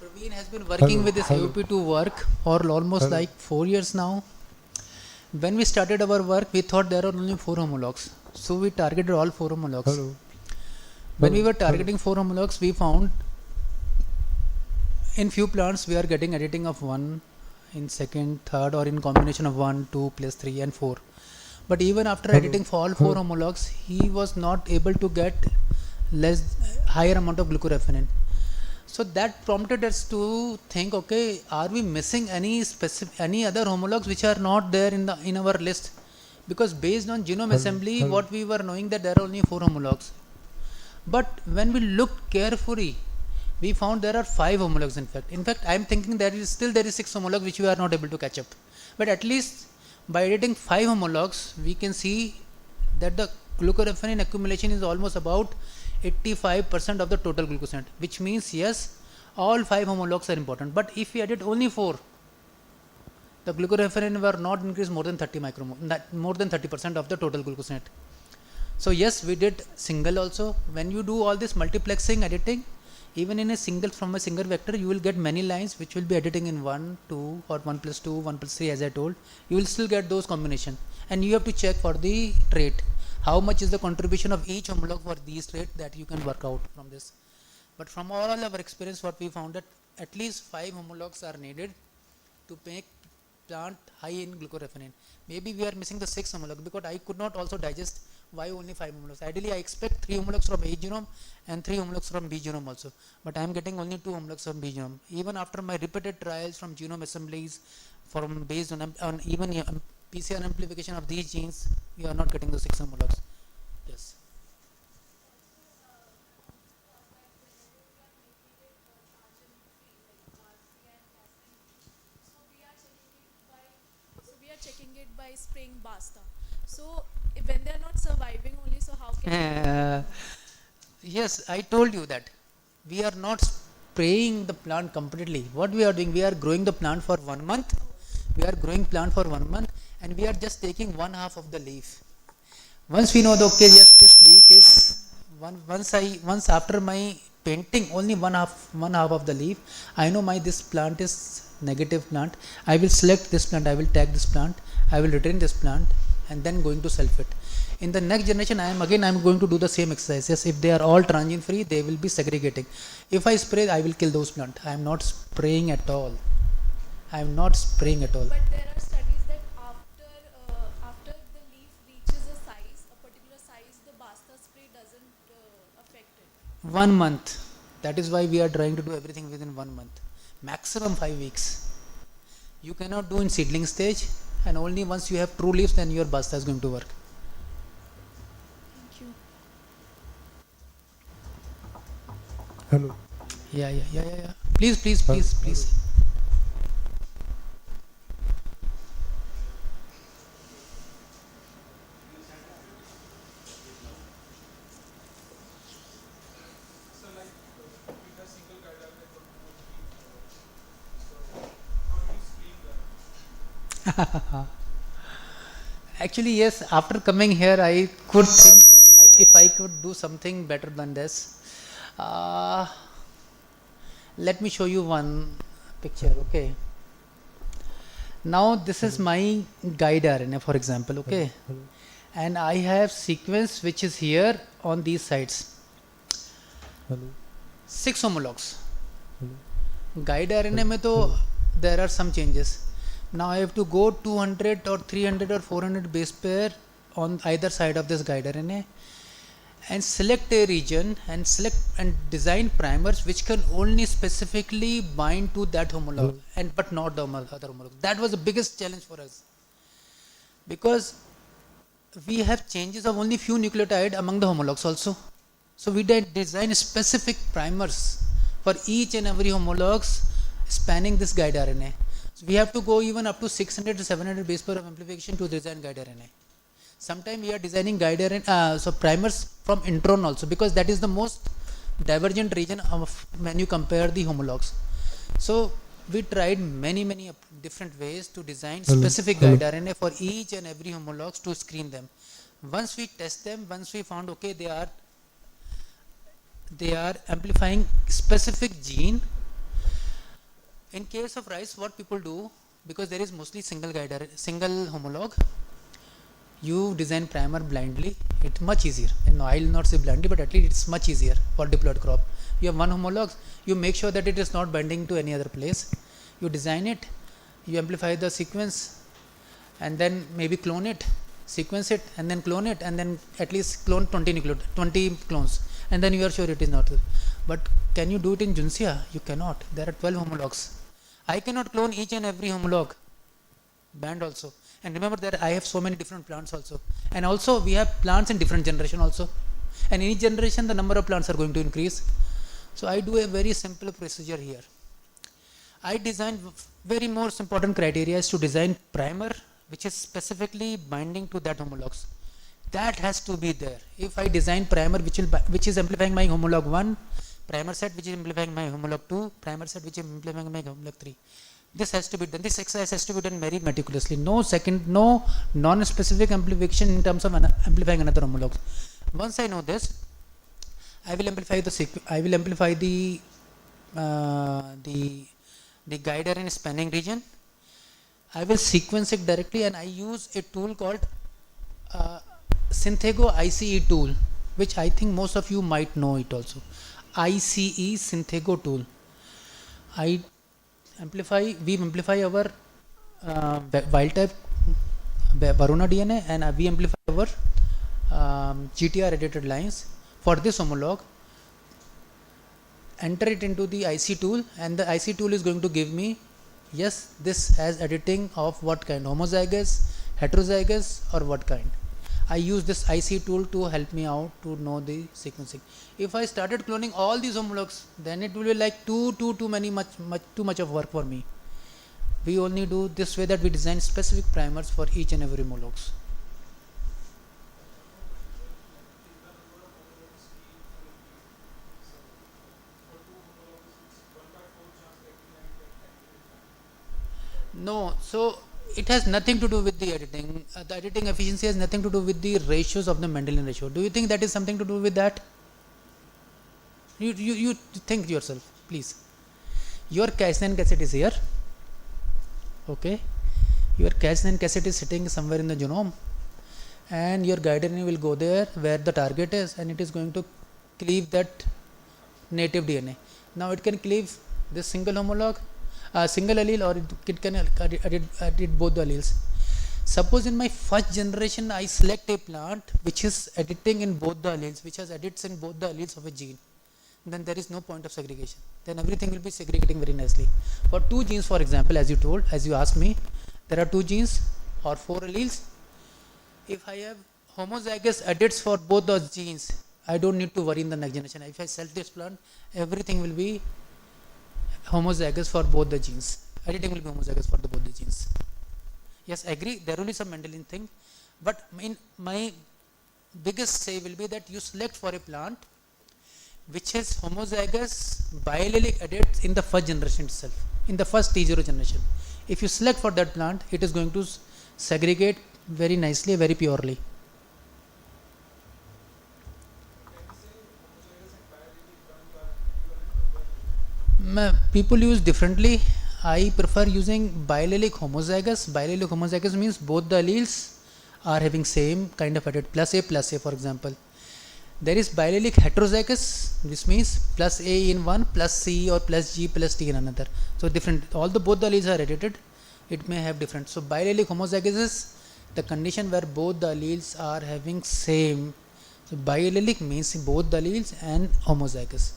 Praveen has been working with this AOP2 work for almost like 4 years now. When we started our work, we thought there are only 4 homologs. So we targeted all 4 homologs. When we were targeting 4 homologs, we found in few plants we are getting editing of 1 in second, third, or in combination of 1, 2, plus 3 and 4. But even after editing for all 4 homologs, he was not able to get higher amount of glucoraphanin. So that prompted us to think, okay, are we missing any other homologs which are not there in our list? Because based on genome assembly, what we were knowing that there are only 4 homologs. But when we looked carefully, we found there are 5 homologs in fact. In fact, I am thinking there is 6 homologs which we are not able to catch up. But at least by editing 5 homologs, we can see that the glucoraphanin accumulation is almost about 85% of the total glucosate, which means yes, all 5 homologs are important. But if we edit only 4, the glucoraphanin were not increased more than 30% of the total glucosate. So yes, we did single also. When you do all this multiplexing editing, even in from a single vector, you will get many lines which will be editing in 1, 2 or 1 plus 2, 1 plus 3 as I told. You will still get those combination, and you have to check for the trait. How much is the contribution of each homolog for these traits that you can work out from this. But from all our experience, what we found that at least 5 homologs are needed to make plant high in glucoraphanin. Maybe we are missing the 6 homolog because I could not also digest why only 5 homologs. Ideally, I expect 3 homologs from A genome and 3 homologs from B genome also. But I am getting only 2 homologs from B genome. Even after my repeated trials from genome assemblies, based on even PCR amplification of these genes, we are not getting the 6 homologs. Yes. So we are checking it by spraying Basta. So when they are not surviving only, so how can yes, I told you that we are not spraying the plant completely. What we are doing, we are growing the plant for 1 month. We are growing plant for 1 month, and we are just taking 1/2 of the leaf. Once we know that okay, yes, this leaf is once after my painting only one half of the leaf, I know this plant is negative plant. I will select this plant, I will tag this plant, I will retain this plant, and then going to self it. In the next generation, I am going to do the same exercise. Yes, if they are all transgene free, they will be segregating. If I spray, I will kill those plants. I am not spraying at all. I am not spraying at all. But there are studies that after the leaf reaches a particular size, the Basta spray doesn't affect it. 1 month. That is why we are trying to do everything within 1 month. Maximum 5 weeks. You cannot do in seedling stage, and only once you have true leaves, then your Basta is going to work. Thank you. Hello. Yeah. Please. Actually, yes, after coming here, I could think if I could do something better than this. Uh, Let me show you one picture, okay. Now this is my guide RNA, for example, okay. And I have sequence which is here on these sides. 6 homologs. Guide RNA mein to there are some changes. Now I have to go 200 or 300 or 400 base pair on either side of this guide RNA and select a region and select and design primers which can only specifically bind to that homolog and but not the other homolog. That was the biggest challenge for us, because we have changes of only few nucleotide among the homologs also. So we did design specific primers for each and every homologs spanning this guide RNA. So we have to go even up to 600 to 700 base pair of amplification to design guide RNA. Sometimes we are designing guide RNA, so primers from intron also, because that is the most divergent region of when you compare the homologs. So we tried many different ways to design specific guide RNA for each and every homologs to screen them. Once we test them, once we found okay they are amplifying specific gene. In case of rice, what people do, because there is mostly single homolog, you design primer blindly. It's much easier. No, I will not say blindly, but at least it's much easier for diploid crop. You have one homolog, you make sure that it is not binding to any other place. You design it, you amplify the sequence, and then maybe clone it, sequence it, and then clone it, and then at least clone 20 clones, and then you are sure it is not. But can you do it in Junsia? You cannot. There are 12 homologs. I cannot clone each and every homolog band also. And remember that I have so many different plants also. And also we have plants in different generation also. And in each generation the number of plants are going to increase. So I do a very simple procedure here. I design very most important criteria is to design primer which is specifically binding to that homologs. That has to be there. If I design primer which is amplifying my homolog 1, primer set which is amplifying my homolog 2, primer set which is amplifying my homolog 3. This has to be done. This exercise has to be done very meticulously. No non-specific amplification in terms of amplifying another homolog. Once I know this, I will amplify the guide RNA spanning region. I will sequence it directly, and I use a tool called Synthego ICE tool, which I think most of you might know it also. ICE Synthego tool. We amplify our wild type Varuna DNA, and we amplify our GTR edited lines for this homolog. Enter it into the IC tool, and the IC tool is going to give me, yes, this has editing of what kind, homozygous, heterozygous, or what kind. I use this IC tool to help me out to know the sequencing. If I started cloning all these homologs, then it will be like too much of work for me. We only do this way, that we design specific primers for each and every homologs. No, so it has nothing to do with the editing. The editing efficiency has nothing to do with the ratios of the Mendelian ratio. Do you think that is something to do with that? You think yourself, please. Your Cas9 cassette is here. Okay. Your Cas9 cassette is sitting somewhere in the genome, and your guide RNA will go there where the target is, and it is going to cleave that native DNA. Now it can cleave this single homolog, single allele, or it can edit both the alleles. Suppose in my first generation I select a plant which is editing in both the alleles, which has edits in both the alleles of a gene, then there is no point of segregation. Then everything will be segregating very nicely. For two genes, for example, as you asked me, there are two genes or 4 alleles. If I have homozygous edits for both those genes, I don't need to worry in the next generation. If I select this plant, everything will be homozygous for both the genes. Editing will be homozygous for both the genes. Yes, I agree. There will be some Mendelian thing, but in my biggest say will be that you select for a plant which is homozygous biallelic edits in the first generation itself, in the first T0 generation. If you select for that plant, it is going to segregate very nicely, very purely. People use differently. I prefer using biallelic homozygous. Biallelic homozygous means both the alleles are having same kind of edit, plus A for example. There is biallelic heterozygous, this means plus A in one, plus C or plus G plus T in another. So different, both the alleles are edited, it may have different. So biallelic homozygous is the condition where both the alleles are having same. So biallelic means both the alleles and homozygous.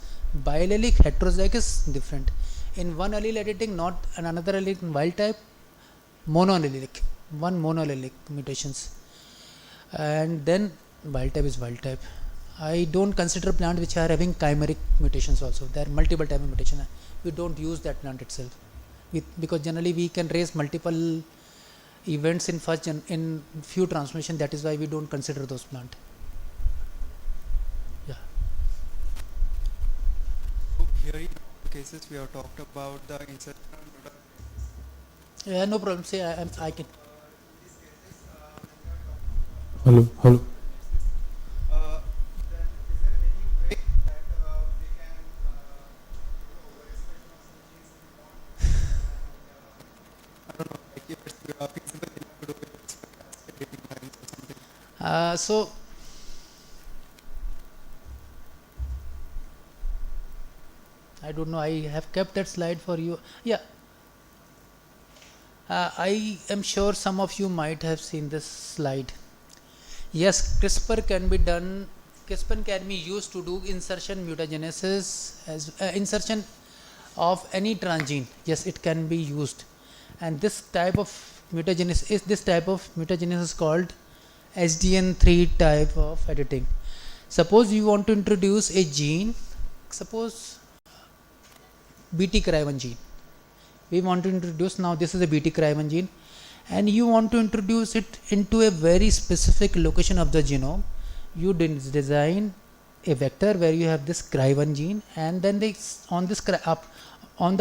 Biallelic heterozygous different. In one allele editing, not another allele in wild type, monoallelic, one monoallelic mutations. And then wild type is wild type. I don't consider plant which are having chimeric mutations also. There are multiple type of mutation. We don't use that plant itself. Because generally we can raise multiple events in in few transmission. That is why we don't consider those plant. Yeah. So here in cases we have talked about the insertion of Yeah, no problem. Say I can. Hello. then is there any way that they can overexpression of some genes in one I don't know, like if it's feasible enough to do it with cascading lines or something. So I don't know, I have kept that slide for you. Yeah. I am sure some of you might have seen this slide. Yes, CRISPR can be done. CRISPR can be used to do insertion mutagenesis as insertion of any transgene. Yes, it can be used. And this type of mutagenesis is called SDN3 type of editing. Suppose you want to introduce a gene, suppose BT-cry1 gene. We want to introduce, now this is a BT-cry1 gene, and you want to introduce it into a very specific location of the genome. You design a vector where you have this cry1 gene, and then on the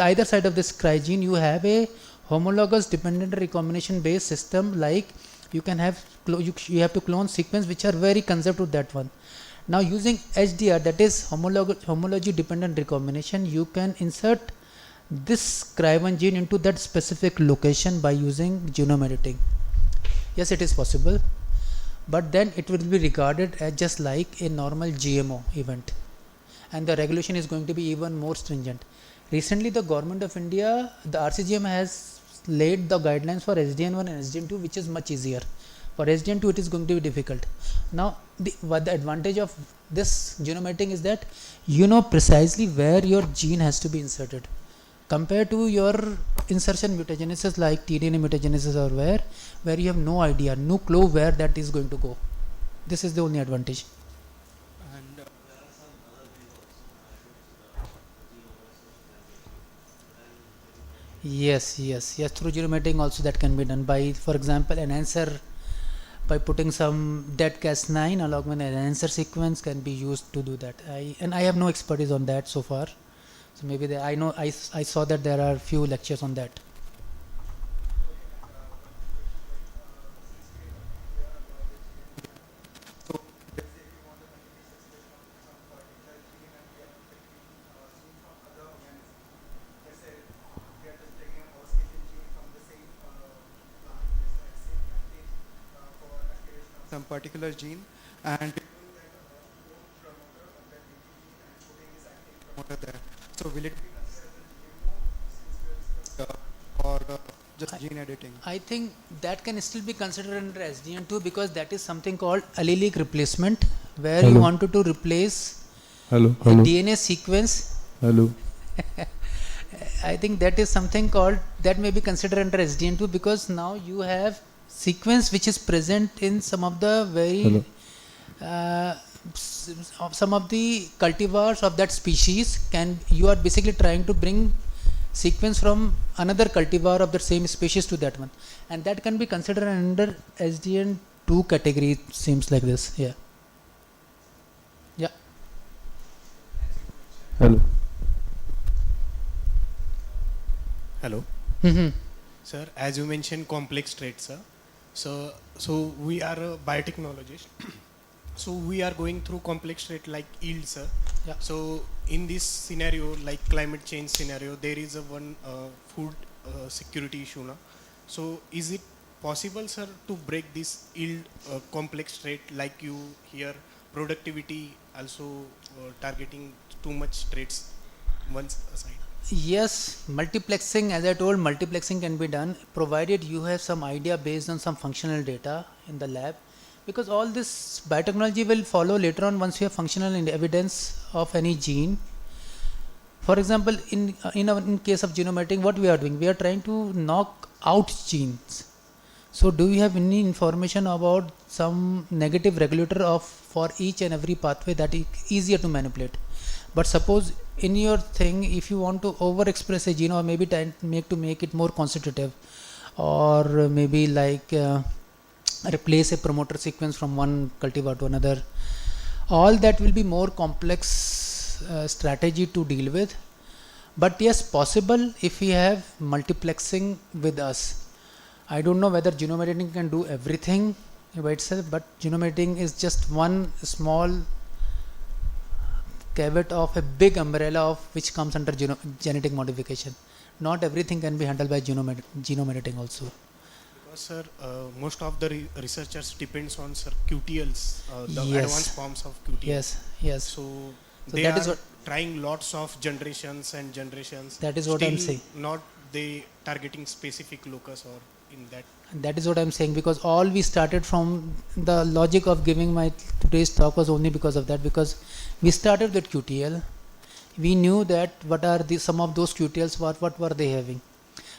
either side of this cry gene you have a homologous dependent recombination based system. Like you can have you have to clone sequence which are very conserved to that one. Now using HDR, that is homology dependent recombination, you can insert this cry1 gene into that specific location by using genome editing. Yes, it is possible, but then it will be regarded as just like a normal GMO event, and the regulation is going to be even more stringent. Recently the government of India, the RCGM has laid the guidelines for SDN1 and SDN2, which is much easier. For SDN2 it is going to be difficult. Now the advantage of this genome editing is that you know precisely where your gene has to be inserted, compared to your insertion mutagenesis like tDNA mutagenesis or where you have no idea, no clue where that is going to go. This is the only advantage. And Yes, through genome editing also that can be done by, for example, enhancer, by putting some dead Cas9 along with an enhancer sequence can be used to do that. I have no expertise on that so far. So maybe I saw that there are few lectures on that. so let's say if you want a continuous expression of some particular gene and we are taking gene from other organisms. Let's say we are just taking a mouse-killing gene from the same plant, let's say same plantain for activation of some particular gene, and removing that own promoter of that BT gene and putting this active promoter there. So will it be considered as GMO since we are or just gene editing? I think that can still be considered under SDN2 because that is something called allelic replacement, where you wanted to replace a DNA sequence. I think that is something called, that may be considered under SDN2 because now you have sequence which is present in some of the very some of the cultivars of that species. You are basically trying to bring sequence from another cultivar of the same species to that one, and that can be considered under SDN2 category. It seems like this. Yeah. Hello. Sir, as you mentioned complex traits, sir. So we are a biotechnologist. So we are going through complex trait like yield, sir. Yeah. So in this scenario, like climate change scenario, there is a one food security issue now. So is it possible, sir, to break this yield complex trait, like you hear productivity also targeting too much traits once aside? Yes, multiplexing, as I told, multiplexing can be done provided you have some idea based on some functional data in the lab, because all this biotechnology will follow later on once you have functional evidence of any gene. For example, in case of genome editing, what we are doing, we are trying to knock out genes. So do you have any information about some negative regulator of for each and every pathway that is easier to manipulate? But suppose in your thing, if you want to overexpress a gene, or maybe make it more constitutive, or maybe like replace a promoter sequence from one cultivar to another, all that will be more complex strategy to deal with. But yes, possible if we have multiplexing with us. I don't know whether genome editing can do everything by itself, but genome editing is just one small caveat of a big umbrella of which comes under genetic modification. Not everything can be handled by genome editing also. Because, sir, most of the researchers depends on, sir, QTLs, the Yes. advanced forms of QTL. Yes. So So they that are is what, trying lots of generations and generations. That is what I'm Still saying. Not they targeting specific locus or in that. that is what I'm saying, because all we started from the logic of giving my today's talk was only because of that, because we started with QTL. We knew that what are the some of those QTLs, what were they having.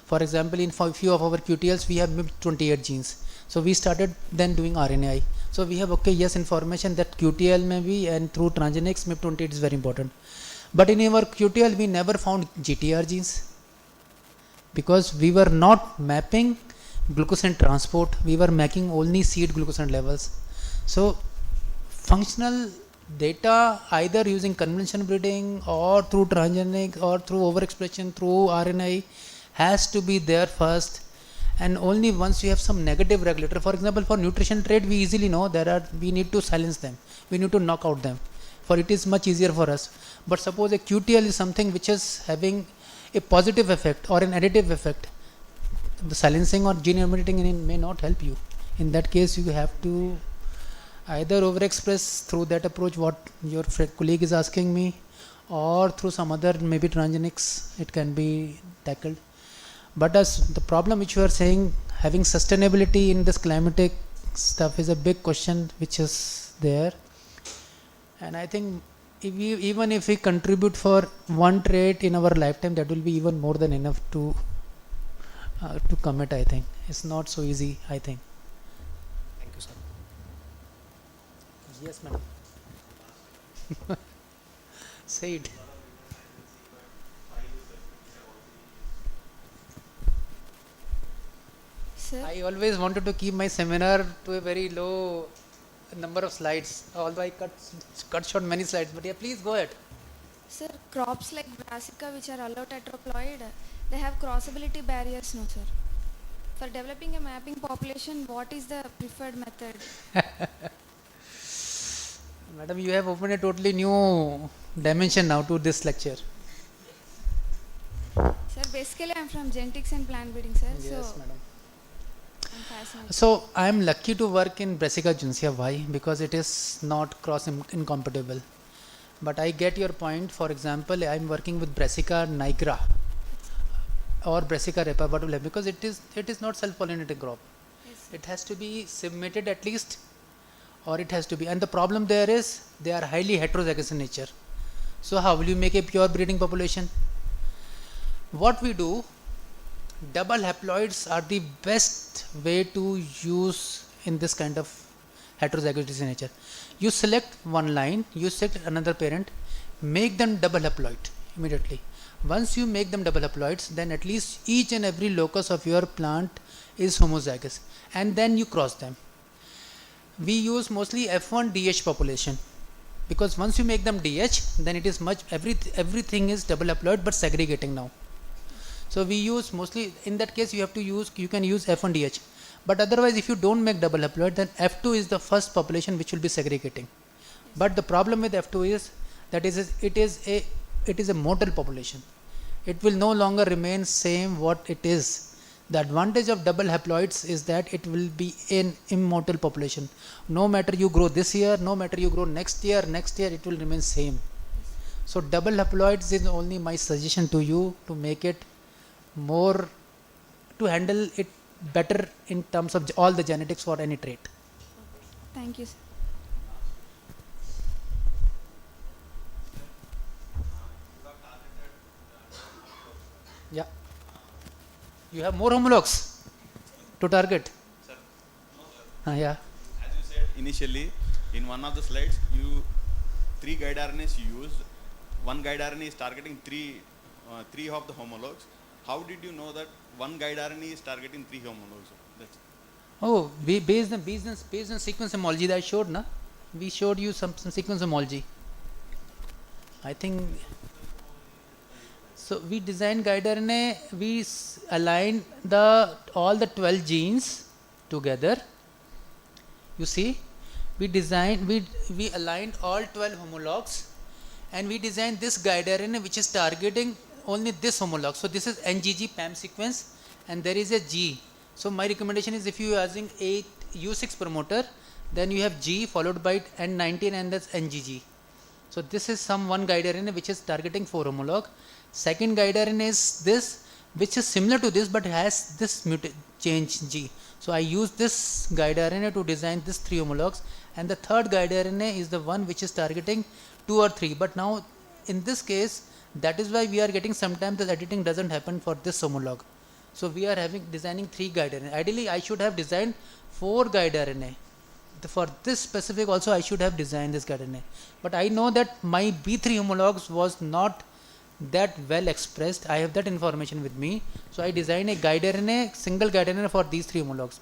For example, in few of our QTLs we have MIP 28 genes. So we started then doing RNAi. So we have information that QTL may be, and through transgenics MIP 28 is very important. But in our QTL we never found GTR genes, because we were not mapping glucosine transport, we were making only seed glucosine levels. So functional data, either using conventional breeding or through transgenic or through overexpression through RNA, has to be there first. And only once you have some negative regulator, for example for nutrition trait, we easily know we need to silence them, we need to knock out them, for it is much easier for us. But suppose a QTL is something which is having a positive effect or an additive effect, the silencing or gene editing may not help you. In that case you have to either overexpress through that approach what your colleague is asking me, or through some other maybe transgenics it can be tackled. But as the problem which you are saying, having sustainability in this climatic stuff is a big question which is there. And I think even if we contribute for one trait in our lifetime, that will be even more than enough to commit. I think it's not so easy, I think. Thank you, sir. Yes, madam. Say it. Sir, I always wanted to keep my seminar to a very low number of slides, although I cut short many slides. But yeah, please go ahead. sir, crops like brassica which are allotetraploid, they have crossability barriers, no sir? For developing a mapping population, what is the preferred method? Madam, you have opened a totally new dimension now to this lecture. Sir, basically I'm from genetics and plant breeding, sir. Yes, So madam. I'm fascinated. So I am lucky to work in Brassica juncea. Why? Because it is not cross incompatible. But I get your point. For example, I am working with Brassica nigra or Brassica repa, because it is not self-pollinating crop. Yes. It has to be submitted at least, or it has to be. And the problem there is they are highly heterozygous in nature. So how will you make a pure breeding population? What we do, double haploids are the best way to use in this kind of heterozygous nature. You select one line, you select another parent, make them double haploid immediately. Once you make them double haploids, then at least each and every locus of your plant is homozygous, and then you cross them. We use mostly F1 DH population, because once you make them DH, then it is everything is double haploid but segregating now. So we use mostly, in that case you can use F1 DH, but otherwise if you don't make double haploid, then F2 is the first population which will be segregating. But the problem with F2 is That is, it is a mortal population. It will no longer remain same what it is. The advantage of double haploids is that it will be an immortal population. No matter you grow this year, no matter you grow next year it will remain same. So double haploids is only my suggestion to you to make it more, to handle it better in terms of all the genetics for any trait. Thank you, sir. Yeah. You have more homologs to target? Sir, no sir. Yeah. As you said initially, in one of the slides, you 3 guide RNAs you used. One guide RNA is targeting three of the homologs. How did you know that one guide RNA is targeting 3 homologs? That's Oh, based on sequence homology that I showed, na? We showed you some sequence homology. I think so. We designed guide RNA. We aligned all the 12 genes together. You see, we aligned all 12 homologs, and we designed this guide RNA which is targeting only this homolog. So this is NGG PAM sequence, and there is a G. So my recommendation is, if you are using a U6 promoter, then you have G followed by N19 and that's NGG. So this is some one guide RNA which is targeting 4 homolog. Second guide RNA is this, which is similar to this but has this change G. So I use this guide RNA to design this 3 homologs, and the third guide RNA is the one which is targeting 2 or 3. But now in this case, that is why we are getting sometimes the editing doesn't happen for this homolog. So we are designing 3 guide RNA. Ideally I should have designed 4 guide RNA. For this specific also I should have designed this guide RNA. But I know that my B3 homologs was not that well expressed. I have that information with me. So I designed a guide RNA, single guide RNA for these 3 homologs.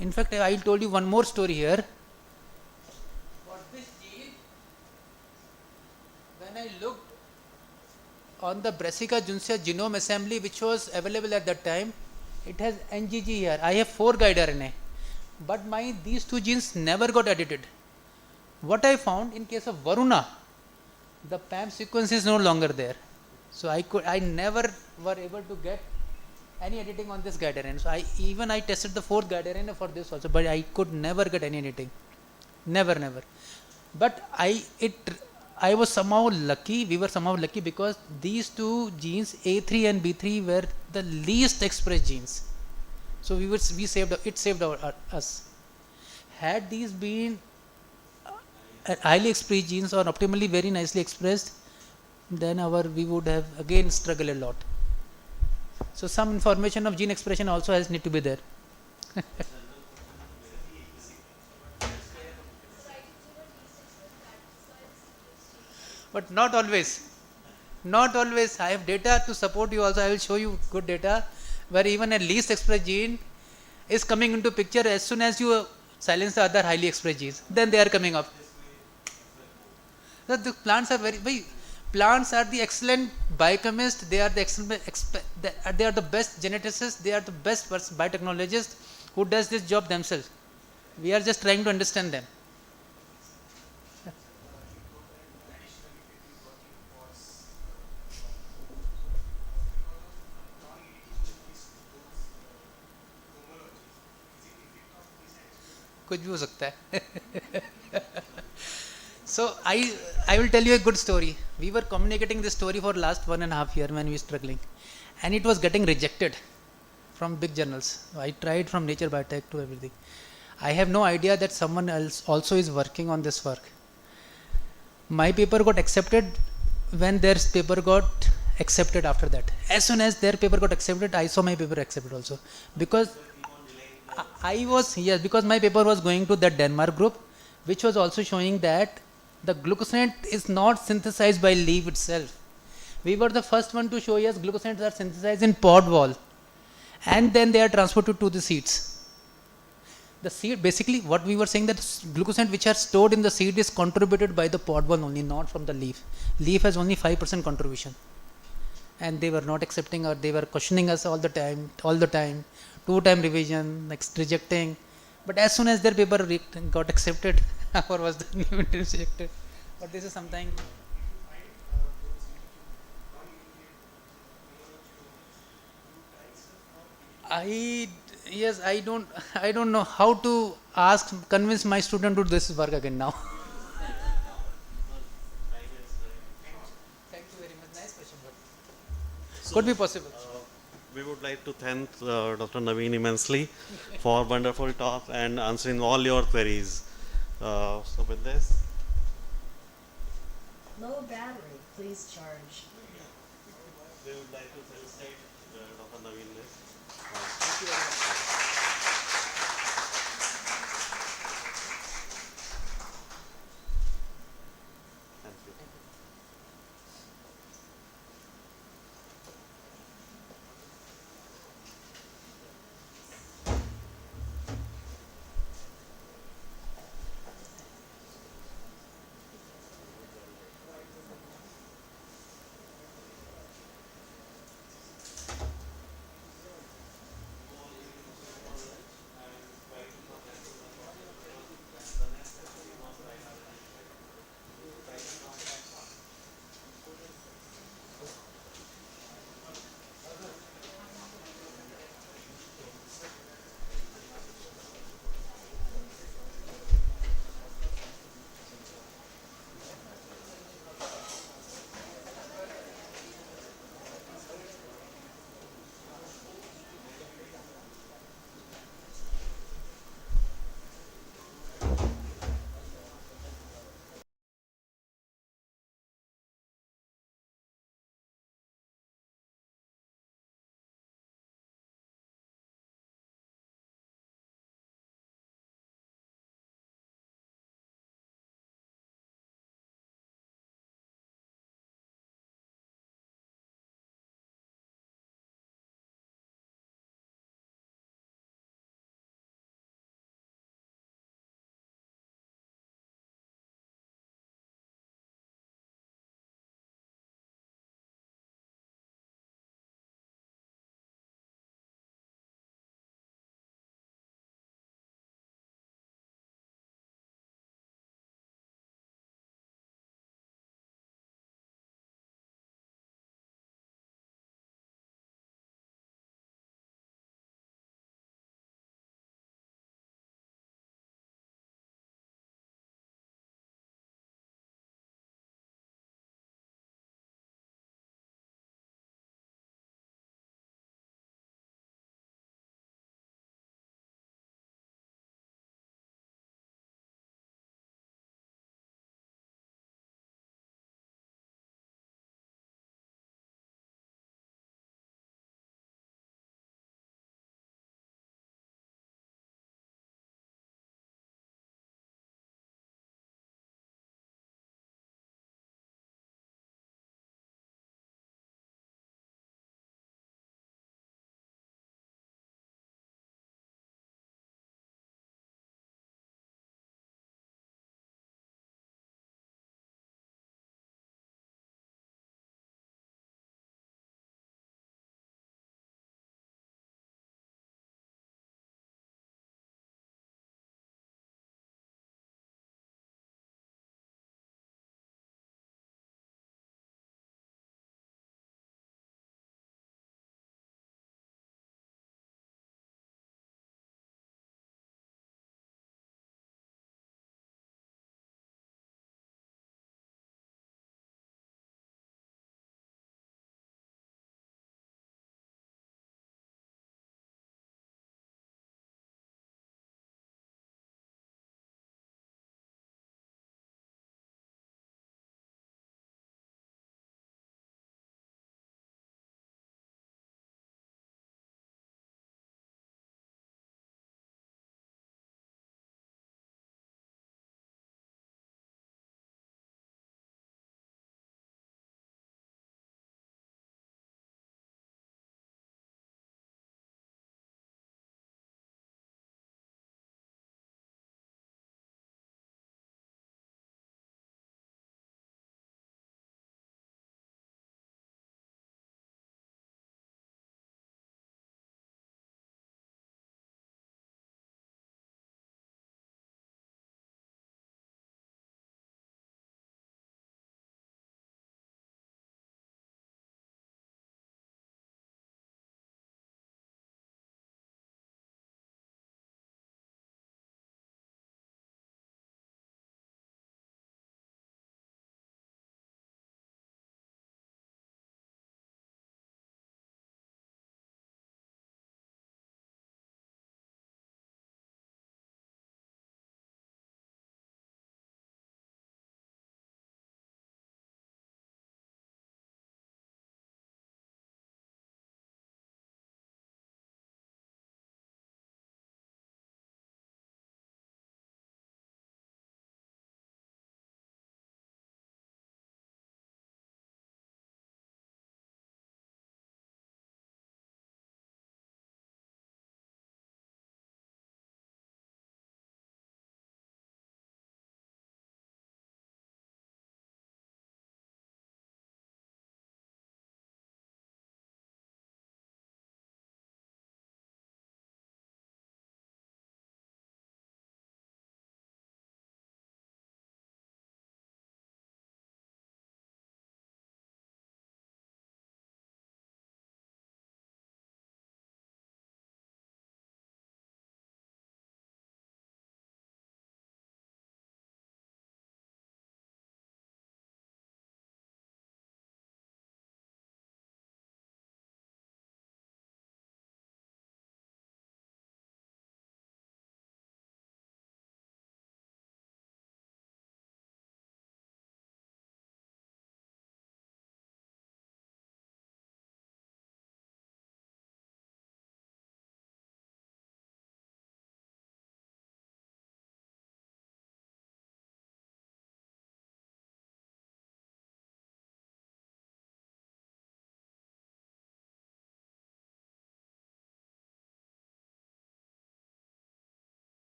In fact, I told you one more story here. For this gene, when I looked on the Brassica juncea genome assembly which was available at that time, it has NGG here. I have 4 guide RNA, but these 2 genes never got edited. What I found in case of Varuna, the PAM sequence is no longer there. So I never were able to get any editing on this guide RNA. So I tested the 4th guide RNA for this also, but I could never get any editing. Never. But I was somehow lucky, we were somehow lucky, because these 2 genes, A3 and B3, were the least expressed genes. So it saved us. Had these been highly expressed genes or optimally very nicely expressed, then we would have again struggled a lot. So some information of gene expression also need to be there. But not always. I have data to support you also. I will show you good data where even a least expressed gene is coming into picture as soon as you silence the other highly expressed genes. Then they are coming up. So the plants are plants are the excellent biochemists. They are the excellent they are the best geneticists. They are the best biotechnologists who does this job themselves. We are just trying to understand them. कुछ भी हो सकता है. So I will tell you a good story. We were communicating this story for last 1.5 years when we were struggling, and it was getting rejected from big journals. I tried from Nature Biotech to everything. I have no idea that someone else also is working on this work. My paper got accepted when their paper got accepted after that. As soon as their paper got accepted, I saw my paper accepted also, because because my paper was going to that Denmark group, which was also showing that the glucosinate is not synthesized by leaf itself. We were the first one to show yes, glucosinates are synthesized in pod wall, and then they are transported to the seeds. The seed, basically what we were saying, that glucosinate which are stored in the seed is contributed by the pod wall only, not from the leaf. Leaf has only 5% contribution, and they were not accepting, or they were questioning us all the time, 2-time revision, next rejecting. But as soon as their paper got accepted, our was rejected. But this is something Yes, I don't know how to convince my student to do this work again now. Thank you very much. Nice question. Could be possible. We would like to thank Dr. Naveen immensely for wonderful talk and answering all your queries. So with this, Low battery, please charge. we would like to felicitate Dr. Naveen. Thank you.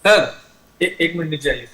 Sir एक minute चाहिए.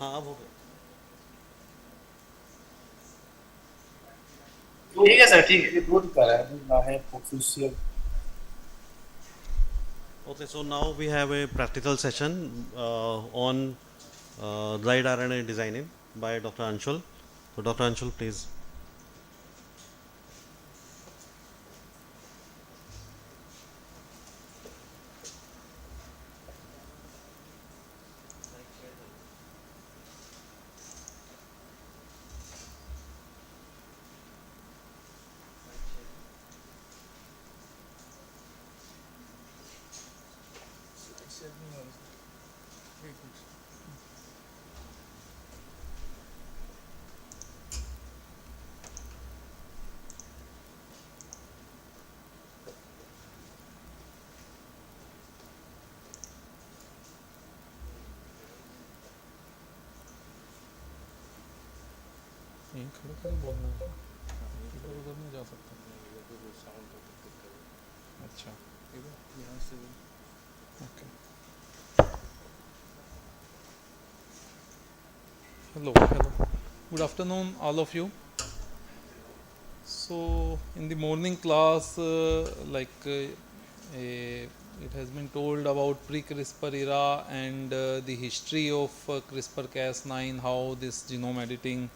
हाँ अब हो गया. ठीक है sir, ठीक है. वो दिखा रहा है नाहेप official. Okay, so now we have a practical session on guide RNA designing by Dr. Anshul. So Dr. Anshul, please. यहीं खड़े खड़े बोलना है, इधर उधर नहीं जा सकता. अच्छा, यहाँ से okay. Hello. Good afternoon, all of you. So, in the morning class, it has been told about pre-CRISPR era and the history of CRISPR-Cas9, how this genome editing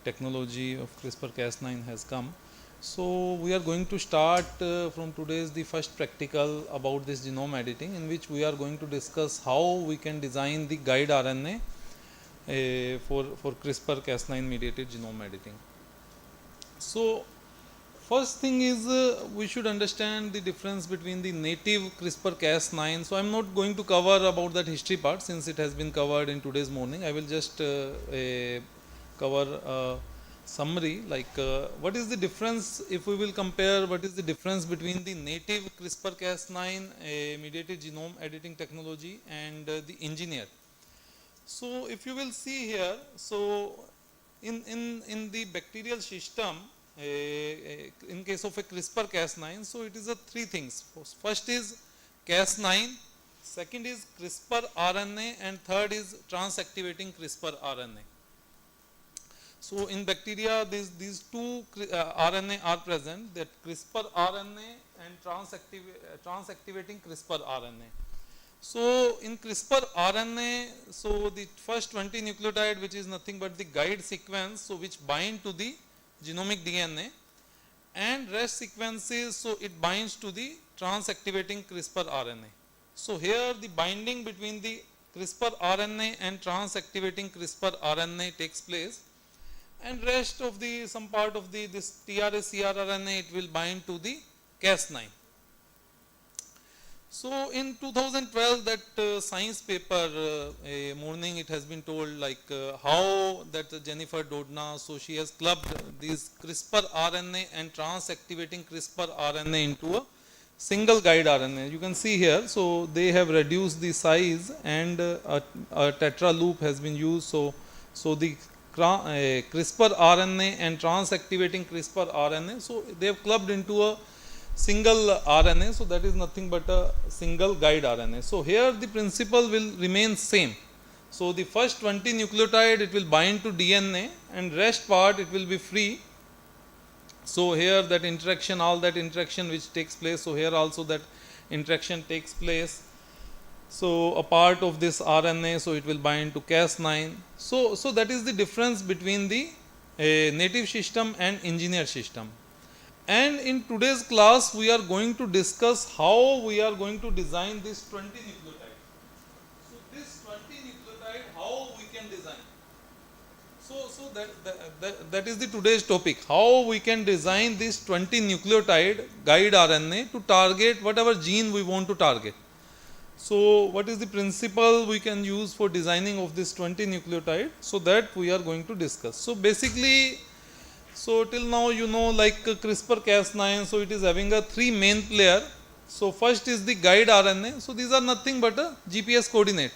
technology of CRISPR-Cas9 has come. So, we are going to start from today's the first practical about this genome editing, in which we are going to discuss how we can design the guide RNA for CRISPR-Cas9 mediated genome editing. So, first thing is we should understand the difference between the native CRISPR-Cas9. So, I am not going to cover about that history part since it has been covered in today's morning. I will just cover summary like what is the difference if we will compare what is the difference between the native CRISPR-Cas9 mediated genome editing technology and the engineered. So, if you will see here, so in the bacterial system in case of a CRISPR-Cas9, so it is a three things. First is Cas9, second is CRISPR-RNA, and third is transactivating CRISPR-RNA. So, in bacteria these two RNA are present, that CRISPR-RNA and transactivating CRISPR-RNA. So, in CRISPR-RNA, so the first 20 nucleotide, which is nothing but the guide sequence, so which bind to the genomic DNA, and rest sequences, so it binds to the transactivating CRISPR-RNA. So, here the binding between the CRISPR-RNA and transactivating CRISPR-RNA takes place, and rest of the some part of the this TRA-CRRNA, it will bind to the Cas9. So, in 2012 that science paper morning, it has been told like how that Jennifer Doudna, so she has clubbed these CRISPR RNA and transactivating CRISPR RNA into a single guide RNA. You can see here, so they have reduced the size and a tetra loop has been used. So the CRISPR RNA and trans-activating CRISPR RNA, so they have clubbed into a single RNA, so that is nothing but a single guide RNA. So here the principle will remain same. So the first 20 nucleotide it will bind to DNA and rest part it will be free. So here that interaction, all that interaction which takes place, so here also that interaction takes place. So a part of this RNA, so it will bind to Cas9. So that is the difference between the native system and engineered system. And in today's class we are going to discuss how we are going to design this 20 nucleotide. So this 20 nucleotide, how we can design. So that is the today's topic, how we can design this 20 nucleotide guide RNA to target whatever gene we want to target. So what is the principle we can use for designing of this 20 nucleotide, so that we are going to discuss. So basically, so till now you know like CRISPR-Cas9, so it is having a 3 main player. So first is the guide RNA, so these are nothing but a GPS coordinate.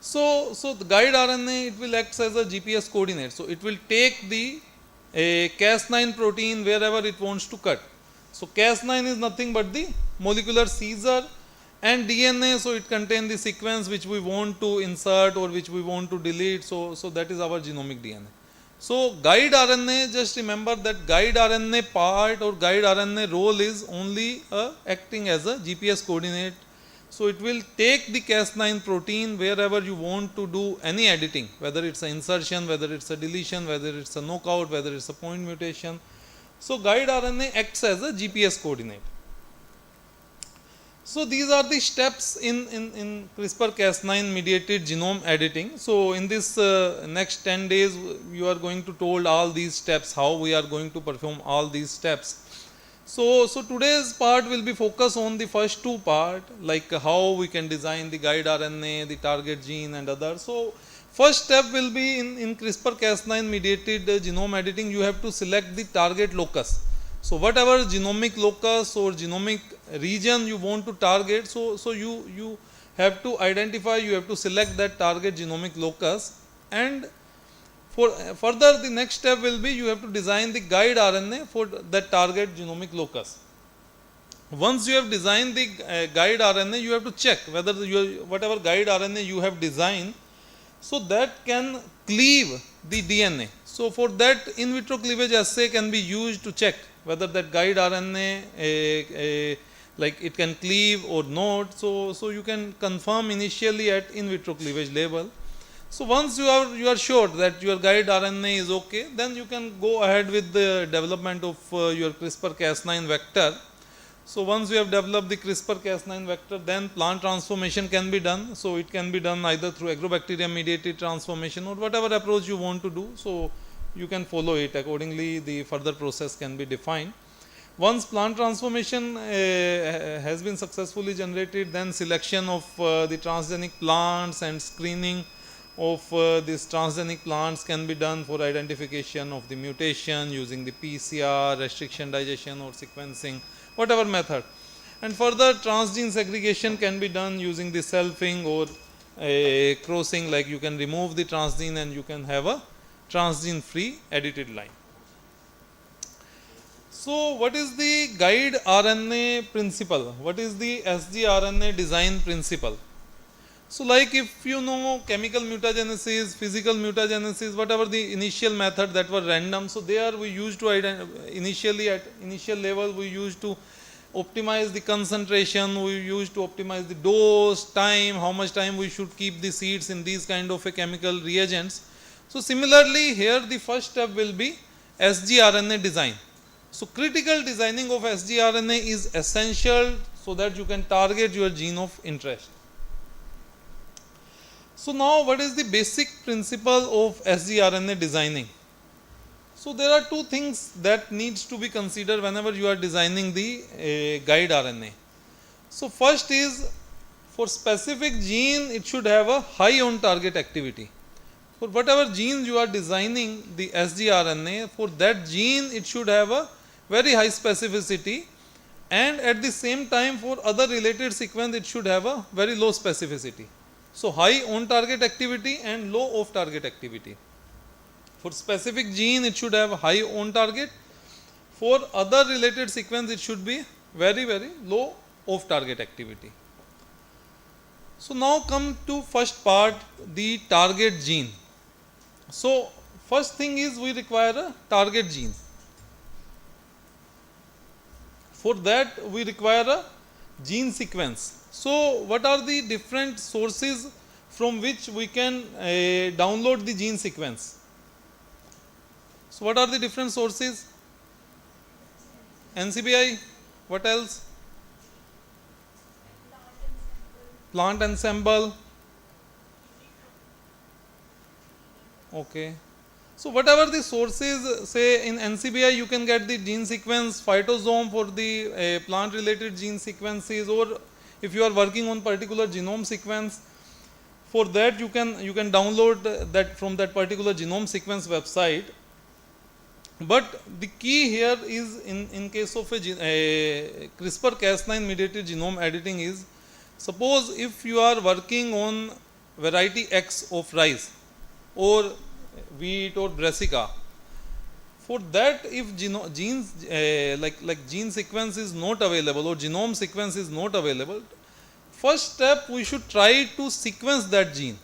So the guide RNA it will act as a GPS coordinate, so it will take the Cas9 protein wherever it wants to cut. So Cas9 is nothing but the molecular seizure, and DNA, so it contains the sequence which we want to insert or which we want to delete, so that is our genomic DNA. So guide RNA, just remember that guide RNA part or guide RNA role is only acting as a GPS coordinate. So it will take the Cas9 protein wherever you want to do any editing, whether it's an insertion, whether it's a deletion, whether it's a knockout, whether it's a point mutation. So guide RNA acts as a GPS coordinate. So these are the steps in CRISPR-Cas9 mediated genome editing. So in this next 10 days you are going to told all these steps, how we are going to perform all these steps. So today's part will be focused on the first 2 part, like how we can design the guide RNA, the target gene and others. So first step will be in CRISPR-Cas9 mediated genome editing, you have to select the target locus. So whatever genomic locus or genomic region you want to target, so you have to identify, you have to select that target genomic locus, and for further the next step will be you have to design the guide RNA for that target genomic locus. Once you have designed the guide RNA, you have to check whether whatever guide RNA you have designed, so that can cleave the DNA. So for that in vitro cleavage assay can be used to check whether that guide RNA like it can cleave or not. So you can confirm initially at in vitro cleavage level. So once you are sure that your guide RNA is okay, then you can go ahead with the development of your CRISPR-Cas9 vector. So once you have developed the CRISPR-Cas9 vector, then plant transformation can be done. So it can be done either through agrobacterium mediated transformation or whatever approach you want to do. So you can follow it accordingly, the further process can be defined. Once plant transformation has been successfully generated, then selection of the transgenic plants and screening of these transgenic plants can be done for identification of the mutation using the PCR, restriction digestion or sequencing, whatever method. And further transgene segregation can be done using the selfing or crossing, like you can remove the transgene and you can have a transgene free edited line. So what is the guide RNA principle? What is the sgRNA design principle? So like if you know chemical mutagenesis, physical mutagenesis, whatever the initial method that were random, so there we used to initially at initial level we used to optimize the concentration, we used to optimize the dose, time, how much time we should keep the seeds in these kind of a chemical reagents. So similarly here the first step will be sgRNA design. So critical designing of sgRNA is essential so that you can target your gene of interest. So now what is the basic principle of sgRNA designing? So there are 2 things that needs to be considered whenever you are designing the guide RNA. So first is, for specific gene it should have a high on target activity. For whatever genes you are designing the sgRNA, for that gene it should have a very high specificity and at the same time for other related sequence it should have a very low specificity. So high on target activity and low off target activity. For specific gene it should have high on target, for other related sequence it should be very low off target activity. So now come to first part, the target gene. So first thing is we require a target gene. For that we require a gene sequence. So what are the different sources from which we can download the gene sequence? So what are the different sources? NCBI, what else? Plant ensemble. Okay. So whatever the sources, say in NCBI you can get the gene sequence, phytosome for the plant related gene sequences, or if you are working on particular genome sequence, for that you can download that from that particular genome sequence website. But the key here is in case of a CRISPR-Cas9 mediated genome editing is, suppose if you are working on variety X of rice or wheat or brassica, for that if genes like gene sequence is not available or genome sequence is not available, first step we should try to sequence that gene,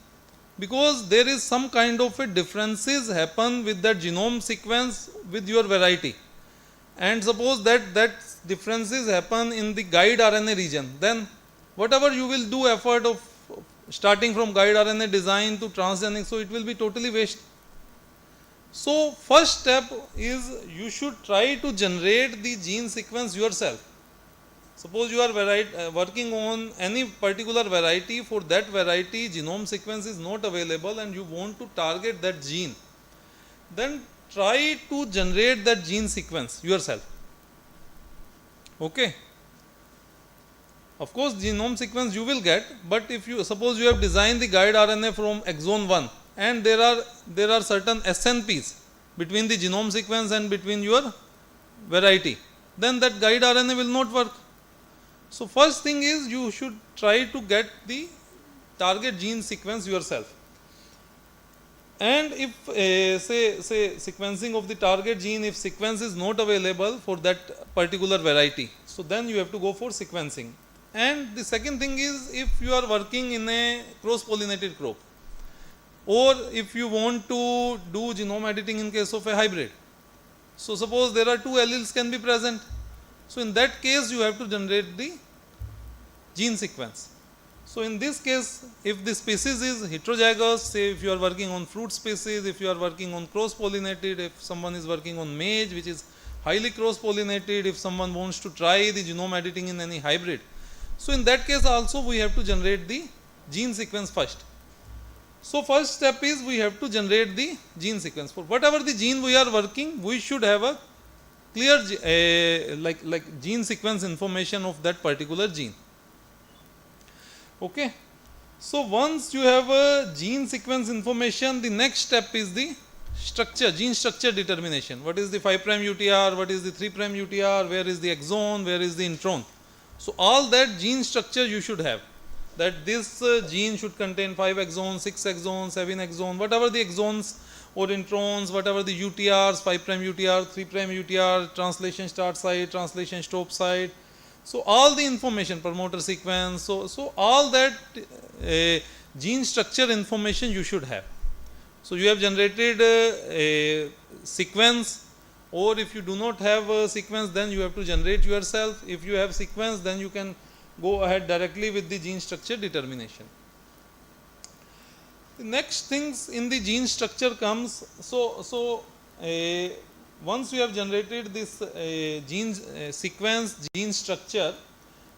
because there is some kind of a differences happen with that genome sequence with your variety, and suppose that differences happen in the guide RNA region, then whatever you will do effort of starting from guide RNA design to transgenic, so it will be totally waste. So first step is you should try to generate the gene sequence yourself. Suppose you are working on any particular variety, for that variety genome sequence is not available and you want to target that gene, then try to generate that gene sequence yourself. Okay. Of course genome sequence you will get, but if you suppose you have designed the guide RNA from exon 1 and there are certain SNPs between the genome sequence and between your variety, then that guide RNA will not work. So first thing is you should try to get the target gene sequence yourself. And if say sequencing of the target gene, if sequence is not available for that particular variety, so then you have to go for sequencing. And the second thing is, if you are working in a cross pollinated crop, or if you want to do genome editing in case of a hybrid, so suppose there are two alleles can be present, so in that case you have to generate the gene sequence. So in this case, if the species is heterozygous, say if you are working on fruit species, if you are working on cross pollinated, if someone is working on maize which is highly cross pollinated, if someone wants to try the genome editing in any hybrid, so in that case also we have to generate the gene sequence first. So first step is we have to generate the gene sequence. For whatever the gene we are working, we should have a clear like gene sequence information of that particular gene. Okay. So once you have a gene sequence information, the next step is the structure, gene structure determination. What is the 5' UTR, what is the 3' UTR, where is the exon, where is the intron. So all that gene structure you should have, that this gene should contain 5 exons, 6 exons, 7 exons, whatever the exons or introns, whatever the UTRs, 5' UTR, 3' UTR, translation start site, translation stop site. So all the information, promoter sequence, so all that gene structure information you should have. So you have generated a sequence, or if you do not have a sequence, then you have to generate yourself. If you have sequence, then you can go ahead directly with the gene structure determination. The next things in the gene structure comes, once you have generated this gene sequence, gene structure,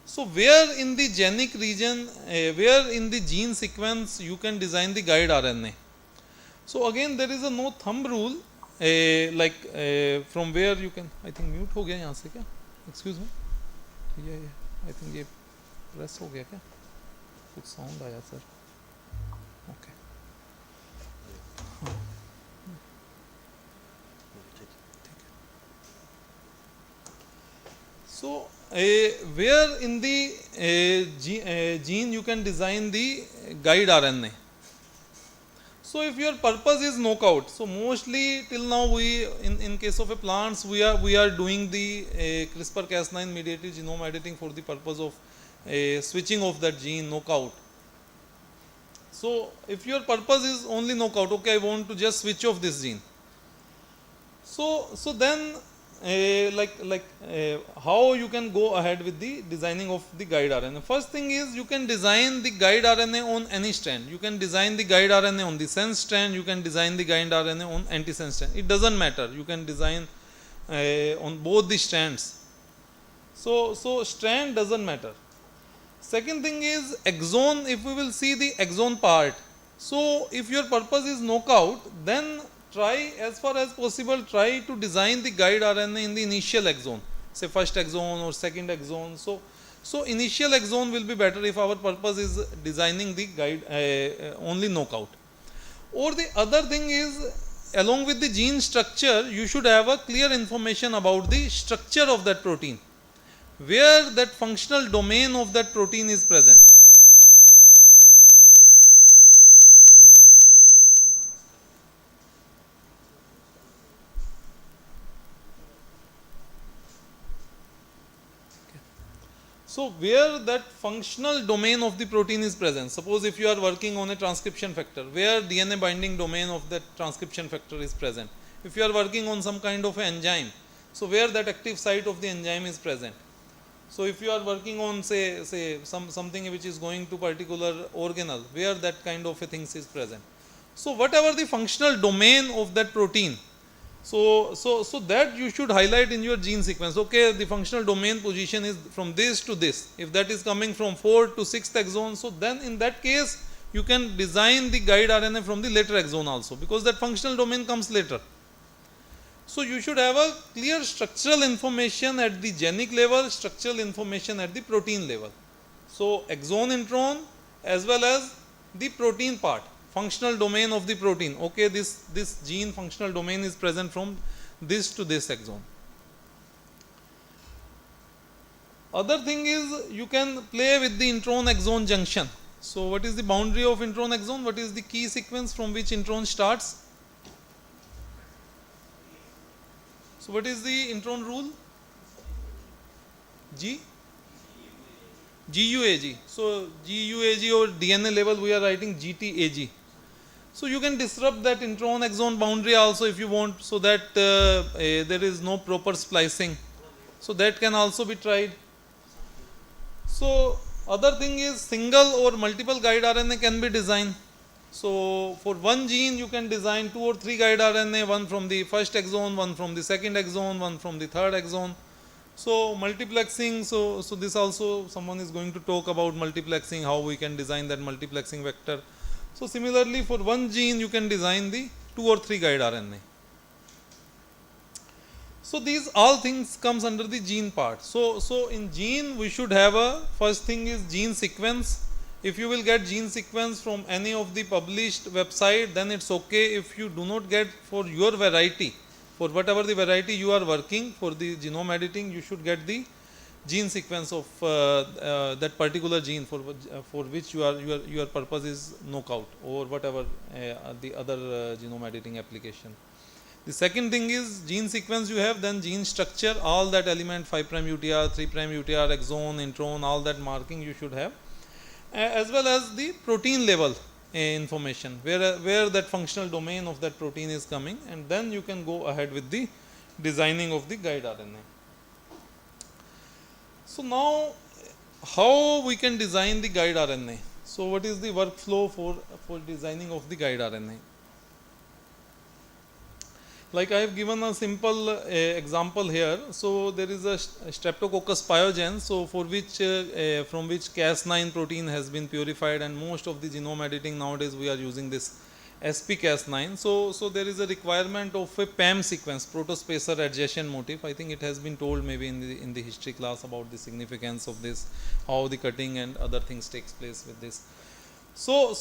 so where in the genic region, where in the gene sequence you can design the guide RNA. So again there is a no thumb rule, from where you can, I think mute हो गया यहाँ से क्या? Excuse me. Yeah, I think ये press हो गया क्या? कुछ sound आया sir. Okay. So where in the gene you can design the guide RNA. So if your purpose is knockout, so mostly till now we in case of a plants we are doing the CRISPR-Cas9 mediated genome editing for the purpose of switching of that gene knockout. So if your purpose is only knockout, okay, I want to just switch off this gene. So then how you can go ahead with the designing of the guide RNA. First thing is you can design the guide RNA on any strand. You can design the guide RNA on the sense strand, you can design the guide RNA on antisense strand. It doesn't matter. You can design on both the strands. So strand doesn't matter. Second thing is exon. If we will see the exon part, so if your purpose is knockout, then try as far as possible, try to design the guide RNA in the initial exon, say first exon or second exon. So initial exon will be better if our purpose is designing the guide only knockout. Or the other thing is, along with the gene structure, you should have a clear information about the structure of that protein, where that functional domain of that protein is present. So where that functional domain of the protein is present. Suppose if you are working on a transcription factor, where DNA binding domain of that transcription factor is present. If you are working on some kind of an enzyme, so where that active site of the enzyme is present. So if you are working on say something which is going to particular organelle, where that kind of a things is present. So whatever the functional domain of that protein, so that you should highlight in your gene sequence. Okay, the functional domain position is from this to this. If that is coming from 4th to 6th exon, so then in that case you can design the guide RNA from the later exon also, because that functional domain comes later. So you should have a clear structural information at the genic level, structural information at the protein level. So exon intron as well as the protein part, functional domain of the protein. Okay, this gene functional domain is present from this to this exon. Other thing is you can play with the intron exon junction. So what is the boundary of intron exon? What is the key sequence from which intron starts? So what is the intron rule? GUAG. So GUAG or DNA level we are writing GTAG. So you can disrupt that intron exon boundary also if you want, so that there is no proper splicing. So that can also be tried. So other thing is single or multiple guide RNA can be designed. So for one gene you can design 2 or 3 guide RNA, one from the first exon, one from the second exon, one from the third exon. So multiplexing, so this also someone is going to talk about multiplexing, how we can design that multiplexing vector. So similarly for one gene you can design the 2 or 3 guide RNA. So these all things comes under the gene part. So in gene we should have a, first thing is gene sequence. If you will get gene sequence from any of the published website, then it's okay. If you do not get for your variety, for whatever the variety you are working for the genome editing, you should get the gene sequence of that particular gene for which your purpose is knockout or whatever the other genome editing application. The second thing is gene sequence you have, then gene structure, all that element 5' UTR, 3' UTR, exon, intron, all that marking you should have, as well as the protein level information, where that functional domain of that protein is coming, and then you can go ahead with the designing of the guide RNA. So now how we can design the guide RNA? So what is the workflow for designing of the guide RNA? Like I have given a simple example here. So there is a Streptococcus pyogenes, so for which from which Cas9 protein has been purified, and most of the genome editing nowadays we are using this SP-Cas9. So there is a requirement of a PAM sequence, protospacer adjacent motif. I think it has been told maybe in the history class about the significance of this, how the cutting and other things takes place with this. So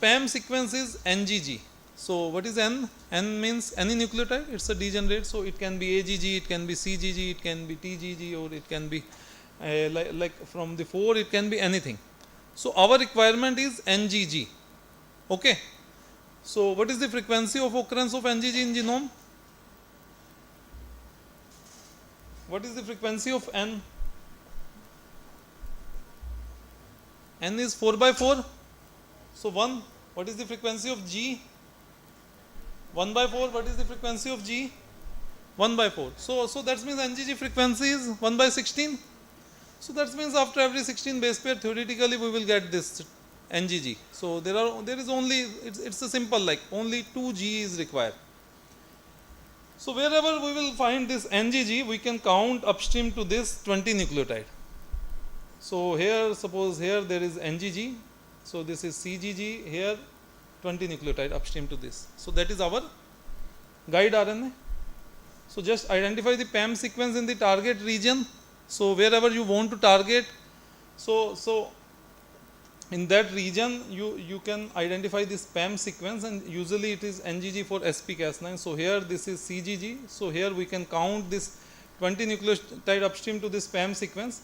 PAM sequence is NGG. So what is N? N means any nucleotide, it's a degenerate, so it can be AGG, it can be CGG, it can be TGG, or it can be like from the 4 it can be anything. So our requirement is NGG. Okay. So what is the frequency of occurrence of NGG in genome? What is the frequency of N? N is 4 by 4. So 1. What is the frequency of G? 1 by 4. What is the frequency of G? 1 by 4. So that means NGG frequency is 1 by 16. So that means after every 16 base pair, theoretically we will get this NGG. So there is only, it's a simple, like only 2G is required. So wherever we will find this NGG, we can count upstream to this 20 nucleotide. So here, suppose here there is NGG. So this is CGG, here 20 nucleotide upstream to this. So that is our guide RNA. So just identify the PAM sequence in the target region. So wherever you want to target, so in that region you can identify this PAM sequence, and usually it is NGG for SP-Cas9. So here this is CGG. So here we can count this 20 nucleotide upstream to this PAM sequence,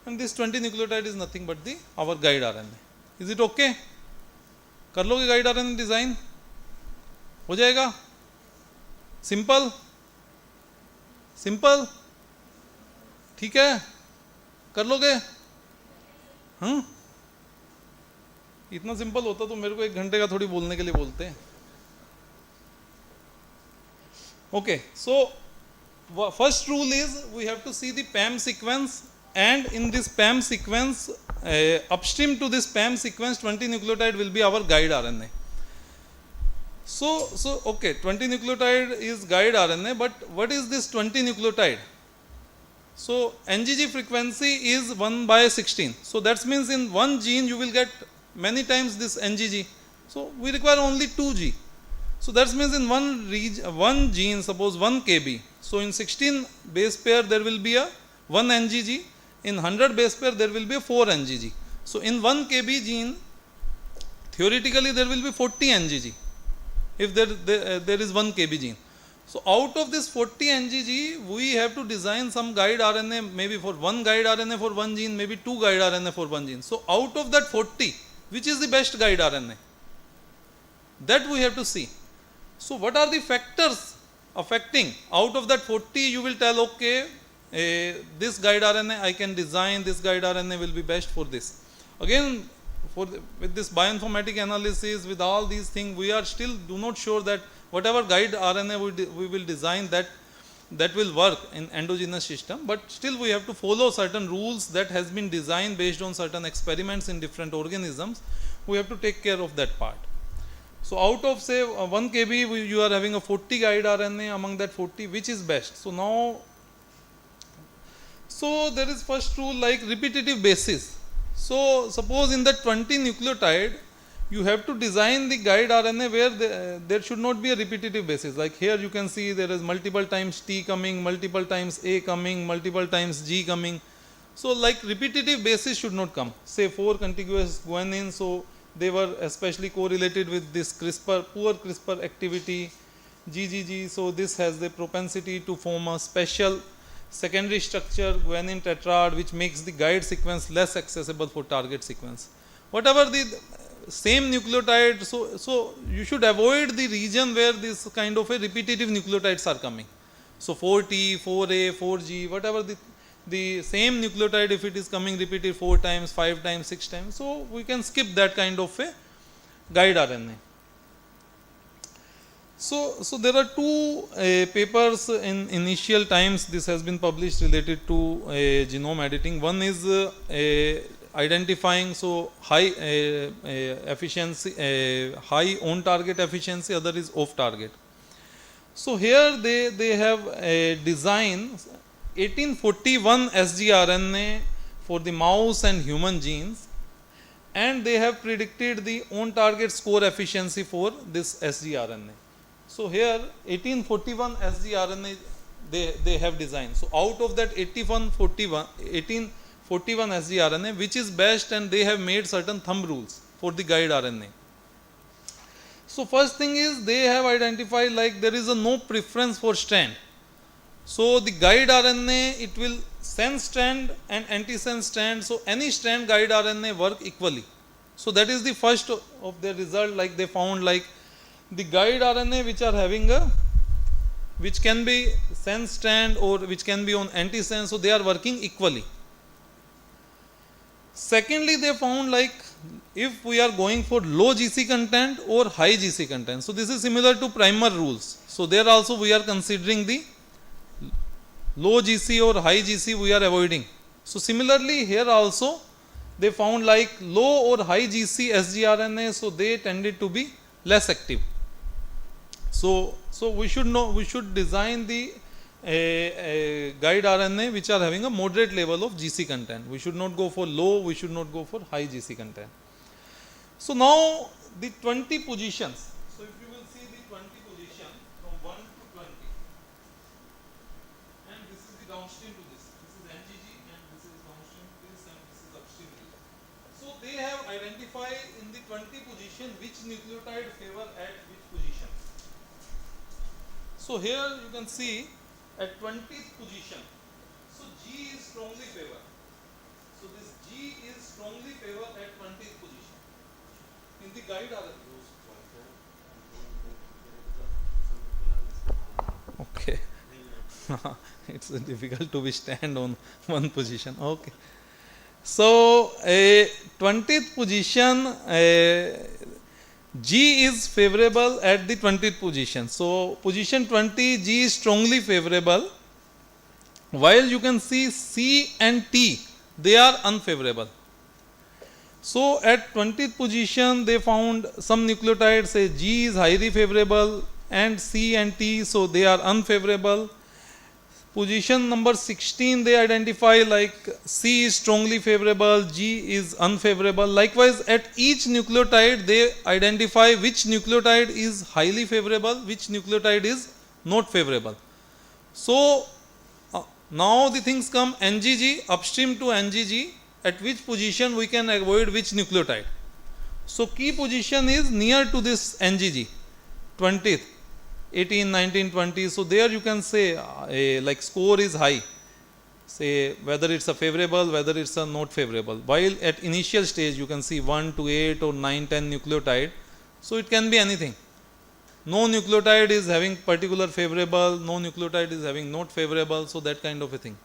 and this 20 nucleotide is nothing but our guide RNA. Is it okay? कर लोगे guide RNA design? हो जाएगा? Simple? Simple? ठीक है? कर लोगे? हाँ? इतना सिंपल होता तो मेरे को 1 घंटे का थोड़ी बोलने के लिए बोलते हैं. Okay, so first rule is we have to see the PAM sequence, and in this PAM sequence, upstream to this PAM sequence, 20 nucleotide will be our guide RNA. So okay, 20 nucleotide is guide RNA, but what is this 20 nucleotide? So NGG frequency is 1 by 16. So that means in one gene you will get many times this NGG. So we require only 2G. So that means in one gene, suppose 1 kb. So in 16 base pair there will be a 1 NGG. In 100 base pair there will be a 4 NGG. So in 1 kb gene, theoretically there will be 40 NGG if there is 1 kb gene. So out of this 40 NGG, we have to design some guide RNA, maybe for 1 guide RNA for 1 gene, maybe 2 guide RNA for 1 gene. So out of that 40, which is the best guide RNA? That we have to see. So what are the factors affecting? Out of that 40, you will tell, okay, this guide RNA I can design, this guide RNA will be best for this. Again, with this bioinformatic analysis, with all these things, we are still not sure that whatever guide RNA we will design, that will work in endogenous system, but still we have to follow certain rules that has been designed based on certain experiments in different organisms. We have to take care of that part. So out of say 1 kb, you are having a 40 guide RNA. Among that 40, which is best? So now, so there is first rule like repetitive basis. So suppose in that 20 nucleotide, you have to design the guide RNA where there should not be a repetitive basis. Like here you can see there is multiple times T coming, multiple times A coming, multiple times G coming. So like repetitive basis should not come. Say 4 contiguous guanine, so they were especially correlated with this poor CRISPR activity, GGG. So this has the propensity to form a special secondary structure, guanine tetrad, which makes the guide sequence less accessible for target sequence. Whatever the same nucleotide, so you should avoid the region where this kind of a repetitive nucleotides are coming. So 4T, 4A, 4G, whatever the same nucleotide, if it is coming repeated 4 times, 5 times, 6 times, so we can skip that kind of a guide RNA. So there are 2 papers in initial times this has been published related to genome editing. One is identifying high efficiency, high on target efficiency, other is off target. So here they have designed 1841 sgRNA for the mouse and human genes, and they have predicted the on target score efficiency for this sgRNA. So here 1841 sgRNA they have designed. So out of that 1841 sgRNA, which is best, and they have made certain thumb rules for the guide RNA. So first thing is they have identified like there is a no preference for strand. So the guide RNA, it will sense strand and antisense strand. So any strand guide RNA work equally. So that is the first of their result, like they found like the guide RNA which are having a, which can be sense strand or which can be on antisense, so they are working equally. Secondly, they found like if we are going for low GC content or high GC content, so this is similar to primer rules. So there also we are considering the low GC or high GC we are avoiding. So similarly here also they found like low or high GC sgRNA, so they tended to be less active. So we should know, we should design the guide RNA which are having a moderate level of GC content. We should not go for low, we should not go for high GC content. So now the 20 positions. So if you will see the 20 position from 1 to 20, and this is the downstream to this. This is NGG and this is downstream to this and this is upstream to this. So they have identified in the 20 position which nucleotide favor at which position. So here you can see at 20th position, so G is strongly favor. So this G is strongly favor at 20th position. In the guide okay. It's difficult to stand on one position. Okay. So a 20th position, G is favorable at the 20th position. So position 20, G is strongly favorable, while you can see C and T, they are unfavorable. So at 20th position they found some nucleotides, say G is highly favorable and C and T, so they are unfavorable. Position number 16 they identify like C is strongly favorable, G is unfavorable. Likewise at each nucleotide they identify which nucleotide is highly favorable, which nucleotide is not favorable. So now the things come NGG, upstream to NGG, at which position we can avoid which nucleotide. So key position is near to this NGG, 20th. 18, 19, 20. So there you can say like score is high. Say whether it's a favorable, whether it's a not favorable. While at initial stage you can see 1 to 8 or 9, 10 nucleotide. So it can be anything. No nucleotide is having particular favorable, no nucleotide is having not favorable. So that kind of a thing.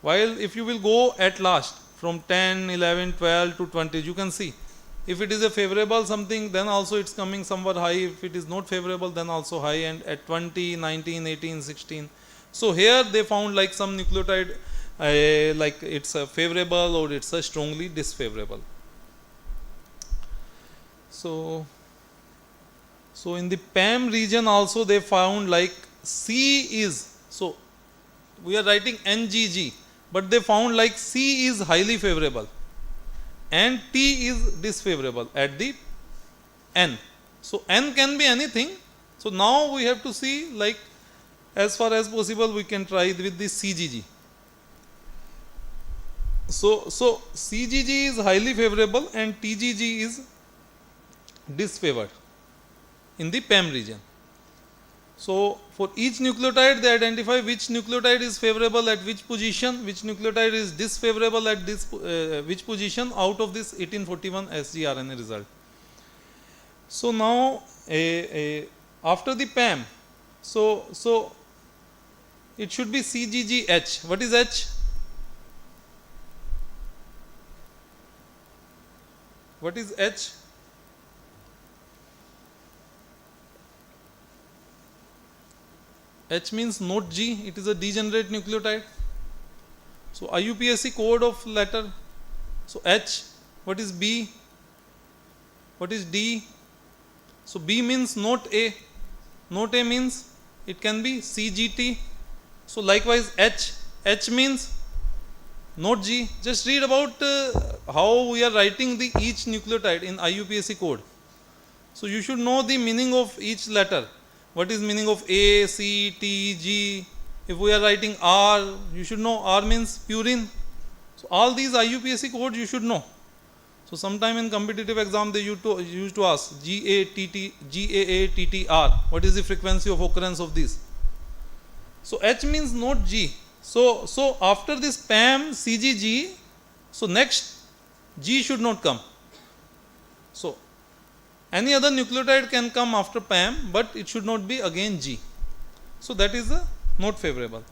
While if you will go at last from 10, 11, 12 to 20, you can see. If it is a favorable something, then also it's coming somewhat high. If it is not favorable, then also high. And at 20, 19, 18, 16. So here they found like some nucleotide like it's a favorable or it's a strongly disfavorable. So in the PAM region also they found like C is, so we are writing NGG, but they found like C is highly favorable and T is disfavorable at the N. So N can be anything. So now we have to see like as far as possible we can try with the CGG. So CGG is highly favorable and TGG is disfavored in the PAM region. So for each nucleotide they identify which nucleotide is favorable at which position, which nucleotide is disfavorable at this which position out of this 1841 sgRNA result. So now after the PAM, so it should be CGGH. What is H? What is H? H means not G, it is a degenerate nucleotide. So IUPAC code of letter. So H, what is B? What is D? So B means not A. Not A means it can be CGT. So likewise H means not G. Just read about how we are writing the each nucleotide in IUPAC code. So you should know the meaning of each letter. What is meaning of A, C, T, G? If we are writing R, you should know R means purine. So all these IUPAC codes you should know. So sometime in competitive exam they used to ask GAATTR. What is the frequency of occurrence of this? So H means not G. So after this PAM CGG, so next G should not come. So any other nucleotide can come after PAM, but it should not be again G. So that is not favorable.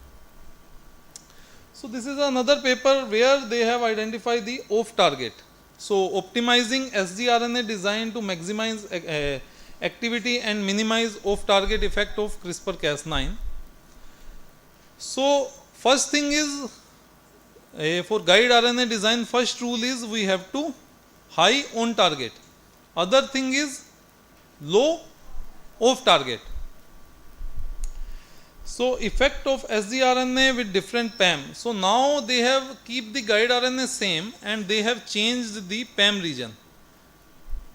So this is another paper where they have identified the off target. So optimizing sgRNA design to maximize activity and minimize off target effect of CRISPR-Cas9. So first thing is for guide RNA design, first rule is we have to high on target. Other thing is low off target. So effect of sgRNA with different PAM. So now they have keep the guide RNA same and they have changed the PAM region.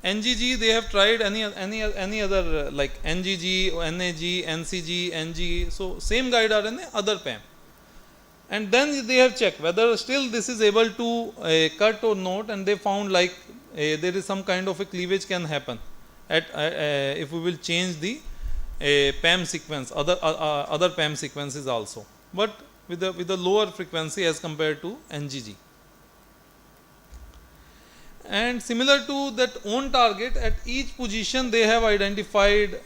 NGG they have tried any other like NGG, NAG, NCG, NG. So same guide RNA, other PAM. And then they have checked whether still this is able to cut or not, and they found like there is some kind of a cleavage can happen at if we will change the PAM sequence, other PAM sequences also, but with a lower frequency as compared to NGG. And similar to that on target, at each position they have identified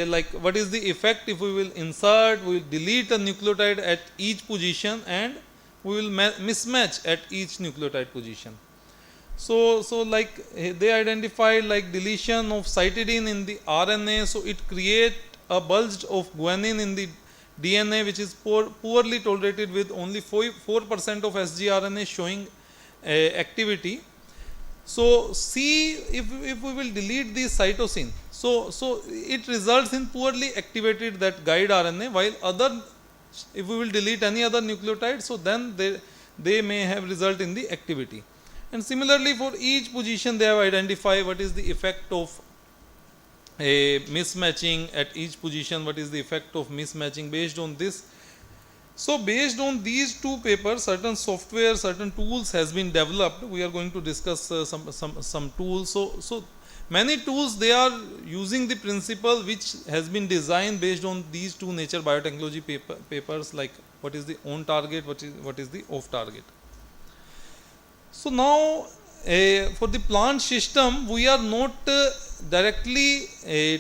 like what is the effect if we will insert, we will delete a nucleotide at each position, and we will mismatch at each nucleotide position. So like they identified like deletion of cytidine in the RNA, so it create a bulge of guanine in the DNA, which is poorly tolerated with only 4% of sgRNA showing activity. So see if we will delete the cytosine, so it results in poorly activated that guide RNA, while other, if we will delete any other nucleotide, so then they may have result in the activity. And similarly for each position they have identified what is the effect of a mismatching at each position, what is the effect of mismatching based on this. So based on these two papers, certain software, certain tools has been developed. We are going to discuss some tools. So many tools, they are using the principle which has been designed based on these two Nature Biotechnology papers, like what is the on target, what is the off target. So now for the plant system, we are not directly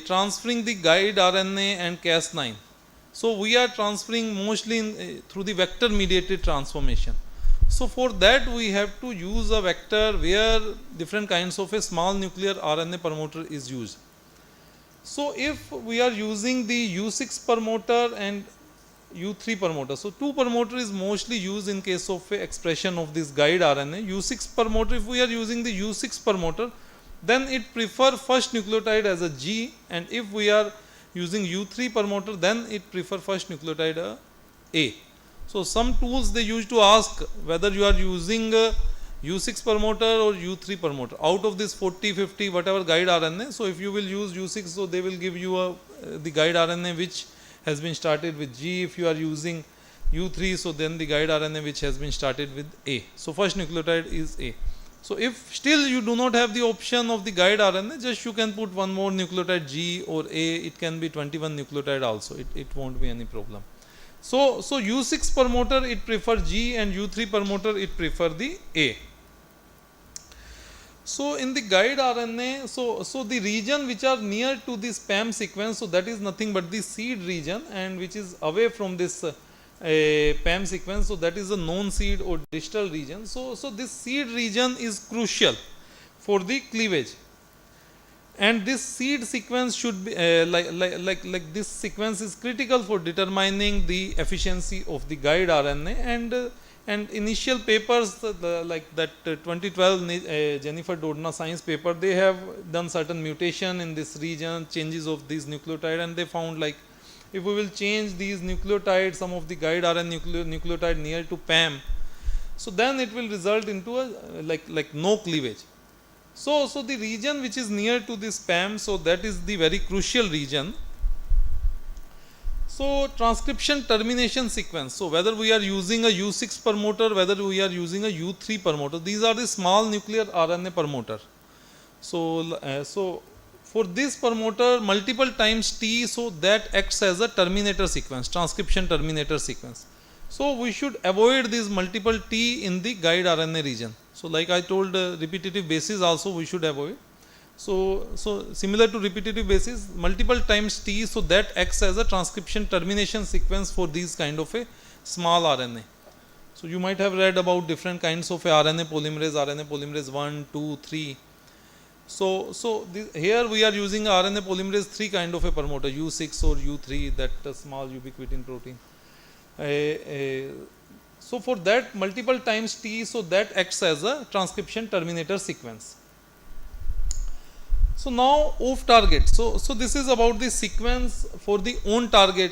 transferring the guide RNA and Cas9. So we are transferring mostly through the vector mediated transformation. So for that we have to use a vector where different kinds of a small nuclear RNA promoter is used. So if we are using the U6 promoter and U3 promoter, so 2 promoter is mostly used in case of expression of this guide RNA. U6 promoter, if we are using the U6 promoter, then it prefer first nucleotide as a G, and if we are using U3 promoter, then it prefer first nucleotide A. So some tools they used to ask whether you are using U6 promoter or U3 promoter out of this 40, 50 whatever guide RNA. So if you will use U6, so they will give you the guide RNA which has been started with G. If you are using U3, so then the guide RNA which has been started with A. So first nucleotide is A. So if still you do not have the option of the guide RNA, just you can put one more nucleotide G or A. It can be 21 nucleotide also. It won't be any problem. So U6 promoter it prefer G, and U3 promoter it prefer the A. So in the guide RNA, so the region which are near to this PAM sequence, so that is nothing but the seed region, and which is away from this PAM sequence, so that is a non-seed or distal region. So this seed region is crucial for the cleavage, and this seed sequence should be like this sequence is critical for determining the efficiency of the guide RNA. And initial papers like that 2012 Jennifer Doudna science paper, they have done certain mutation in this region, changes of these nucleotide, and they found like if we will change these nucleotides, some of the guide RNA nucleotide near to PAM, so then it will result into a like no cleavage. So the region which is near to this PAM, so that is the very crucial region. So transcription termination sequence, so whether we are using a U6 promoter, whether we are using a U3 promoter, these are the small nuclear RNA promoter. So for this promoter multiple times T, so that acts as a terminator sequence, transcription terminator sequence. So we should avoid these multiple T in the guide RNA region. So like I told, repetitive bases also we should avoid. So similar to repetitive bases, multiple times T, so that acts as a transcription termination sequence for these kind of a small RNA. So you might have read about different kinds of RNA polymerase 1, 2, 3. So here we are using RNA polymerase 3 kind of a promoter, U6 or U3, that small ubiquitin protein. So for that multiple times T, so that acts as a transcription terminator sequence. So now off target. So this is about the sequence for the on target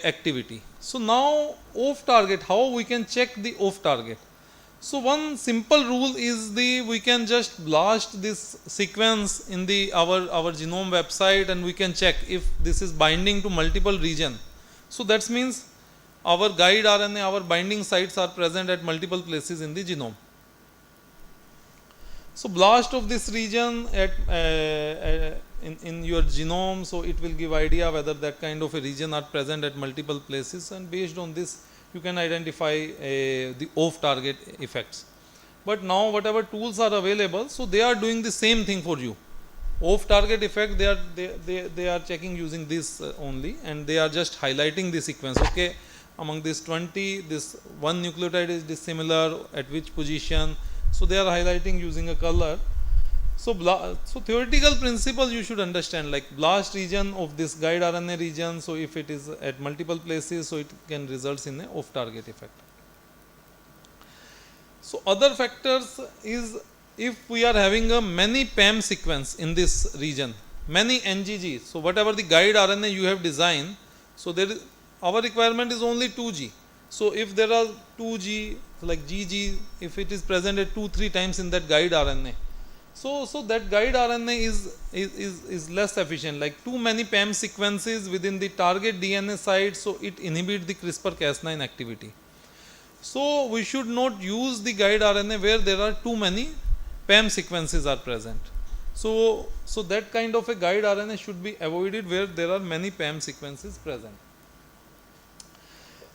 activity. So now off target, how we can check the off target? So one simple rule is we can just blast this sequence in our genome website, and we can check if this is binding to multiple region. So that means our guide RNA, our binding sites are present at multiple places in the genome. So blast of this region at in your genome, so it will give idea whether that kind of a region are present at multiple places, and based on this you can identify the off target effects. But now whatever tools are available, so they are doing the same thing for you. Off target effect, they are checking using this only, and they are just highlighting the sequence. Okay, among this 20, this one nucleotide is dissimilar at which position. So they are highlighting using a color. So theoretical principle you should understand, like blast region of this guide RNA region. So if it is at multiple places, so it can result in a off target effect. So other factors is if we are having a many PAM sequence in this region, many NGG. So whatever the guide RNA you have designed, so our requirement is only 2G. So if there are 2G, like GG, if it is present at 2-3 times in that guide RNA, so that guide RNA is less efficient. Like too many PAM sequences within the target DNA site, so it inhibits the CRISPR-Cas9 activity. So we should not use the guide RNA where there are too many PAM sequences are present. So that kind of a guide RNA should be avoided where there are many PAM sequences present.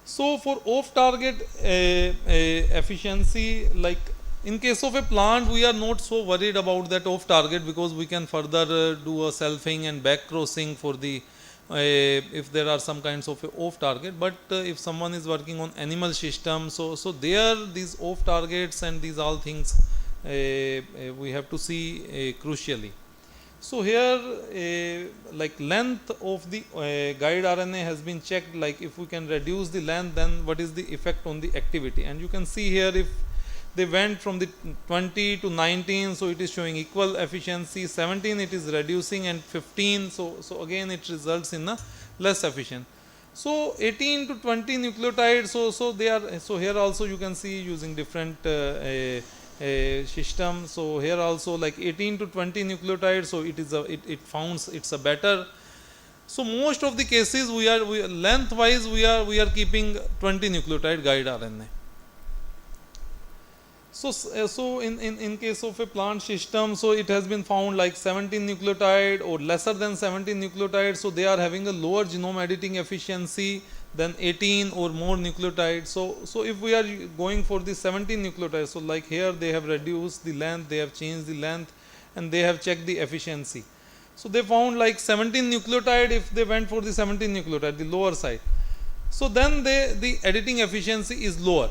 So for off target efficiency, like in case of a plant, we are not so worried about that off target, because we can further do a selfing and back crossing for the if there are some kinds of off target. But if someone is working on animal system, so there these off targets and these all things we have to see crucially. So here like length of the guide RNA has been checked, like if we can reduce the length, then what is the effect on the activity. And you can see here if they went from the 20 to 19, so it is showing equal efficiency, 17 it is reducing, and 15, so again it results in a less efficient. So 18 to 20 nucleotides, so here also you can see using different system. So here also like 18 to 20 nucleotides, so it founds it's a better. So most of the cases we are lengthwise we are keeping 20 nucleotide guide RNA. So in case of a plant system, so it has been found like 17 nucleotide or lesser than 17 nucleotides, so they are having a lower genome editing efficiency than 18 or more nucleotides. So if we are going for the 17 nucleotides, so like here they have reduced the length, they have changed the length, and they have checked the efficiency. So they found like 17 nucleotide, if they went for the 17 nucleotide, the lower side, so then the editing efficiency is lower.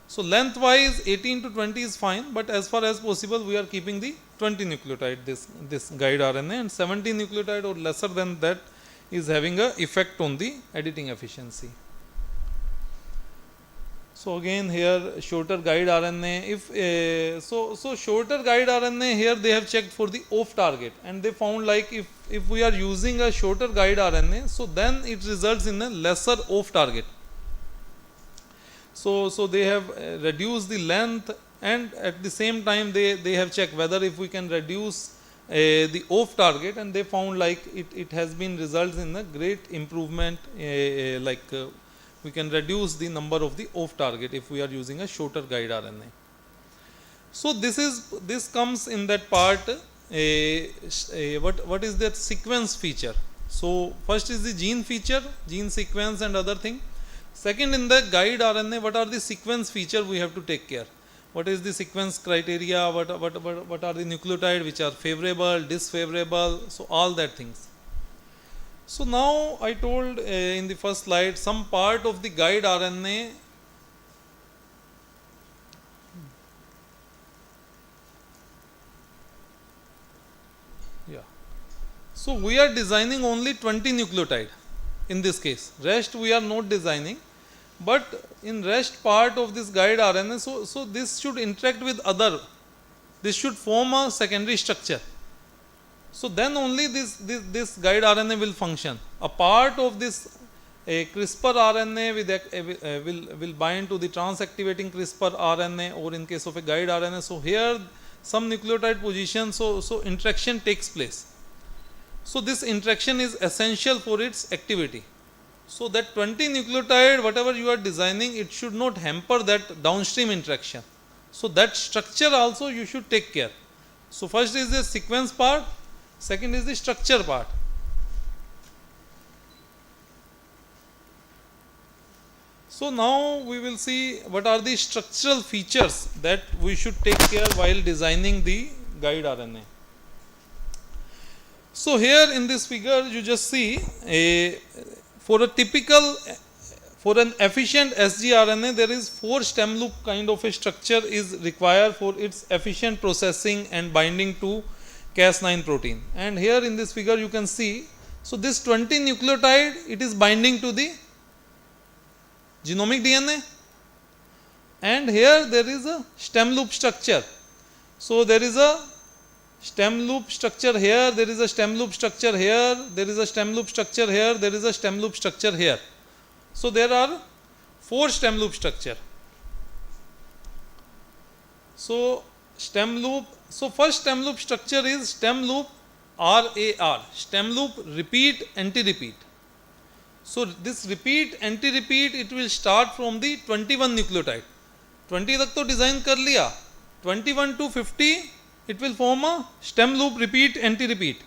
So lengthwise 18 to 20 is fine, but as far as possible we are keeping the 20 nucleotide this guide RNA, and 17 nucleotide or lesser than that is having a effect on the editing efficiency. So again here shorter guide RNA, if so shorter guide RNA, here they have checked for the off target, and they found like if we are using a shorter guide RNA, so then it results in a lesser off target. So they have reduced the length, and at the same time they have checked whether if we can reduce the off target, and they found like it has been results in a great improvement, we can reduce the number of the off target if we are using a shorter guide RNA. So this comes in that part, what is that sequence feature. So first is the gene feature, gene sequence and other thing. Second, in the guide RNA, what are the sequence feature we have to take care? What is the sequence criteria? What are the nucleotide which are favorable, disfavorable? So all that things. So now I told in the first slide some part of the guide RNA. Yeah. So we are designing only 20 nucleotide in this case. Rest we are not designing. But in rest part of this guide RNA, so this should interact with other. This should form a secondary structure. So then only this guide RNA will function. A part of this CRISPR RNA will bind to the transactivating CRISPR RNA, or in case of a guide RNA. So here some nucleotide position, so interaction takes place. So this interaction is essential for its activity. So that 20 nucleotide, whatever you are designing, it should not hamper that downstream interaction. So that structure also you should take care. So first is the sequence part, second is the structure part. So now we will see what are the structural features that we should take care while designing the guide RNA. So here in this figure you just see for an efficient sgRNA, there is 4 stem loop kind of a structure is required for its efficient processing and binding to Cas9 protein. And here in this figure you can see, so this 20 nucleotide, it is binding to the genomic DNA, and here there is a stem loop structure. So there is a stem loop structure here, there is a stem loop structure here, there is a stem loop structure here, there is a stem loop structure here. So there are 4 stem loop structure. So stem loop, so first stem loop structure is stem loop RAR, stem loop repeat anti-repeat. So this repeat anti-repeat, it will start from the 21 nucleotide. 20 तक तो design कर लिया, 21 to 50 it will form a stem loop repeat anti-repeat.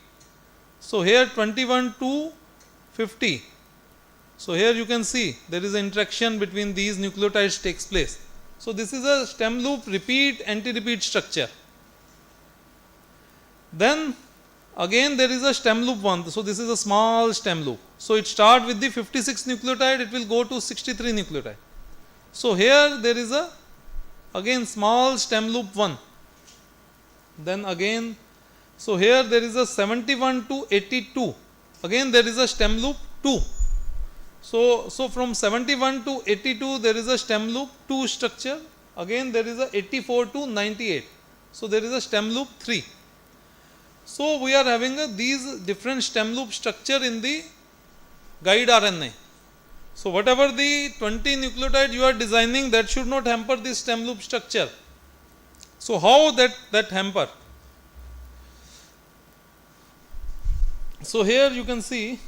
So here 21 to 50. So here you can see there is an interaction between these nucleotides takes place. So this is a stem loop repeat anti-repeat structure. Then again there is a stem loop 1. So this is a small stem loop. So it starts with the 56 nucleotide, it will go to 63 nucleotide. So here there is a again small stem loop 1. Then again, so here there is a 71 to 82. Again there is a stem loop 2. So from 71 to 82 there is a stem loop 2 structure. Again there is a 84 to 98. So there is a stem loop 3. So we are having these different stem loop structure in the guide RNA. So whatever the 20 nucleotide you are designing, that should not hamper this stem loop structure. So how that hamper? So here you can see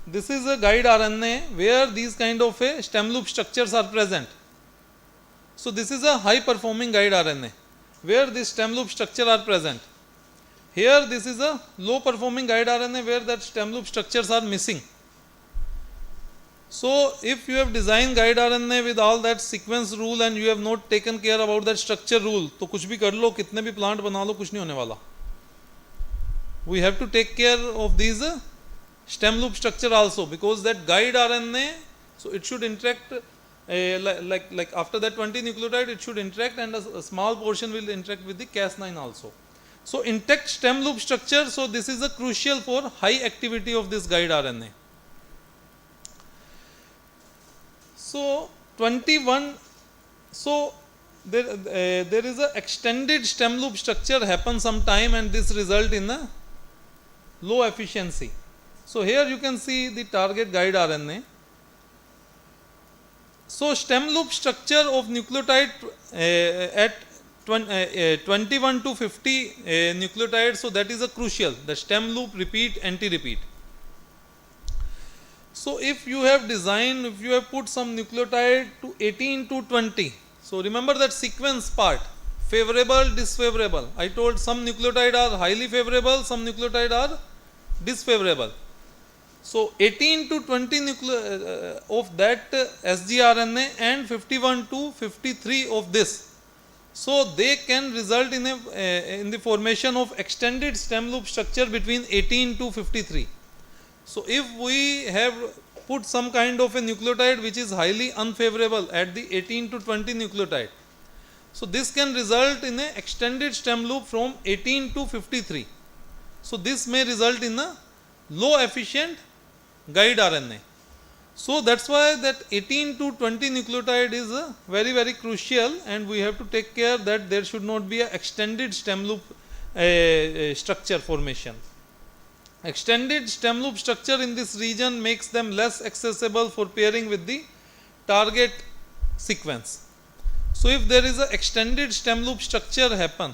this is a guide RNA where these kind of a stem loop structures are present. So this is a high performing guide RNA where these stem loop structure are present. Here this is a low performing guide RNA where that stem loop structures are missing. So if you have designed guide RNA with all that sequence rule and you have not taken care about that structure rule, तो कुछ भी कर लो, कितने भी plant बना लो, कुछ नहीं होने वाला. We have to take care of these stem loop structure also, because that guide RNA, so it should interact like after that 20 nucleotide, it should interact, and a small portion will interact with the Cas9 also. So intact stem loop structure, so this is a crucial for high activity of this guide RNA. So 21, so there is a extended stem loop structure happen sometime, and this result in a low efficiency. So here you can see the target guide RNA. So stem loop structure of nucleotide at 21 to 50 nucleotides, so that is a crucial, the stem loop repeat anti-repeat. So if you have designed, if you have put some nucleotide to 18 to 20, so remember that sequence part, favorable, disfavorable. I told some nucleotide are highly favorable, some nucleotide are disfavorable. So 18 to 20 of that sgRNA and 51 to 53 of this. So they can result in the formation of extended stem loop structure between 18 to 53. So if we have put some kind of a nucleotide which is highly unfavorable at the 18 to 20 nucleotide, so this can result in a extended stem loop from 18 to 53. So this may result in a low efficient guide RNA. So that's why that 18 to 20 nucleotide is very, very crucial, and we have to take care that there should not be an extended stem loop structure formation. Extended stem loop structure in this region makes them less accessible for pairing with the target sequence. So if there is an extended stem loop structure happen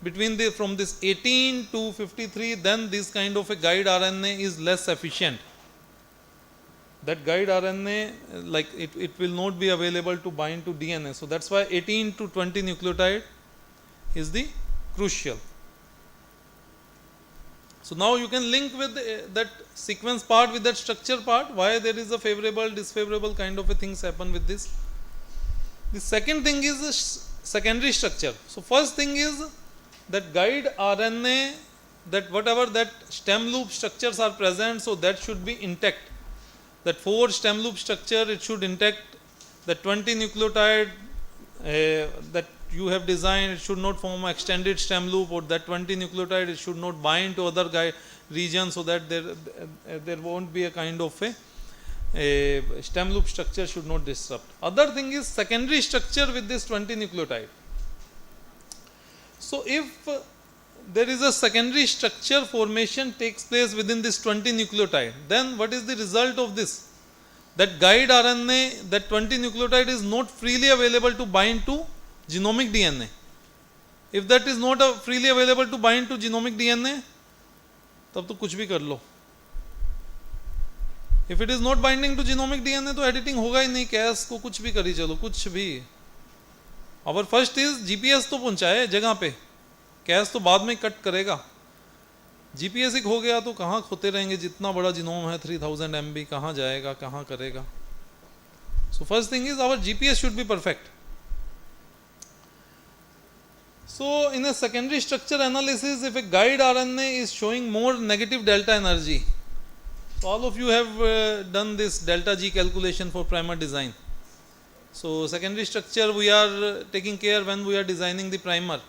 between from this 18 to 53, then this kind of a guide RNA is less efficient. That guide RNA, like it will not be available to bind to DNA. So that's why 18 to 20 nucleotide is the crucial. So now you can link with that sequence part with that structure part, why there is a favorable, disfavorable kind of a things happen with this. The second thing is secondary structure. So first thing is that guide RNA, that whatever that stem loop structures are present, so that should be intact. That 4 stem loop structure, it should intact. That 20 nucleotide that you have designed, it should not form an extended stem loop, or that 20 nucleotide, it should not bind to other guide region, so that there won't be a kind of a stem loop structure should not disrupt. Other thing is secondary structure with this 20 nucleotide. So if there is a secondary structure formation takes place within this 20 nucleotide, then what is the result of this? That guide RNA, that 20 nucleotide is not freely available to bind to genomic DNA. If that is not freely available to bind to genomic DNA, तब तो कुछ भी कर लो. If it is not binding to genomic DNA, तो editing होगा ही नहीं, cas को कुछ भी करी चलो, कुछ भी. Our first is GPS तो पहुंचाए जगह पे, cas तो बाद में कट करेगा. GPS हो गया तो कहाँ खोते रहेंगे, जितना बड़ा जीनोम है 3000 MB, कहाँ जाएगा, कहाँ करेगा. So first thing is our GPS should be perfect. So in a secondary structure analysis, if a guide RNA is showing more negative delta energy, so all of you have done this delta G calculation for primer design. So secondary structure we are taking care when we are designing the primer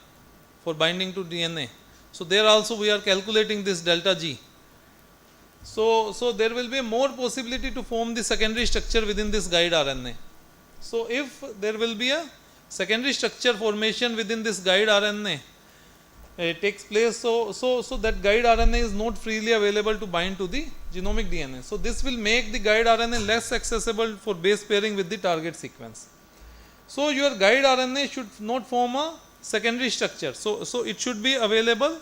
for binding to DNA. So there also we are calculating this delta G. So there will be more possibility to form the secondary structure within this guide RNA. So if there will be a secondary structure formation within this guide RNA takes place, so that guide RNA is not freely available to bind to the genomic DNA. So this will make the guide RNA less accessible for base pairing with the target sequence. So your guide RNA should not form a secondary structure. So it should be available,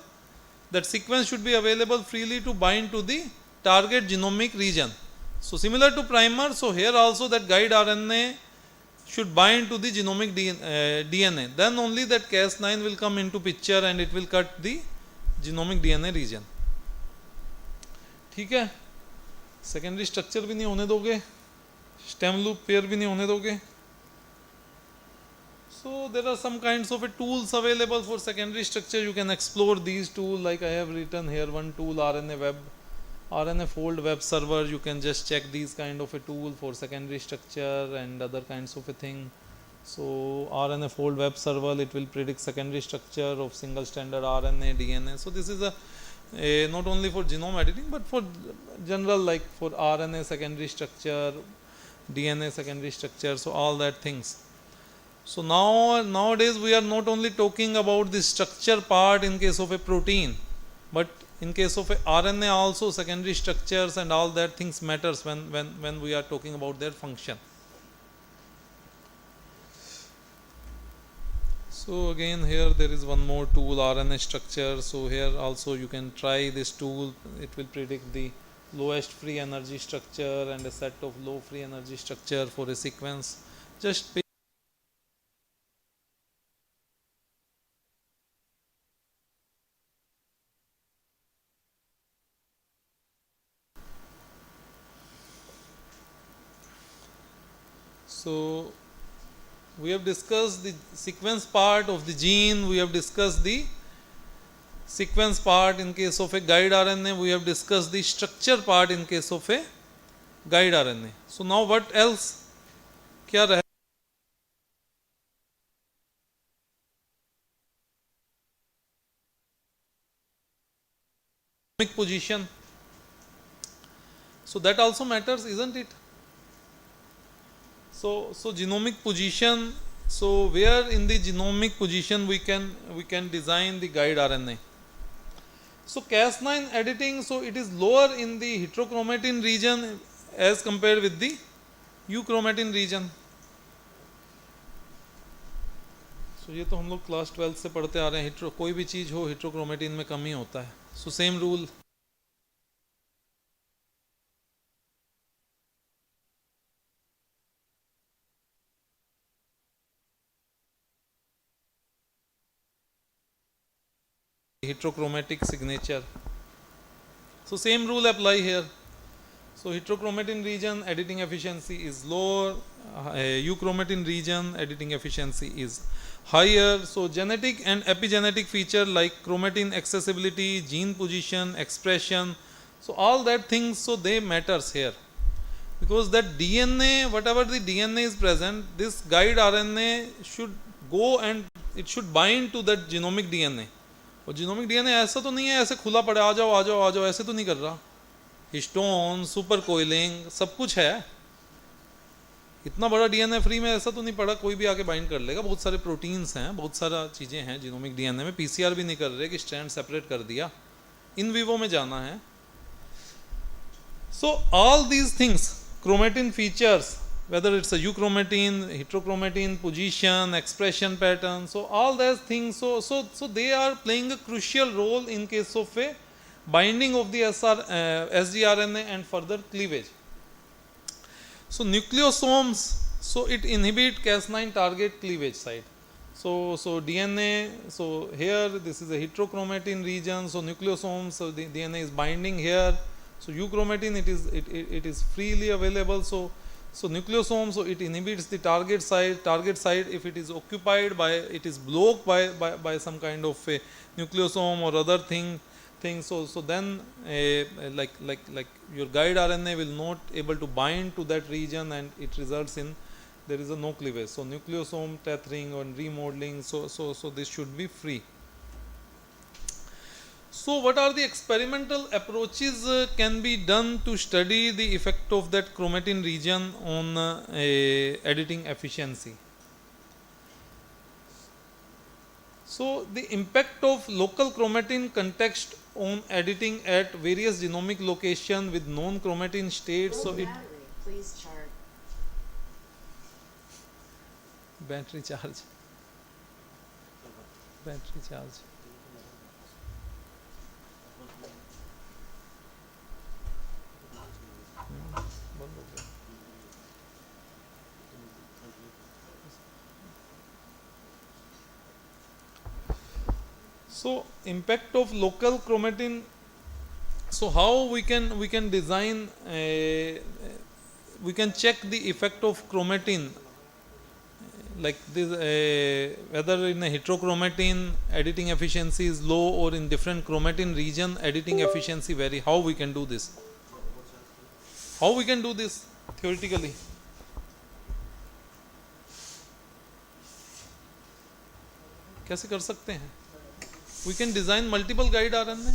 that sequence should be available freely to bind to the target genomic region. So similar to primer, so here also that guide RNA should bind to the genomic DNA. Then only that Cas9 will come into picture and it will cut the genomic DNA region. ठीक है, secondary structure भी नहीं होने दोगे, stem loop pair भी नहीं होने दोगे. So there are some kinds of tools available for secondary structure. You can explore these tools, like I have written here one tool, RNA fold web server. You can just check these kind of a tool for secondary structure and other kinds of a thing. So RNA fold web server, it will predict secondary structure of single stranded RNA, DNA. So this is a not only for genome editing, but for general, like for RNA secondary structure, DNA secondary structure, so all that things. So nowadays we are not only talking about the structure part in case of a protein, but in case of a RNA also secondary structures and all that things matters when we are talking about their function. So again here there is one more tool, RNA structure. So here also you can try this tool. It will predict the lowest free energy structure and a set of low free energy structure for a sequence. Just So we have discussed the sequence part of the gene, we have discussed the sequence part in case of a guide RNA, we have discussed the structure part in case of a guide RNA. So now what else? क्या रह position? So that also matters, isn't it? So genomic position. So where in the genomic position we can design the guide RNA. So Cas9 editing, so it is lower in the heterochromatin region as compared with the euchromatin region. So ये तो हम लोग class 12 से पढ़ते आ रहे हैं, कोई भी चीज़ हो हेट्रोक्रोमेटिन में कम ही होता है. So same rule. Heterochromatic signature. So same rule apply here. So heterochromatin region editing efficiency is lower, euchromatin region editing efficiency is higher. So genetic and epigenetic feature like chromatin accessibility, gene position, expression, so all that things, so they matters here, because that DNA, whatever the DNA is present, this guide RNA should go and it should bind to that genomic DNA. और genomic DNA ऐसा तो नहीं है ऐसे खुला पड़े आ जाओ आ जाओ आ जाओ, ऐसे तो नहीं कर रहा. हिस्टोन, सुपर कोइलिंग, सब कुछ है. इतना बड़ा डीएनए फ्री में ऐसा तो नहीं पड़ा कोई भी आके बाइंड कर लेगा. बहुत सारे प्रोटीन्स हैं, बहुत सारा चीज़ें हैं जीनोमिक डीएनए में. पीसीआर भी नहीं कर रहे कि स्ट्रैंड सेपरेट कर दिया, इन विवो में जाना है. So all these things, chromatin features, whether it's a euchromatin, heterochromatin, position, expression pattern, so all those things, so they are playing a crucial role in case of a binding of the sgRNA and further cleavage. So nucleosomes, so it inhibit Cas9 target cleavage site. So DNA, so here this is a heterochromatin region, so nucleosomes, so the DNA is binding here. So euchromatin, it is freely available. So nucleosome, so it inhibits the target site if it is occupied by, it is blocked by some kind of a nucleosome or other thing. So then like your guide RNA will not able to bind to that region and it results in there is a no cleavage. So nucleosome tethering or remodeling, so this should be free. So what are the experimental approaches can be done to study the effect of that chromatin region on editing efficiency? So the impact of local chromatin context on editing at various genomic location with known chromatin states. So it please charge. Battery charge. So impact of local chromatin. So how we can design, we can check the effect of chromatin like this, whether in a heterochromatin editing efficiency is low or in different chromatin region editing efficiency vary. How we can do this? How we can do this theoretically? कैसे कर सकते हैं? We can design multiple guide RNA.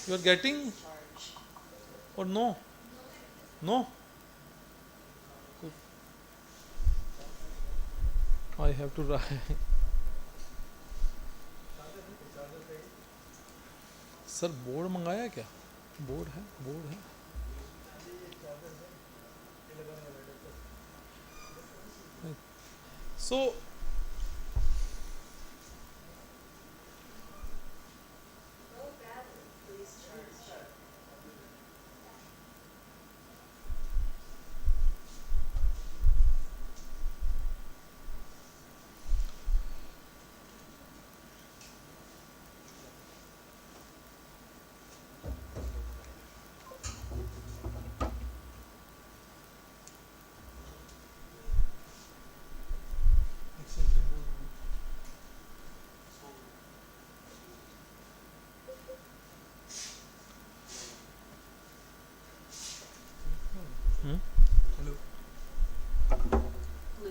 You are getting or no? No? I have to write. Sir board मंगाया क्या? Board है. So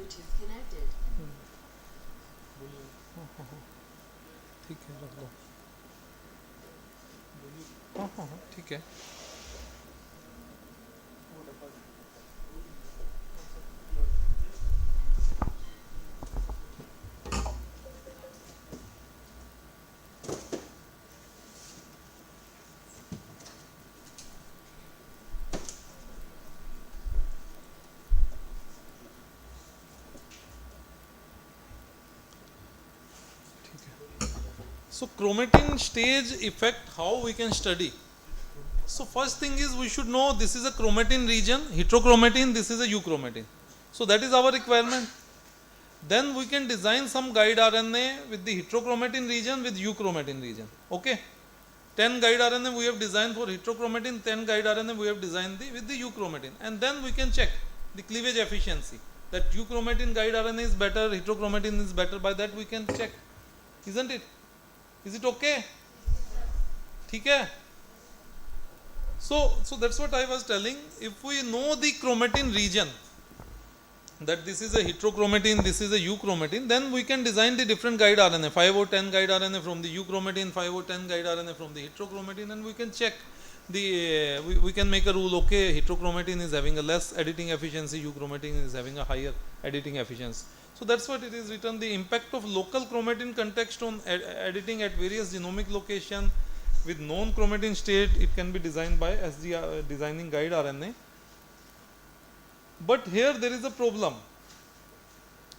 Bluetooth connected. ठीक है रख लो हाँ हाँ हाँ ठीक है So chromatin stage effect, how we can study? So first thing is we should know this is a chromatin region, heterochromatin, this is a euchromatin. So that is our requirement. Then we can design some guide RNA with the heterochromatin region with euchromatin region. Okay. 10 guide RNA we have designed for heterochromatin, 10 guide RNA we have designed with the euchromatin. And then we can check the cleavage efficiency. That euchromatin guide RNA is better, heterochromatin is better. By that we can check. Isn't it? Is it okay? ठीक है? So that's what I was telling. If we know the chromatin region, that this is a heterochromatin, this is a euchromatin, then we can design the different guide RNA, 5 or 10 guide RNA from the euchromatin, 5 or 10 guide RNA from the heterochromatin, and we can check the, we can make a rule, okay, heterochromatin is having a less editing efficiency, euchromatin is having a higher editing efficiency. So that's what it is written, the impact of local chromatin context on editing at various genomic location with known chromatin state, it can be designed by designing guide RNA. But here there is a problem.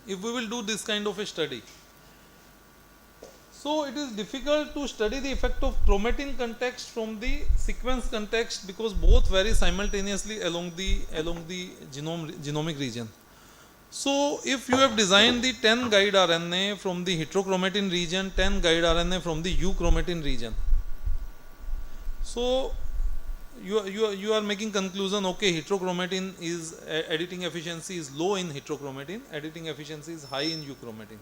If we will do this kind of a study, so it is difficult to study the effect of chromatin context from the sequence context because both vary simultaneously along the genomic region. So if you have designed the 10 guide RNA from the heterochromatin region, 10 guide RNA from the euchromatin region, so you are making conclusion, okay, heterochromatin is editing efficiency is low in heterochromatin, editing efficiency is high in euchromatin.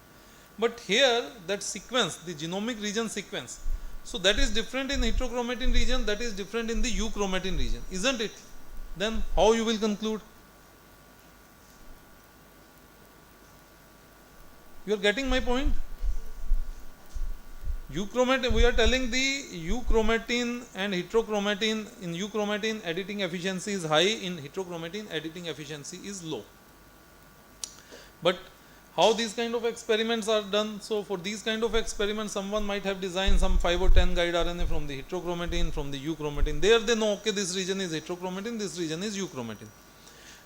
But here that sequence, the genomic region sequence, so that is different in heterochromatin region, that is different in the euchromatin region, isn't it? Then how you will conclude? You are getting my point? Euchromatin, we are telling the euchromatin and heterochromatin, in euchromatin editing efficiency is high, in heterochromatin editing efficiency is low. But how these kind of experiments are done? So for these kind of experiments, someone might have designed some 5 or 10 guide RNA from the heterochromatin, from the euchromatin. There they know, okay, this region is heterochromatin, this region is euchromatin.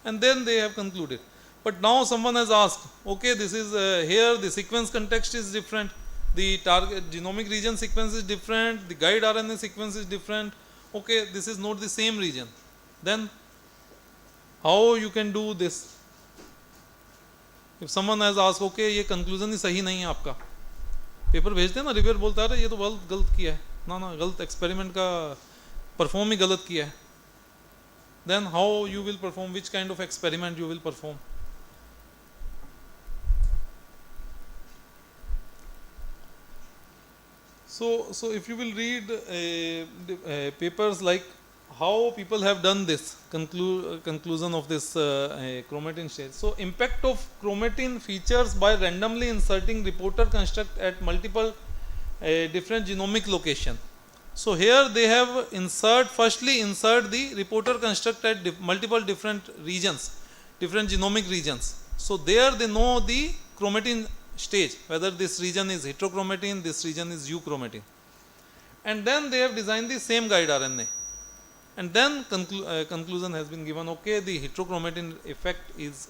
And then they have concluded. But now someone has asked, okay, this is here the sequence context is different, the target genomic region sequence is different, the guide RNA sequence is different, okay, this is not the same region. Then how you can do this? If someone has asked, okay, ये conclusion ही सही नहीं है आपका, paper भेजते हैं ना, reviewer बोलता है ये तो गलत किया है, ना गलत एक्सपेरिमेंट का परफॉर्म ही गलत किया है. Then how you will perform, which kind of experiment you will perform? So if you will read papers like how people have done this conclusion of this chromatin stage. So impact of chromatin features by randomly inserting reporter construct at multiple different genomic location. So here they have firstly insert the reporter construct at multiple different regions, different genomic regions. So there they know the chromatin stage, whether this region is heterochromatin, this region is euchromatin. And then they have designed the same guide RNA. And then conclusion has been given, okay, the heterochromatin effect is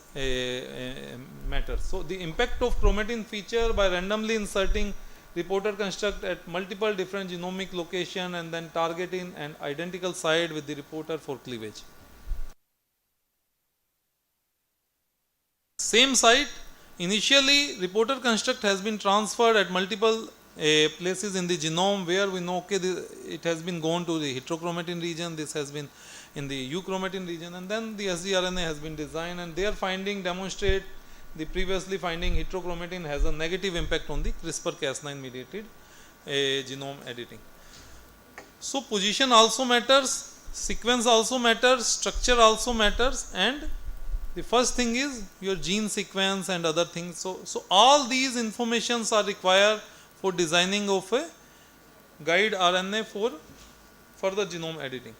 matter. So the impact of chromatin feature by randomly inserting reporter construct at multiple different genomic location and then targeting an identical site with the reporter for cleavage. Same site, initially reporter construct has been transferred at multiple places in the genome where we know, okay, it has been gone to the heterochromatin region, this has been in the euchromatin region, and then the sgRNA has been designed, and their finding demonstrate the previously finding heterochromatin has a negative impact on the CRISPR-Cas9 mediated genome editing. So position also matters, sequence also matters, structure also matters, and The first thing is your gene sequence and other things. So all these informations are required for designing of a guide RNA for further genome editing.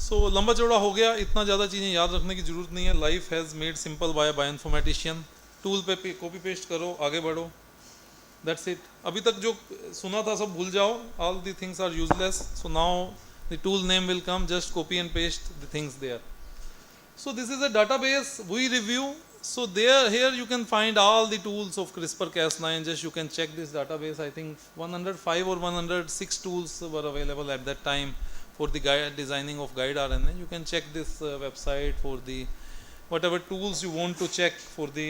सो लंबा चौड़ा हो गया, इतना ज़्यादा चीज़ें याद रखने की ज़रूरत नहीं है. Life has made simple by bioinformatician. Tool पे कॉपी पेस्ट करो, आगे बढ़ो, दैट्स इट. अभी तक जो सुना था सब भूल जाओ. All the things are useless. So now the tool name will come, just copy and paste the things there. So this is a database we review. So here you can find all the tools of CRISPR-Cas9. Just you can check this database. I think 105 or 106 tools were available at that time for the designing of guide RNA. You can check this website for the whatever tools you want to check for the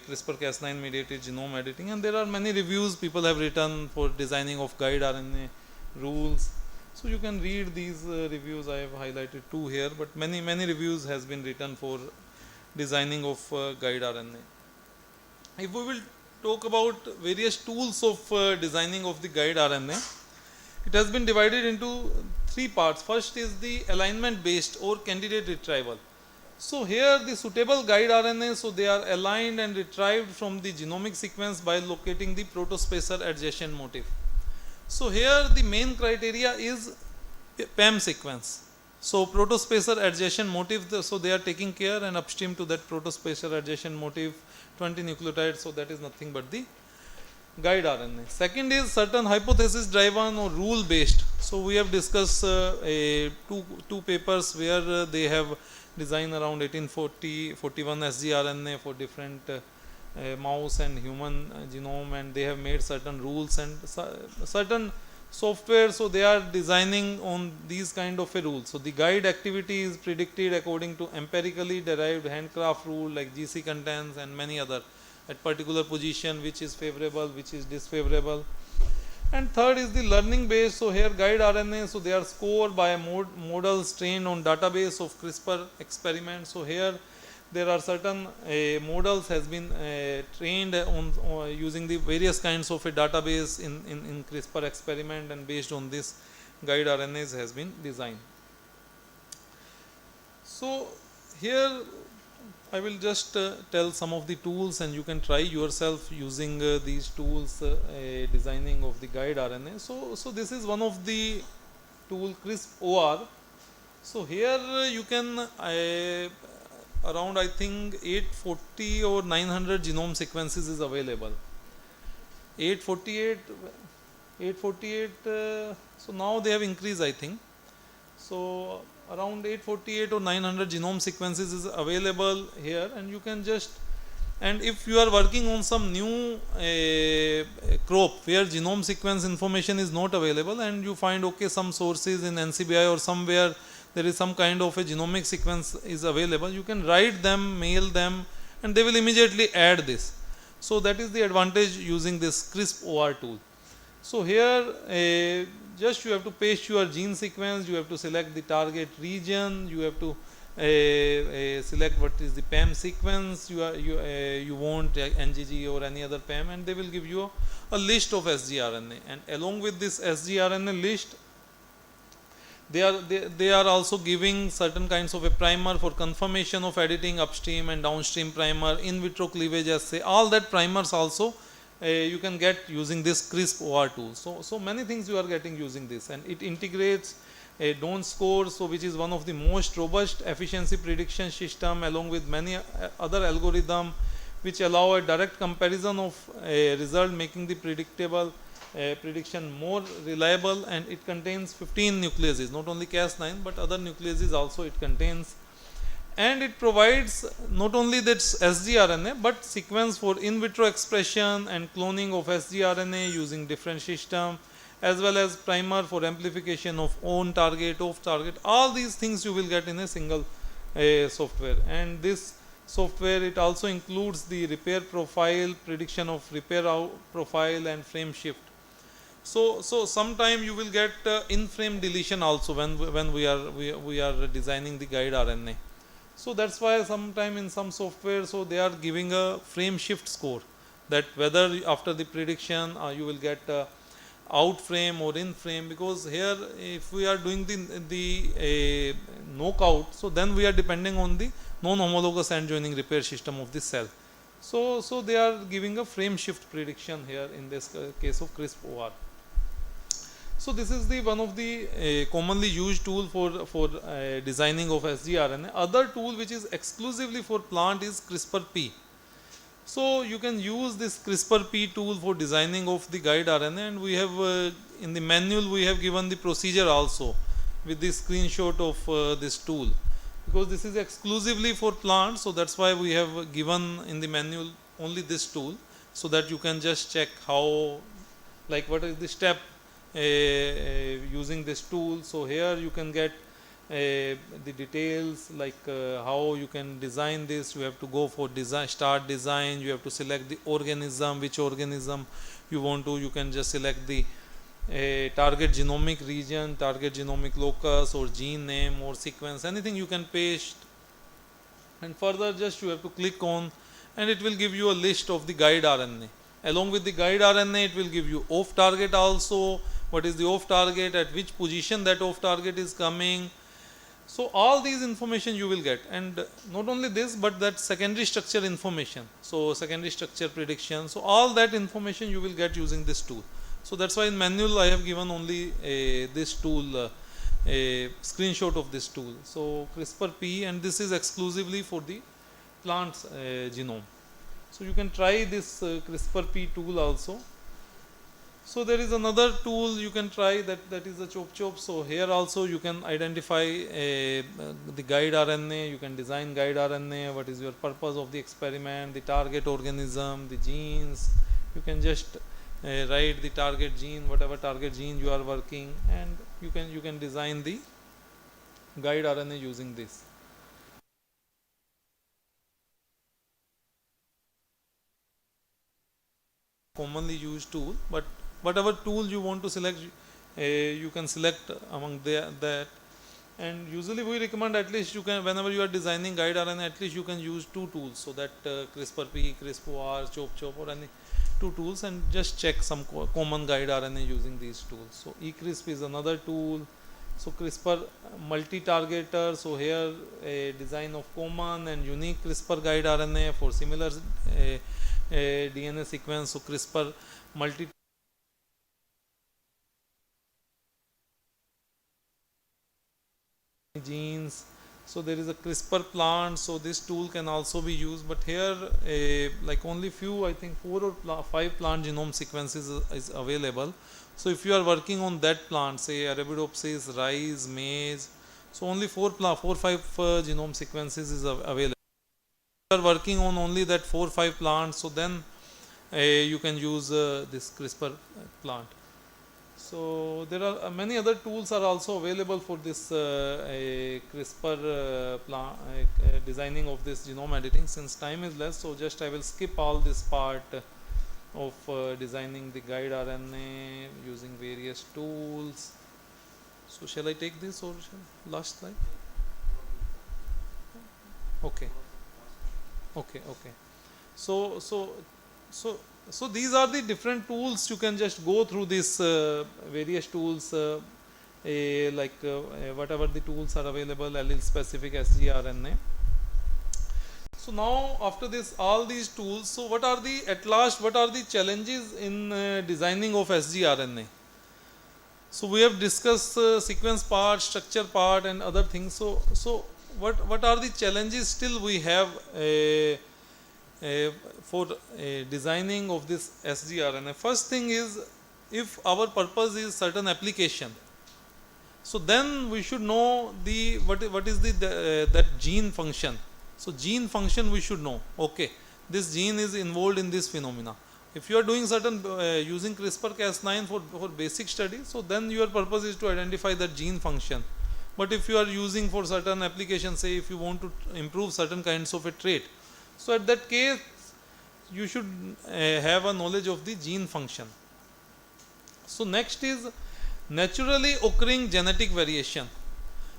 CRISPR-Cas9 mediated genome editing. And there are many reviews people have written for designing of guide RNA rules. So you can read these reviews. I have highlighted two here, but many reviews has been written for designing of guide RNA. If we will talk about various tools of designing of the guide RNA, it has been divided into three parts. First is the alignment based or candidate retrieval. So here the suitable guide RNA, so they are aligned and retrieved from the genomic sequence by locating the protospacer adjacent motif. So here the main criteria is PAM sequence. So protospacer adjacent motif, so they are taking care and upstream to that protospacer adjacent motif 20 nucleotides, so that is nothing but the guide RNA. Second is certain hypothesis driven or rule based. So we have discussed two papers where they have designed around 1841 sgRNA for different mouse and human genome, and they have made certain rules and certain software, so they are designing on these kind of a rules. So the guide activity is predicted according to empirically derived handcraft rule like GC contains and many other at particular position, which is favorable, which is disfavorable. And third is the learning based. So here guide RNA, so they are scored by a models trained on database of CRISPR experiments. So here there are certain models has been trained on using the various kinds of a database in CRISPR experiment, and based on this guide RNAs has been designed. So here I will just tell some of the tools, and you can try yourself using these tools designing of the guide RNA. So this is one of the tool, CRISP-OR. So here you can around I think 840 or 900 genome sequences is available. 848 so now they have increased I think. So around 848 or 900 genome sequences is available here, and you can just, and if you are working on some new crop where genome sequence information is not available, and you find okay some sources in NCBI or somewhere there is some kind of a genomic sequence is available, you can write them, mail them, and they will immediately add this. So that is the advantage using this CRISP-OR tool. So here just you have to paste your gene sequence, you have to select the target region, you have to select what is the PAM sequence you want, NGG or any other PAM, and they will give you a list of sgRNA, and along with this sgRNA list they are also giving certain kinds of a primer for confirmation of editing, upstream and downstream primer, in vitro cleavage assay, all that primers also you can get using this CRISP-OR tool. So many things you are getting using this, and it integrates a Don't score, so which is one of the most robust efficiency prediction system, along with many other algorithm which allow a direct comparison of a result, making the prediction more reliable. And it contains 15 nucleases, not only Cas9 but other nucleases also it contains, and it provides not only that sgRNA but sequence for in vitro expression and cloning of sgRNA using different system, as well as primer for amplification of on target, off target. All these things you will get in a single software, and this software it also includes the repair profile, prediction of repair profile and frame shift. So sometime you will get in frame deletion also when we are designing the guide RNA. So that's why sometime in some software, so they are giving a frame shift score, that whether after the prediction you will get out frame or in frame, because here if we are doing the knockout, so then we are depending on the non-homologous end joining repair system of the cell. So they are giving a frame shift prediction here in this case of CRISPR-OR. So this is the one of the commonly used tool for designing of sgRNA. Other tool which is exclusively for plant is CRISPR-P. So you can use this CRISPR-P tool for designing of the guide RNA, and we have in the manual we have given the procedure also with the screenshot of this tool, because this is exclusively for plants, so that's why we have given in the manual only this tool, so that you can just check how, like what is the step using this tool. So here you can get the details, like how you can design this. You have to go for design, start design, you have to select the organism, which organism you want to, you can just select the target genomic region, target genomic locus, or gene name or sequence, anything you can paste, and further just you have to click on, and it will give you a list of the guide RNA. Along with the guide RNA, it will give you off target also, what is the off target, at which position that off target is coming. So all these information you will get, and not only this, but that secondary structure information, so secondary structure prediction, so all that information you will get using this tool. So that's why in manual I have given only this tool, a screenshot of this tool. So CRISPR-P, and this is exclusively for the plant's genome. So you can try this CRISPR-P tool also. So there is another tool you can try, that is a chop. So here also you can identify the guide RNA, you can design guide RNA, what is your purpose of the experiment, the target organism, the genes. You can just write the target gene, whatever target gene you are working, and you can design the guide RNA using this. Commonly used tool, but whatever tool you want to select, you can select among that. And usually we recommend at least you can, whenever you are designing guide RNA, at least you can use two tools, so that CRISPR-P, CRISPR-OR, chop or any two tools, and just check some common guide RNA using these tools. So eCRISP is another tool. So CRISPR multi-targeter, so here a design of common and unique CRISPR guide RNA for similar DNA sequence. So CRISPR multi genes. So there is a CRISPR plant, so this tool can also be used, but here like only few, I think 4 or 5 plant genome sequences is available. So if you are working on that plant, say Arabidopsis, rice, maize, so only 4 or 5 genome sequences is available. If you are working on only that 4 or 5 plants, so then you can use this CRISPR plant. So there are many other tools are also available for this CRISPR designing of this genome editing. Since time is less, so just I will skip all this part of designing the guide RNA using various tools. So shall I take this, or last slide? Okay. So these are the different tools. You can just go through these various tools, like whatever the tools are available, allele specific sgRNA. So now after this, all these tools, so what are the, at last, what are the challenges in designing of sgRNA? So we have discussed sequence part, structure part, and other things. So what are the challenges still we have for designing of this sgRNA? First thing is, if our purpose is certain application, so then we should know the what is the that gene function. So gene function we should know. Okay, this gene is involved in this phenomena. If you are doing certain using CRISPR-Cas9 for basic study, so then your purpose is to identify that gene function. But if you are using for certain applications, say if you want to improve certain kinds of a trait, so at that case you should have a knowledge of the gene function. So next is naturally occurring genetic variation.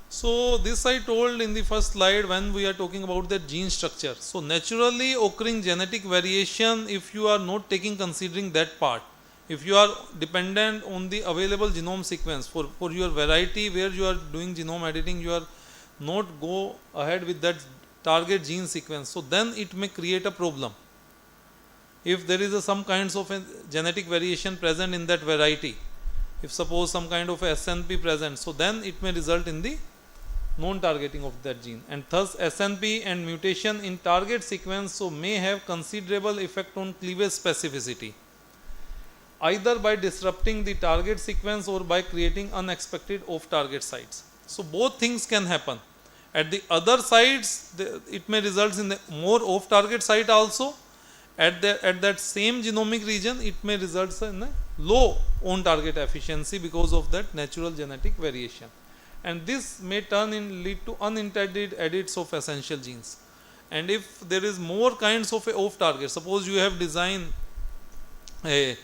So this I told in the first slide when we are talking about the gene structure. So naturally occurring genetic variation, if you are not considering that part, If you are dependent on the available genome sequence for your variety where you are doing genome editing, you are not go ahead with that target gene sequence, so then it may create a problem. If there is some kinds of a genetic variation present in that variety, if suppose some kind of a SNP present, so then it may result in the non-targeting of that gene, and thus SNP and mutation in target sequence so may have considerable effect on cleavage specificity, either by disrupting the target sequence or by creating unexpected off-target sites. So both things can happen. At the other sites, it may result in the more off-target site also. At that same genomic region, it may result in a low on-target efficiency because of that natural genetic variation. And this may lead to unintended edits of essential genes. And if there is more kinds of off-target, suppose you have designed a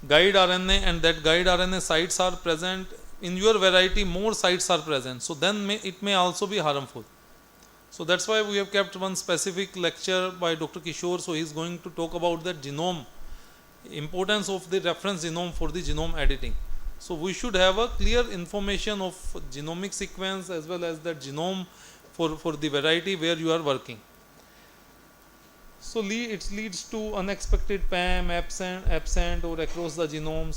guide RNA and that guide RNA sites are present in your variety, more sites are present, so then it may also be harmful. So that's why we have kept one specific lecture by Dr. Kishore. So he is going to talk about the genome, importance of the reference genome for the genome editing. So we should have a clear information of genomic sequence as well as the genome for the variety where you are working. So it leads to unexpected PAM, absent or across the genome.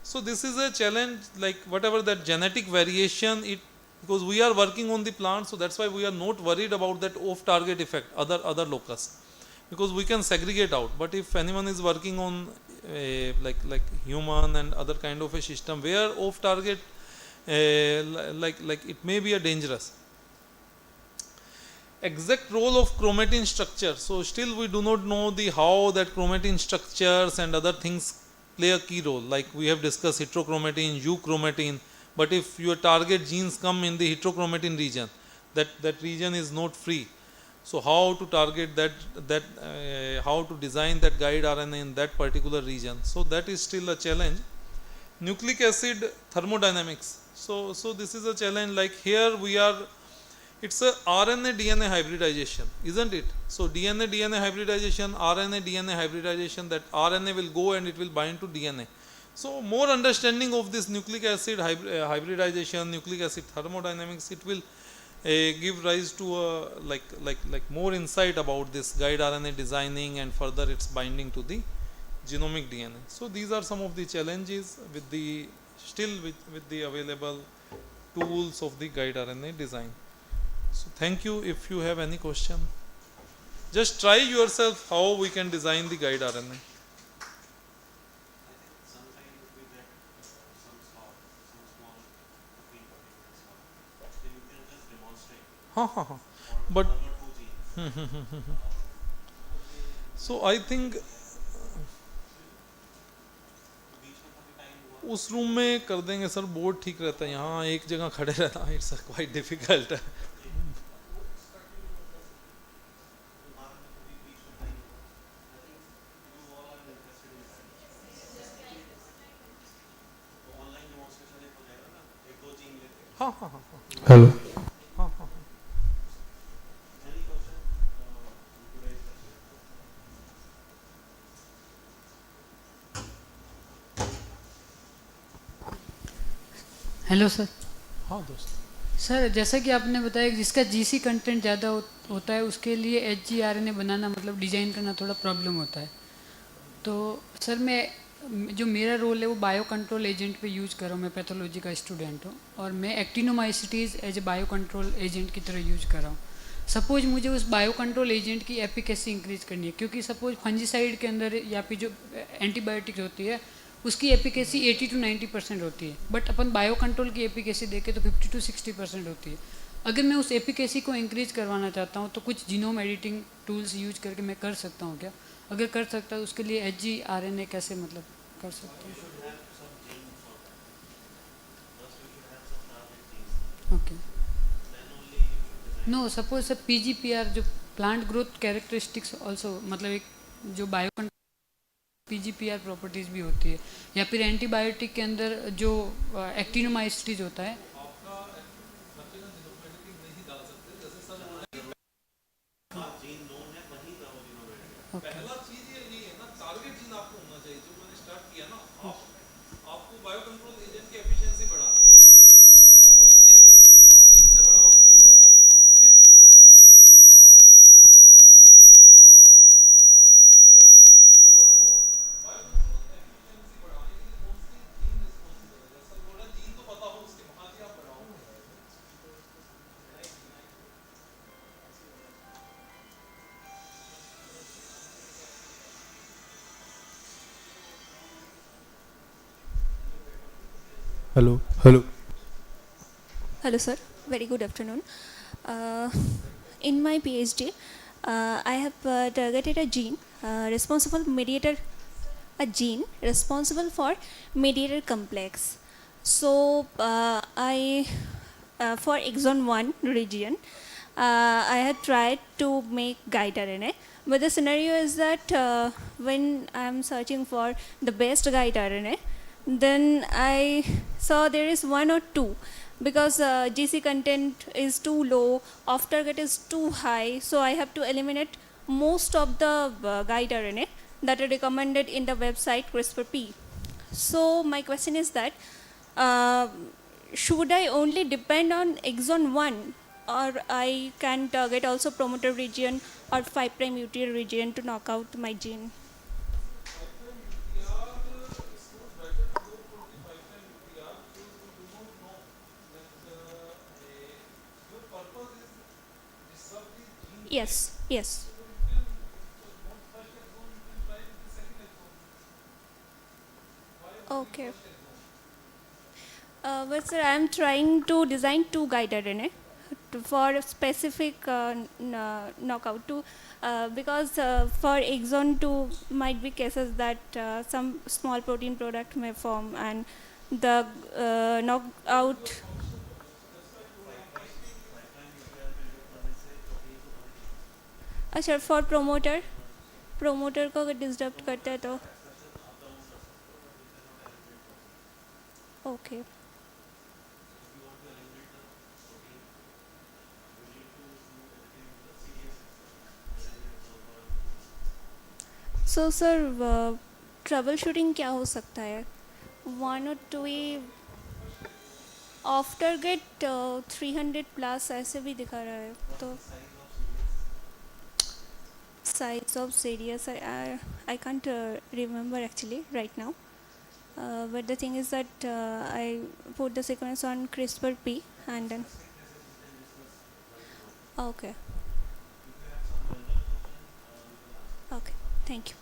So this is a challenge, like whatever that genetic variation, because we are working on the plant, so that's why we are not worried about that off-target effect, other locus, because we can segregate out. But if anyone is working on like human and other kind of a system where off-target, like it may be a dangerous. Exact role of chromatin structure. So still we do not know how that chromatin structures and other things play a key role. Like we have discussed heterochromatin, euchromatin. But if your target genes come in the heterochromatin region, that region is not free. So how to target how to design that guide RNA in that particular region? So that is still a challenge. Nucleic acid thermodynamics. So this is a challenge. Like here we are. It's a RNA-DNA hybridization, isn't it? So DNA-DNA hybridization, RNA-DNA hybridization, that RNA will go and it will bind to DNA. So more understanding of this nucleic acid hybridization, nucleic acid thermodynamics, it will give rise to like more insight about this guide RNA designing and further its binding to the genomic DNA. So these are some of the challenges with the available tools of the guide RNA design. So thank you. If you have any question, just try yourself how we can design the guide RNA. But so I think उस room में कर देंगे sir, board ठीक रहता है, यहाँ एक जगह खड़े रहना it's quite difficult. Hello. Hello sir. हाँ दोस्त. सर जैसा कि आपने बताया कि जिसका जीसी कंटेंट ज़्यादा होता है उसके लिए sgRNA बनाना मतलब डिज़ाइन करना थोड़ा प्रॉब्लम होता है. तो सर जो मेरा रोल है वो बायो कंट्रोल एजेंट पे यूज़ कर रहा हूँ. मैं पैथोलॉजी का स्टूडेंट हूँ और मैं actinomycetes as a bio control agent की तरह यूज़ कर रहा हूँ. सपोज मुझे उस बायो कंट्रोल एजेंट की एफिकेसी इंक्रीज़ करनी है, क्योंकि सपोज फंजीसाइड के अंदर या फिर जो एंटीबायोटिक्स होती है उसकी एफिकेसी 80 to 90% होती है, बट अपन बायो कंट्रोल की एफिकेसी देखें तो 50 to 60% होती है. अगर मैं उस एफिकेसी को इंक्रीज करवाना चाहता हूँ तो कुछ जीनोम एडिटिंग टूल्स यूज करके मैं कर सकता हूँ क्या? अगर कर सकता हूँ उसके लिए sgRNA कैसे मतलब कर सकता हूँ? Okay. No suppose sir PGPR जो प्लांट ग्रोथ कैरेक्टरिस्टिक्स ऑल्सो, मतलब एक जो बायो कंट्रोल PGPR प्रॉपर्टीज़ भी होती है, या फिर एंटीबायोटिक के अंदर जो एक्टिनोमाइसिटीज होता है. पहला चीज ये है ना, टारगेट जीन आपको होना चाहिए जो मैंने स्टार्ट किया ना आपको बायो कंट्रोल एजेंट की एफिशिएंसी बढ़ानी है मेरा क्वेश्चन ये है कि आप कौन सी जीन से बढ़ाओगे जीन बताओ फिर जीनोम एडिटिंग पहले आपको पता तो हो बायो कंट्रोल एफिशिएंसी बढ़ाने के लिए कौन सी जीन रिस्पांसिबल है जैसा बोल रहा जीन तो पता हो उसके वहां से आप बढ़ाओ Hello. Hello. Hello, sir. Very good afternoon. In my PhD, I have targeted a gene responsible for mediator complex. So for exon 1 region, I had tried to make guide RNA, but the scenario is that when I am searching for the best guide RNA, then I saw there is one or two because GC content is too low, off target is too high, so I have to eliminate most of the guide RNA that are recommended in the website CRISPR-P. So my question is that should I only depend on exon 1 or I can target also promoter region or 5' mutated region to knock out my gene? Yes, yes. Okay. But sir, I am trying to design two guide RNA for a specific knockout to because for exon 2 might be cases that some small protein product may form and the knockout. अच्छा for promoter को अगर disturb करता है तो okay so sir trouble shooting क्या हो सकता है वन और टू ऑफ टारगेट 300 प्लस ऐसे भी दिखा रहा है तो size of radius I can't remember actually right now but the thing is that I put the sequence on CRISPR-P and then okay okay thank you.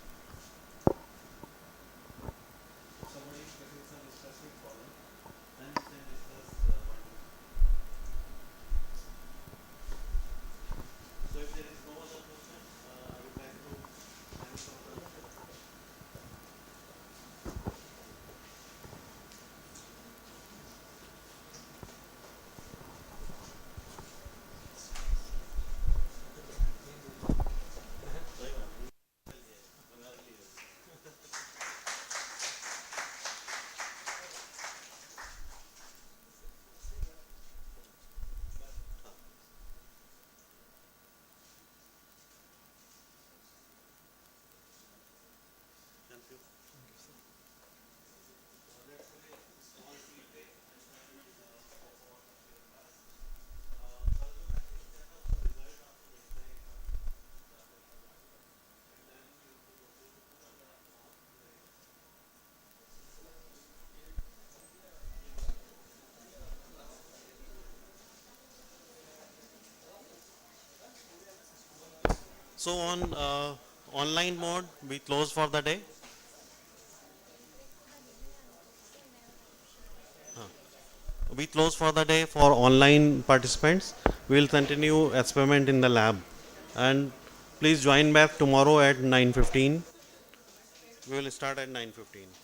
So on online mode, we close for the day. We close for the day for online participants. We will continue experiment in the lab. And please join back tomorrow at 9:15. We will start at 9:15.